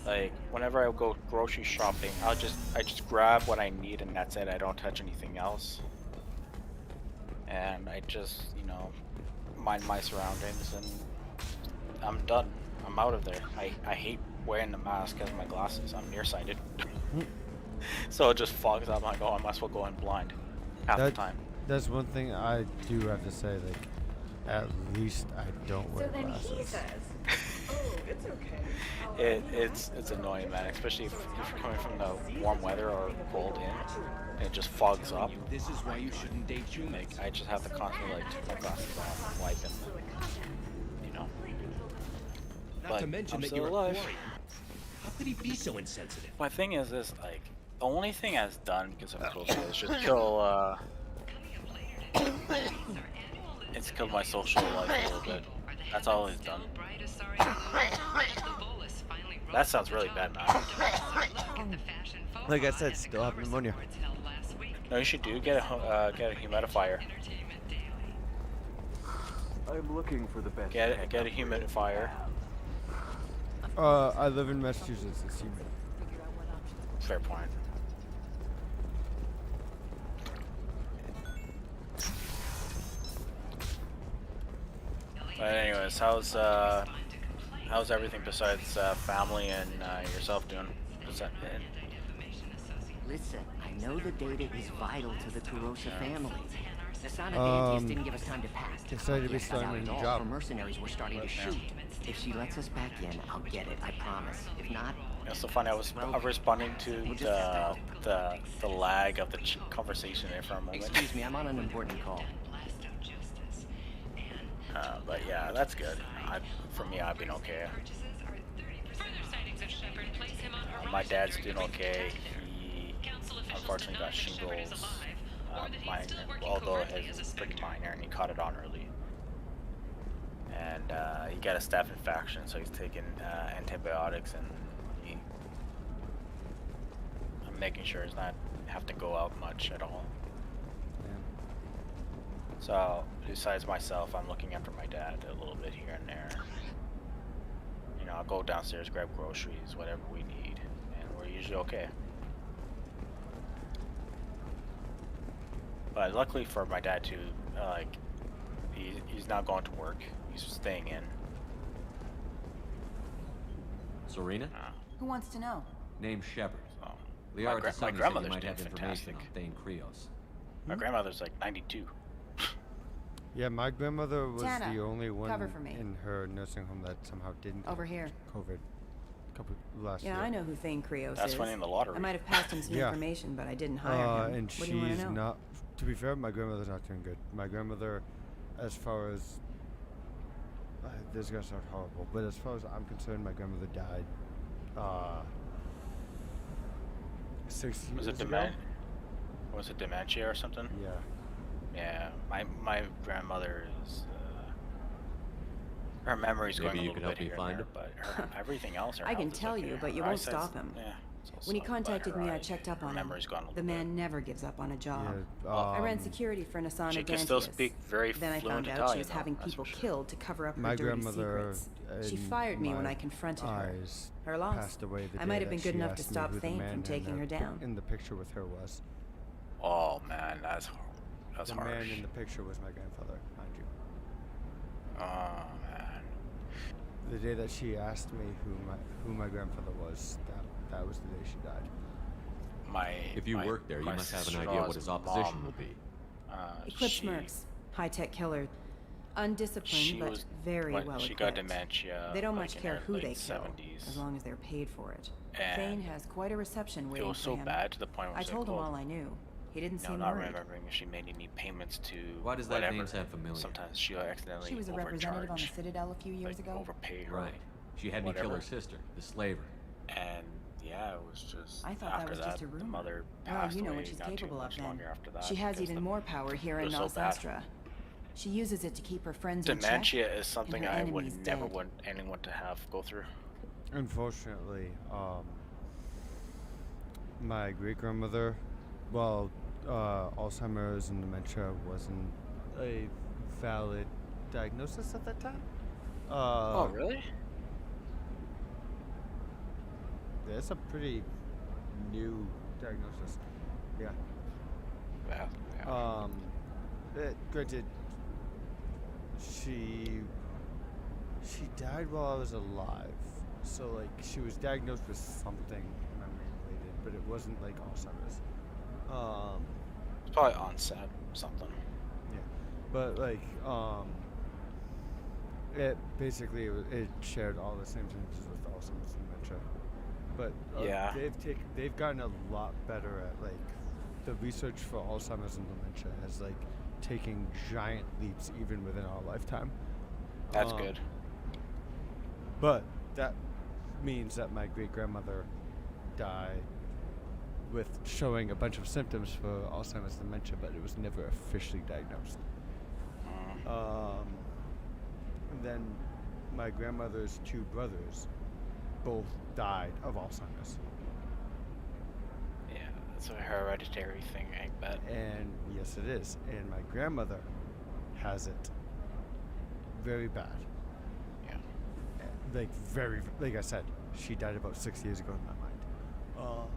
Like whenever I go grocery shopping, I just grab what I need and that's it. I don't touch anything else. And I just, mind my surroundings and I'm done. I'm out of there. I hate wearing the mask because of my glasses. I'm nearsighted. So it just fogs up. I'm like, oh, I might as well go in blind half the time. That's one thing I do have to say, like, at least I don't wear glasses. He says, oh, it's okay. It's annoying, man, especially if you're coming from the warm weather or cold in, and it just fogs up. This is why you shouldn't date you. Like, I just have to constantly like take my glasses off and wipe them, Not to mention that you're alive. How could he be so insensitive? My thing is this, like, the only thing I've done because of COVID is just kill, it's killed my social life a little bit. That's all he's done. That sounds really bad, man. Like I said, still have pneumonia. No, you should get a humidifier. I'm looking for the best. Get a humidifier. I live in Massachusetts. It's humid. Fair point. But anyways, how's everything besides family and yourself doing? Listen, I know the data is vital to the Kurosa family. The Son of Antius didn't give us time to pass. Decided to be starting a new job. Our mercenaries were starting to shoot. If she lets us back in, I'll get it, I promise. If not... It's so funny, I was responding to the lag of the conversation there for a moment. Excuse me, I'm on an important call. But yeah, that's good. For me, I've been okay. My dad's doing okay. He unfortunately got shingles, although his is pretty minor, and he caught it on early. And he got a staph infection, so he's taking antibiotics, and I'm making sure he's not have to go out much at all. So, besides myself, I'm looking after my dad a little bit here and there. I'll go downstairs, grab groceries, whatever we need, and we're usually okay. But luckily for my dad too, like, he's not going to work. He's staying in. Serena? Who wants to know? Name Shepard. My grandmother's might doing have fantastic. information on Thane Krios. My grandmother's like 92. Yeah, my grandmother was Tana, the only one cover for me. in her nursing home that somehow didn't Over here. COVID. Last year. Yeah, I know who Thane Krios is. That's winning the lottery. I might have passed him some information, but I didn't hire him. And What do you want she's to know? not. To be fair, my grandmother's not doing good. My grandmother, as far as this is gonna sound horrible, but as far as I'm concerned, my grandmother died 6 years ago. Was it dementia or something? Yeah. Yeah, my grandmother is. Her memory's going a little bit here and there, but everything else. I can tell you, but you won't stop him. Yeah. When he also, contacted but me, her I checked up on him. memory's gone a little The man never gives up on a job. Yeah, I ran security for Nasana she can Dantius. still speak very Then I fluent found out Italian, she was though, having that's people for sure. killed to cover up her My dirty grandmother secrets. She in fired me when my I confronted her. eyes Her loss. passed away the I day might have that been good she enough to asked me stop who the Thane man from in taking the her down. in the picture with her was. Oh man, that's The harsh. man in the picture was my grandfather, mind you. Oh man. The day that she asked me who my grandfather was, that was the day she died. If you work there, you must have an idea what his opposition will be. Eclipse Mercs, high-tech killer, undisciplined but very well equipped. She got dementia. They don't like, much in care her who late they kill, 70s. as long as they're paid for it. And Thane has quite a reception waiting it was for so him. bad to the point where I she's told like, him well, all I knew. He didn't no, seem not worried. remembering if she made any payments to Why does that whatever. name sound familiar? Sometimes she accidentally She was a representative on the Citadel a few years ago. overpaid her. Right. She had me kill her sister, the slaver. And yeah, it was just I thought after that was just a rumor. the mother Well, passed you know away what she's not too capable of much then. longer after that. She has because even more power here it in was so bad. Alsastra. She uses it to keep her friends in check. Dementia is something and her I enemies would never dead. want anyone to have go through. Unfortunately, my great grandmother, well, Alzheimer's and dementia wasn't a valid diagnosis at that time. Oh, really? Yeah, it's a pretty new diagnosis. Yeah. Yeah. Granted, she died while I was alive, so like she was diagnosed with something memory related, but it wasn't like Alzheimer's. It's probably onset something. Yeah, but like it basically it shared all the same symptoms with Alzheimer's and dementia, but Yeah. they've gotten a lot better at like the research for Alzheimer's and dementia has like taking giant leaps even within our lifetime. That's good. But that means that my great grandmother died with showing a bunch of symptoms for Alzheimer's and dementia, but it was never officially diagnosed. And then my grandmother's two brothers both died of Alzheimer's. Yeah, that's a hereditary thing, I bet. And yes, it is. And my grandmother has it very bad. Yeah. Like like I said, she died about 6 years ago in my mind.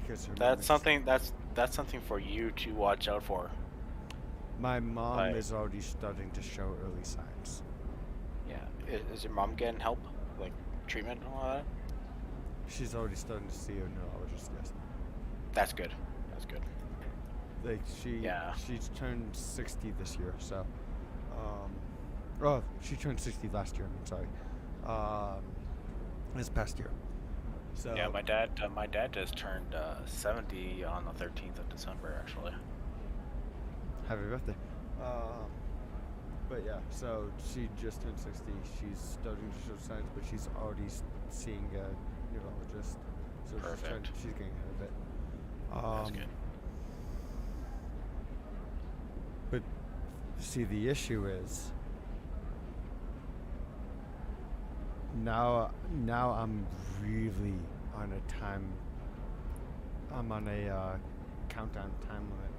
Because her That's something for you to watch out for. My mom Like- is already starting to show early signs. Yeah. Is your mom getting help, like treatment and all that? She's already starting to see a neurologist. Yes. That's good. That's good. Like she's turned 60 this year, so she turned 60 last year, I'm sorry. This past year. So Yeah, my dad just turned 70 on the 13th of December, actually. Happy birthday. But yeah, so she just turned 60. She's starting to show signs, but she's already seeing a neurologist. So Perfect. she's getting ahead of it. That's good. But see, the issue is now I'm really on a time. I'm on a countdown time limit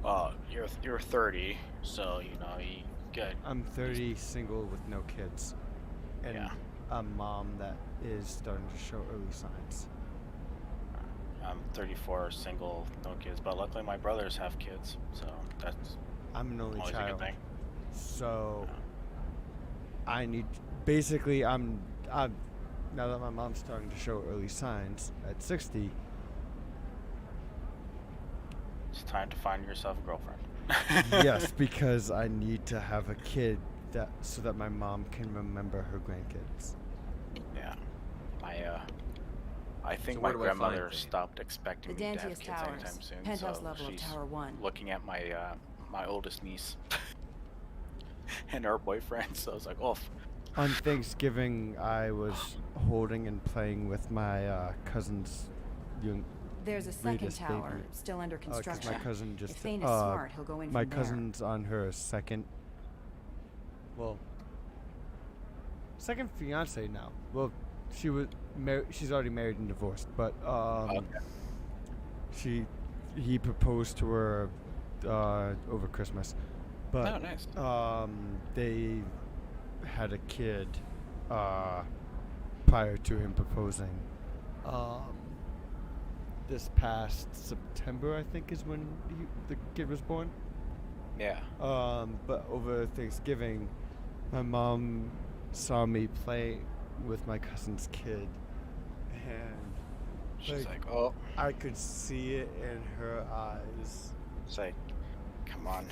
now. You're 30, so you get. I'm 30, single with no kids, and a mom that is starting to show early signs. I'm 34, single, no kids, but luckily my brothers have kids, so that's. I'm an only always a good child, thing. so I need. Basically, I'm now that my mom's starting to show early signs at 60. It's time to find yourself a girlfriend. Yes, because I need to have a kid so that my mom can remember her grandkids. Yeah, I think So my where do I find grandmother Thane? stopped expecting The me to have Dantius kids Towers, anytime soon. penthouse so level of she's Tower 1. looking at my oldest niece and her boyfriend. So I was like, oh. On Thanksgiving, I was holding and playing with my cousin's young. There's a second latest tower, baby. still under 'Cause construction. my cousin just. If Thane is smart, he'll go in my from there. cousin's on her second fiance now. Well, second fiance now. Well, she's already married and divorced, but Okay. he proposed to her over Christmas, but Oh, nice. they had a kid prior to him proposing. This past September, I think, is when the kid was born. Yeah. But over Thanksgiving, my mom saw me play with my cousin's kid, and She's like, oh. I could see it in her eyes. It's like, come on.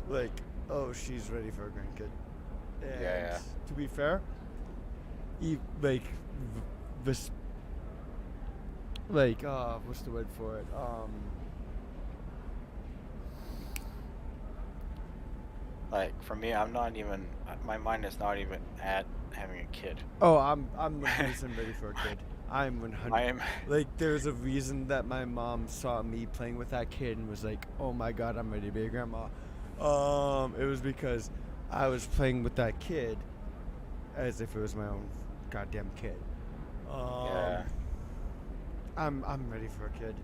Like, oh, she's ready for a grandkid. And Yeah. to be fair, this, what's the word for it? Like, for me, I'm not even, my mind is not even at having a kid. Oh, I'm 100% ready for a kid. I'm 100. I am. Like, there's a reason that my mom saw me playing with that kid and was like, "Oh my God, I'm ready to be a grandma." It was because I was playing with that kid as if it was my own goddamn kid. Yeah. I'm ready for a kid.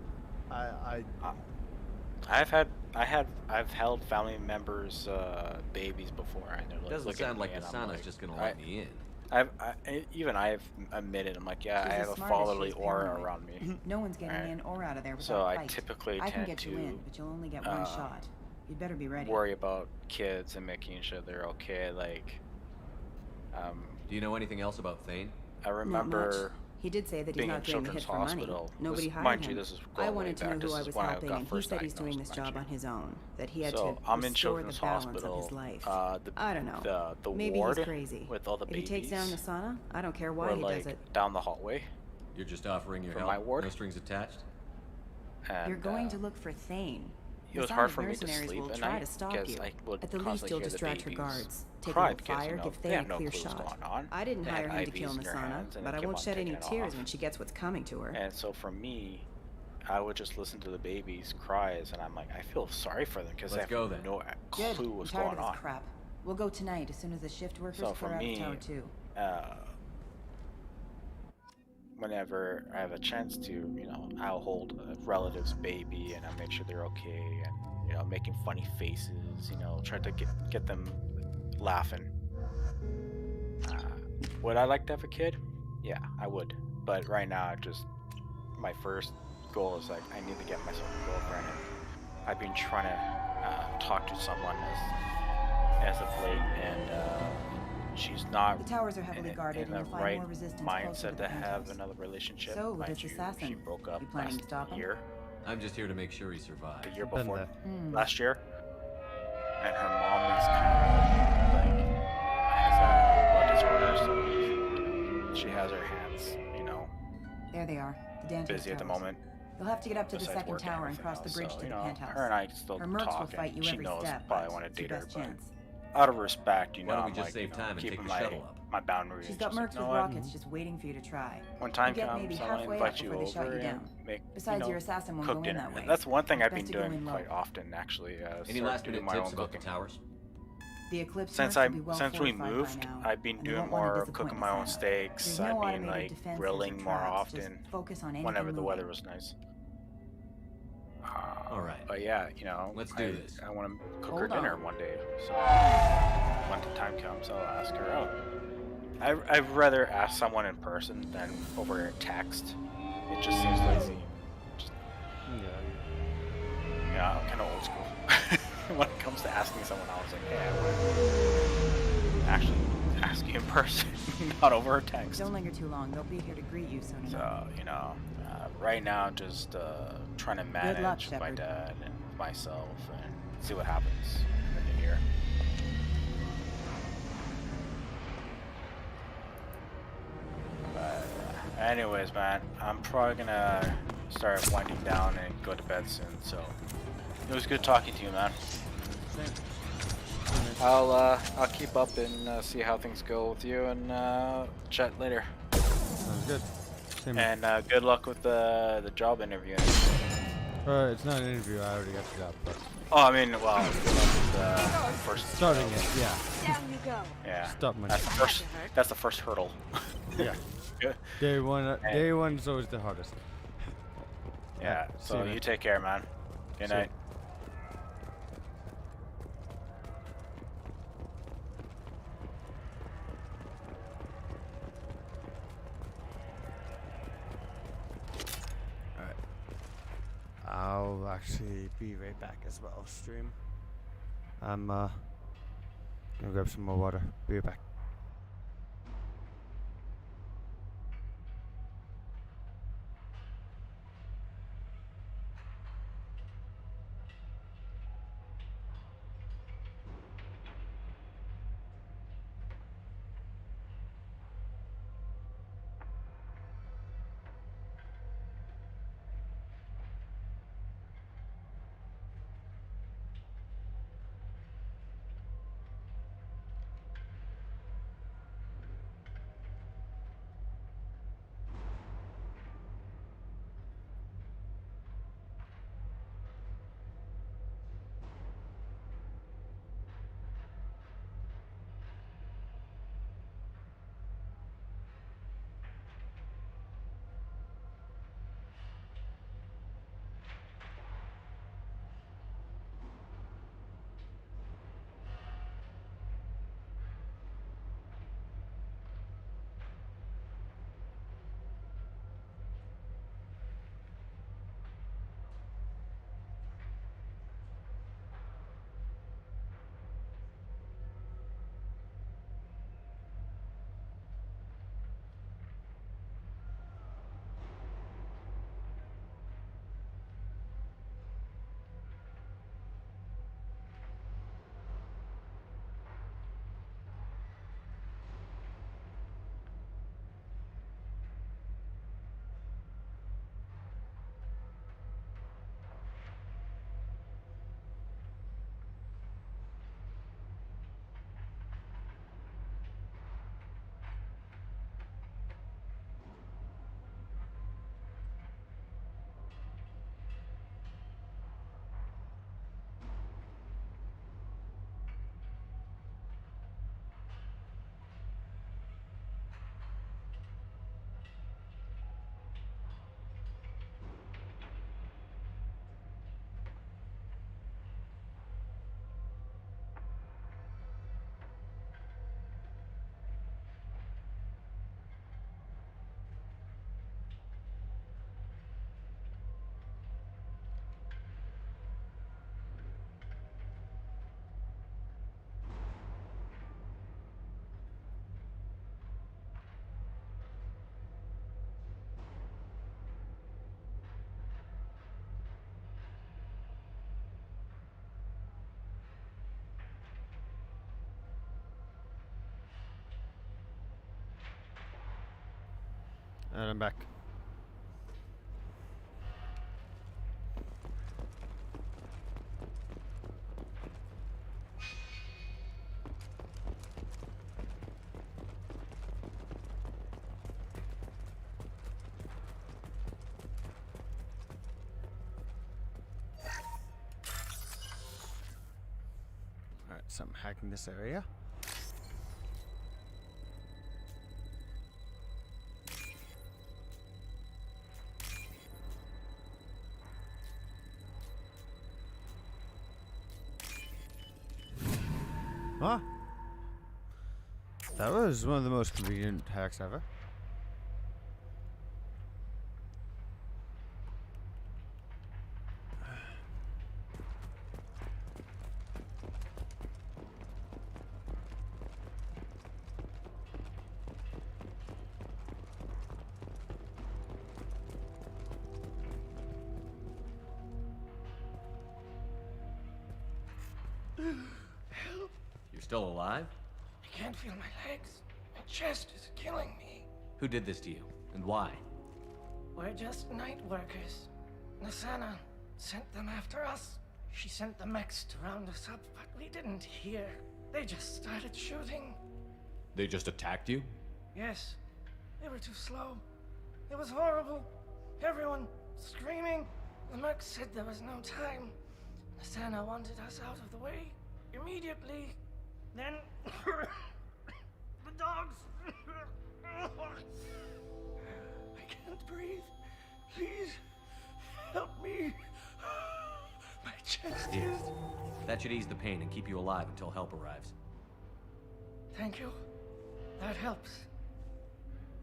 I've held family members' babies before, and they're like, Doesn't look at sound me, like and I'm Asana's like, just gonna let me in. I've admitted, I'm like, yeah, She's I as have a smart as fatherly she's aura paranoid. around me. No one's getting Right. in or out of there without So a I fight. typically I can tend get you in, but you'll only get one shot. You'd better be ready. worry about kids and making sure they're okay. Like, do you know anything else about Thane? I remember He did say that he's being in not doing the hit Children's for money. Hospital. Nobody This, hired mind him. you, this is I going way wanted to know back. who This I is was when I helping, got and he first said he's doing diagnosed, this mind job you. on his own. That he had So to I'm in restore the Children's balance Hospital. of his life. The, I don't know. The Maybe ward he's crazy. with all the If babies. he takes down Asana, I don't care why were, he like, does it. down the hallway. You're just offering your From help. my ward? No strings attached. And, You're going to look for Thane. it was Masonic hard for me to mercenaries sleep will at try night to stop because you. I would At the least, constantly you'll hear the distract her babies guards. Take cry a little because, fire, give they Thane had a no clear clue what's shot. going on. I didn't They hire had him to IVs kill in their Masana, hands, and but they I kept won't on shed any taking it tears off. when she gets what's coming to her. And so for me, I would just listen to the babies' cries, and I'm like, I feel sorry for them because they Let's have go then. no Good. clue I'm what's tired going of this on. crap. We'll go tonight as soon as the shift workers So for clear out me, of Tower 2. Whenever I have a chance to, I'll hold a relative's baby and I'll make sure they're okay, and making funny faces, try to get them laughing. Would I like to have a kid? Yeah, I would. But right now, my first goal is like, I need to get myself a girlfriend. And I've been trying to talk to someone as of late, and she's not The towers are heavily guarded, in and the you'll find right more resistance closer to mindset the to have penthouse. another relationship. So, with Mind this you, assassin, she broke up you planning last to stop him? year. I'm just here to make sure he survives. The year Been before, there. last year, and her mom is kind of has a blood disorder, so she has her hands, There they are, the Dante's busy at the towers. moment. You'll have to get up to the besides second work tower and everything cross the else. bridge So, to the penthouse. her and I still Her mercs will talk, fight and you she every knows step, probably but want to it's your date her, best but chance. out of respect, Why don't we I'm just like, save time and keeping take the my shuttle up? my boundaries. She's got just like, mercs you know with what? rockets just waiting for you to try. When time You get maybe comes, I want to halfway invite up you before they shut over you and down. make Besides, your assassin won't cook go in dinner. that way. That's one thing I've Best been to go doing in low. quite often, actually. Any start last doing minute my tips own about the cooking. towers? The Eclipse Since mercs will be well since we fortified by moved, now, I've been and they doing won't want to more disappoint cooking my own Asana. steaks. There's no I've been automated like defenses or grilling more traps, just often focus on anything whenever the moving. weather was nice. All right. But yeah, Let's do this. I want to cook Hold her dinner on. one day. So when the time comes, I'll ask her out. I'd rather ask someone in person than over text. It just seems lazy. Yeah, I'm kind of old school. When it comes to asking someone out, I was like, hey, I want to actually ask you in person, not over text. Don't linger too long. They'll be here to greet you soon enough. So, right now I'm just trying to luck, manage my Shepard. dad and myself and see what happens in the new year. But anyways, man, I'm probably gonna start winding down and go to bed soon. So it was good talking to you, man. I'll keep up and see how things go with you and chat later. Sounds good. Same. And good luck with the job interview. It's not an interview. I already got the job. But Oh, I mean, well, good luck with first starting it, yeah. Down you go. Yeah. Stop my. That's the first hurdle. Yeah. Day one's always the hardest. Yeah. So you you take care, man. Good night. Alright. I'll actually be right back as well, stream. I'm gonna grab some more water. Be right back. And I'm back. Alright, so I'm hacking this area. Huh? That was one of the most convenient hacks ever. Help! You're still alive? I can't feel my legs. My chest is killing me. Who did this to you, and why? We're just night workers. Nasana sent them after us. She sent the mechs to round us up, but we didn't hear. They just started shooting. They just attacked you? Yes. They were too slow. It was horrible. Everyone screaming. The mechs said there was no time. Nasana wanted us out of the way immediately. Then the dogs. I can't breathe. Please help me. My chest Here. is. That should ease the pain and keep you alive until help arrives. Thank you. That helps.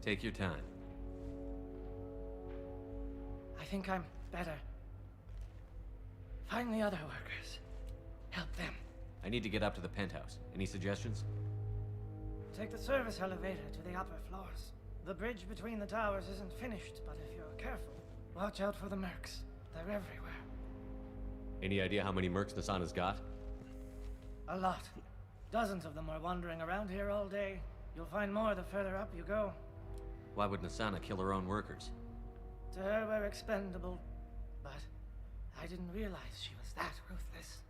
Take your time. I think I'm better. Find the other workers. Help them. I need to get up to the penthouse. Any suggestions? Take the service elevator to the upper floors. The bridge between the towers isn't finished, but if you're careful, watch out for the mercs. They're everywhere. Any idea how many mercs Nasana's got? A lot. Dozens of them are wandering around here all day. You'll find more the further up you go. Why would Nasana kill her own workers? To her, we're expendable. But I didn't realize she was that ruthless.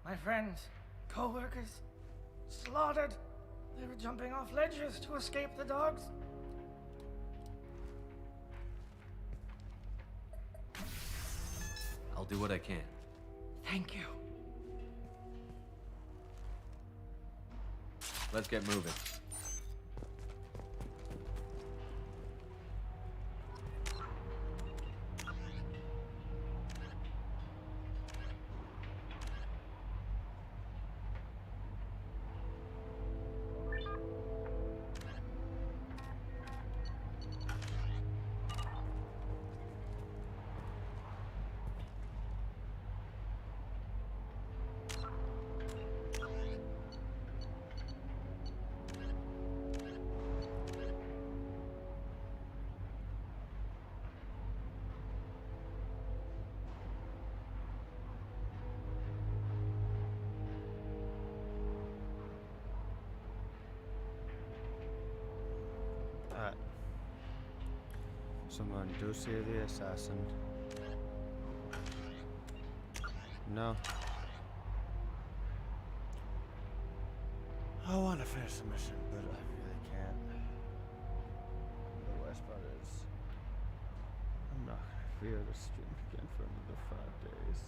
My friends, co-workers, slaughtered. They were jumping off ledges to escape the dogs. I'll do what I can. Thank you. Let's get moving. Alright. Someone do see the assassin. No. I want to finish the mission, but I really can't. The worst part is, I'm not going to be able to stream again for another 5 days.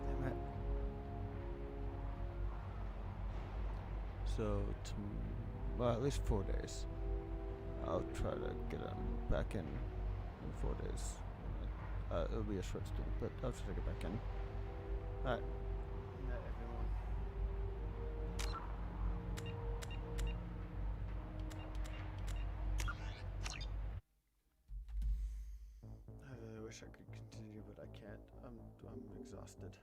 Damn it. So, well, at least 4 days. I'll try to get back in 4 days. It'll be a short stream, but I'll try to get back in. Alright. Night, everyone. I really wish I could continue, but I can't. I'm exhausted.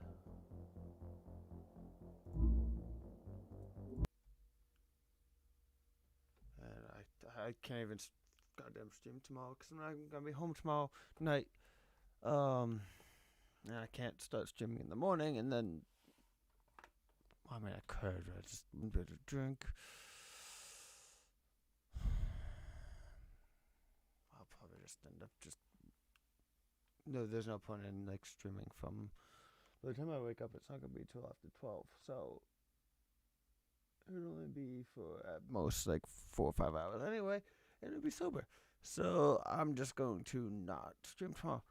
And I can't even goddamn stream tomorrow because I'm not gonna be home tomorrow night. And I can't start streaming in the morning, and then I mean I could. I just wouldn't be able to drink. I'll probably just end up no. There's no point in like streaming from. By the time I wake up, it's not gonna be till after 12. So it'll only be for at most like 4 or 5 hours anyway, and it'll be sober. So I'm just going to not stream tomorrow.